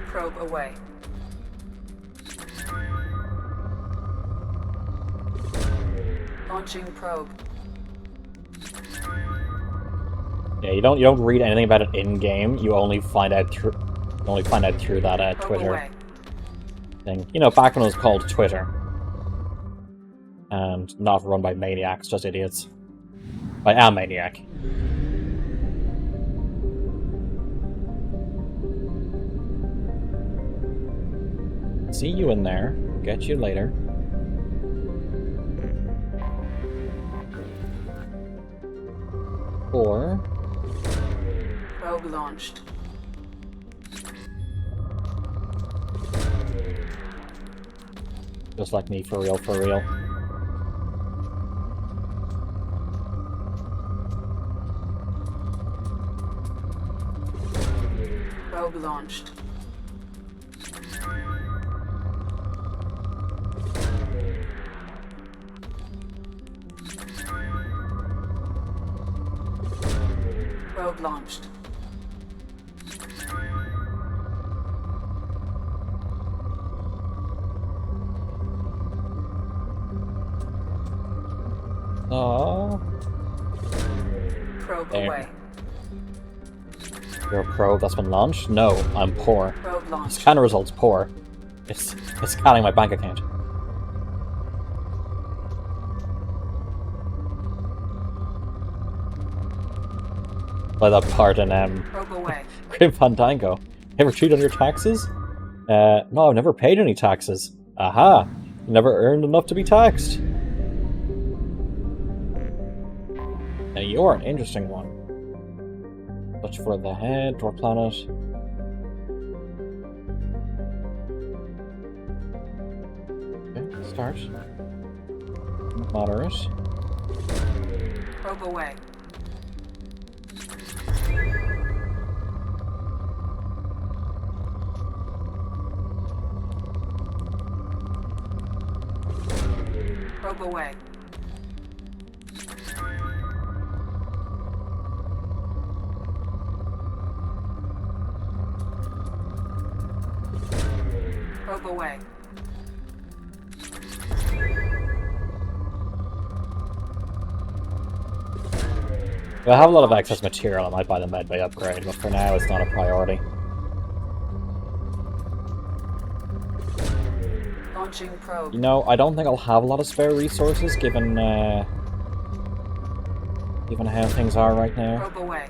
Speaker 20: Probe away. Launching probe.
Speaker 1: Yeah, you don't read anything about it in game. You only find out through that Twitter thing. You know, back when it was called Twitter, and not run by maniacs, just idiots. By a maniac. See you in there. Get you later. Or
Speaker 20: probe launched.
Speaker 1: Just like me, for real, for real.
Speaker 20: Probe launched. Probe launched.
Speaker 1: Oh.
Speaker 20: Probe
Speaker 1: there.
Speaker 20: away.
Speaker 1: You're a probe that's been launched? No, I'm poor.
Speaker 20: Probe launched.
Speaker 1: Scanner results poor. It's scanning my bank account. By that part in
Speaker 20: probe away.
Speaker 1: Grim Fandango. Ever cheat on your taxes? No, I've never paid any taxes. Aha! Never earned enough to be taxed. Now you're an interesting one. Search for the head, dwarf planet. Okay, start. Moderate.
Speaker 20: Probe away. Probe away. Probe away.
Speaker 1: If I have a lot of excess material, I might buy the medbay upgrade, but for now it's not a priority.
Speaker 20: Launching probe.
Speaker 1: You know, I don't think I'll have a lot of spare resources given given how things are right now.
Speaker 20: Probe away.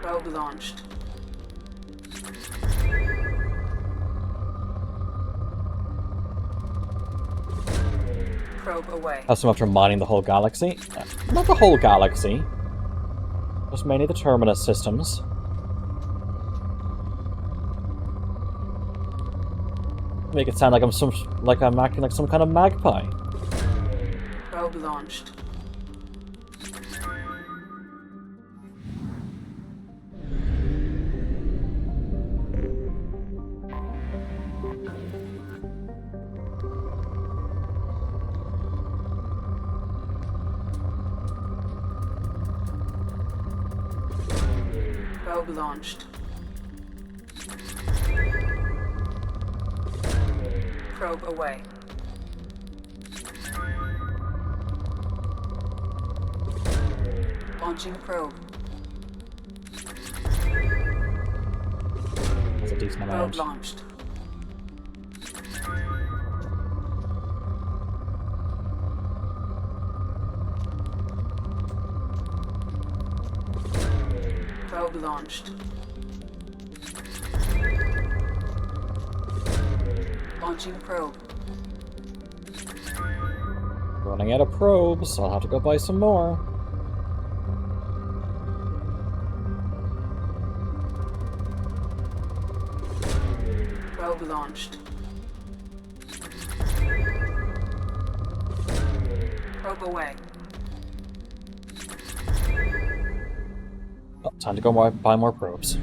Speaker 20: Probe launched. Probe away.
Speaker 1: That's after mining the whole galaxy. Not the whole galaxy. Just mainly the terminus systems. Make it sound like I'm acting like some kind of magpie.
Speaker 20: Probe launched. Probe launched. Probe away. Launching probe.
Speaker 1: That's a decent
Speaker 20: Probe
Speaker 1: amount.
Speaker 20: launched. Probe launched. Launching probe.
Speaker 1: Running out of probes, I'll have to go buy some more.
Speaker 20: Probe launched. Probe away.
Speaker 1: Oh, time to go buy more probes.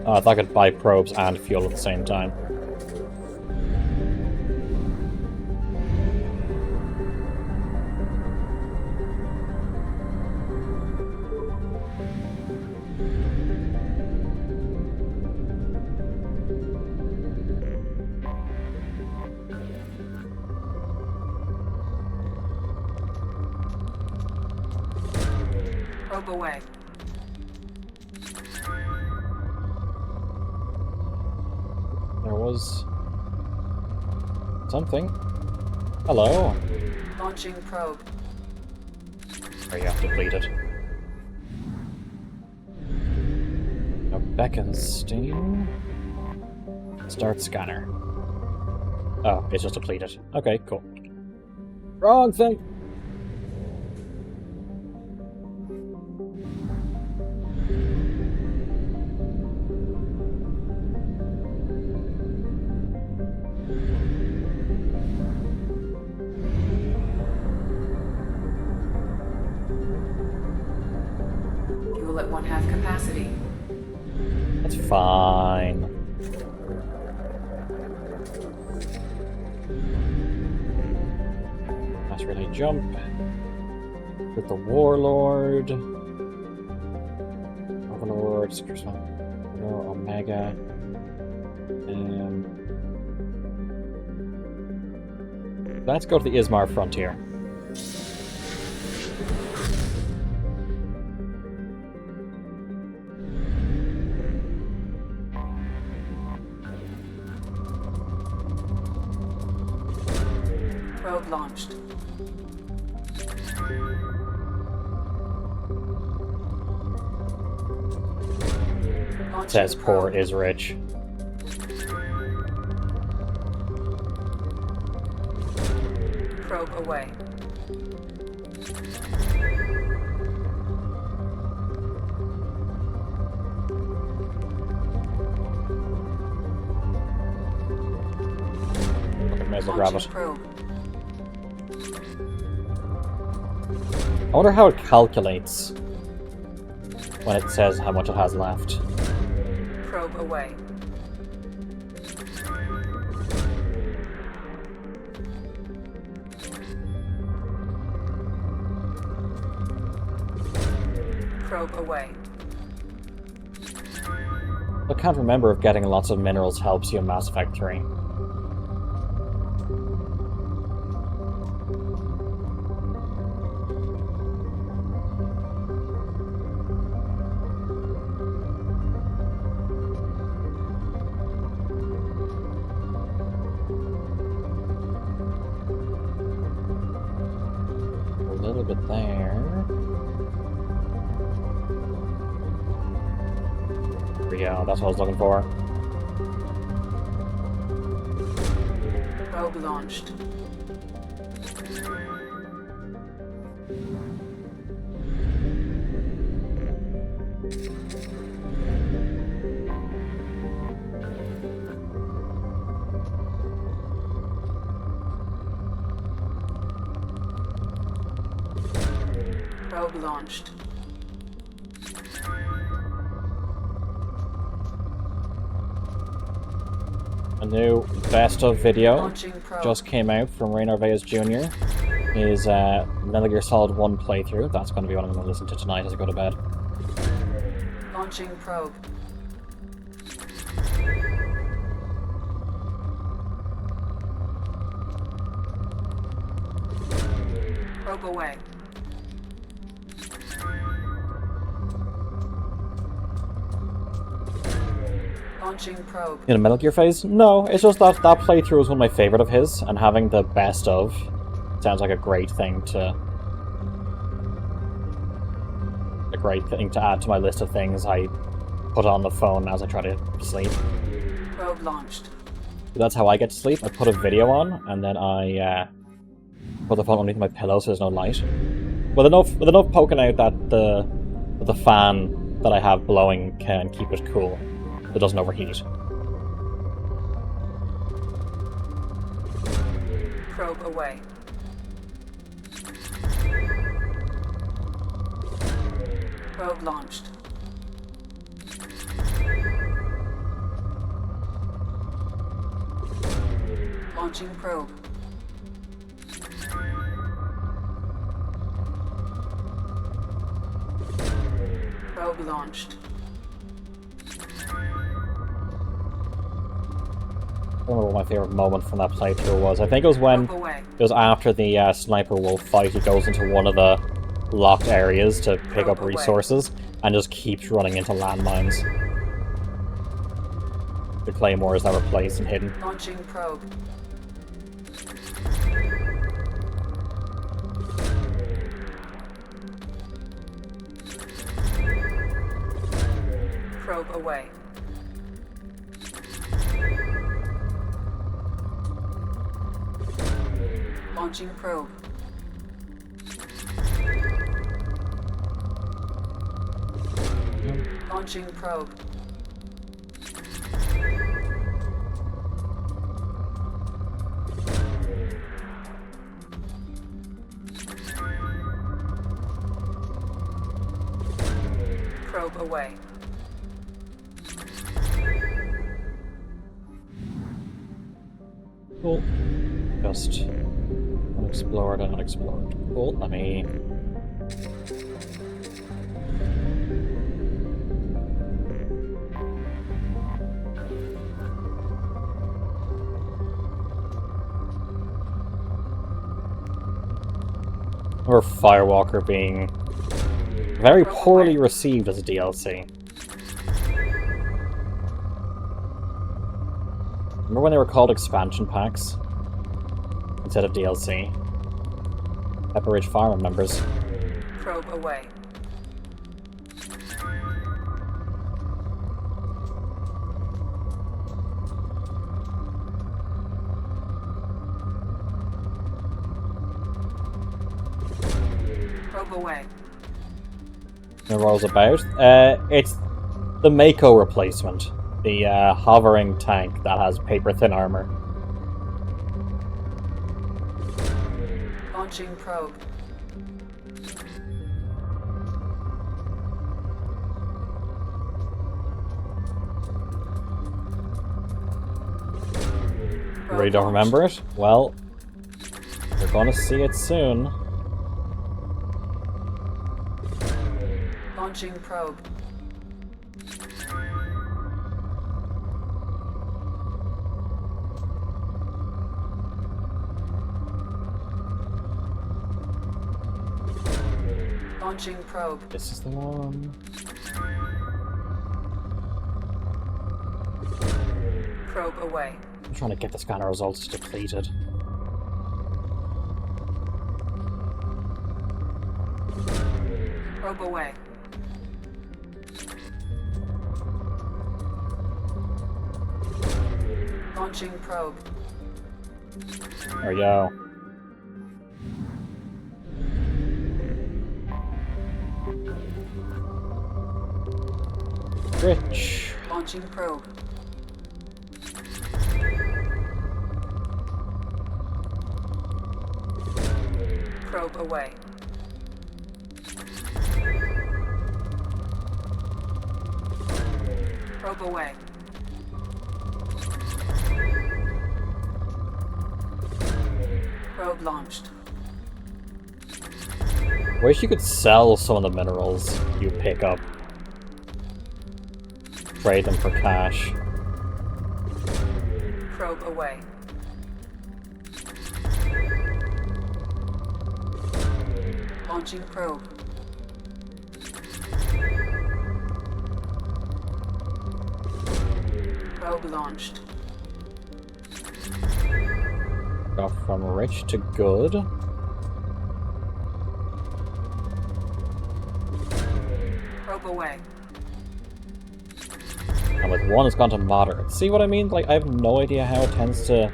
Speaker 1: I thought I could buy probes and fuel at the same time.
Speaker 20: Probe away.
Speaker 1: There was something. Hello.
Speaker 20: Launching probe.
Speaker 1: There you go, depleted. Now Beckenstein. Start scanner. Oh, it's just depleted. Okay, cool. Wrong thing!
Speaker 20: Fuel at 1/2 capacity.
Speaker 1: That's fine. That's really jump. With the Warlord. Overlord, Omega. Let's go to the Ismar frontier.
Speaker 20: Probe launched.
Speaker 1: Says poor is rich.
Speaker 20: Probe away.
Speaker 1: Okay, may as well grab it.
Speaker 20: Probe.
Speaker 1: I wonder how it calculates when it says how much it has left.
Speaker 20: Probe away.
Speaker 19: Probe away.
Speaker 1: I can't remember if getting lots of minerals helps you in Mass Effect 3. A little bit there. Yeah, that's what I was looking for.
Speaker 19: Probe launched. Probe launched.
Speaker 1: A new best of video just came out from Ray Narvaez Jr. His Metal Gear Solid 1 playthrough. That's going to be what I'm going to listen to tonight as I go to bed.
Speaker 19: Launching probe. Probe away. Launching probe.
Speaker 1: In a Metal Gear phase? No, it's just that that playthrough was one of my favorite of his, and having the best of sounds like a great thing to add to my list of things I put on the phone as I try to sleep.
Speaker 19: Probe launched.
Speaker 1: That's how I get to sleep. I put a video on, and then I put the phone underneath my pillow so there's no light. With enough poking out that the fan that I have blowing can keep it cool. It doesn't overheat.
Speaker 19: Probe away. Probe launched. Launching probe. Probe launched.
Speaker 1: I don't know what my favorite moment from that playthrough was. I think it was when it was after the sniper wolf fight. He goes into one of the locked areas to pick up resources and just keeps running into landmines. The claymores that were placed and hidden.
Speaker 19: Launching probe. Probe away. Launching probe. Launching probe. Probe away.
Speaker 1: Cool. Just unexplored and unexplored. Cool, let me... Or Firewalker being very poorly received as a DLC. Remember when they were called expansion packs instead of DLC? Pepper Ridge Farm remembers.
Speaker 19: Probe away. Probe away.
Speaker 1: Remember what it was about? It's the Mako replacement. The hovering tank that has paper-thin armor.
Speaker 19: Launching probe.
Speaker 1: You really don't remember it? Well, you're gonna see it soon.
Speaker 20: Launching probe. Launching probe.
Speaker 1: This is the one.
Speaker 20: Probe away.
Speaker 1: I'm trying to get the scanner results depleted.
Speaker 20: Probe away. Launching probe.
Speaker 1: There we go. Rich.
Speaker 20: Launching probe. Probe away. Probe away. Probe launched.
Speaker 1: Wish you could sell some of the minerals you pick up. Trade them for cash.
Speaker 20: Probe away. Launching probe. Probe launched.
Speaker 1: Got from rich to good.
Speaker 20: Probe away.
Speaker 1: And with one, it's gone to moderate. See what I mean? Like, I have no idea how it tends to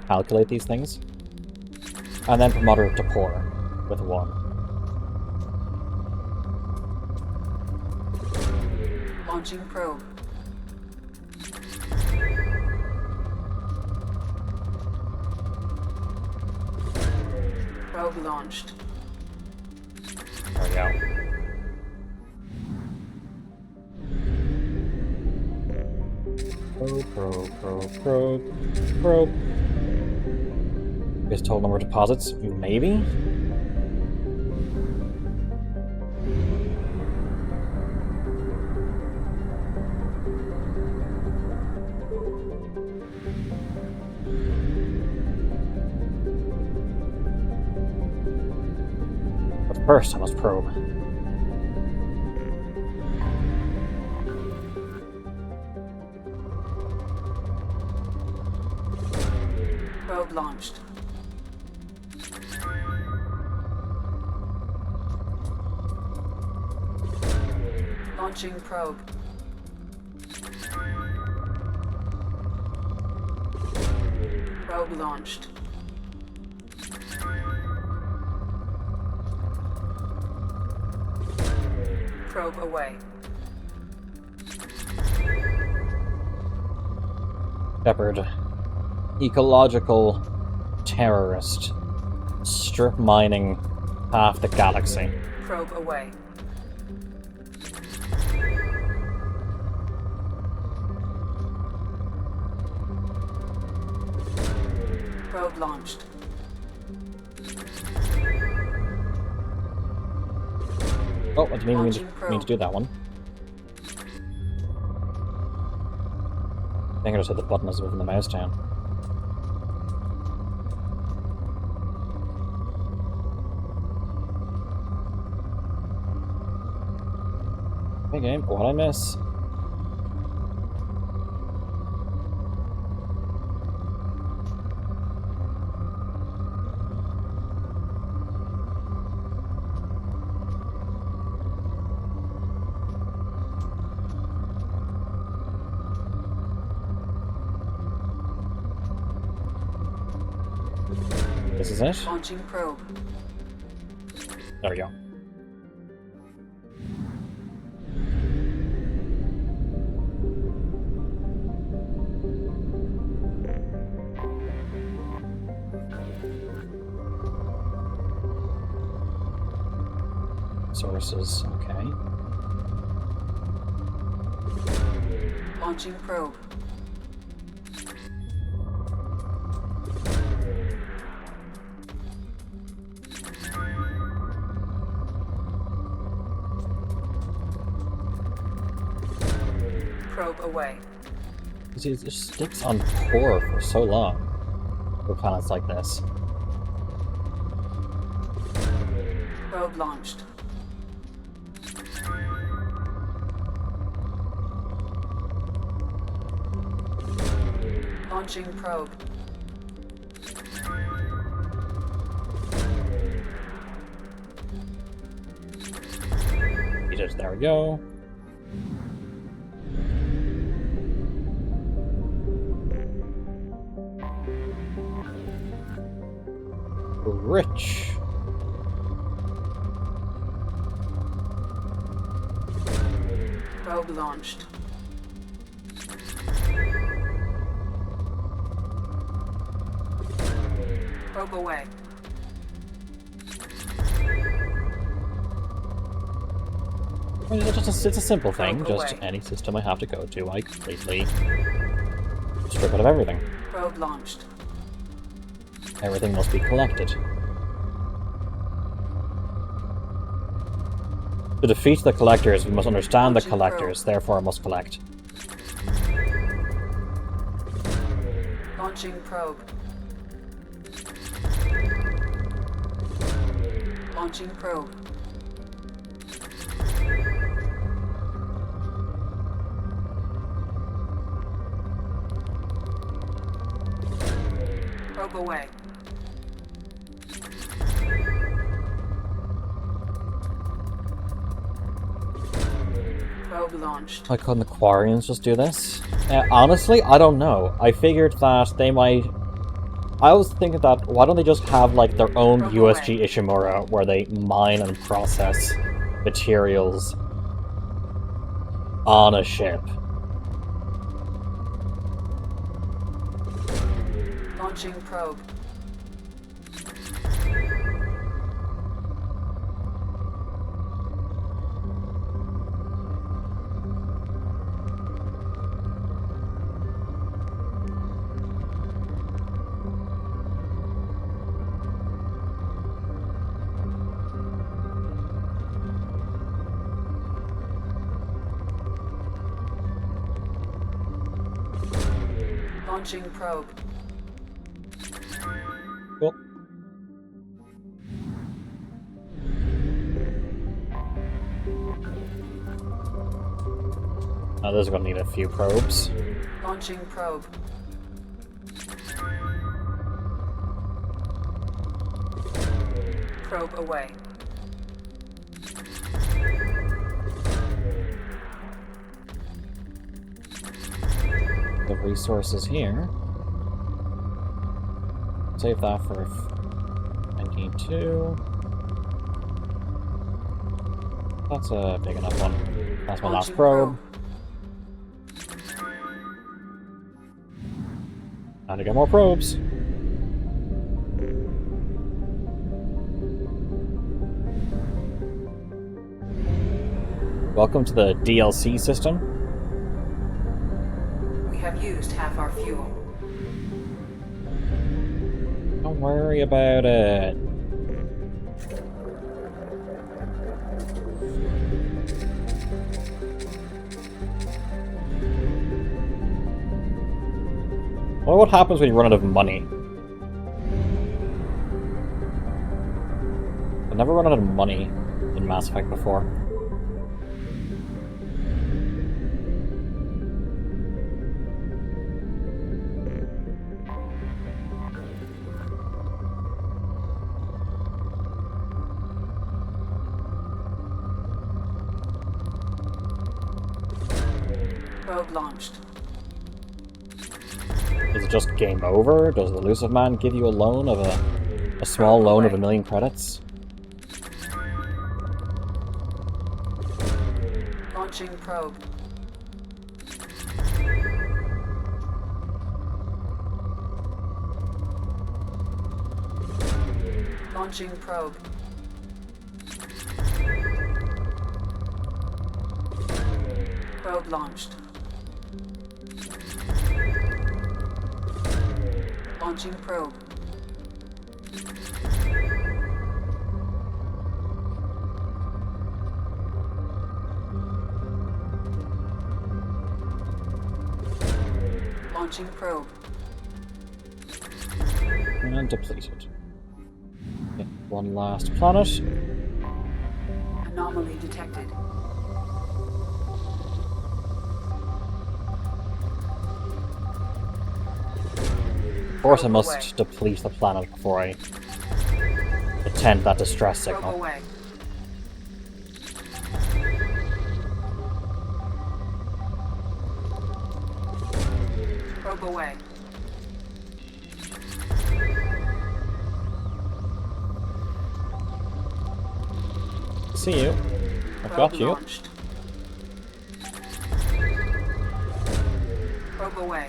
Speaker 1: calculate these things. And then from moderate to poor with one.
Speaker 20: Launching probe. Probe launched.
Speaker 1: There we go. Probe. Is total number of deposits? Maybe? But first, I must probe.
Speaker 20: Probe launched. Launching probe. Probe launched. Probe away.
Speaker 1: Shepard. Ecological terrorist. Strip mining half the galaxy.
Speaker 20: Probe away. Probe launched.
Speaker 1: Oh, I didn't even mean to do that one. I think I just hit the button as moving the mouse down. Hey game, what did I miss? This is it?
Speaker 20: Launching probe.
Speaker 1: There we go. Sources, okay.
Speaker 20: Launching probe.
Speaker 3: Probe away.
Speaker 1: Because it just sticks on core for so long for planets like this.
Speaker 3: Probe launched. Launching probe.
Speaker 1: There we go. Rich.
Speaker 3: Probe launched. Probe away.
Speaker 1: I mean, it's a simple thing, just any system I have to go to, I completely strip out of everything.
Speaker 3: Probe launched.
Speaker 1: Everything must be collected. To defeat the collectors, we must understand the collectors, therefore I must collect.
Speaker 3: Launching probe. Launching probe. Probe away. Probe launched.
Speaker 1: Why couldn't the Quarians just do this? Honestly, I don't know. I figured that they might... I was thinking that, why don't they just have, like, their own USG Ishimura, where they mine and process materials on a ship?
Speaker 3: Launching probe. Launching probe.
Speaker 1: Cool. Now those are going to need a few probes.
Speaker 3: Launching probe. Probe away.
Speaker 1: The resources here. Save that for 19.2. That's a big enough one. That's my last probe. Time to get more probes. Welcome to the DLC system.
Speaker 3: We have used half our fuel.
Speaker 1: Don't worry about it. Well, what happens when you run out of money? I've never run out of money in Mass Effect before.
Speaker 3: Probe launched.
Speaker 1: Is it just game over? Does the Elusive Man give you a loan of a small loan of 1 million credits?
Speaker 3: Launching probe. Launching probe. Probe launched. Launching probe.
Speaker 11: Launching probe.
Speaker 1: And depleted. Okay, one last planet.
Speaker 11: Anomaly detected.
Speaker 1: Of course I must deplete the planet before I attend that distress signal.
Speaker 11: Probe away. Probe away.
Speaker 1: See you. I've got you.
Speaker 11: Launched. Probe away.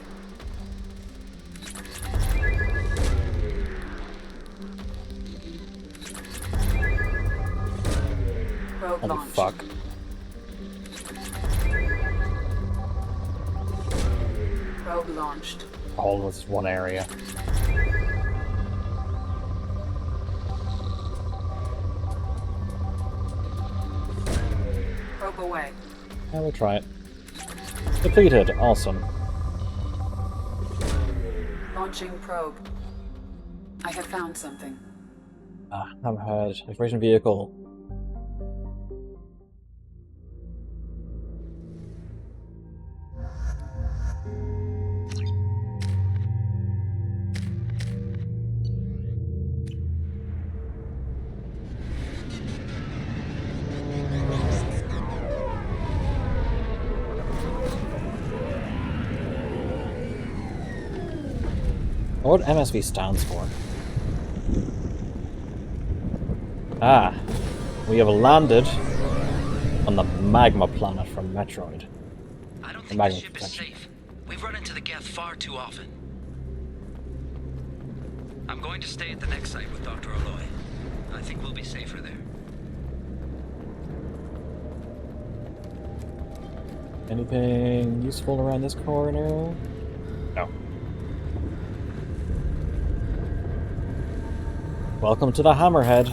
Speaker 11: Probe
Speaker 1: Holy
Speaker 11: launched.
Speaker 1: fuck.
Speaker 11: Probe launched.
Speaker 1: All was one area.
Speaker 11: Probe away.
Speaker 1: I will try it. Depleted. Awesome.
Speaker 11: Launching probe. I have found something.
Speaker 1: Hammerhead. Exploration vehicle. What MSV stands for? Ah, we have landed on the magma planet from Metroid.
Speaker 12: I don't think the ship is safe. We've run into the Geth far too often. I'm going to stay at the next site with Dr. Aloy. I think we'll be safer there.
Speaker 1: Anything useful around this corner? No. Welcome to the Hammerhead.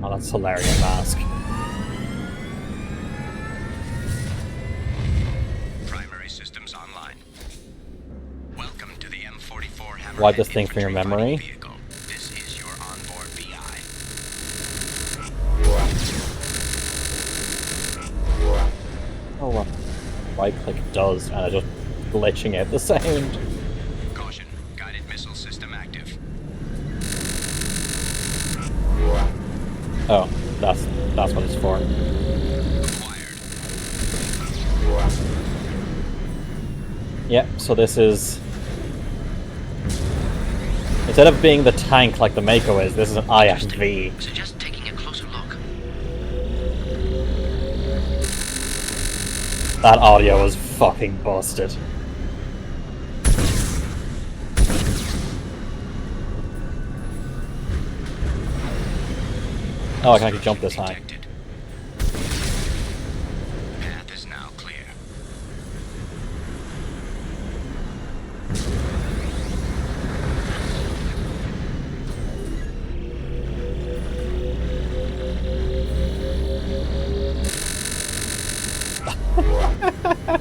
Speaker 1: Oh, that's hilarious mask.
Speaker 14: Primary systems online. Welcome to the M44 Hammerhead
Speaker 1: Wipe this thing from your
Speaker 14: infantry
Speaker 1: memory.
Speaker 14: fighting vehicle. This is your onboard BI.
Speaker 1: Oh, what right click does, and I'm just glitching out the sound.
Speaker 14: Caution, guided missile system active.
Speaker 1: Oh, that's what it's for. Yep, so this is... Instead of being the tank like the Mako is, this is an IFV.
Speaker 12: Suggest taking a closer look.
Speaker 1: That audio was fucking busted. Oh, I can actually jump this high.
Speaker 14: Path is now clear.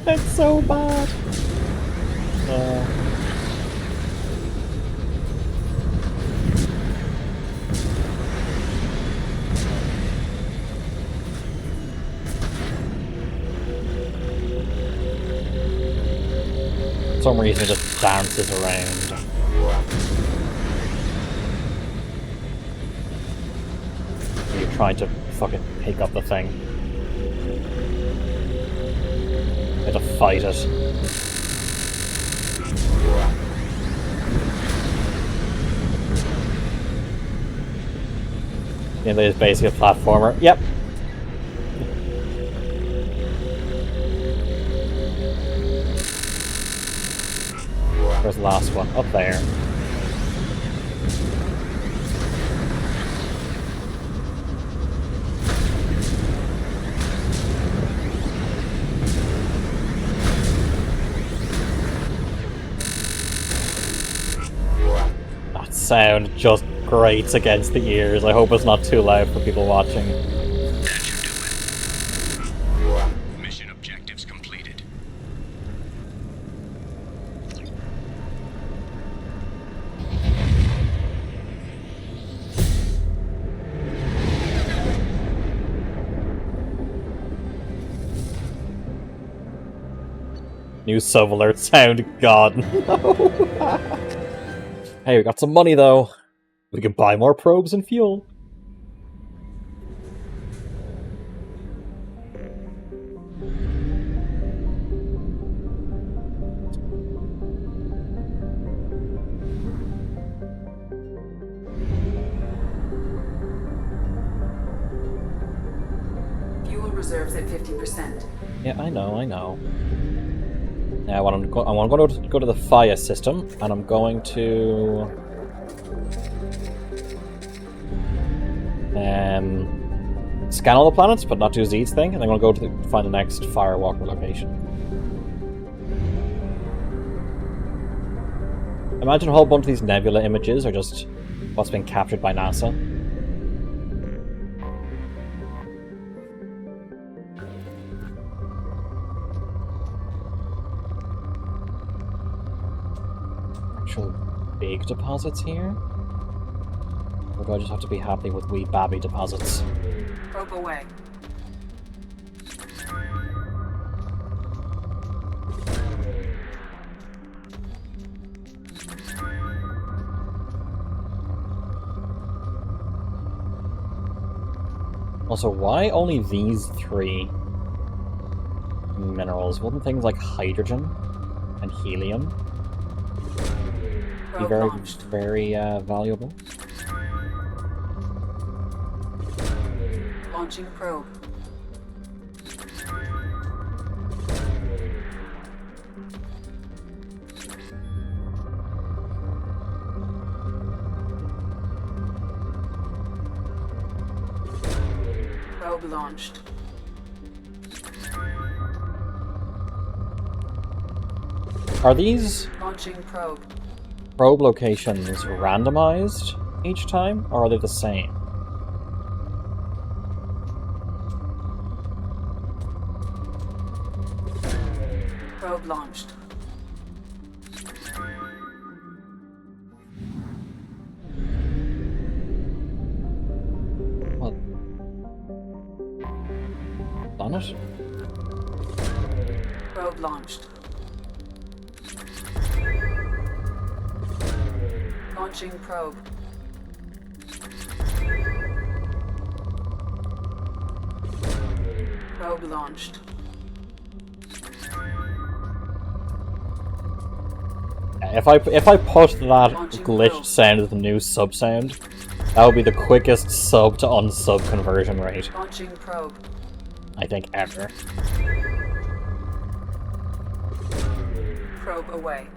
Speaker 1: It's so bad. For some reason it just dances around. You're trying to fucking pick up the thing. You have to fight it. Yeah, there's basically a platformer. Yep. Where's the last one? Up there. That sound just grates against the ears. I hope it's not too loud for people watching.
Speaker 14: Mission objectives completed.
Speaker 1: New sub alert sound. God, no. Hey, we got some money though. We can buy more probes and fuel.
Speaker 11: Fuel reserves at 50%.
Speaker 1: Yeah, I know. Now I want to go to the fire system, and I'm going to scan all the planets, but not do Z's thing, and then I'm going to go to find the next Firewalker location. Imagine a whole bunch of these nebula images are just what's been captured by NASA. Actual big deposits here? Or do I just have to be happy with wee babby deposits?
Speaker 11: Probe away.
Speaker 1: Also, why only these three minerals? Wouldn't things like hydrogen and helium be very valuable?
Speaker 11: Launching probe. Probe launched.
Speaker 1: Are these
Speaker 11: Launching probe.
Speaker 1: probe locations randomized each time, or are they the same?
Speaker 11: Probe launched.
Speaker 1: What? Done it?
Speaker 11: Probe launched. Launching probe. Probe launched.
Speaker 1: If I put that glitched sound as the new sub sound, that would be the quickest sub to unsub conversion rate,
Speaker 11: Launching probe.
Speaker 1: I think, ever.
Speaker 11: Probe away.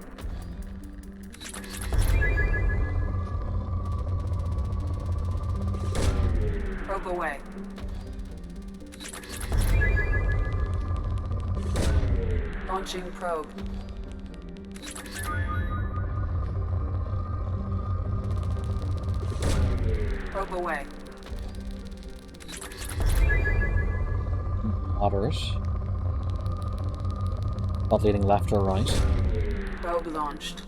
Speaker 11: Probe away. Launching probe. Probe away.
Speaker 1: Moderate. Not leading left or right.
Speaker 11: Probe launched.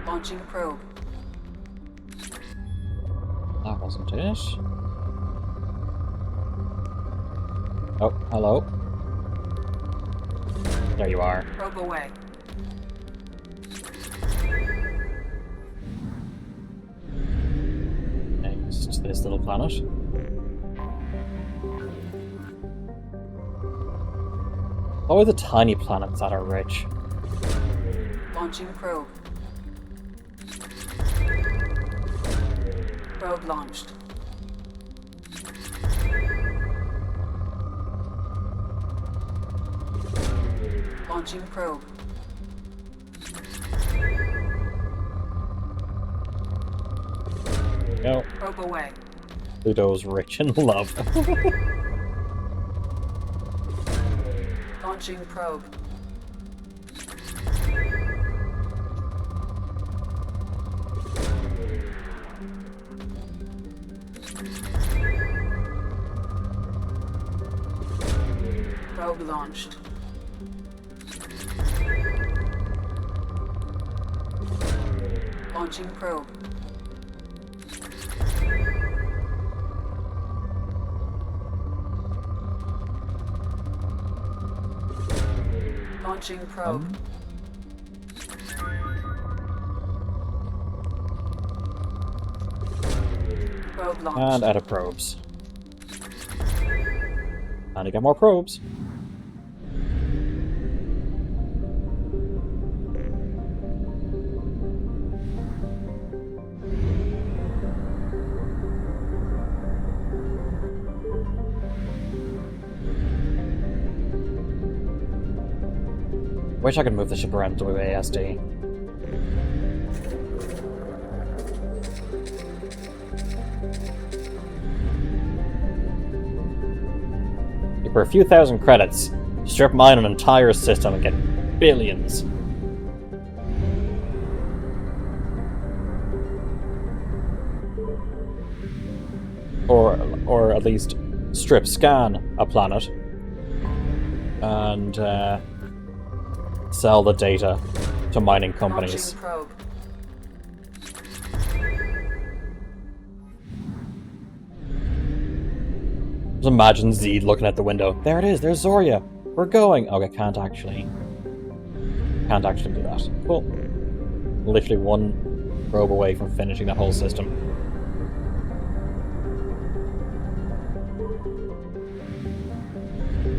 Speaker 11: Launching probe.
Speaker 1: That wasn't it. Oh, hello. There you are.
Speaker 11: Probe away.
Speaker 1: Thanks. this little planet. Always the tiny planets that are rich.
Speaker 11: Launching probe. Probe launched. Launching probe.
Speaker 1: No.
Speaker 11: Probe away.
Speaker 1: Pluto's rich in love.
Speaker 11: Launching probe. Probe launched. Launching probe. Launching probe. Probe launched.
Speaker 1: And out of probes. And I get more probes. Wish I could move the ship around the WASD. For a few thousand credits, strip mine an entire system and get billions. Or at least strip scan a planet and sell the data to mining companies.
Speaker 11: Probe.
Speaker 1: Just imagine Zed looking at the window. There it is, there's Zoria. We're going. Okay, can't actually do that. Cool. Literally one probe away from finishing that whole system.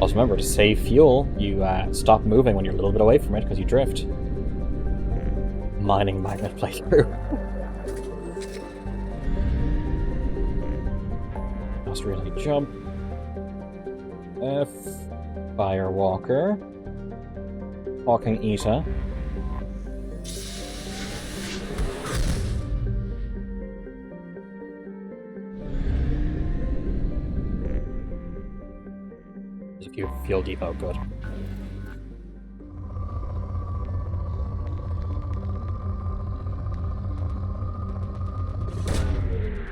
Speaker 1: Also remember, to save fuel, you stop moving when you're a little bit away from it because you drift. Mining magnet playthrough. Just really jump. F. Firewalker. Hawking Eta. Fuel depot, good.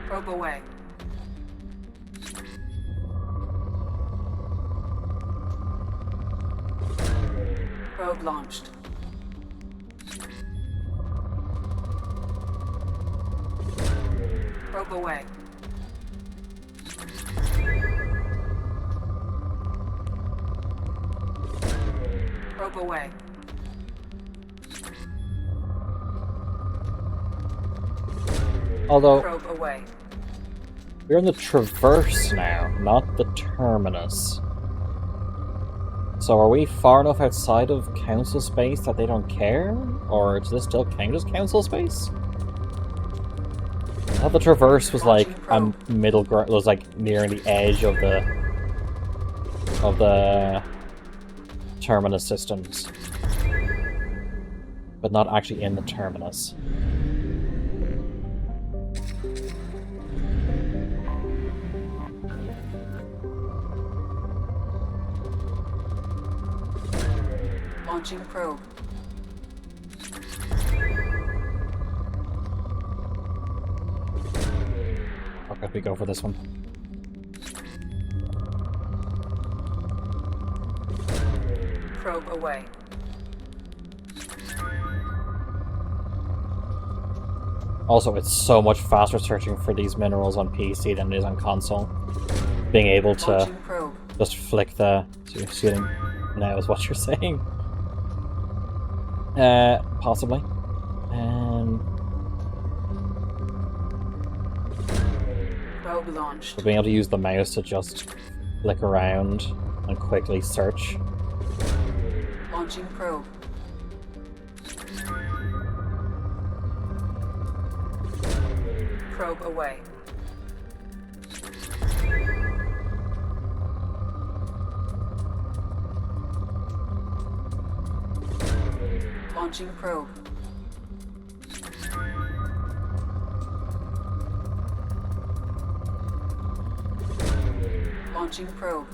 Speaker 11: Probe away. Probe launched. Probe away. Probe away.
Speaker 1: Although,
Speaker 11: probe away.
Speaker 1: We're in the Traverse now, not the Terminus. So are we far enough outside of Council space that they don't care? Or does this still count as Council space? I thought the Traverse was like a middle ground, was like near the edge of the Terminus systems. But not actually in the Terminus.
Speaker 11: Launching probe.
Speaker 1: How could we go for this one?
Speaker 11: Probe away.
Speaker 1: Also, it's so much faster searching for these minerals on PC than it is on console. Being able to just flick the... So you're shooting now is what you're saying. Possibly.
Speaker 11: Probe launched.
Speaker 1: But being able to use the mouse to just flick around and quickly search.
Speaker 11: Launching probe. Probe away. Launching probe. Launching probe.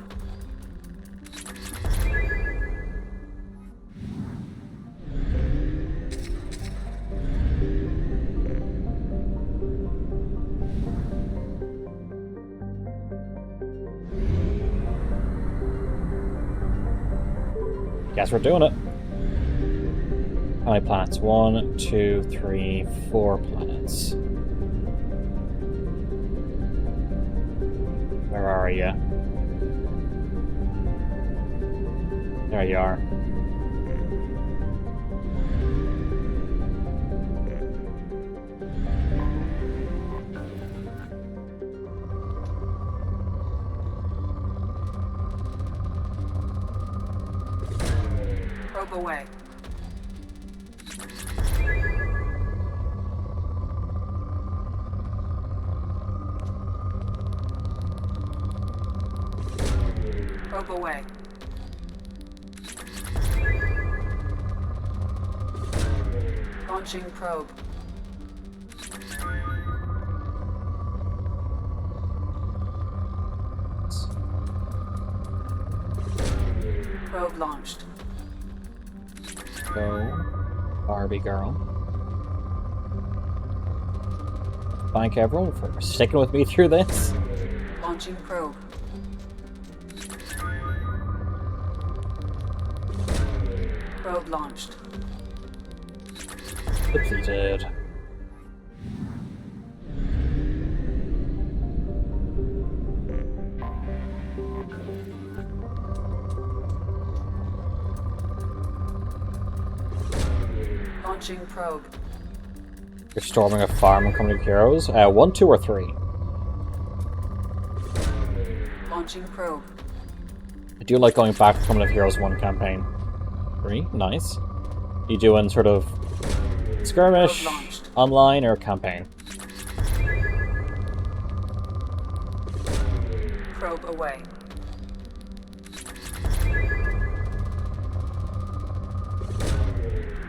Speaker 1: Guess we're doing it. How many planets? 1, 2, 3, 4 planets. Where are you? There you are.
Speaker 11: Probe away. Probe away. Launching probe. Probe launched.
Speaker 1: Go, Barbie girl. Thank everyone for sticking with me through this.
Speaker 11: Launching probe. Probe launched.
Speaker 1: Depleted.
Speaker 11: Launching probe.
Speaker 1: You're storming a farm and coming to heroes. 1, 2, or 3?
Speaker 11: Launching probe.
Speaker 1: I do like going back to Coming of Heroes 1 campaign. 3? Nice. You doing sort of skirmish, online, or campaign?
Speaker 11: Probe away.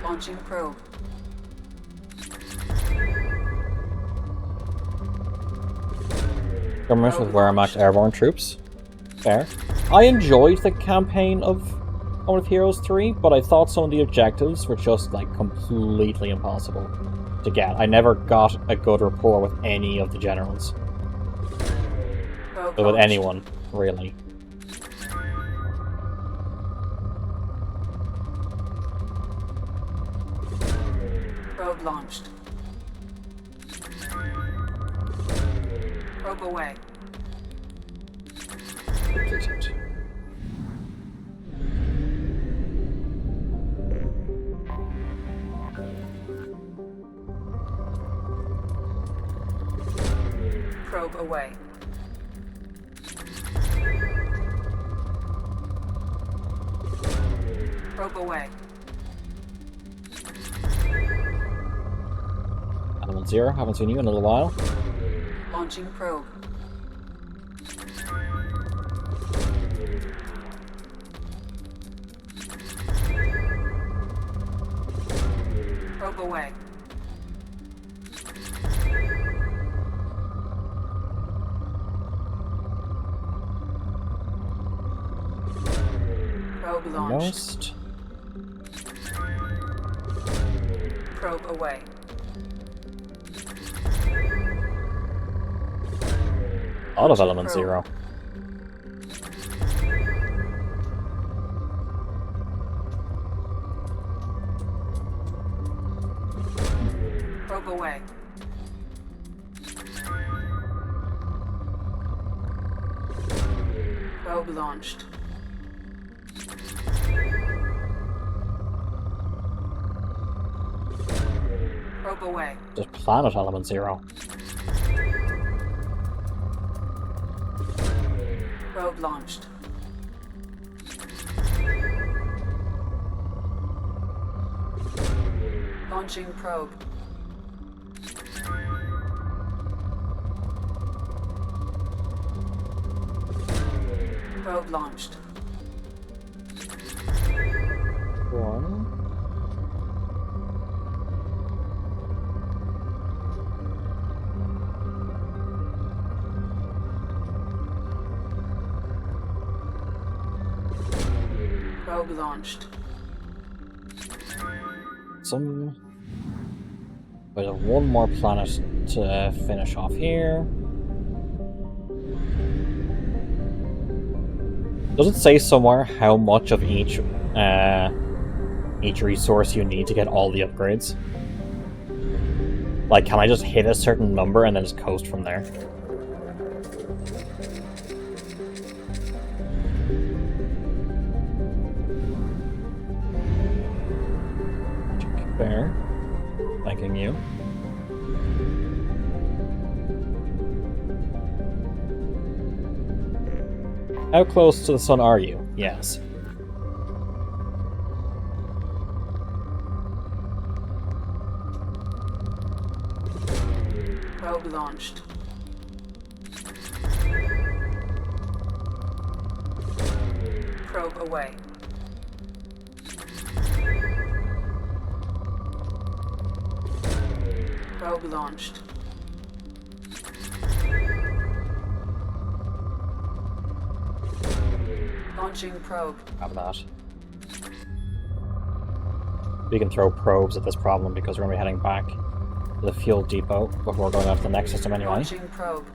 Speaker 11: Launching probe.
Speaker 1: Skirmish with Wehrmacht airborne troops. Fair. I enjoyed the campaign of Coming of Heroes 3, but I thought some of the objectives were just like completely impossible to get. I never got a good rapport with any of the generals. Or with anyone, really.
Speaker 11: Probe launched. Probe away.
Speaker 1: Completed.
Speaker 11: Probe away. Probe away.
Speaker 1: Element 0, haven't seen you in a little while.
Speaker 11: Launching probe. Probe away. Probe launched.
Speaker 1: Almost.
Speaker 11: Probe away.
Speaker 1: Out of Element 0.
Speaker 11: Probe away. Probe launched. Probe away.
Speaker 1: Just planet Element 0.
Speaker 11: Probe launched. Launching probe. Probe launched.
Speaker 1: One.
Speaker 11: Probe launched.
Speaker 1: We have one more planet to finish off here. Does it say somewhere how much of each resource you need to get all the upgrades? Like, can I just hit a certain number and then just coast from there? Fair. Thanking you. How close to the sun are you? Yes.
Speaker 11: Probe launched. Probe away. Probe launched. Launching probe.
Speaker 1: Have that. We can throw probes at this problem because we're going to be heading back to the fuel depot before going off to the next system anyway.
Speaker 11: Launching probe.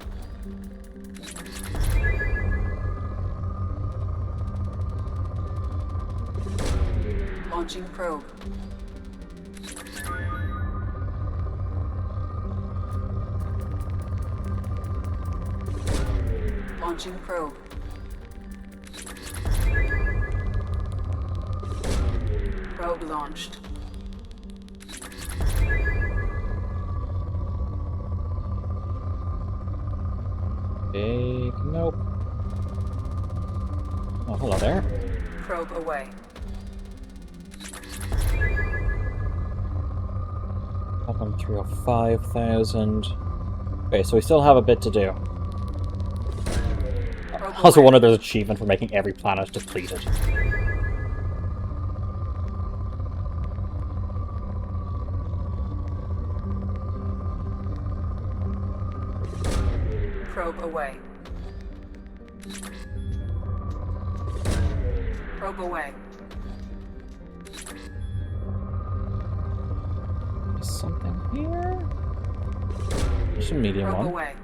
Speaker 11: Launching probe. Launching probe. Probe launched.
Speaker 1: Big nope. Oh, hello there.
Speaker 11: Probe away.
Speaker 1: Up on 305,000. Okay, so we still have a bit to do. I also wonder if there's an achievement for making every planet depleted.
Speaker 11: Probe away. Probe away.
Speaker 1: There's something here? There's a medium
Speaker 11: Probe
Speaker 1: one.
Speaker 11: away.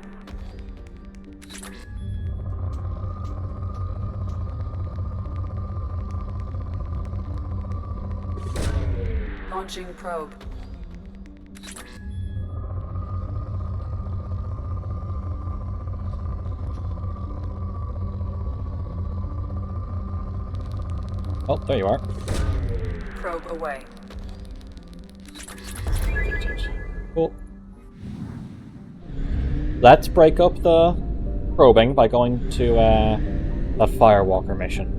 Speaker 11: Launching probe.
Speaker 1: Oh, there you are.
Speaker 11: Probe away.
Speaker 1: Cool. Let's break up the probing by going to that Firewalker mission.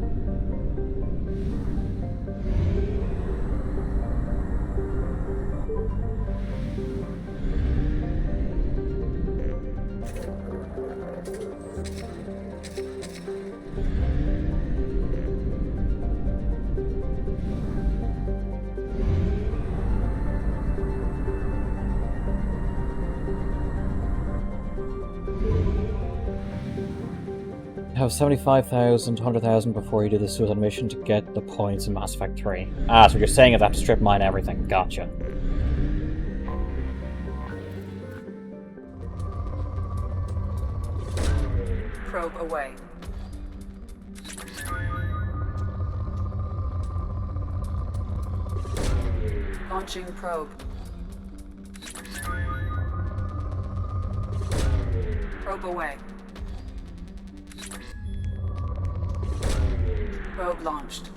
Speaker 1: Have 75,000, 100,000 before you do the suicide mission to get the points in Mass Effect 3. Ah, so what you're saying is I have to strip mine everything. Gotcha.
Speaker 11: Probe away. Launching probe. Probe away. Probe launched.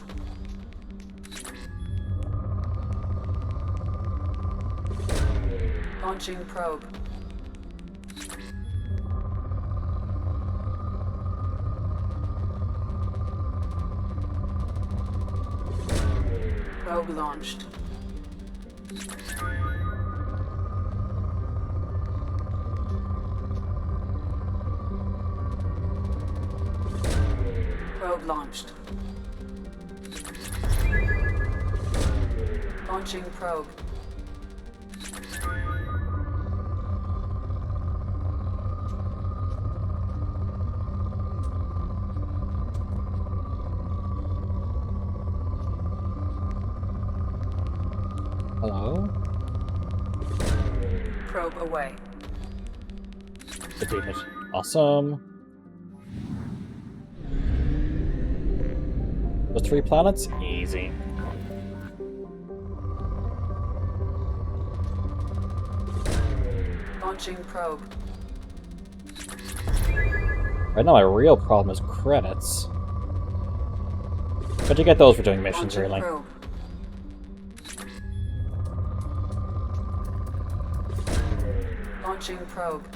Speaker 11: Launching probe. Probe launched. Probe launched. Launching probe.
Speaker 1: Hello?
Speaker 11: Probe away.
Speaker 1: Completed. Awesome. The 3 planets? Easy.
Speaker 11: Launching probe.
Speaker 1: Right now my real problem is credits. But you get those for doing missions,
Speaker 11: Launching
Speaker 1: really.
Speaker 11: probe. Launching probe.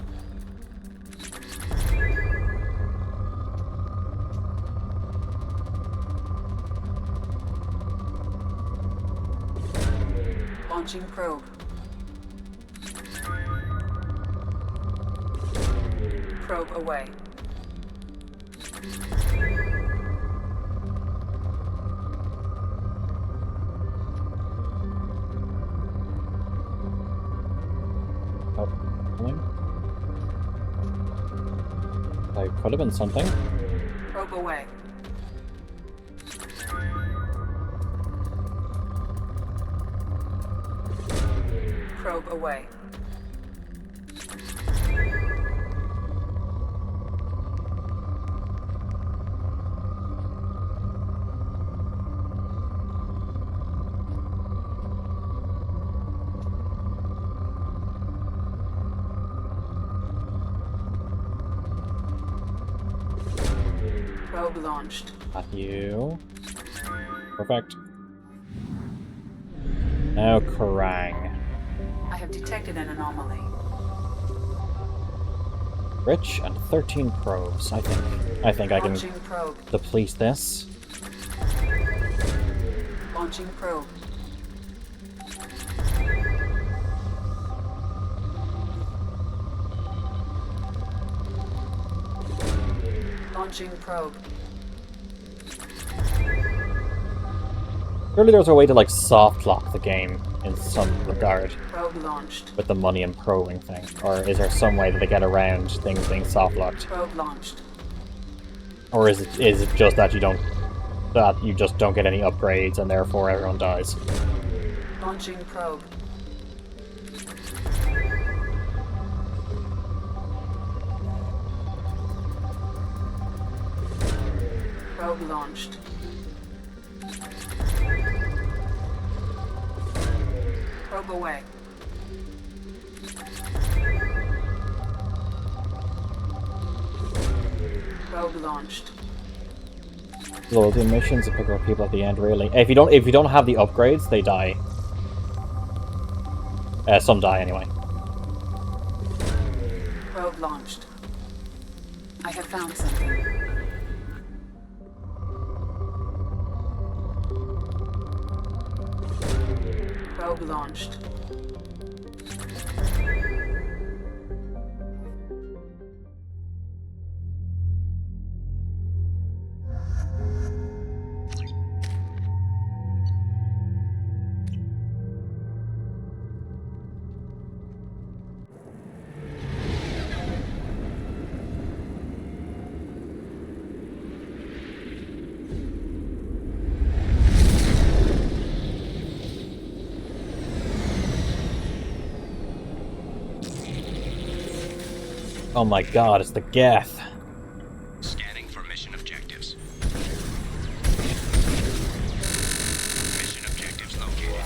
Speaker 11: Launching probe. Probe away.
Speaker 1: Oh, that could have been something.
Speaker 11: Probe away. Probe away. Probe launched.
Speaker 1: At you. Perfect. Now Kerrang.
Speaker 11: I have detected an anomaly.
Speaker 1: Rich and 13 probes. I think I can
Speaker 11: Launching probe.
Speaker 1: deplete this.
Speaker 11: Launching probe. Launching probe.
Speaker 1: Surely there's a way to like soft lock the game in some regard
Speaker 11: Probe launched.
Speaker 1: with the money and probing thing, or is there some way that they get around things being soft locked,
Speaker 11: Probe launched.
Speaker 1: or is it just that you just don't get any upgrades and therefore everyone dies?
Speaker 11: Launching probe. Probe launched. Probe away. Probe launched.
Speaker 1: Loyalty missions and pick up people at the end. Really, if you don't have the upgrades, they die. Some die anyway.
Speaker 11: Probe launched. I have found something. Probe launched.
Speaker 1: Oh my god, it's the Geth.
Speaker 14: Scanning for mission objectives. Mission objectives located.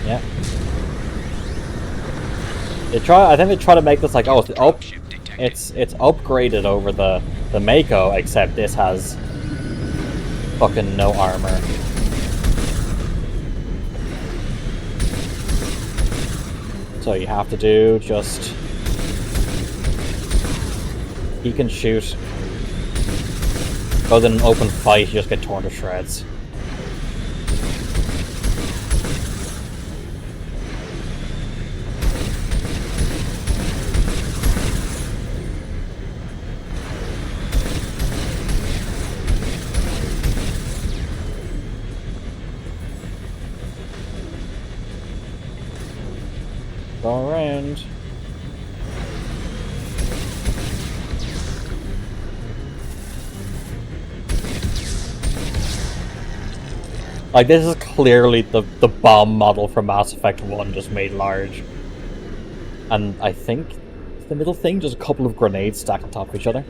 Speaker 1: Yeah. I think they try to make this like, oh, it's upgraded over the Mako, except this has fucking no armor. So you have to do just... He can shoot. Goes in an open fight, you just get torn to shreds. Go around. Like, this is clearly the bomb model from Mass Effect 1 just made large. And I think the middle thing, just a couple of grenades stacked on top of each other.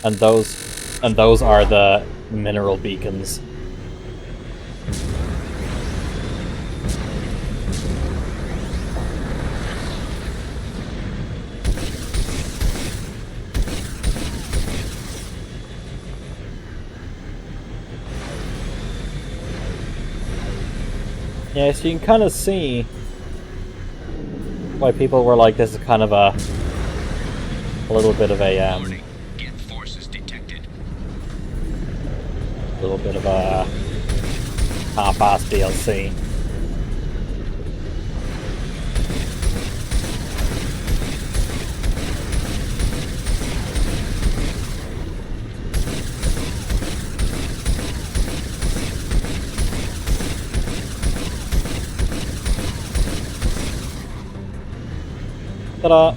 Speaker 1: And those are the mineral beacons. Yeah, so you can kind of see why people were like, this is kind of a little bit of a little bit of a half-assed DLC. Ta-da!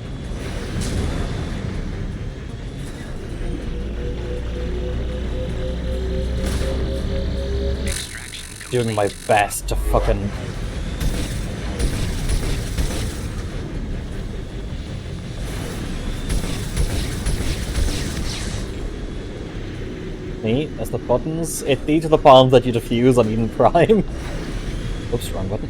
Speaker 1: Doing my best to fucking... See, that's the buttons. These are the bombs that you defuse on Eden Prime. Oops, wrong button.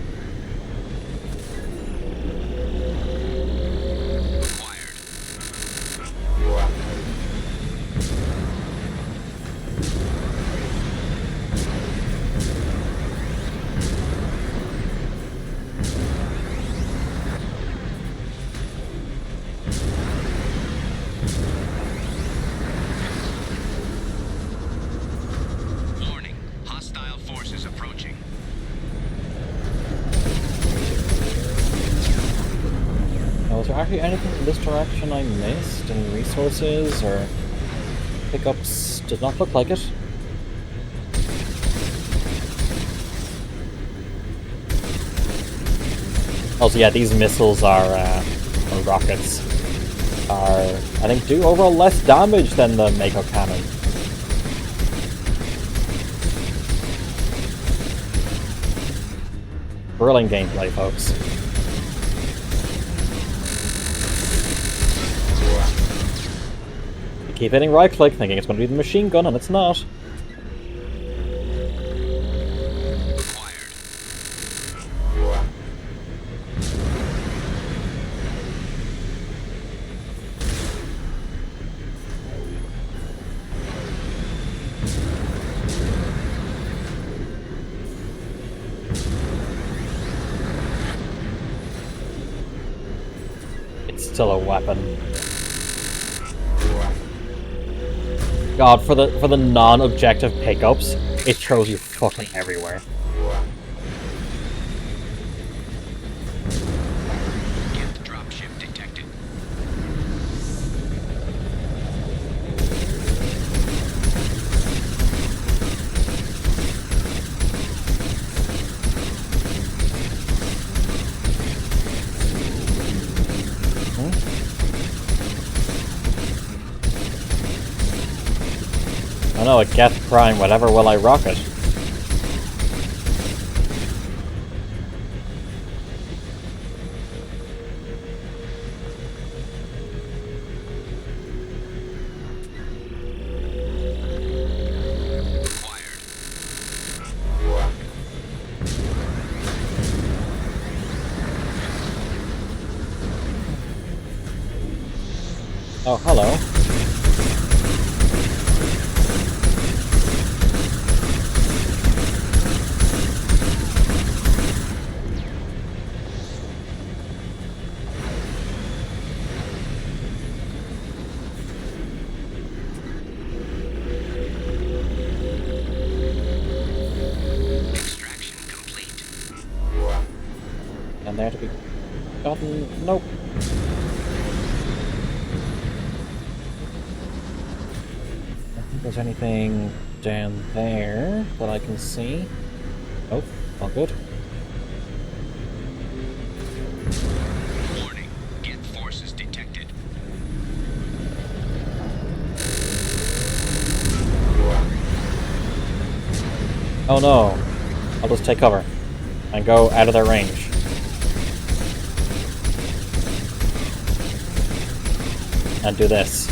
Speaker 1: Was there actually anything in this direction I missed? Any resources or pickups? Does not look like it. Also, yeah, these missiles are, or rockets, are, I think, do overall less damage than the Mako cannon. Brilliant gameplay, folks. Keep hitting right click thinking it's going to be the machine gun and it's not. It's still a weapon. God, for the non-objective pickups, it throws you fucking everywhere.
Speaker 14: Get the dropship detected.
Speaker 1: I know, it gets prime, whatever will I rocket? Oh, hello. there to be gotten? Nope. I don't think there's anything down there that I can see. Nope, all good.
Speaker 14: Warning, get forces detected.
Speaker 1: Oh no. I'll just take cover and go out of their range. And do this.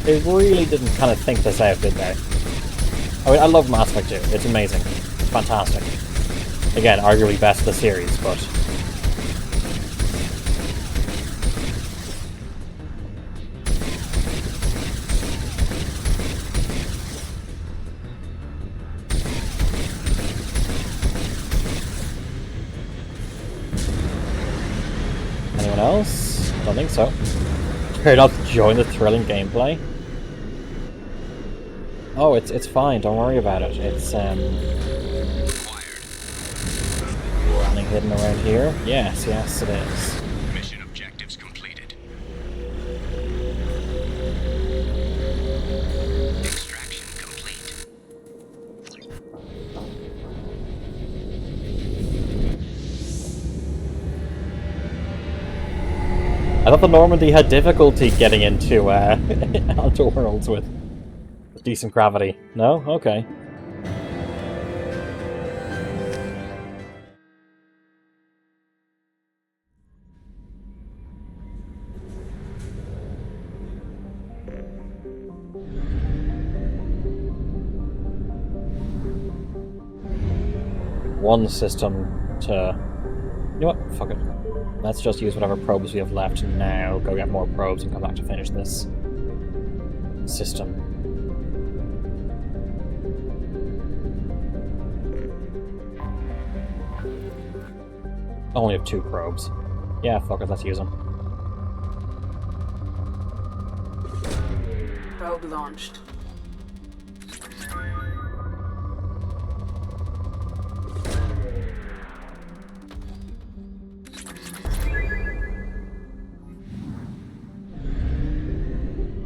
Speaker 1: They really didn't kind of think this out, did they? I mean, I love Mass Effect 2. It's amazing. Fantastic. Again, arguably best of the series, but... Anyone else? Don't think so. You're not enjoying the thrilling gameplay? Oh, it's fine. Don't worry about it. It's something hidden around here. Yes, yes, it is.
Speaker 14: Mission objectives completed. Extraction complete.
Speaker 1: I thought the Normandy had difficulty getting into onto worlds with decent gravity. No? Okay. One system to... You know what? Fuck it. Let's just use whatever probes we have left now, go get more probes and come back to finish this system. Only have 2 probes. Yeah, fuck it, let's use them.
Speaker 11: Probe launched.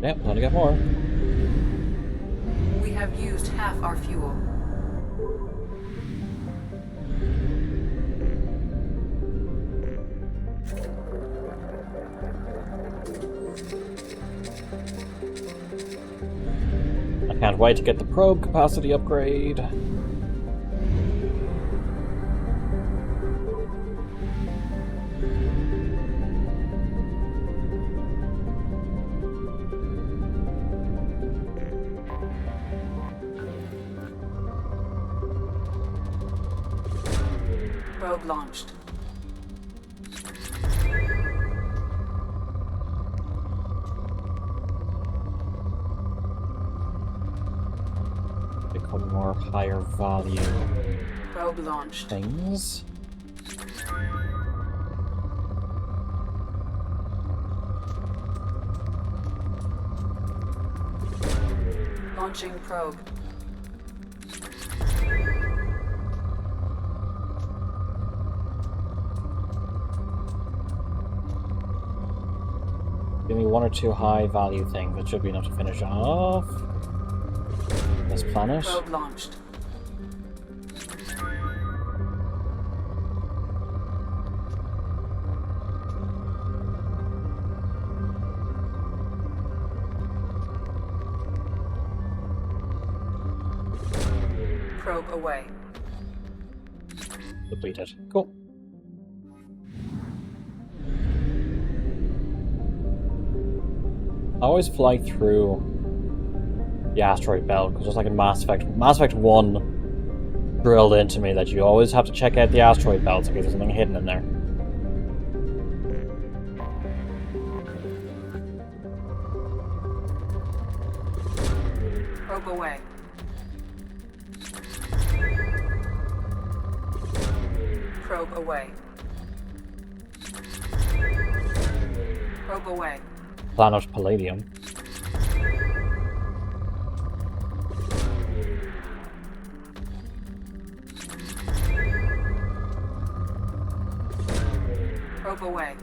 Speaker 1: Yep, want to get more.
Speaker 11: We have used half our fuel.
Speaker 1: I can't wait to get the probe capacity upgrade.
Speaker 11: Probe launched.
Speaker 1: Become more higher value
Speaker 11: Probe launched.
Speaker 1: things.
Speaker 11: Launching probe.
Speaker 1: Give me 1 or 2 high value things. That should be enough to finish off this planet.
Speaker 11: Probe launched. Probe away.
Speaker 1: Depleted. Cool. I always fly through the asteroid belt, because just like in Mass Effect 1 drilled into me that you always have to check out the asteroid belts in case there's something hidden in there.
Speaker 11: Probe away. Probe away. Probe away.
Speaker 1: Planet Palladium.
Speaker 11: Probe away.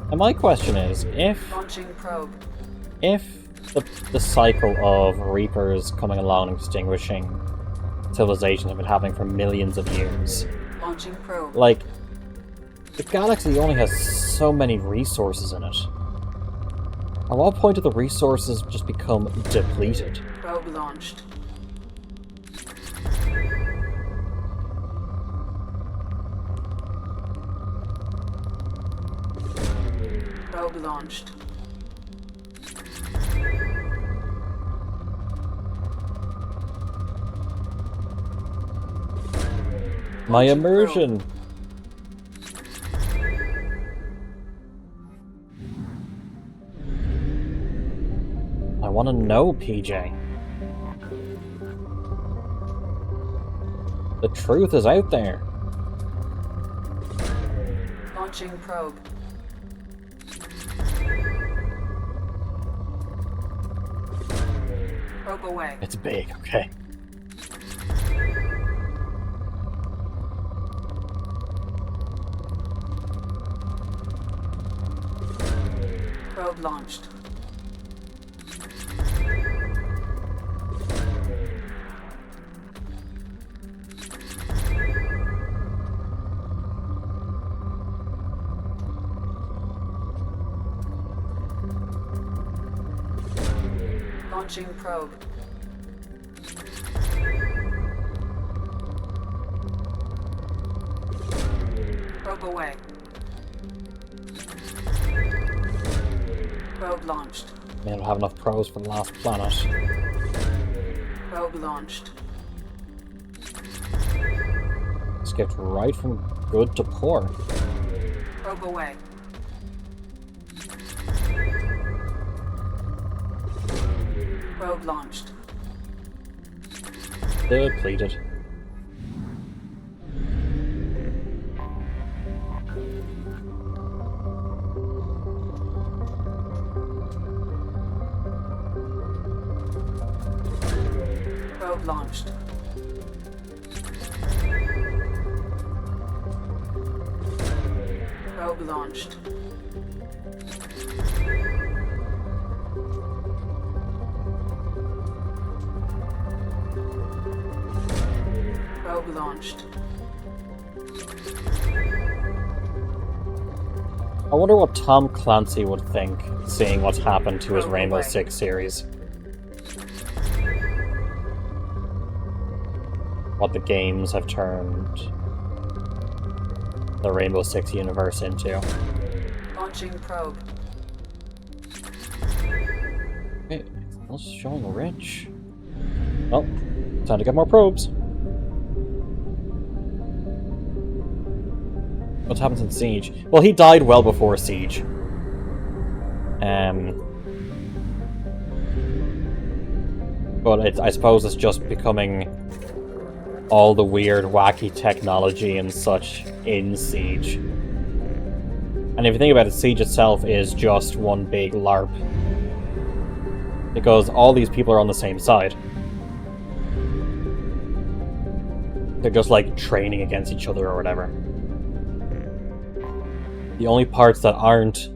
Speaker 1: And my question is, if
Speaker 11: Launching probe.
Speaker 1: the cycle of Reapers coming along and extinguishing civilizations have been happening for millions of years,
Speaker 11: Launching probe.
Speaker 1: like, the galaxy only has so many resources in it. At what point do the resources just become depleted?
Speaker 11: Probe launched. Probe launched.
Speaker 1: My immersion! I want to know, PJ. The truth is out there.
Speaker 11: Launching probe. Probe away.
Speaker 1: It's big, okay.
Speaker 11: Probe launched. Launching probe. Probe away. Probe launched.
Speaker 1: Man, I don't have enough probes for the last planet.
Speaker 11: Probe launched.
Speaker 1: Skipped right from good to poor.
Speaker 11: Probe away. Probe launched.
Speaker 1: Depleted.
Speaker 11: Probe launched. Probe launched. Probe launched.
Speaker 1: I wonder what Tom Clancy would think, seeing what's happened to his
Speaker 11: Probe
Speaker 1: Rainbow
Speaker 11: away.
Speaker 1: Six series. What the games have turned the Rainbow Six universe into.
Speaker 11: Launching probe.
Speaker 1: Okay, it's showing rich. Well, time to get more probes. What's happened since Siege? Well, he died well before Siege. But I suppose it's just becoming all the weird, wacky technology and such in Siege. And if you think about it, Siege itself is just one big LARP. Because all these people are on the same side. They're just like training against each other or whatever. The only parts that aren't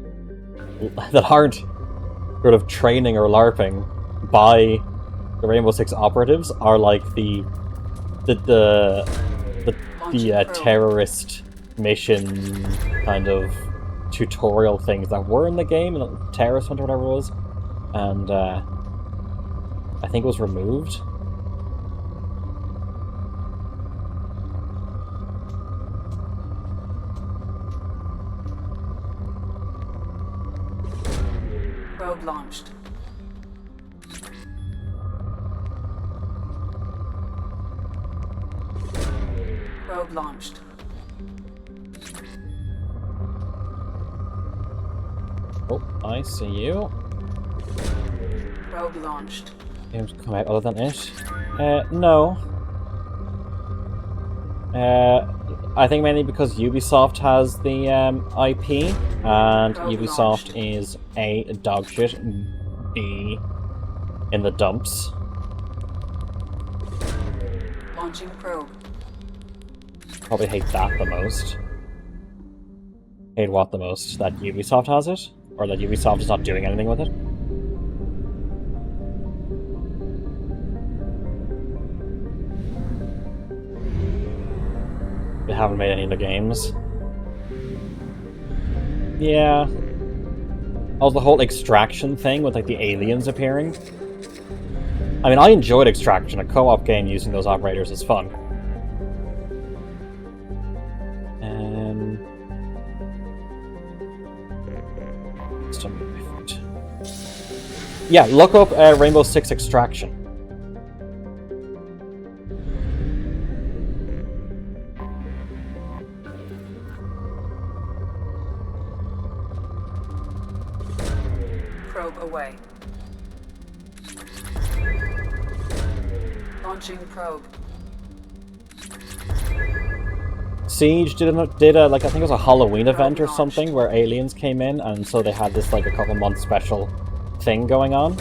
Speaker 1: sort of training or LARPing by the Rainbow Six operatives are like the terrorist mission kind of tutorial things that were in the game, Terrorist Hunt or whatever it was, and I think it was removed.
Speaker 11: Probe launched. Probe launched.
Speaker 1: Oh, I see you.
Speaker 11: Probe launched.
Speaker 1: Games come out other than it? No. I think mainly because Ubisoft has the IP, and Ubisoft is A, dogshit, B, in the dumps.
Speaker 11: Launching probe.
Speaker 1: Probably hate that the most. Hate what the most? That Ubisoft has it? Or that Ubisoft is not doing anything with it? They haven't made any of the games. Yeah. Oh, the whole Extraction thing with like the aliens appearing. I mean, I enjoyed Extraction. A co-op game using those operators is fun. Yeah, look up Rainbow Six Extraction.
Speaker 11: Probe away. Launching probe.
Speaker 1: Siege did a like I think it was a Halloween event or something where aliens came in, and so they had this like a couple month special thing going on,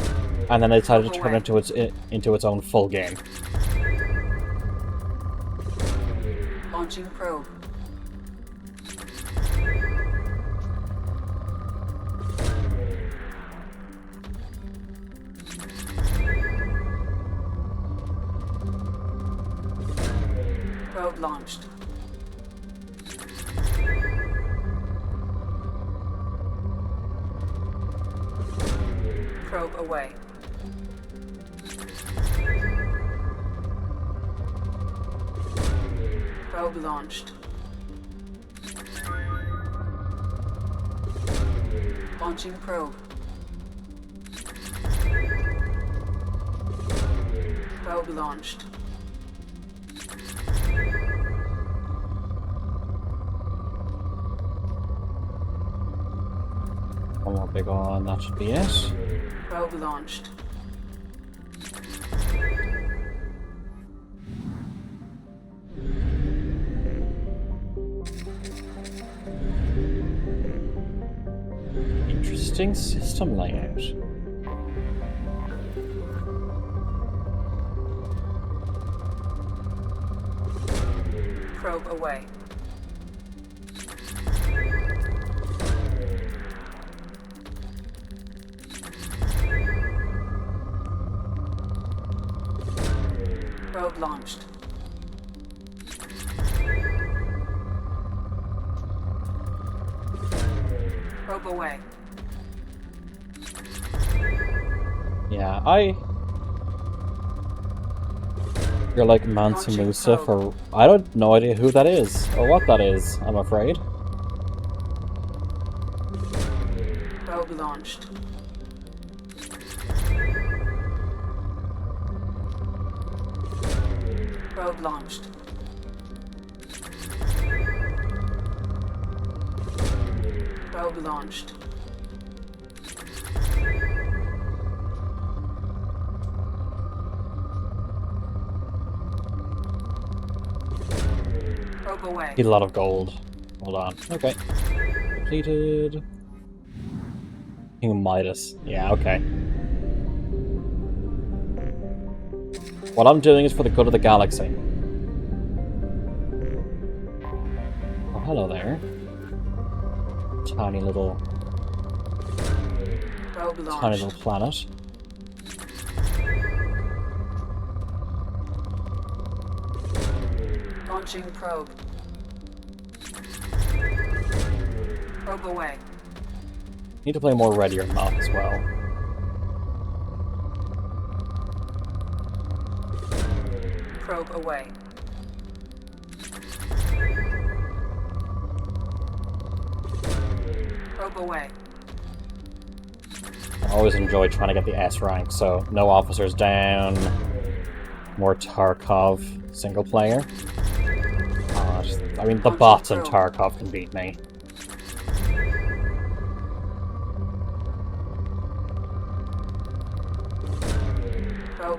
Speaker 1: and then they decided to turn it into its own full game.
Speaker 11: Launching probe. Probe launched. Probe away. Probe launched. Launching probe. Probe launched.
Speaker 1: One more big one, that should be it.
Speaker 11: Probe launched.
Speaker 1: Interesting system layout.
Speaker 11: Probe away. Probe launched. Probe away.
Speaker 1: Yeah, You're like Mansa Musa for... I don't no idea who that is, or what that is, I'm afraid.
Speaker 11: Probe launched. Probe launched. Probe launched. Probe away.
Speaker 1: Need a lot of gold. Hold on. Okay. Completed. King of Midas. Yeah, okay. What I'm doing is for the good of the galaxy. Oh, hello there. Tiny little planet.
Speaker 11: Launching probe. Probe away.
Speaker 1: Need to play more Ready or Not as well.
Speaker 11: Probe away. Probe away.
Speaker 1: I always enjoy trying to get the S rank, so no officers down. More Tarkov single player. I mean, the bots in Tarkov can beat me.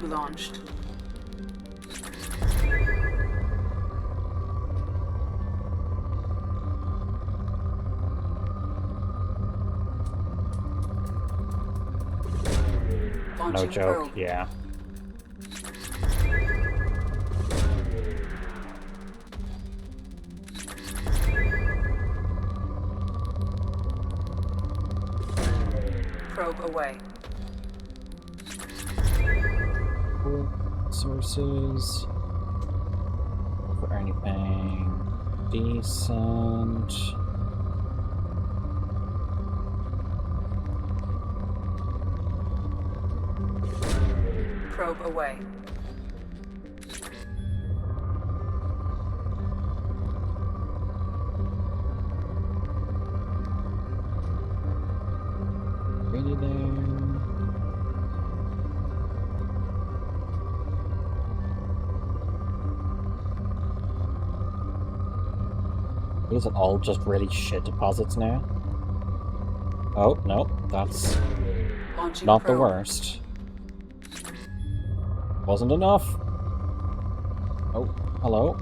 Speaker 11: Probe launched.
Speaker 1: No
Speaker 11: Launching
Speaker 1: joke,
Speaker 11: probe.
Speaker 1: yeah.
Speaker 11: Probe away.
Speaker 1: Sources. Look for anything decent.
Speaker 11: Probe away.
Speaker 1: Really there. These are all just really shit deposits now. Oh, no, that's
Speaker 11: Launching
Speaker 1: not the
Speaker 11: probe.
Speaker 1: worst. Wasn't enough. Oh, hello.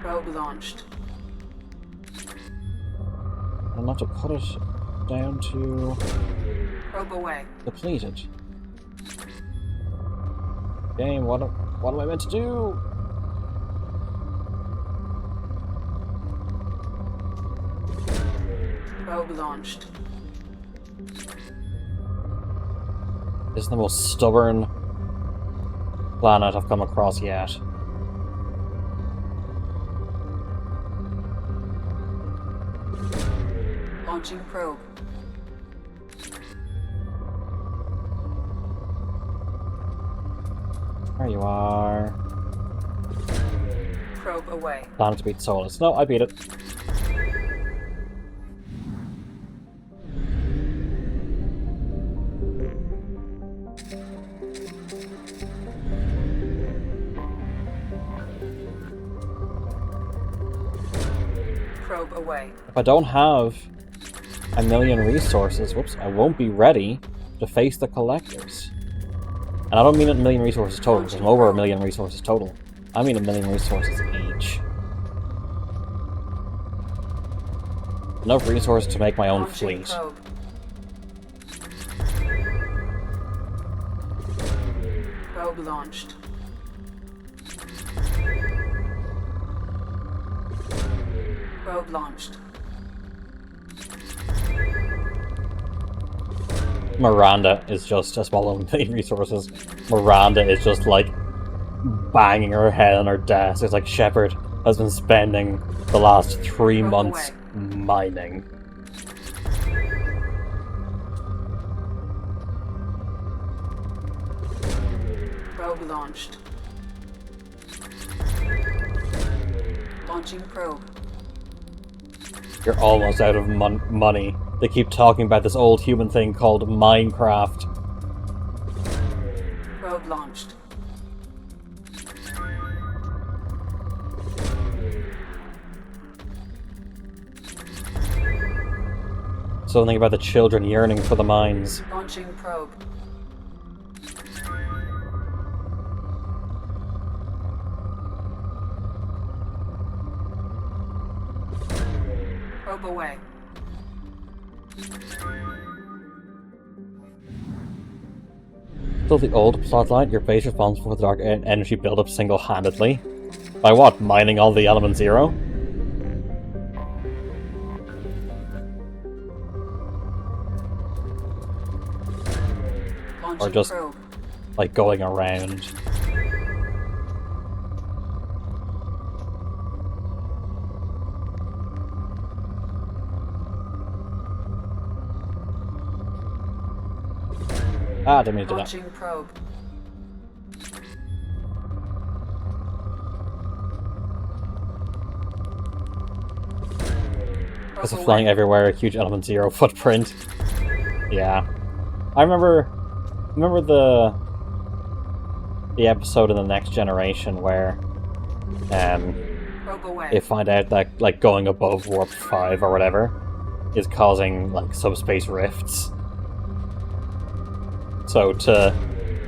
Speaker 11: Probe launched.
Speaker 1: I'll have to put it down to
Speaker 11: Probe away.
Speaker 1: depleted. Game, what am I meant to do?
Speaker 11: Probe launched.
Speaker 1: This is the most stubborn planet I've come across yet.
Speaker 11: Launching probe.
Speaker 1: There you are.
Speaker 11: Probe away.
Speaker 1: Planet to beat Solus. No, I beat it.
Speaker 11: Probe away.
Speaker 1: If I don't have a million resources, whoops, I won't be ready to face the collectors. And I don't mean a million resources total, because I'm over a million resources total. I mean a million resources each. Enough resources to make my own
Speaker 11: Launching
Speaker 1: fleet.
Speaker 11: probe. Probe launched. Probe launched.
Speaker 1: Miranda is just a small million resources. Miranda is just like banging her head on her desk. It's like Shepard has been spending the last 3 months mining.
Speaker 11: Probe launched. Launching probe.
Speaker 1: You're almost out of money. They keep talking about this old human thing called Minecraft.
Speaker 11: Probe launched.
Speaker 1: Something about the children yearning for the mines.
Speaker 11: Launching probe. Probe away.
Speaker 1: Still the old plotline, your base responsible for the dark energy buildup single-handedly. By what? Mining all the element zero? Or just, like, going around. Ah, didn't mean to do that.
Speaker 11: Launching probe.
Speaker 1: Because of flying everywhere, a huge element zero footprint. Yeah. I remember the episode in the Next Generation where they find out that like going above warp 5 or whatever is causing like subspace rifts. So to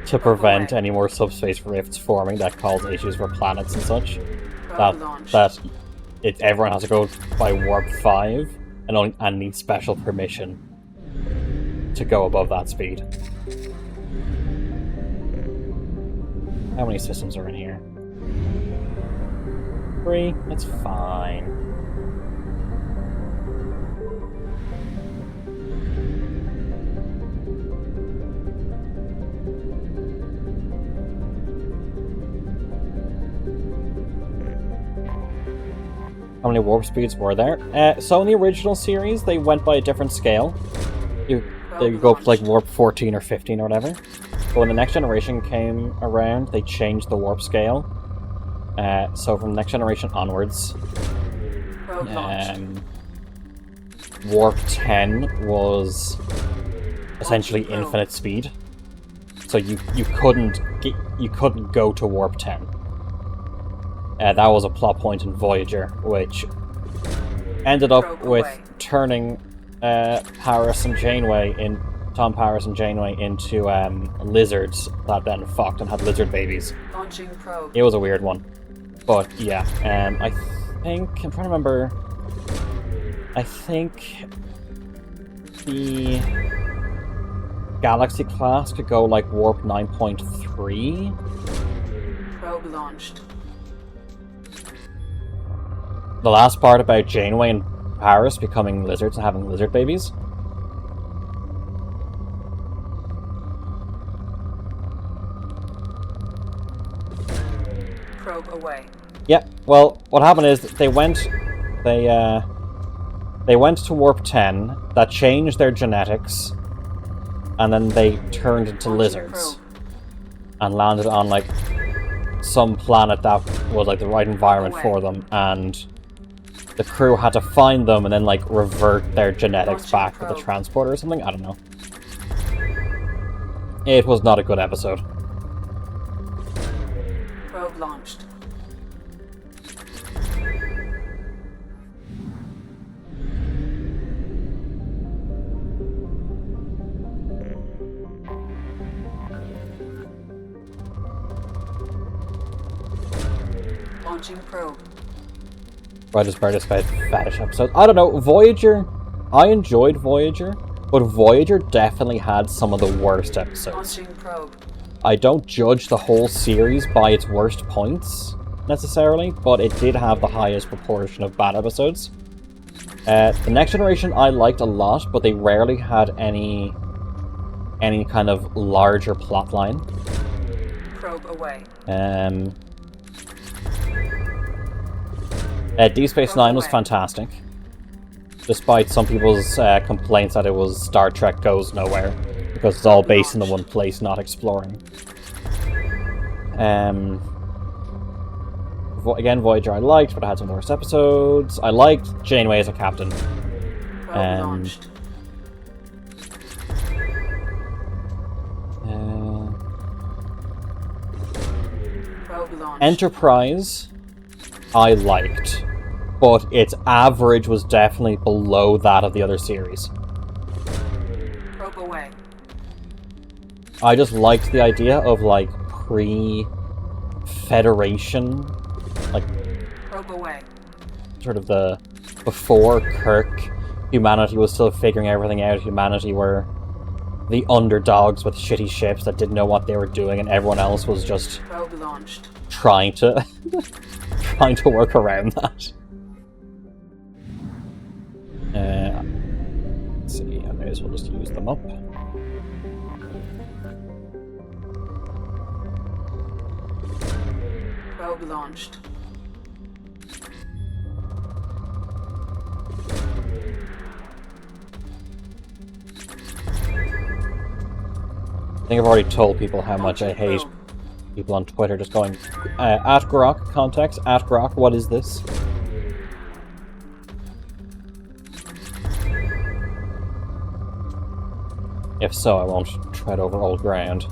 Speaker 1: to prevent any more subspace rifts forming that cause issues for planets and such. Everyone has to go by warp 5 and need special permission to go above that speed. How many systems are in here? 3? That's fine. How many warp speeds were there? So in the original series, they went by a different scale. They go up to like warp 14 or 15 or whatever. But when the next generation came around, they changed the warp scale. So from the next generation onwards, warp 10 was essentially infinite speed. So you couldn't go to warp 10. That was a plot point in Voyager, which ended up with turning Tom Paris and Janeway into lizards that then fucked and had lizard babies.
Speaker 11: Launching probe.
Speaker 1: It was a weird one. But yeah, I'm trying to remember. I think the Galaxy class could go like warp 9.3.
Speaker 11: Probe launched.
Speaker 1: The last part about Janeway and Paris becoming lizards and having lizard babies.
Speaker 11: Probe away.
Speaker 1: Yeah, well, what happened is they went to warp 10, that changed their genetics, and then they turned into lizards and landed on like some planet that was like the right environment for them, and the crew had to find them and then like revert their genetics back with the transporter or something. I don't know. It was not a good episode.
Speaker 11: Probe launched. Launching probe.
Speaker 1: Roger's Brightest Five fetish episodes. I don't know, Voyager, I enjoyed Voyager, but Voyager definitely had some of the worst episodes.
Speaker 11: Launching probe.
Speaker 1: I don't judge the whole series by its worst points, necessarily, but it did have the highest proportion of bad episodes. The Next Generation I liked a lot, but they rarely had any kind of larger plotline.
Speaker 11: Probe away.
Speaker 1: Deep Space Nine was fantastic, despite some people's complaints that it was Star Trek Goes Nowhere, because it's all based in the one place, not exploring. Again, Voyager I liked, but I had some worse episodes. I liked Janeway as a captain. Enterprise I liked, but its average was definitely below that of the other series.
Speaker 11: Probe away.
Speaker 1: I just liked the idea of like pre-Federation, like
Speaker 11: probe away.
Speaker 1: Sort of the before Kirk, humanity was still figuring everything out. Humanity were the underdogs with shitty ships that didn't know what they were doing, and everyone else was just
Speaker 11: probe launched.
Speaker 1: Trying to work around that. Let's see, I may as well just use them up.
Speaker 11: Probe launched.
Speaker 1: I think I've already told people how much I hate people on Twitter just going, at Grok, context, at Grok, what is this? If so, I won't tread over old ground.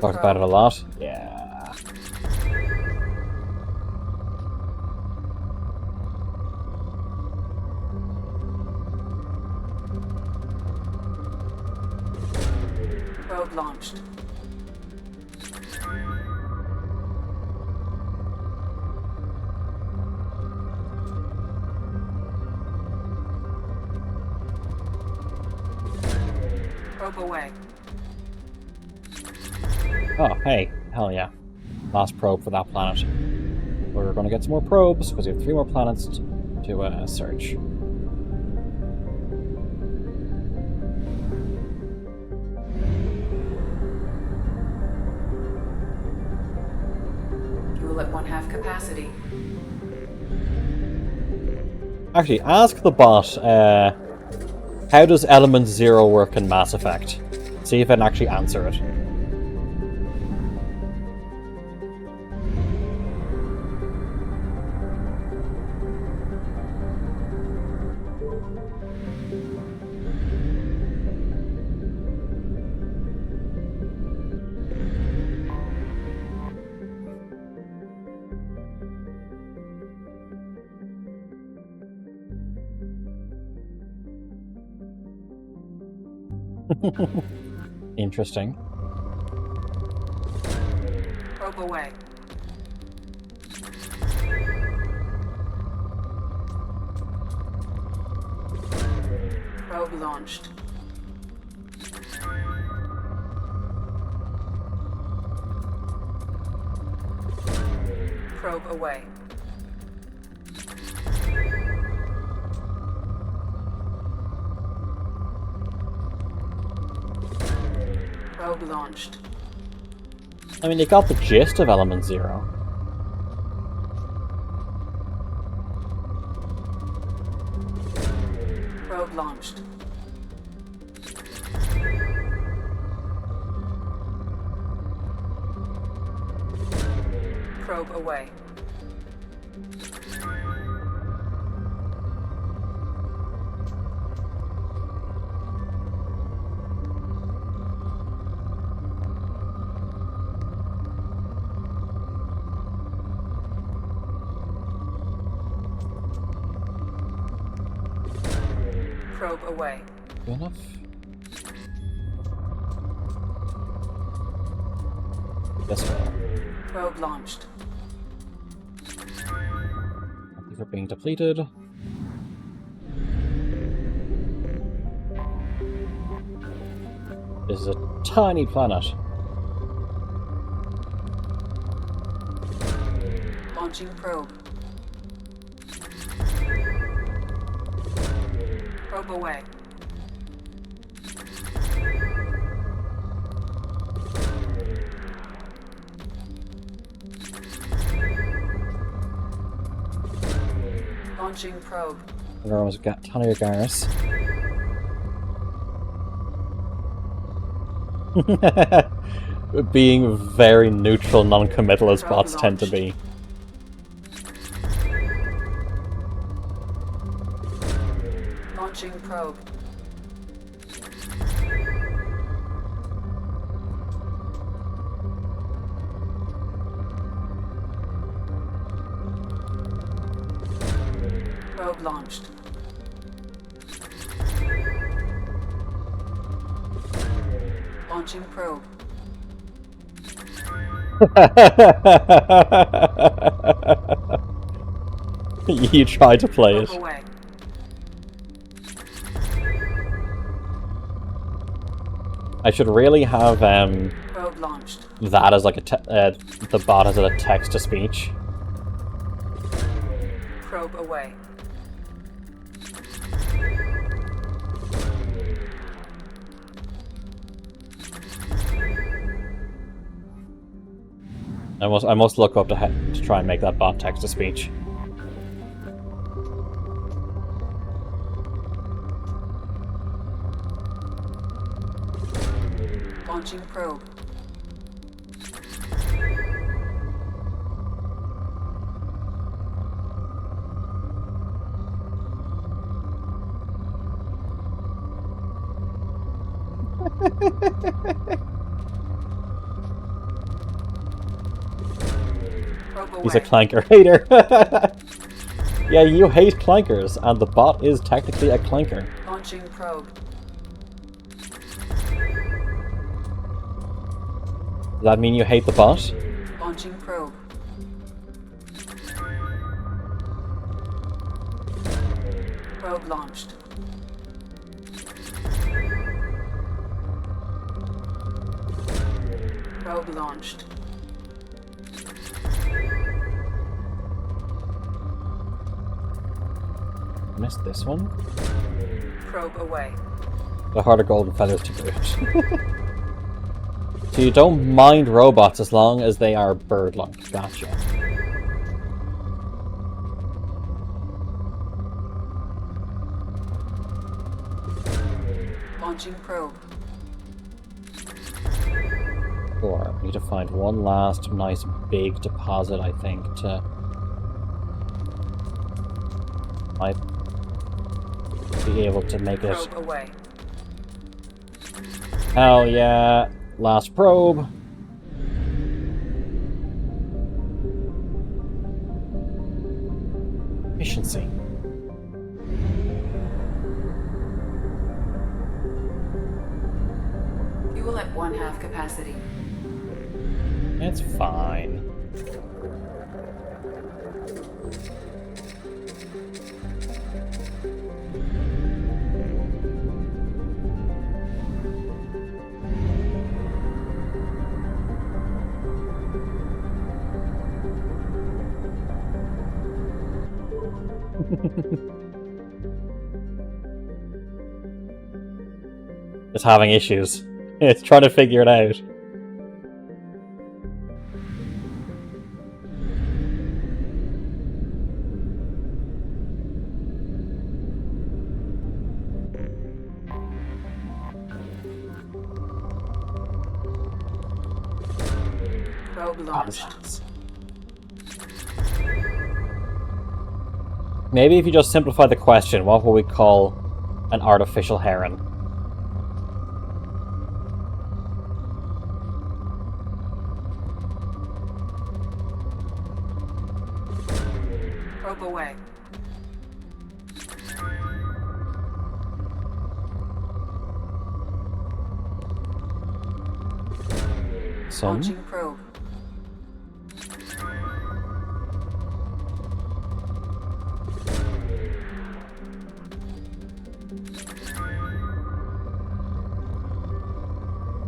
Speaker 1: Talked about it a lot. Yeah.
Speaker 11: Probe launched. Probe away.
Speaker 1: Oh, hey. Hell yeah. Last probe for that planet. We're going to get some more probes, because we have 3 more planets to search.
Speaker 11: Fuel at 1/2 capacity.
Speaker 1: Actually, ask the bot, how does Element 0 work in Mass Effect? See if it can actually answer it. Interesting.
Speaker 11: Probe away. Probe launched. Probe away. Probe launched.
Speaker 1: I mean, you got the gist of Element 0.
Speaker 11: Probe launched. Probe away. Probe away.
Speaker 1: Good enough. This way.
Speaker 11: Probe launched.
Speaker 1: Thank you for being depleted. This is a tiny planet.
Speaker 11: Launching probe. Probe away. Launching probe.
Speaker 1: There was a ton of your Garrus. Being very neutral, non-committal as bots tend to be.
Speaker 11: Launching probe. Probe launched. Launching probe.
Speaker 1: You tried to play it.
Speaker 11: Away.
Speaker 1: I should really have
Speaker 11: Probe launched.
Speaker 1: that as like the bot as a text to speech.
Speaker 11: Probe away.
Speaker 1: I must look up to try and make that bot text to speech.
Speaker 11: Launching probe.
Speaker 1: He's a clanker hater. Yeah, you hate clankers, and the bot is technically a clanker.
Speaker 11: Launching probe.
Speaker 1: Does that mean you hate the bot?
Speaker 11: Launching probe. Probe launched. Probe launched.
Speaker 1: Missed this one.
Speaker 11: Probe away.
Speaker 1: The heart of golden feathers to boot. So you don't mind robots as long as they are bird-like. Gotcha.
Speaker 11: Launching probe.
Speaker 1: Sure. We need to find one last nice big deposit, I think, to... might be able to make it.
Speaker 11: Probe away.
Speaker 1: Hell yeah. Last probe. Efficiency.
Speaker 11: Fuel at 1/2 capacity.
Speaker 1: It's fine. It's having issues. It's trying to figure it out.
Speaker 11: Probe launched.
Speaker 1: Maybe if you just simplify the question, what will we call an artificial heron?
Speaker 11: Probe away. Launching probe.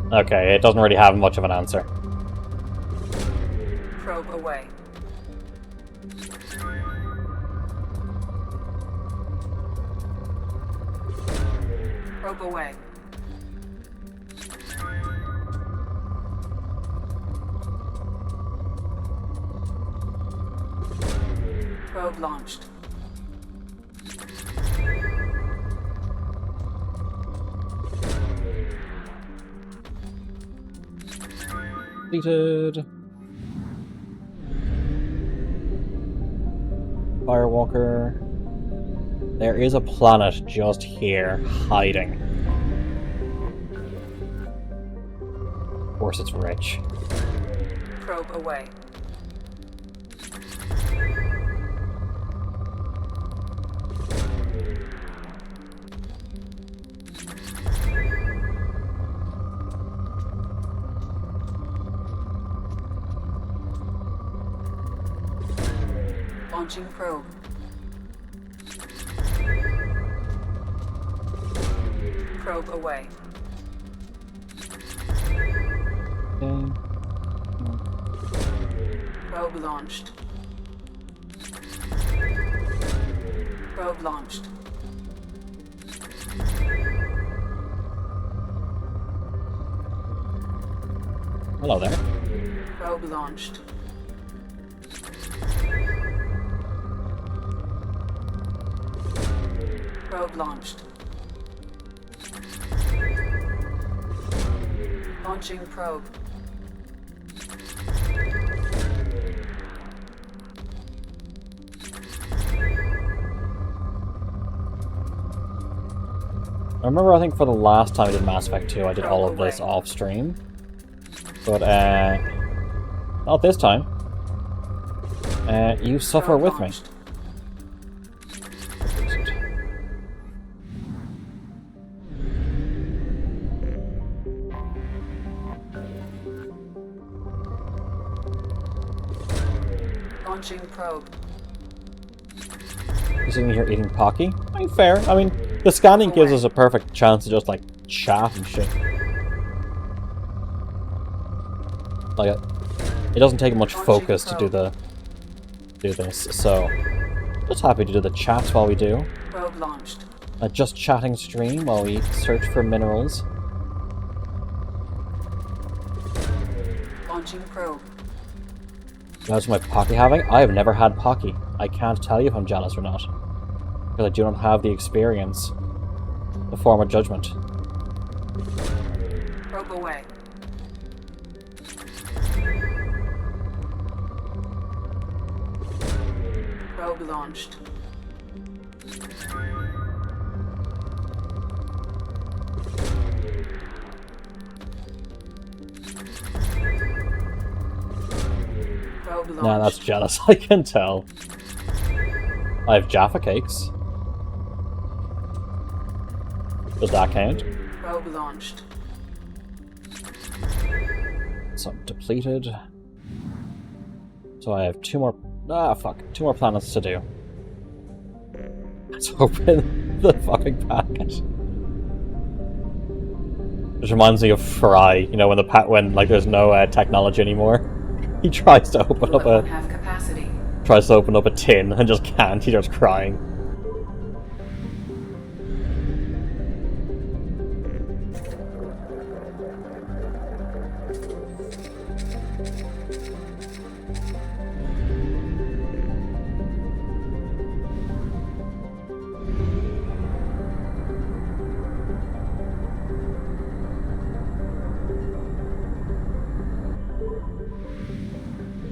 Speaker 1: Okay, it doesn't really have much of an answer.
Speaker 11: Probe away. Probe away. Probe launched.
Speaker 1: Completed. Firewalker. There is a planet just here, hiding. Of course it's rich.
Speaker 11: Probe away. Launching probe. Probe away.
Speaker 1: Okay.
Speaker 11: Probe launched. Probe launched.
Speaker 1: Hello there.
Speaker 11: Probe launched. Probe launched. Launching probe.
Speaker 1: I remember, I think for the last time I did Mass Effect 2, I did all of this off stream. But, not this time. You suffer with me.
Speaker 11: Launching probe.
Speaker 1: You're sitting here eating Pocky? I mean, fair. I mean, the scanning gives us a perfect chance to just, like, chat and shit. Like, it doesn't take much focus to do this, so just happy to do the chat while we do.
Speaker 11: Probe launched.
Speaker 1: A just chatting stream while we search for minerals.
Speaker 11: Launching probe.
Speaker 1: How's my Pocky having? I have never had Pocky. I can't tell you if I'm jealous or not. Because I do not have the experience to form a judgment.
Speaker 11: Probe away. Probe launched. Probe launched.
Speaker 1: Nah, that's jealous, I can tell. I have Jaffa cakes. Does that count?
Speaker 11: Probe launched.
Speaker 1: So I'm depleted. So I have two more... Ah, fuck. 2 more planets to do. Let's open the fucking packet. Which reminds me of Fry, you know, when like there's no technology anymore. He tries to open up a...
Speaker 11: Have capacity.
Speaker 1: Tries to open up a tin and just can't. He starts crying.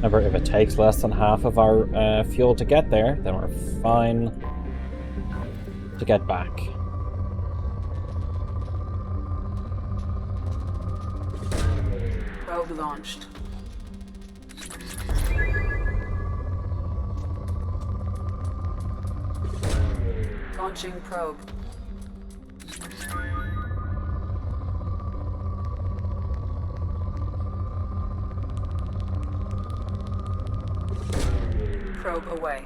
Speaker 1: Remember, if it takes less than half of our fuel to get there, then we're fine to get back.
Speaker 11: Probe launched. Launching probe. Probe away.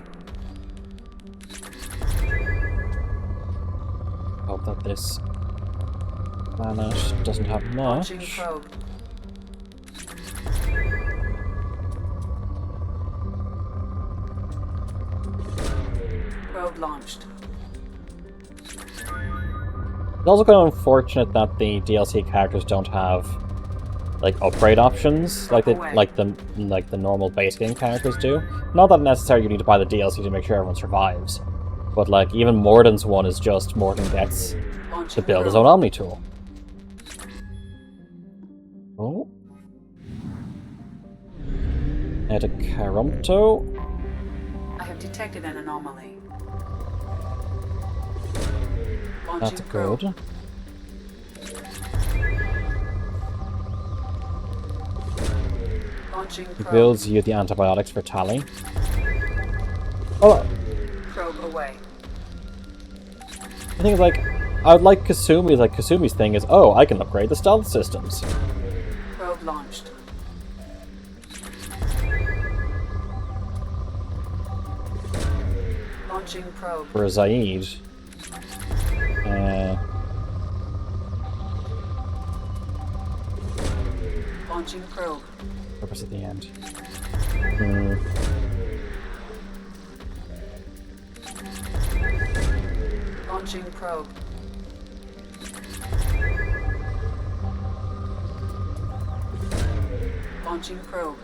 Speaker 1: Hope that this planet doesn't have much.
Speaker 11: Launching probe. Probe launched.
Speaker 1: It's also kind of unfortunate that the DLC characters don't have like upgrade options like the normal base game characters do. Not that necessarily you need to buy the DLC to make sure everyone survives, but like even Morden's one is just Morden gets to build his own Omni tool. Oh. Head to Carumto.
Speaker 11: I have detected an anomaly.
Speaker 1: That's good. He builds you the antibiotics for Tally. Oh!
Speaker 11: Probe away.
Speaker 1: The thing is, like, I would like Kasumi's, Kasumi's thing is, oh, I can upgrade the stealth systems.
Speaker 11: Probe launched. Launching probe.
Speaker 1: For Zaid.
Speaker 11: Launching probe.
Speaker 1: Purpose at the end.
Speaker 11: Launching probe. Launching probe.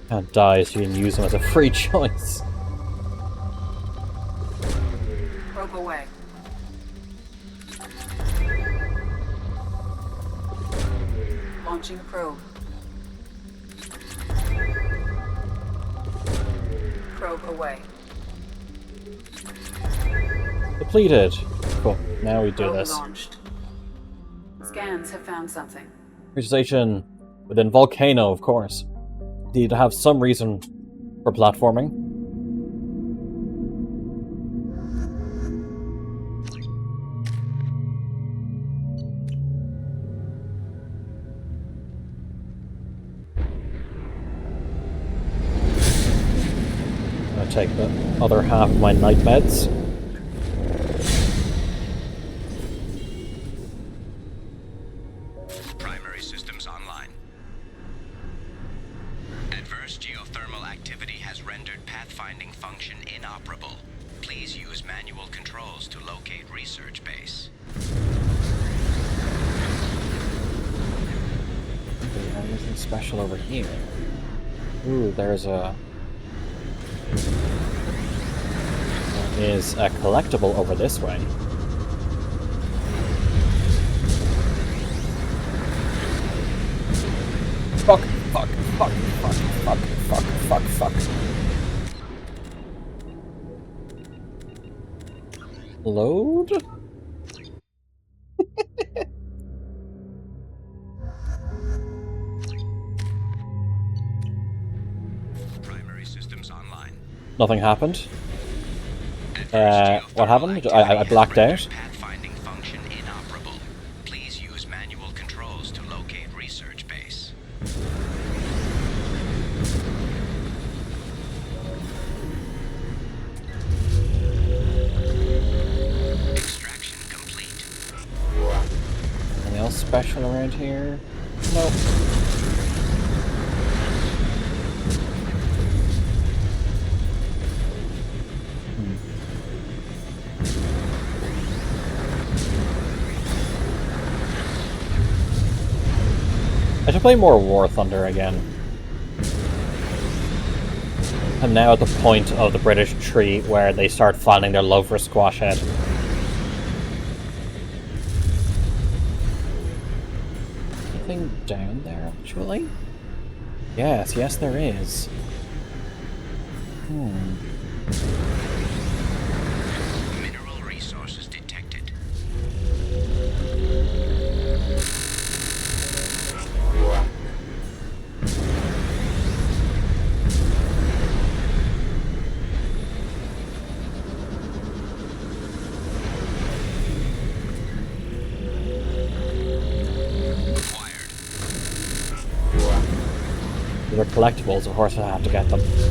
Speaker 1: Can't die, so you can use them as a free choice.
Speaker 11: Probe away. Launching probe. Probe away.
Speaker 1: Depleted. Cool. Now we do
Speaker 11: Probe
Speaker 1: this.
Speaker 11: launched. Scans have found something.
Speaker 1: Research station within Volcano, of course. Need to have some reason for platforming. I'll take the other half of my night meds.
Speaker 14: Primary systems online. pathfinding function inoperable. Please use manual controls to locate research base.
Speaker 1: Okay, anything special over here? Ooh, there's a... There is a collectible over this way. Fuck, fuck, fuck, fuck, fuck, fuck, fuck, fuck. Load?
Speaker 14: Primary systems online.
Speaker 1: Nothing happened. What happened? I blacked out.
Speaker 14: Pathfinding function inoperable. Please use manual controls to locate research base. Extraction complete.
Speaker 1: Anything else special around here? Nope. I should play more War Thunder again. I'm now at the point of the British tree where they start finding their love for Squash Head. Anything down there, actually? Yes, yes there is.
Speaker 14: Mineral resources detected.
Speaker 1: These are collectibles, of course I have to get them. This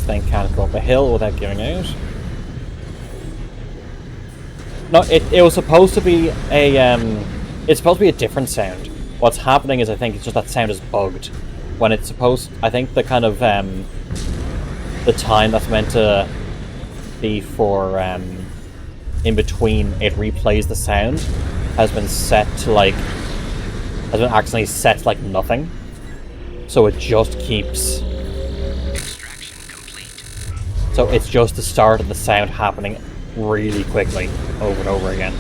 Speaker 1: thing can't go up a hill without giving out. No, it was supposed to be a, it's supposed to be a different sound. What's happening is I think it's just that sound is bugged. When it's supposed, I think the kind of, the time that's meant to be for, in between it replays the sound has been set to like, has been accidentally set to like nothing. So it just keeps...
Speaker 14: Extraction complete.
Speaker 1: So it's just the start of the sound happening really quickly, over and over again.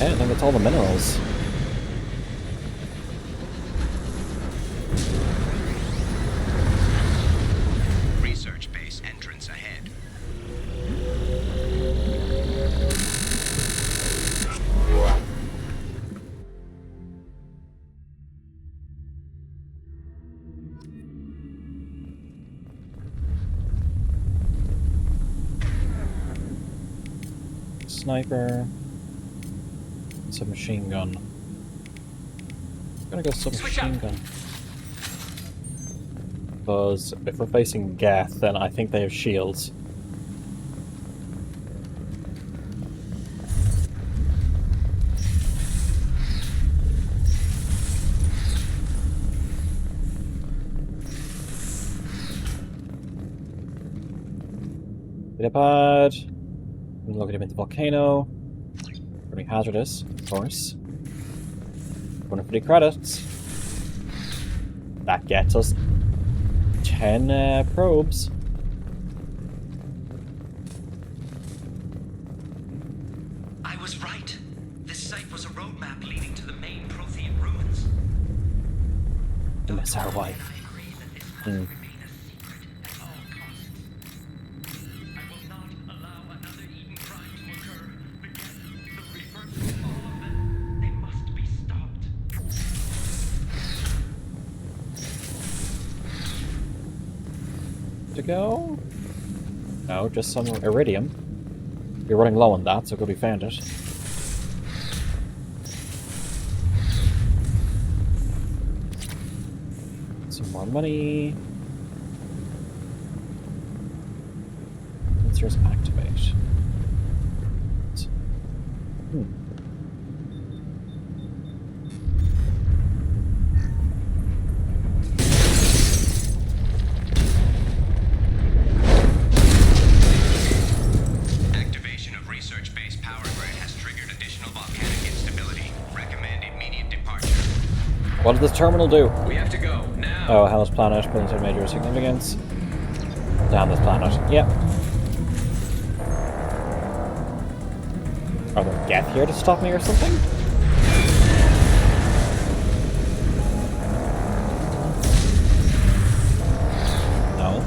Speaker 1: I think that's all the minerals.
Speaker 14: Research base entrance ahead.
Speaker 1: Sniper. Submachine gun. I'm gonna go submachine gun. Because if we're facing Geth, then I think they have shields. Data pad. Look at him in the volcano. Pretty hazardous, of course. 150 credits. That gets us 10 probes.
Speaker 12: I was right. This site was a roadmap leading to the main Prothean ruins.
Speaker 1: MSRY. To go. No, just some iridium. You're running low on that, so good we found it. Some more money. Sensors activate.
Speaker 14: Activation of research-based power grid has triggered additional volcanic instability. Recommend immediate departure.
Speaker 1: What does this terminal do?
Speaker 14: We have to go now.
Speaker 1: Oh, Hellas planet, presents of major significance. Down this planet. Yep. Are there Geth here to stop me or something? No.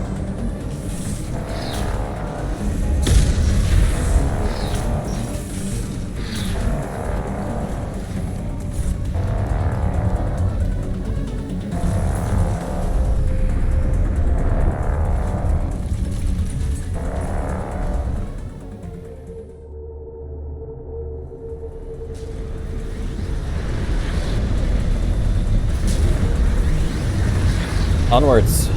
Speaker 1: Onwards.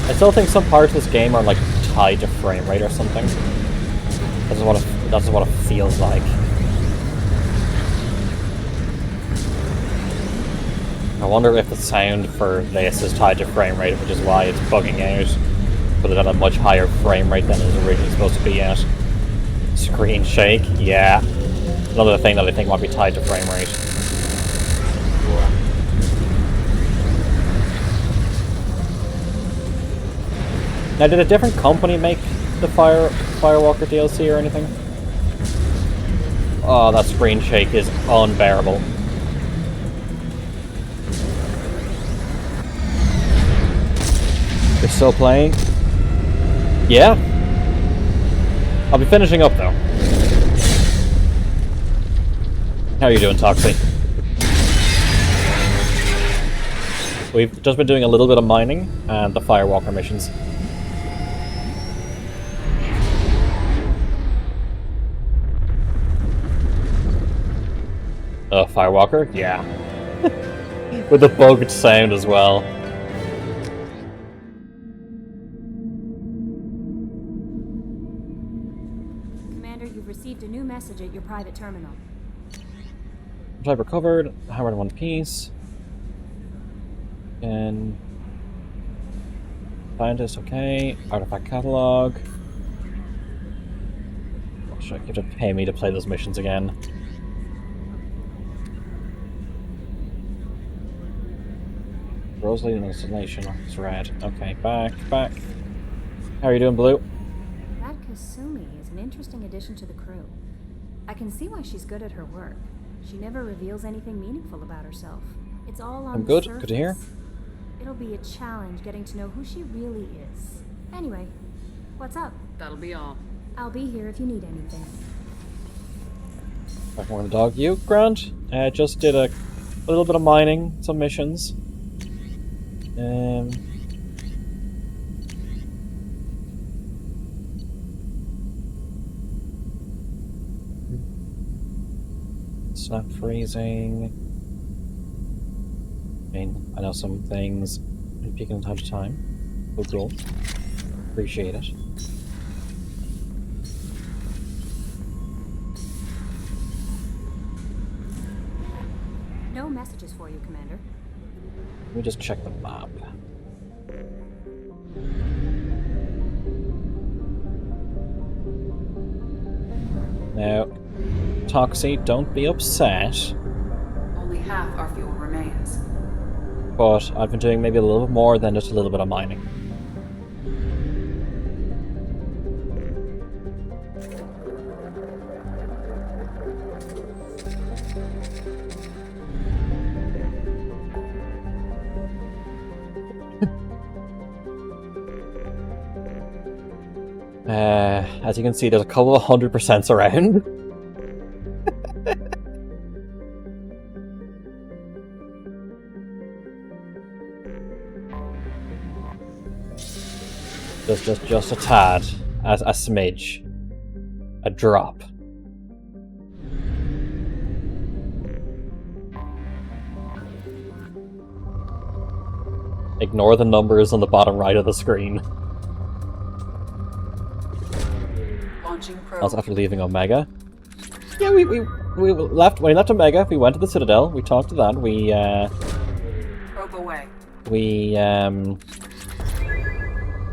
Speaker 1: I still think some parts of this game are like tied to frame rate or something. That's what it feels like. I wonder if the sound for this is tied to frame rate, which is why it's bugging out. But it's at a much higher frame rate than it was originally supposed to be at. Screen shake, yeah. Another thing that I think might be tied to frame rate. Now, did a different company make the Firewalker DLC or anything? Oh, that screen shake is unbearable. You're still playing? Yeah? I'll be finishing up, though. How are you doing, Toxie? We've just been doing a little bit of mining and the Firewalker missions. Firewalker? Yeah. With the bugged sound as well.
Speaker 7: Commander, you've received a new message at your private terminal.
Speaker 1: Type recovered. Hammered in one piece. And scientist, okay. Artifact catalog. Should you have to pay me to play those missions again? Rosalie installation. It's red. Okay, back. How are you doing, Blue?
Speaker 7: That Kasumi is an interesting addition to the crew. I can see why she's good at her work. She never reveals anything meaningful about herself. It's all on
Speaker 1: I'm good.
Speaker 7: the surface.
Speaker 1: Good to hear.
Speaker 7: It'll be a challenge getting to know who she really is. Anyway, what's up?
Speaker 20: That'll be all.
Speaker 7: I'll be here if you need anything.
Speaker 1: Back more on the dog. You, Grant? Just did a little bit of mining, some missions. Snap freezing. I mean, I know some things peeking from time to time. Cool. Appreciate it.
Speaker 7: No messages for you, Commander.
Speaker 1: Let me just check the map. Now, Toxie, don't be upset.
Speaker 11: Only half our fuel remains.
Speaker 1: But I've been doing maybe a little bit more than just a little bit of mining. As you can see, there's a couple of 100% around. Just a tad. A smidge. A drop. Ignore the numbers on the bottom right of the screen.
Speaker 11: Launching probe.
Speaker 1: That's after leaving Omega. Yeah, we left. When we left Omega, we went to the Citadel. We talked to that.
Speaker 11: Probe away.
Speaker 1: We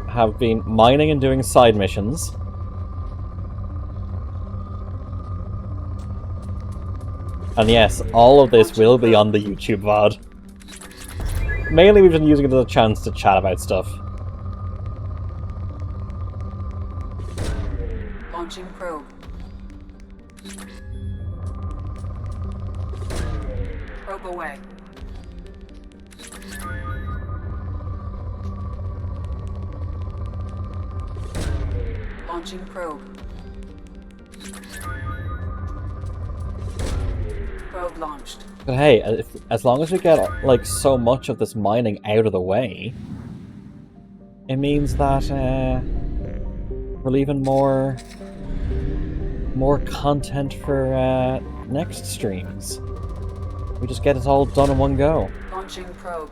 Speaker 1: have been mining and doing side missions. And yes, all of this will be on the YouTube VOD. Mainly we've been using it as a chance to chat about stuff.
Speaker 11: Launching probe. Probe away. Launching probe. Probe launched.
Speaker 1: But hey, as long as we get like so much of this mining out of the way, it means that we're leaving more content for next streams. We just get it all done in one go.
Speaker 11: Launching probe.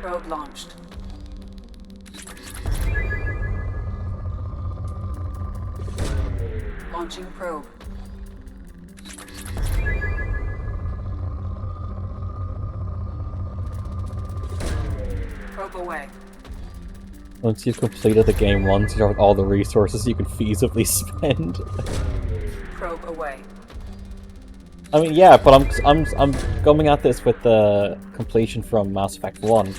Speaker 11: Probe launched. Launching probe. Probe away.
Speaker 1: Once you've completed the game once, you have all the resources you can feasibly spend.
Speaker 11: Probe away.
Speaker 1: I mean, yeah, but I'm coming at this with the completion from Mass Effect 1,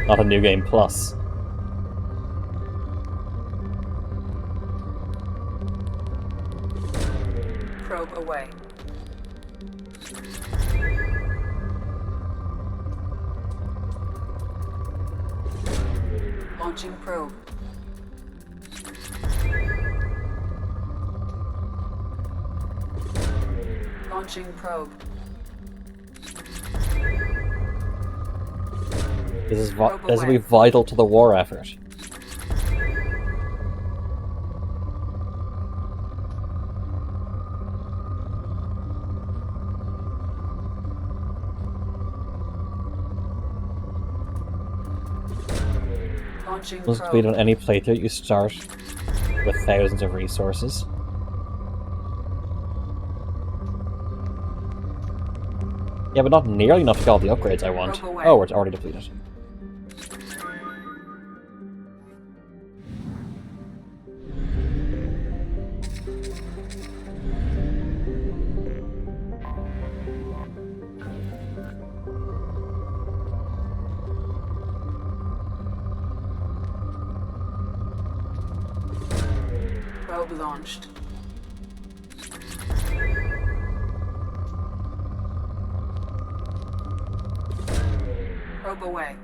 Speaker 1: not a New Game Plus.
Speaker 11: Probe away. Launching probe. Launching probe.
Speaker 1: This will be vital to the war effort. Once completed on any playthrough, you start with thousands of resources. Yeah, but not nearly enough to get all the upgrades I want. Oh, it's already depleted.
Speaker 11: Probe launched. Probe away.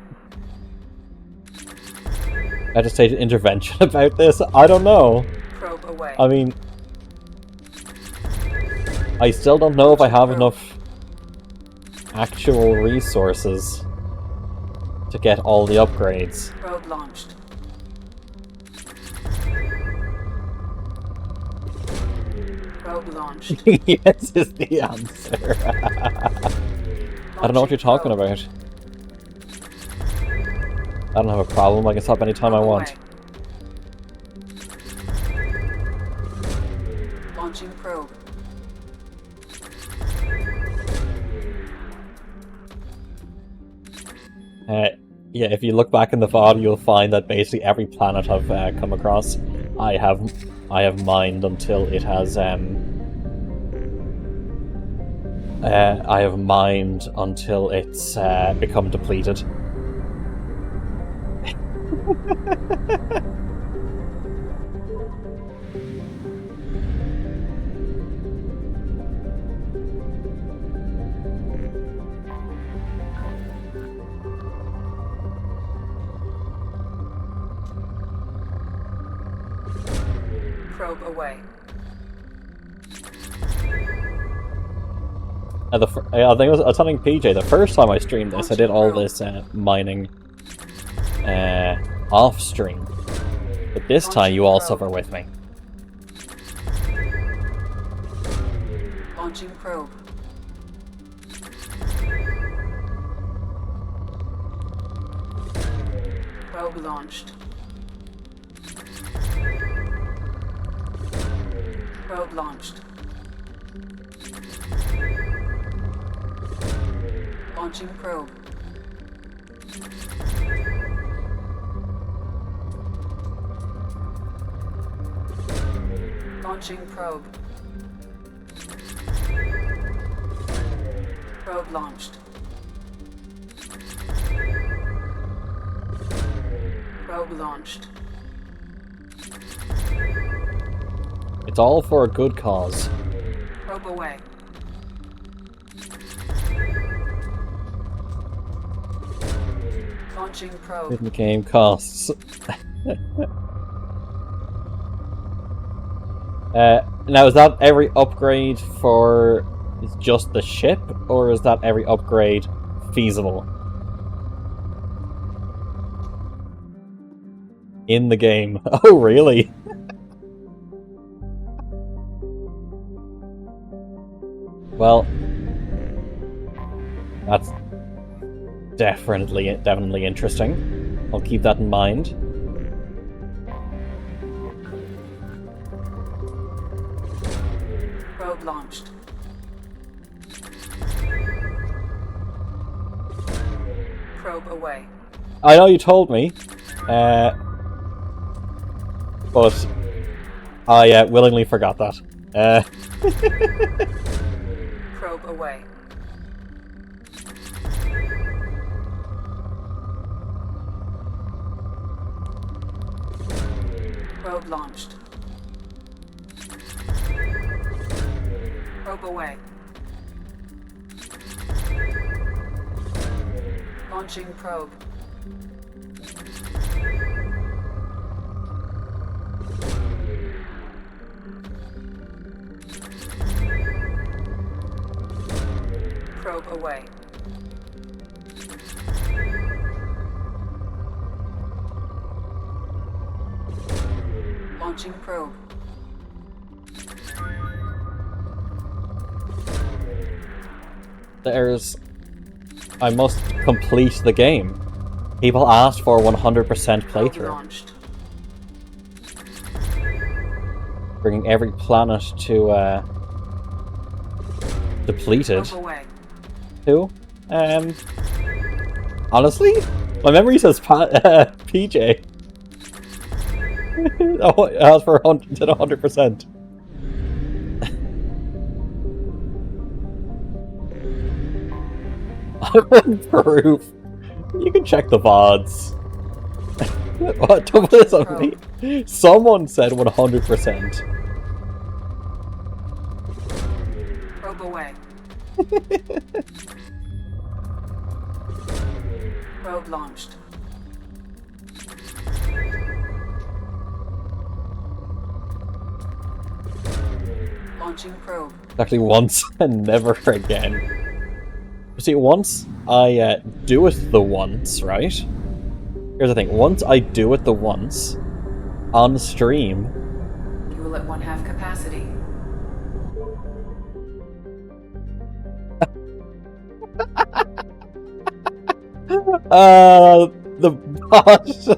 Speaker 1: I just say intervention about this? I don't know.
Speaker 11: Probe away.
Speaker 1: I mean, I still don't know if I have enough actual resources to get all the upgrades.
Speaker 11: Probe launched. Probe launched.
Speaker 1: Yes is the answer. I don't know what you're talking about. I don't have a problem, I can stop anytime I want.
Speaker 11: Launching probe.
Speaker 1: Yeah, if you look back in the VOD, you'll find that basically every planet I've come across, I have mined until it has I have mined until it's become depleted.
Speaker 11: Probe away.
Speaker 1: I think I was telling PJ the first time I streamed this, I did all this mining off stream. But this time you all suffer with me.
Speaker 11: Launching probe. Probe launched. Probe launched. Launching probe. Launching probe. Probe launched. Probe launched.
Speaker 1: It's all for a good cause.
Speaker 11: Probe away. Launching probe.
Speaker 1: Hidden game costs. Now, is that every upgrade for just the ship, or is that every upgrade feasible in the game? Oh, really? Well, that's definitely interesting. I'll keep that in mind.
Speaker 11: Probe launched. Probe away.
Speaker 1: I know you told me, but I willingly forgot that.
Speaker 11: Probe away. Probe launched. Probe away. Launching probe. Probe away. Launching probe.
Speaker 1: I must complete the game. People asked for 100% playthrough.
Speaker 11: Launched.
Speaker 1: Bringing every planet to depleted.
Speaker 11: Probe away.
Speaker 1: Who? Honestly, my memory says PJ. Oh, it asked for 100%. Proof. You can check the VODs. What? Don't put this on me. Someone said 100%.
Speaker 11: Probe away. Probe launched. Launching probe.
Speaker 1: Actually, once and never again. See, once I do it the once, right? Here's the thing. Once I do it the once on stream.
Speaker 11: Fuel at 1/2 capacity.
Speaker 1: The boss.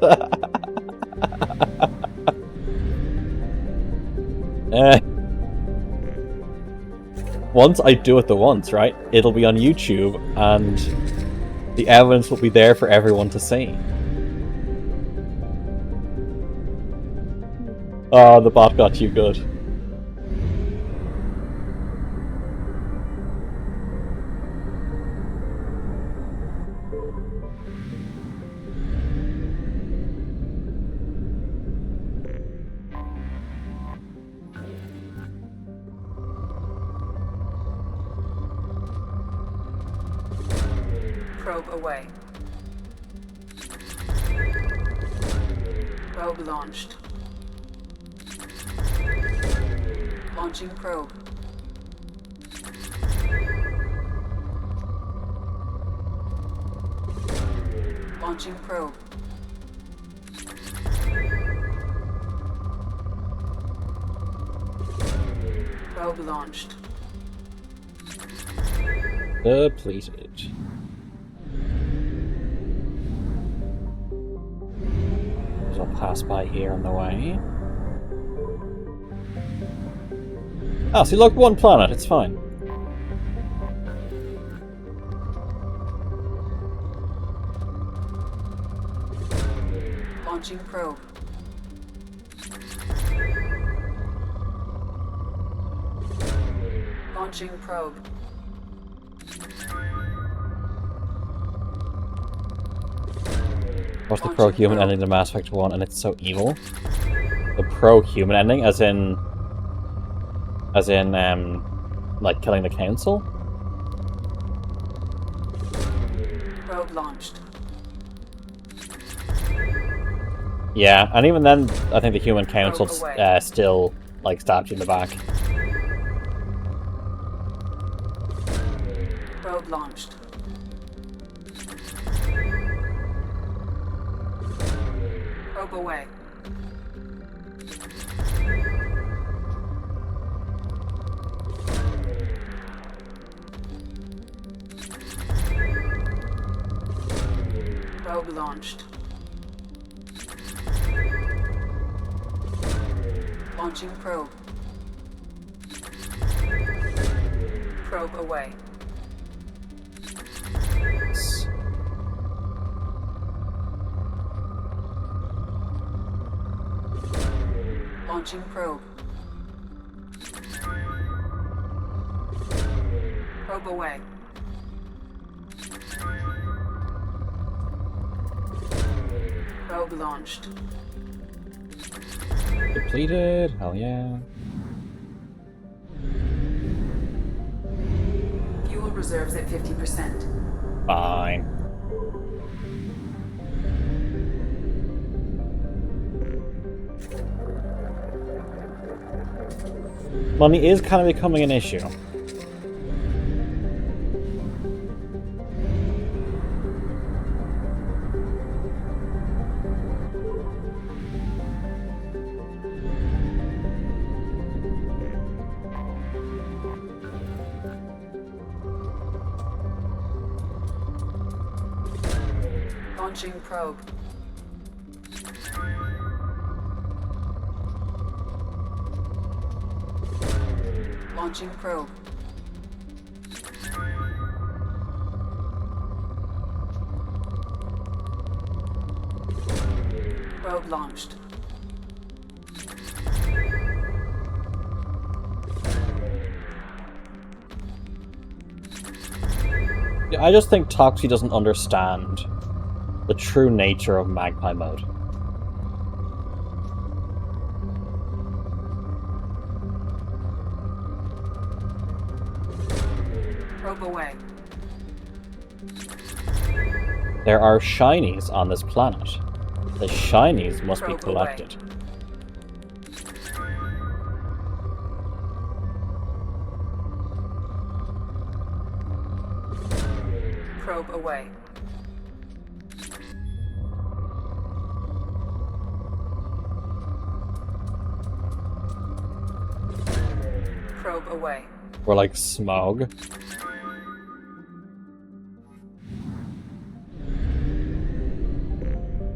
Speaker 1: Once I do it the once, right? It'll be on YouTube, and the evidence will be there for everyone to see. Oh, the bot got you good.
Speaker 11: Probe away. Probe launched. Launching probe. Launching probe. Probe launched.
Speaker 1: Depleted. I'll pass by here on the way. Ah, so you logged one planet, it's fine.
Speaker 11: Launching probe. Launching probe.
Speaker 1: What's the pro-human ending to Mass Effect 1 and it's so evil? The pro-human ending, as in, like killing the council?
Speaker 11: Probe launched.
Speaker 1: Yeah, and even then, I think the human council still, like, stabbed you in the back.
Speaker 11: Probe launched. Probe away. Probe launched. Launching probe. Probe away. Launching probe. Probe away. Probe launched.
Speaker 1: Depleted, hell yeah.
Speaker 11: Fuel reserves at 50%.
Speaker 1: Fine. Money is kind of becoming an issue.
Speaker 11: Launching probe. Launching probe. Probe launched.
Speaker 1: Yeah, I just think Toxie doesn't understand the true nature of Magpie mode.
Speaker 11: Probe away.
Speaker 1: There are shinies on this planet. The shinies must be
Speaker 11: Probe
Speaker 1: collected.
Speaker 11: Probe away. Probe away.
Speaker 1: Or like smog.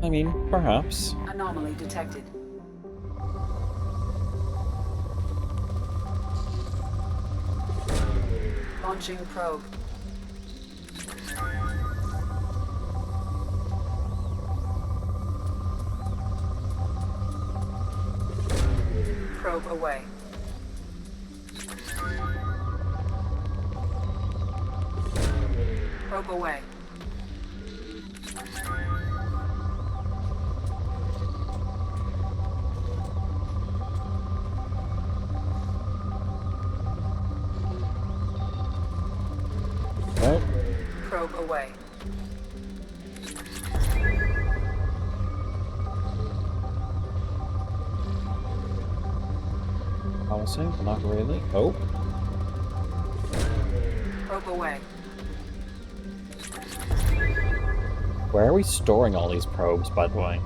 Speaker 1: I mean, perhaps.
Speaker 11: Anomaly detected. Launching probe. Probe away. Probe away.
Speaker 1: Oh.
Speaker 11: Probe away.
Speaker 1: Promising, but not really. Oh.
Speaker 11: Probe away.
Speaker 1: Where are we storing all these probes, by the way?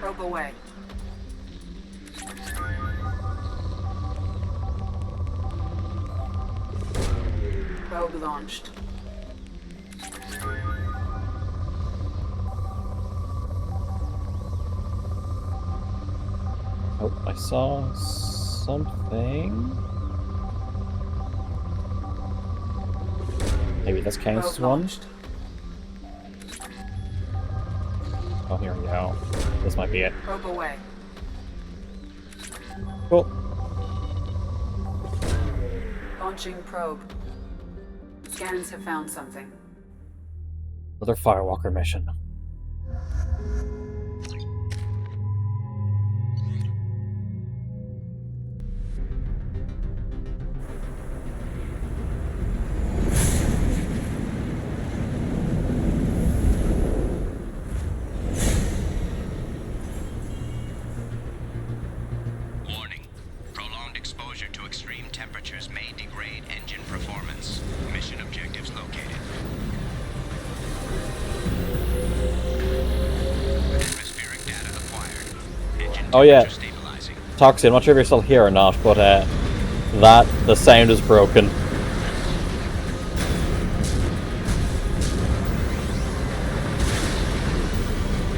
Speaker 11: Probe away. Probe launched.
Speaker 1: Oh, I saw something. Maybe this counts as one. Oh, here we go. This might be it.
Speaker 11: Probe away.
Speaker 1: Cool.
Speaker 11: Launching probe. Scans have found something.
Speaker 1: Another Firewalker mission.
Speaker 14: Warning. Prolonged exposure to extreme temperatures may degrade engine performance. Mission objectives located. Atmospheric data acquired. Engine
Speaker 1: Oh yeah.
Speaker 14: stabilizing.
Speaker 1: Toxie, I'm not sure if you're still here or not, but the sound is broken.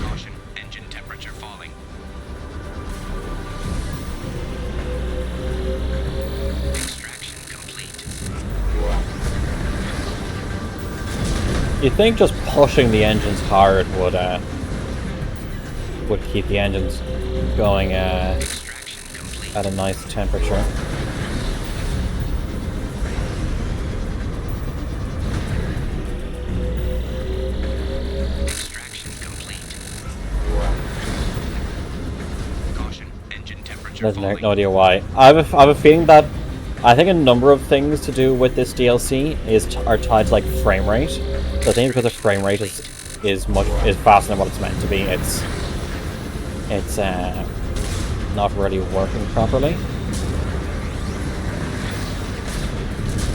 Speaker 14: Caution, engine temperature falling. Extraction complete.
Speaker 1: You'd think just pushing the engines hard would keep the engines going at a nice temperature.
Speaker 14: Extraction complete. Caution, engine temperature
Speaker 1: There's
Speaker 14: falling.
Speaker 1: no idea why. I have a feeling that I think a number of things to do with this DLC are tied to like frame rate. So I think because the frame rate is faster than what it's meant to be, it's not really working properly.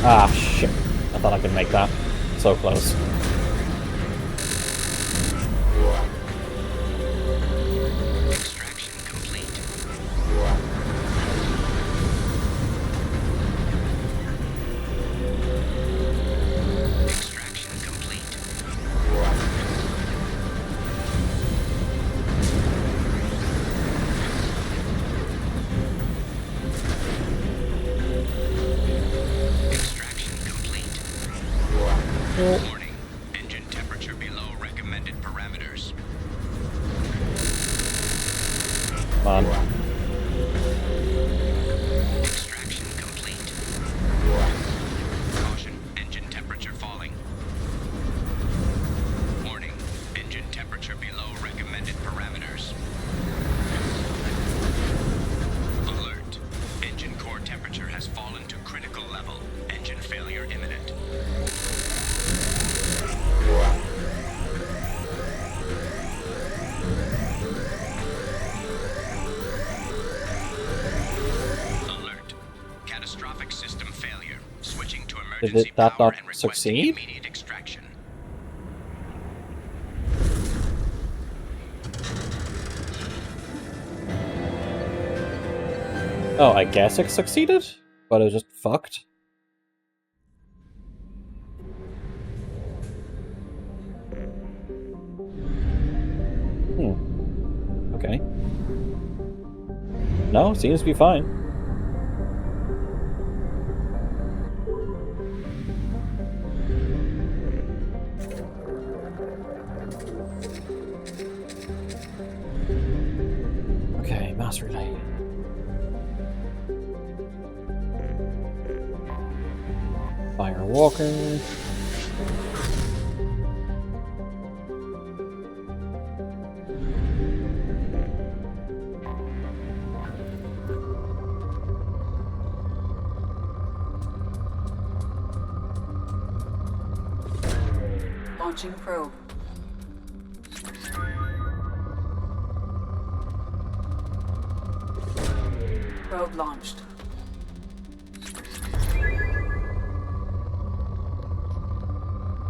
Speaker 1: Ah shit! I thought I could make that. So close.
Speaker 14: Extraction complete. Extraction complete. Extraction complete. Warning. Engine temperature below recommended parameters.
Speaker 1: Man.
Speaker 14: Extraction complete. Caution, engine temperature falling. Warning, engine temperature below recommended parameters. Alert, engine core temperature has fallen to critical level. Engine failure imminent. Alert, catastrophic system failure. Switching to emergency
Speaker 1: Did that
Speaker 14: power
Speaker 1: not
Speaker 14: and requesting
Speaker 1: succeed?
Speaker 14: immediate extraction.
Speaker 1: Oh, I guess it succeeded, but it was just fucked. Okay. No, seems to be fine. Okay, mass relay. Firewalker.
Speaker 11: Launching probe. Probe launched.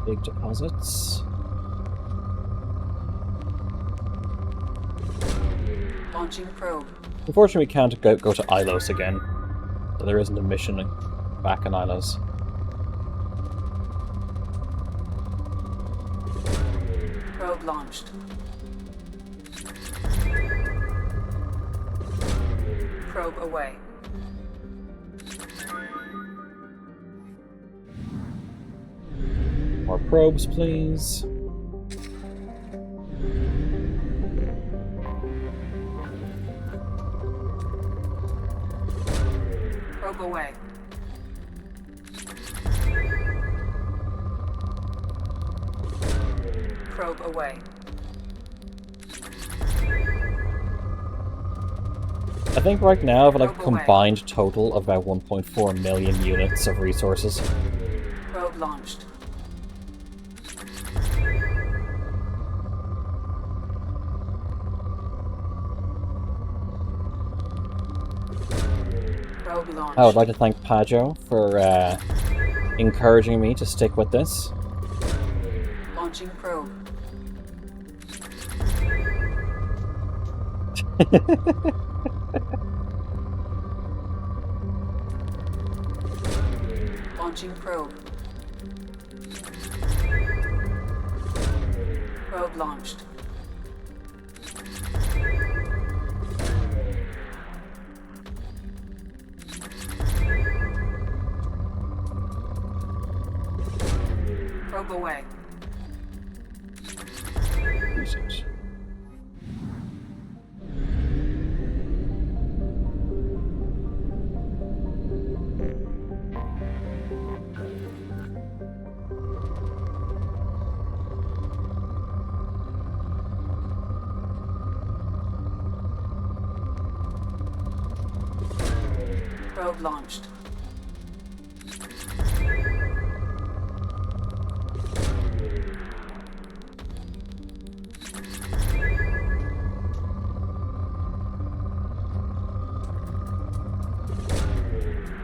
Speaker 1: Big deposits.
Speaker 11: Launching probe.
Speaker 1: Unfortunately, we can't go to Ilos again. So there isn't a mission back in Ilos.
Speaker 11: Probe launched. Probe away.
Speaker 1: More probes, please.
Speaker 11: Probe away. Probe away.
Speaker 1: I think right now I have like a combined total of about 1.4 million units of resources.
Speaker 11: Probe launched. Probe launched.
Speaker 1: I would like to thank Pajo for encouraging me to stick with this.
Speaker 11: Launching probe. Launching probe. Probe launched. Probe away.
Speaker 1: Research.
Speaker 11: Probe launched.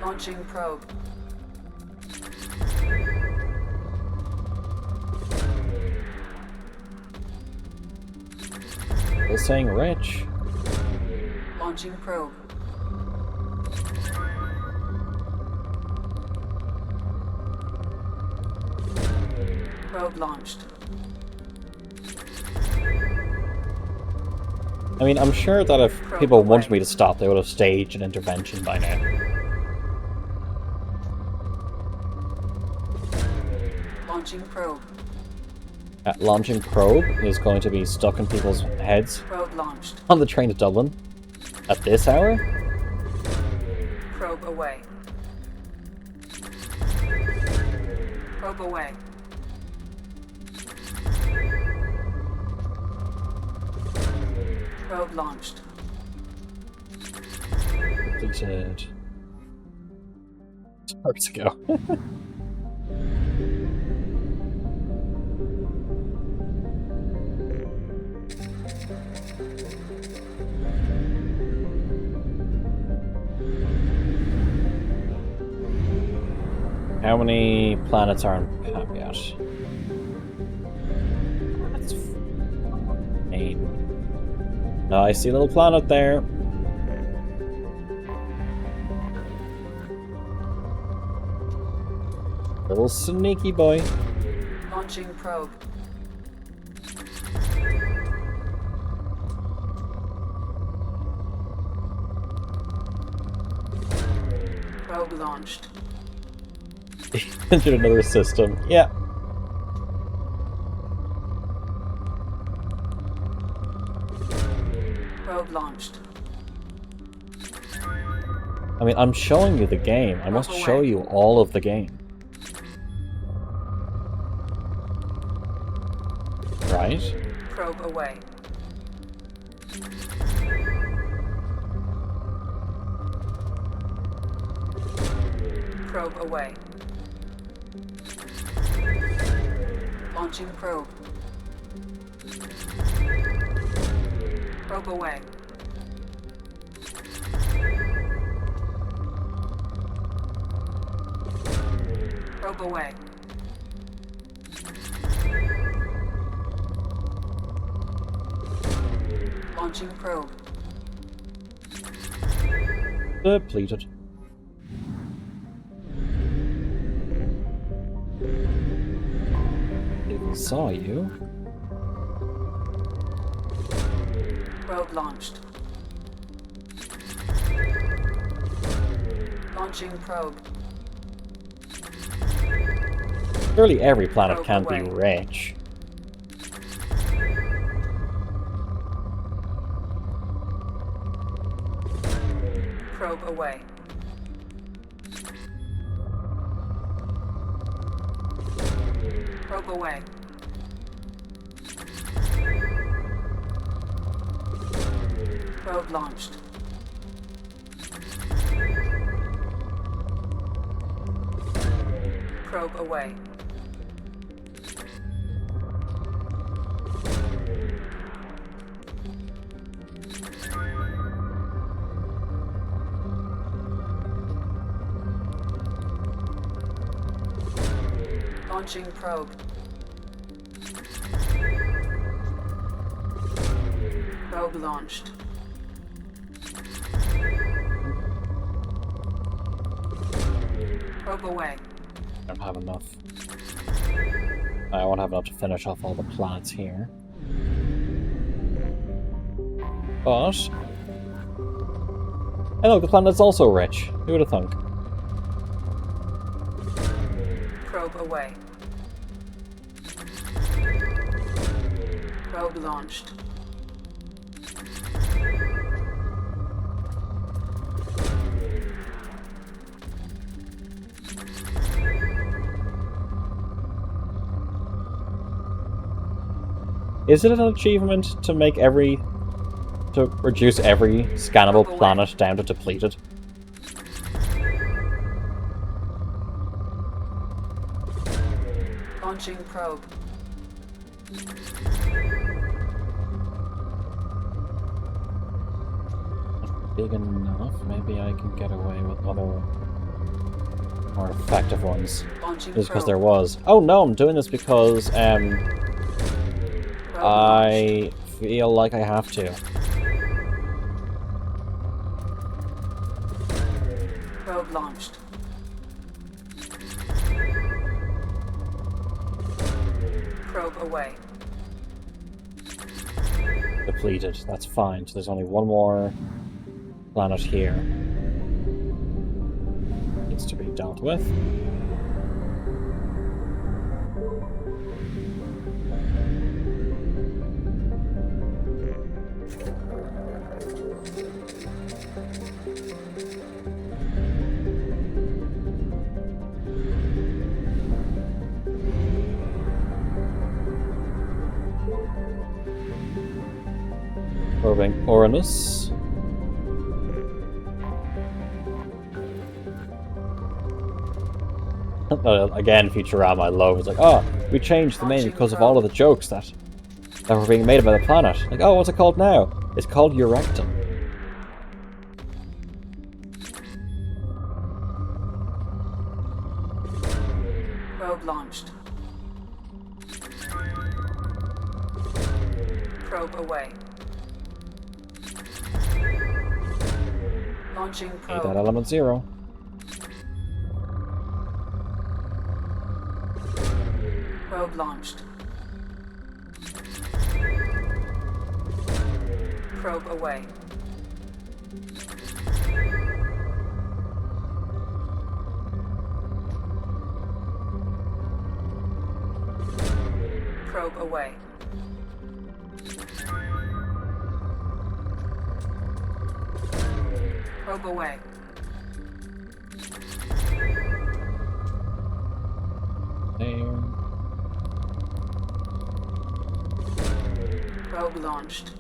Speaker 11: Launching probe.
Speaker 1: Still saying rich.
Speaker 11: Launching probe. Probe launched.
Speaker 1: I mean, I'm sure that if people wanted me to stop, they would have staged an intervention by now.
Speaker 11: Launching probe.
Speaker 1: Launching probe is going to be stuck in people's heads
Speaker 11: Probe launched.
Speaker 1: on the train to Dublin at this hour.
Speaker 11: Probe away. Probe away. Probe launched.
Speaker 1: Completed. Hours ago. How many planets are on Pam yet? That's 8. No, I see a little planet there. Little sneaky boy.
Speaker 11: Launching probe. Probe launched.
Speaker 1: Entered another system. Yeah.
Speaker 11: Probe launched.
Speaker 1: I mean, I'm showing you the game. I must show you all of the game. Right?
Speaker 11: Probe away. Probe away. Launching probe. Probe away. Probe away. Launching probe.
Speaker 1: Depleted. Even saw you.
Speaker 11: Probe launched. Launching probe.
Speaker 1: Surely every planet
Speaker 11: Probe
Speaker 1: can
Speaker 11: away.
Speaker 1: be rich.
Speaker 11: Probe away. Probe away. Probe launched. Probe away. Launching probe. Probe launched. Probe away.
Speaker 1: I don't have enough. I won't have enough to finish off all the planets here. But... hey look, the planet's also rich. Who would have thunk?
Speaker 11: Probe away. Probe launched.
Speaker 1: Is it an achievement to make to reduce every scannable planet down to depleted?
Speaker 11: Launching probe.
Speaker 1: Big enough, maybe I can get away with other more effective ones.
Speaker 11: Launching
Speaker 1: Just because
Speaker 11: probe.
Speaker 1: there was. Oh no, I'm doing this because I feel like I have to.
Speaker 11: Probe launched. Probe away.
Speaker 1: Depleted, that's fine. So there's only one more planet here. Needs to be dealt with. Probing Uranus. Again, Futurama, I love. It's like, oh, we changed the name because of all of the jokes that were being made about the planet. Like, oh, what's it called now? It's called Eurectum.
Speaker 11: Probe launched. Probe away. Launching
Speaker 1: Need that
Speaker 11: probe.
Speaker 1: element 0.
Speaker 11: Probe launched. Probe away. Probe away. Probe away.
Speaker 1: There.
Speaker 11: Probe launched.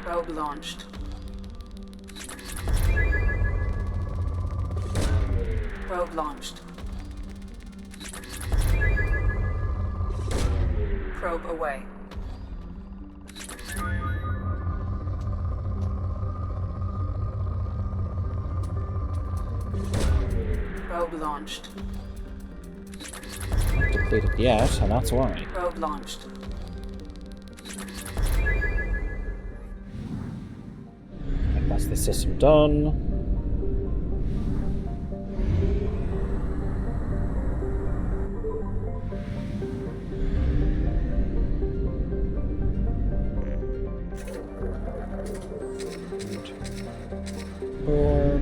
Speaker 11: Probe launched. Probe launched. Probe away. launched.
Speaker 1: Not depleted yet, and that's why.
Speaker 11: Probe launched.
Speaker 1: I think that's the system done. Four.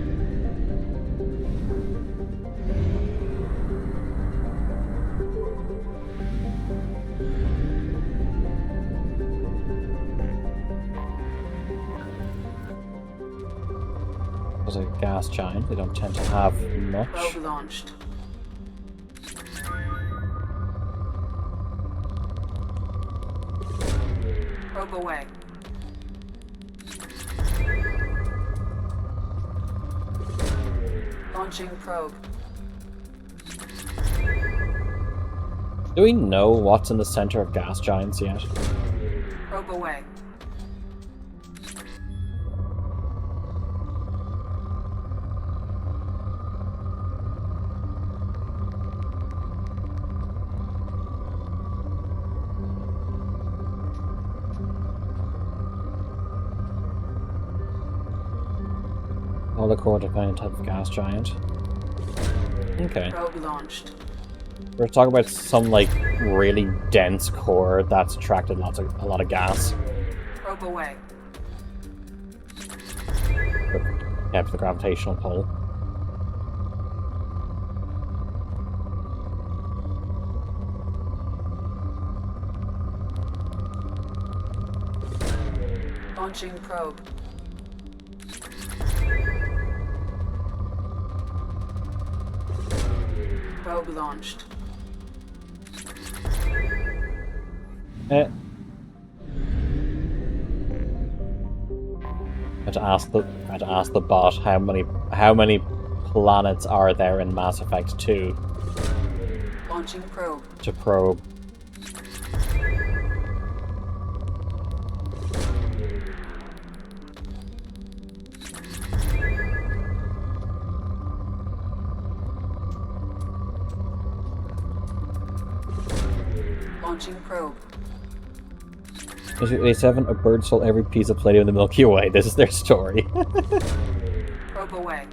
Speaker 1: There's a gas giant. They don't tend to have much.
Speaker 11: Probe launched. Probe away. Launching probe.
Speaker 1: Do we know what's in the center of gas giants yet?
Speaker 11: Probe away.
Speaker 1: Holocore defined type of gas giant. Okay.
Speaker 11: Probe launched.
Speaker 1: We're talking about some like really dense core that's attracted a lot of gas.
Speaker 11: Probe away.
Speaker 1: Kept the gravitational pull.
Speaker 11: Launching probe. Probe launched.
Speaker 1: I had to ask the bot how many planets are there in Mass Effect 2
Speaker 11: Launching probe.
Speaker 1: to probe.
Speaker 11: Launching probe.
Speaker 1: 87, a bird stole every piece of Palladium in the Milky Way. This is their story.
Speaker 11: Probe away.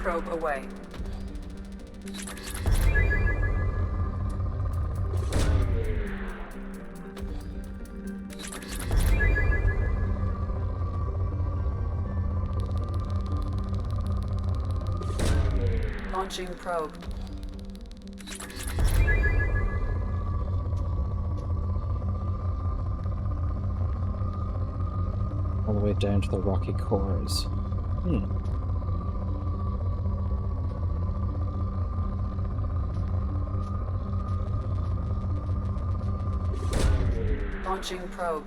Speaker 11: Probe away. Launching probe.
Speaker 1: All the way down to the rocky cores.
Speaker 11: Launching probe.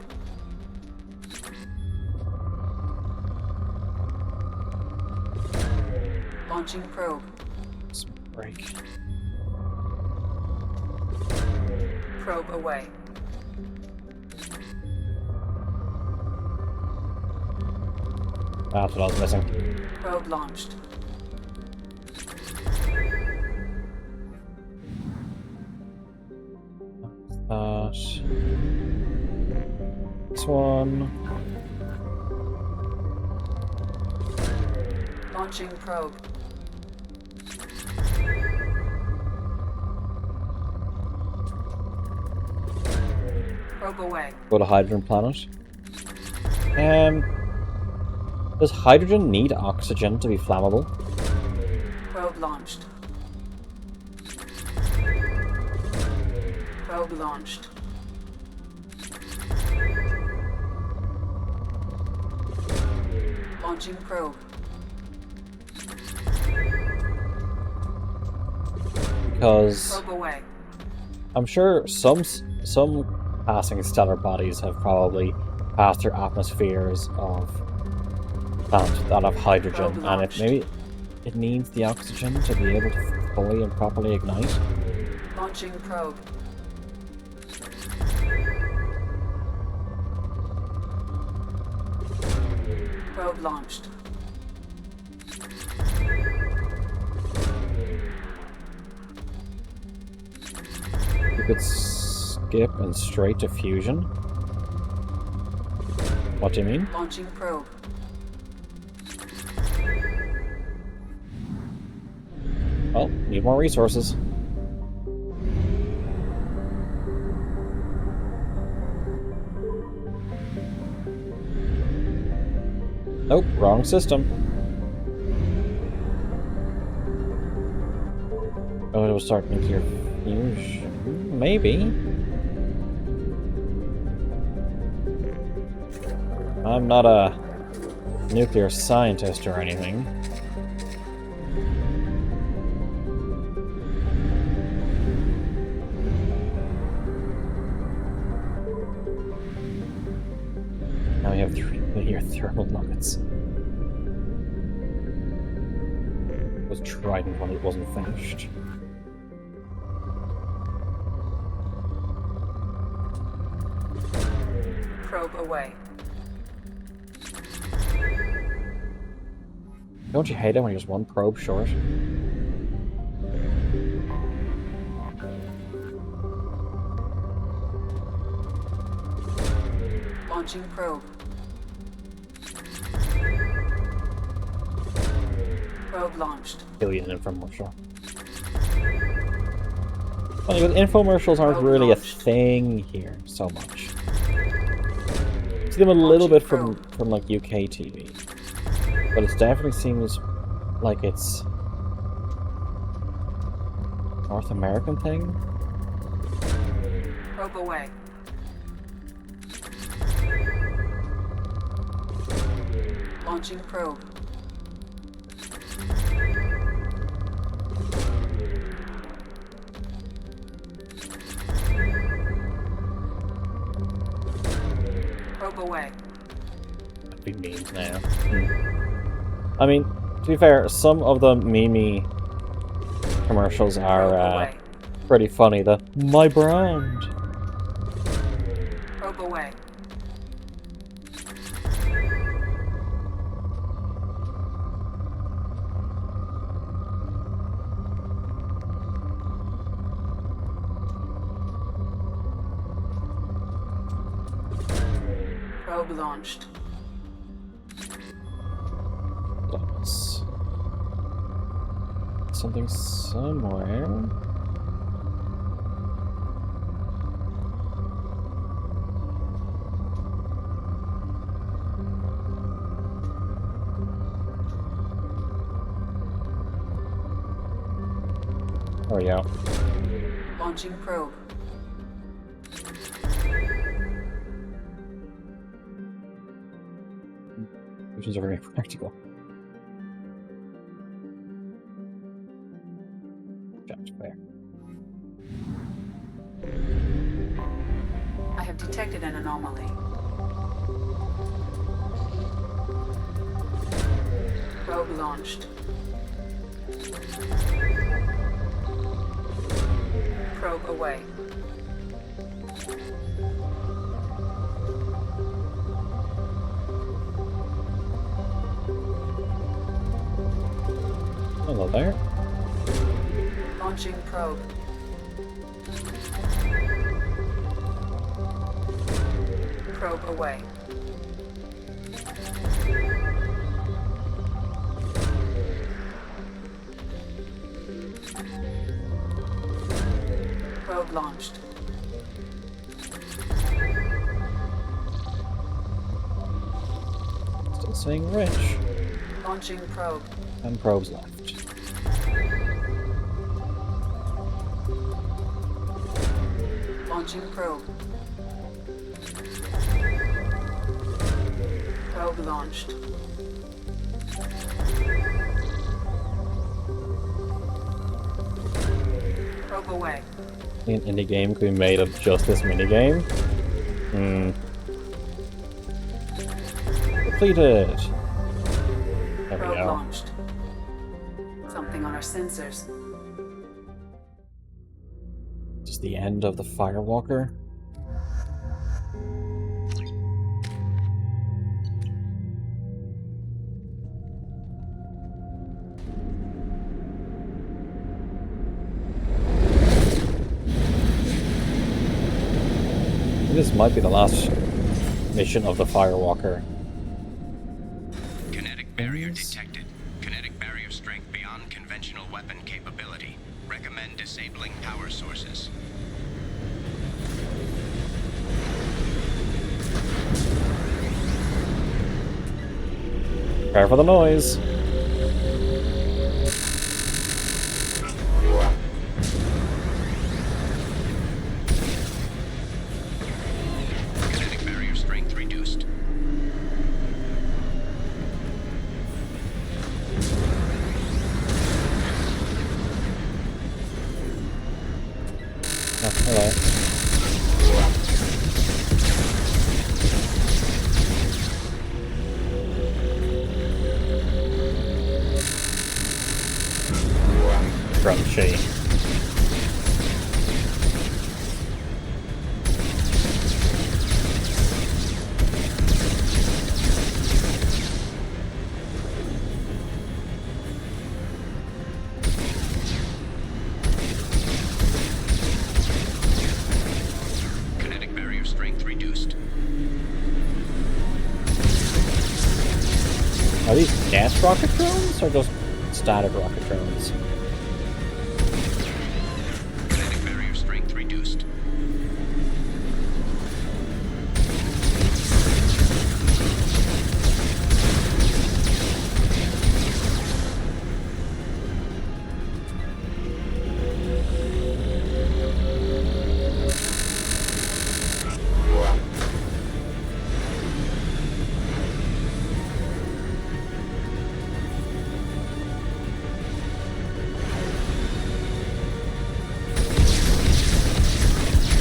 Speaker 11: Launching probe.
Speaker 1: Break.
Speaker 11: Probe away.
Speaker 1: That's what I was missing.
Speaker 11: Probe launched.
Speaker 1: This one.
Speaker 11: Launching probe. Probe away.
Speaker 1: Go to hydrogen planet. Does hydrogen need oxygen to be flammable?
Speaker 11: Probe launched. Probe launched. Launching probe.
Speaker 1: Because
Speaker 11: Probe away.
Speaker 1: I'm sure some passing stellar bodies have probably passed through atmospheres of that of hydrogen, and maybe it needs the oxygen to be able to fully and properly ignite.
Speaker 11: Launching probe. Probe launched.
Speaker 1: You could skip and straight to fusion. What do you mean?
Speaker 11: Launching probe.
Speaker 1: Well, need more resources. Nope, wrong system. Oh, it will start nuclear fusion. Maybe. I'm not a nuclear scientist or anything. Now we have 3 linear thermal nuggets. It was Trident when it wasn't finished.
Speaker 11: Probe away.
Speaker 1: Don't you hate it when you're just one probe short?
Speaker 11: Launching probe. Probe launched.
Speaker 1: Billion infomercial. Funny, but infomercials aren't really a thing here so much. See them a little bit from like UK TV, but it definitely seems like it's North American thing.
Speaker 11: Probe away. Launching probe. Probe away.
Speaker 1: Big memes now. I mean, to be fair, some of the Mimi commercials are pretty funny. The my brand.
Speaker 11: Probe away. Probe launched.
Speaker 1: That's something somewhere. Oh yeah.
Speaker 11: Launching probe.
Speaker 1: Which is very practical. That's fair.
Speaker 11: I have detected an anomaly. Probe launched. Probe away.
Speaker 1: Hello there.
Speaker 11: Launching probe. Probe away. Probe launched.
Speaker 1: Still saying rich.
Speaker 11: Launching probe.
Speaker 1: And probes left.
Speaker 11: Launching probe. Probe launched. Probe away.
Speaker 1: An indie game could be made of just this minigame. Completed. There we
Speaker 11: Probe
Speaker 1: go.
Speaker 11: launched. Something on our sensors.
Speaker 1: the end of the Firewalker. This might be the last mission of the Firewalker.
Speaker 14: Kinetic barrier detected. Kinetic barrier strength beyond conventional weapon capability. Recommend disabling power sources.
Speaker 1: Prepare for the noise.
Speaker 14: Kinetic barrier strength reduced.
Speaker 1: Oh, hello. Crunchy.
Speaker 14: Kinetic barrier strength reduced.
Speaker 1: Are these gas rocket drones or just static rocket drones?
Speaker 14: Kinetic barrier strength reduced.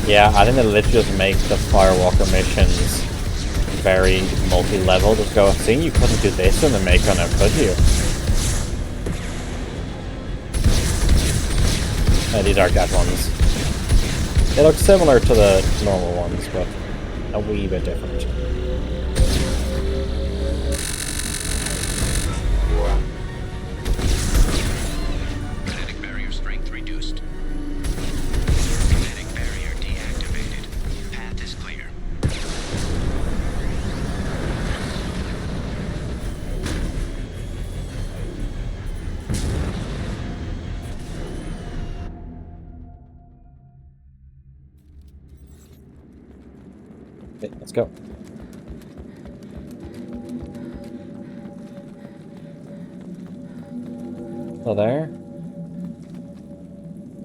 Speaker 1: Yeah, I think they literally just make the Firewalker missions very multi-level. Just go, seeing you couldn't do this in the Mako now, could you? Yeah, these are dead ones. They look similar to the normal ones, but a wee bit different.
Speaker 14: Kinetic barrier strength reduced. Kinetic barrier deactivated. Path is clear.
Speaker 1: Okay, let's go. Hello there.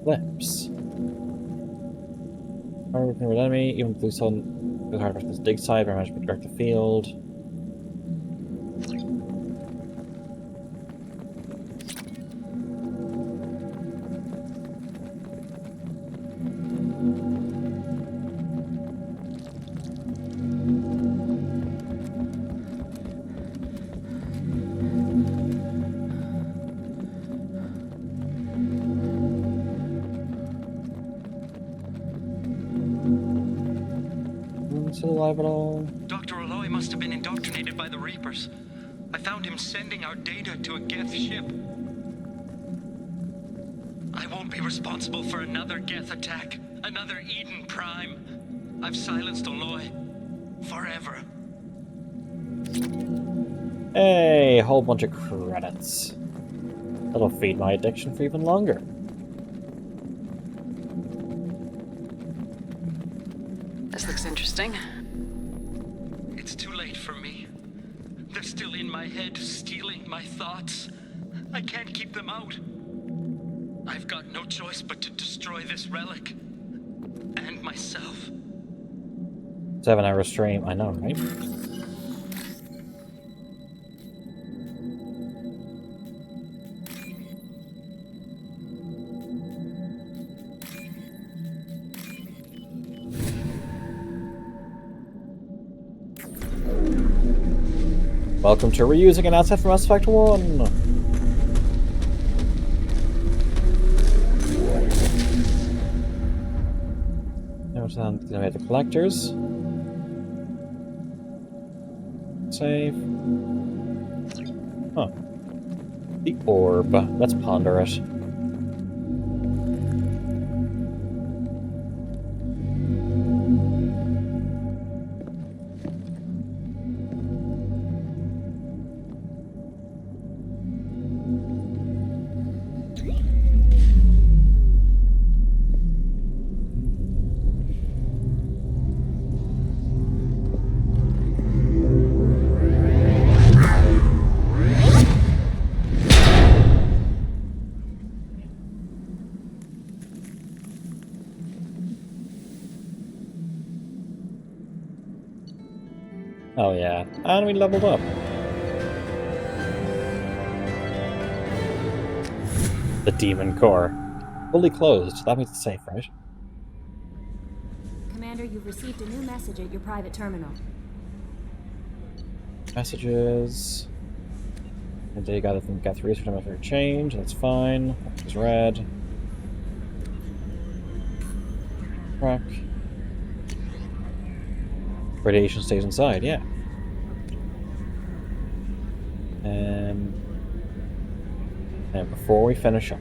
Speaker 1: Lips. Everything with enemy, even blue sun, the hard versus dig side, where management direct the field. Still alive at all?
Speaker 12: Dr. Aloy must have been indoctrinated by the Reapers. I found him sending our data to a Geth ship. I won't be responsible for another Geth attack, another Eden Prime. I've silenced Aloy. Forever.
Speaker 1: Hey, a whole bunch of credits. That'll feed my addiction for even longer.
Speaker 11: This looks interesting.
Speaker 12: It's too late for me. They're still in my head, stealing my thoughts. I can't keep them out. I've got no choice but to destroy this relic. And myself.
Speaker 1: 7-hour stream, I know, right? Welcome to reusing an asset from Mass Effect 1! And then we have the collectors. Save. Huh. The orb. Let's ponder it. Oh yeah, and we leveled up. The demon core. Fully closed. That means it's safe, right?
Speaker 7: Commander, you've received a new message at your private terminal.
Speaker 1: Messages. And they got it from get 3 for after change. That's fine. It's red. Crack. Radiation stays inside, yeah. And before we finish up,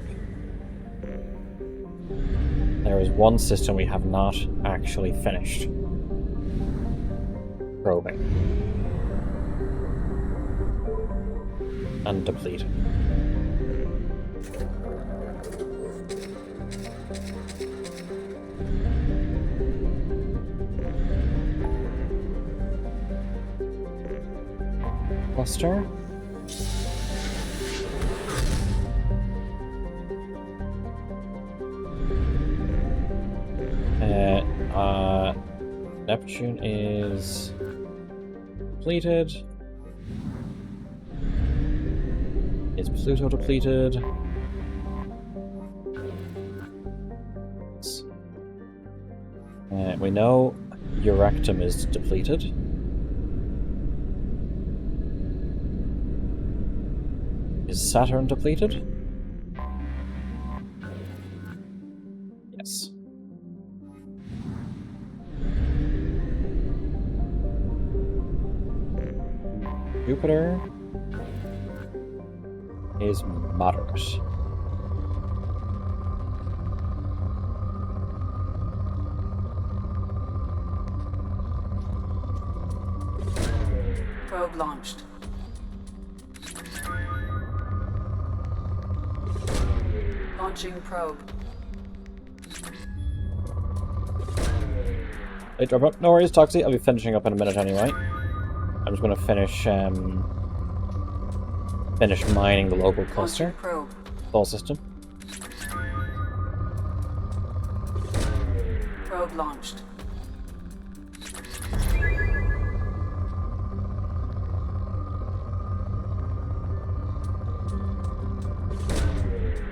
Speaker 1: there is one system we have not actually finished probing and depleting. Cluster. Neptune is depleted. Is Pluto depleted? We know Eurectum is depleted. Is Saturn depleted? Yes. Jupiter is moderate.
Speaker 11: Probe launched. Launching probe.
Speaker 1: Hey, drop up. No worries, Toxie. I'll be finishing up in a minute anyway. I'm just going to finish mining the local cluster.
Speaker 11: Probe.
Speaker 1: Full system.
Speaker 11: Probe launched.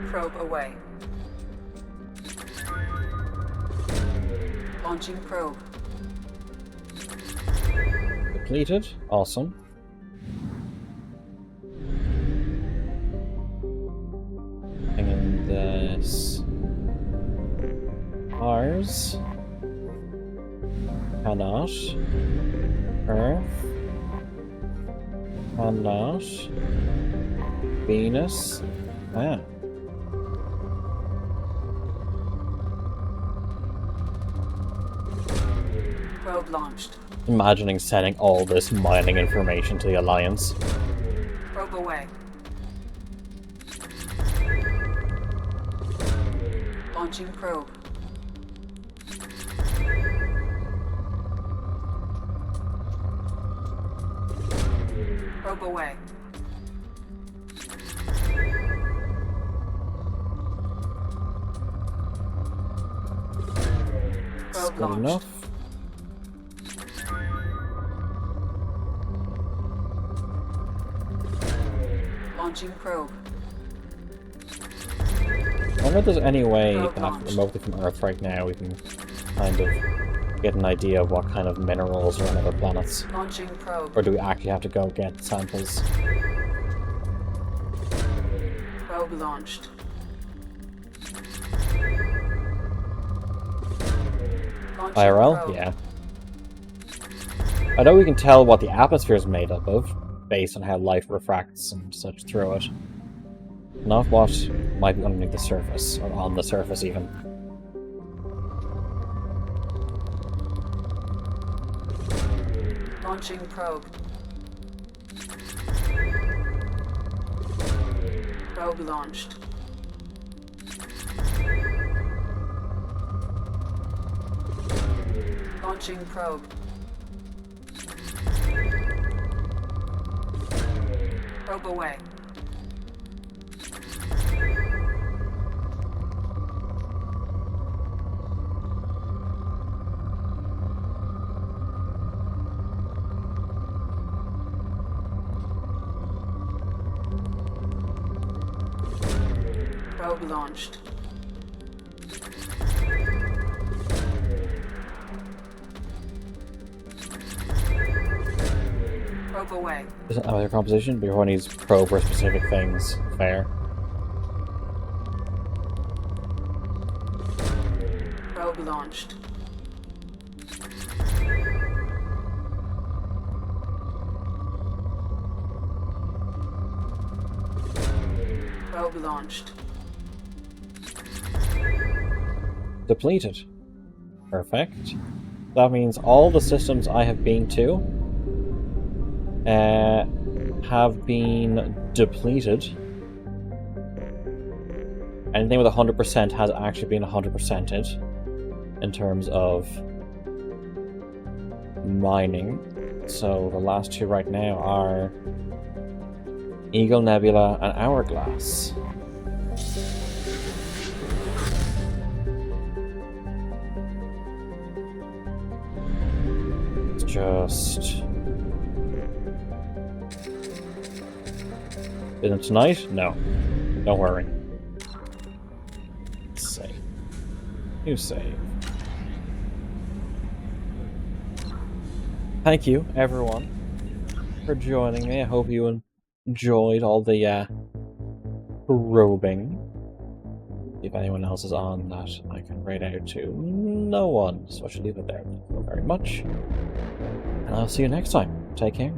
Speaker 11: Probe away. Launching probe.
Speaker 1: Depleted. Awesome. Hang in this. Mars. Cannot. Earth. Cannot. Venus. Ah.
Speaker 11: Probe launched.
Speaker 1: Imagining sending all this mining information to the Alliance.
Speaker 11: Probe away. Launching probe. Probe away. Probe
Speaker 1: Good
Speaker 11: launched.
Speaker 1: enough.
Speaker 11: Launching probe.
Speaker 1: I wonder if there's any way that remotely from Earth right now we can kind of get an idea of what kind of minerals are on other planets.
Speaker 11: Launching probe.
Speaker 1: Or do we actually have to go get samples?
Speaker 11: Probe launched.
Speaker 1: IRL? Yeah. I know we can tell what the atmosphere is made up of, based on how light refracts and such through it. Not what might be underneath the surface, or on the surface even.
Speaker 11: Launching probe. Probe launched. Launching probe. Probe away. Probe launched. Probe away.
Speaker 1: Isn't that your composition? But everyone needs probe for specific things. Fair.
Speaker 11: Probe launched. Probe launched.
Speaker 1: Depleted. Perfect. That means all the systems I have been to have been depleted. Anything with 100% has actually been 100%ed in terms of mining. So the last two right now are Eagle Nebula and Hourglass. It's just... Dinner tonight? No. Don't worry. Save. New save. Thank you, everyone, for joining me. I hope you enjoyed all the probing. If anyone else is on that I can rate out to, no one. So I should leave it there. Thank you very much. And I'll see you next time. Take care.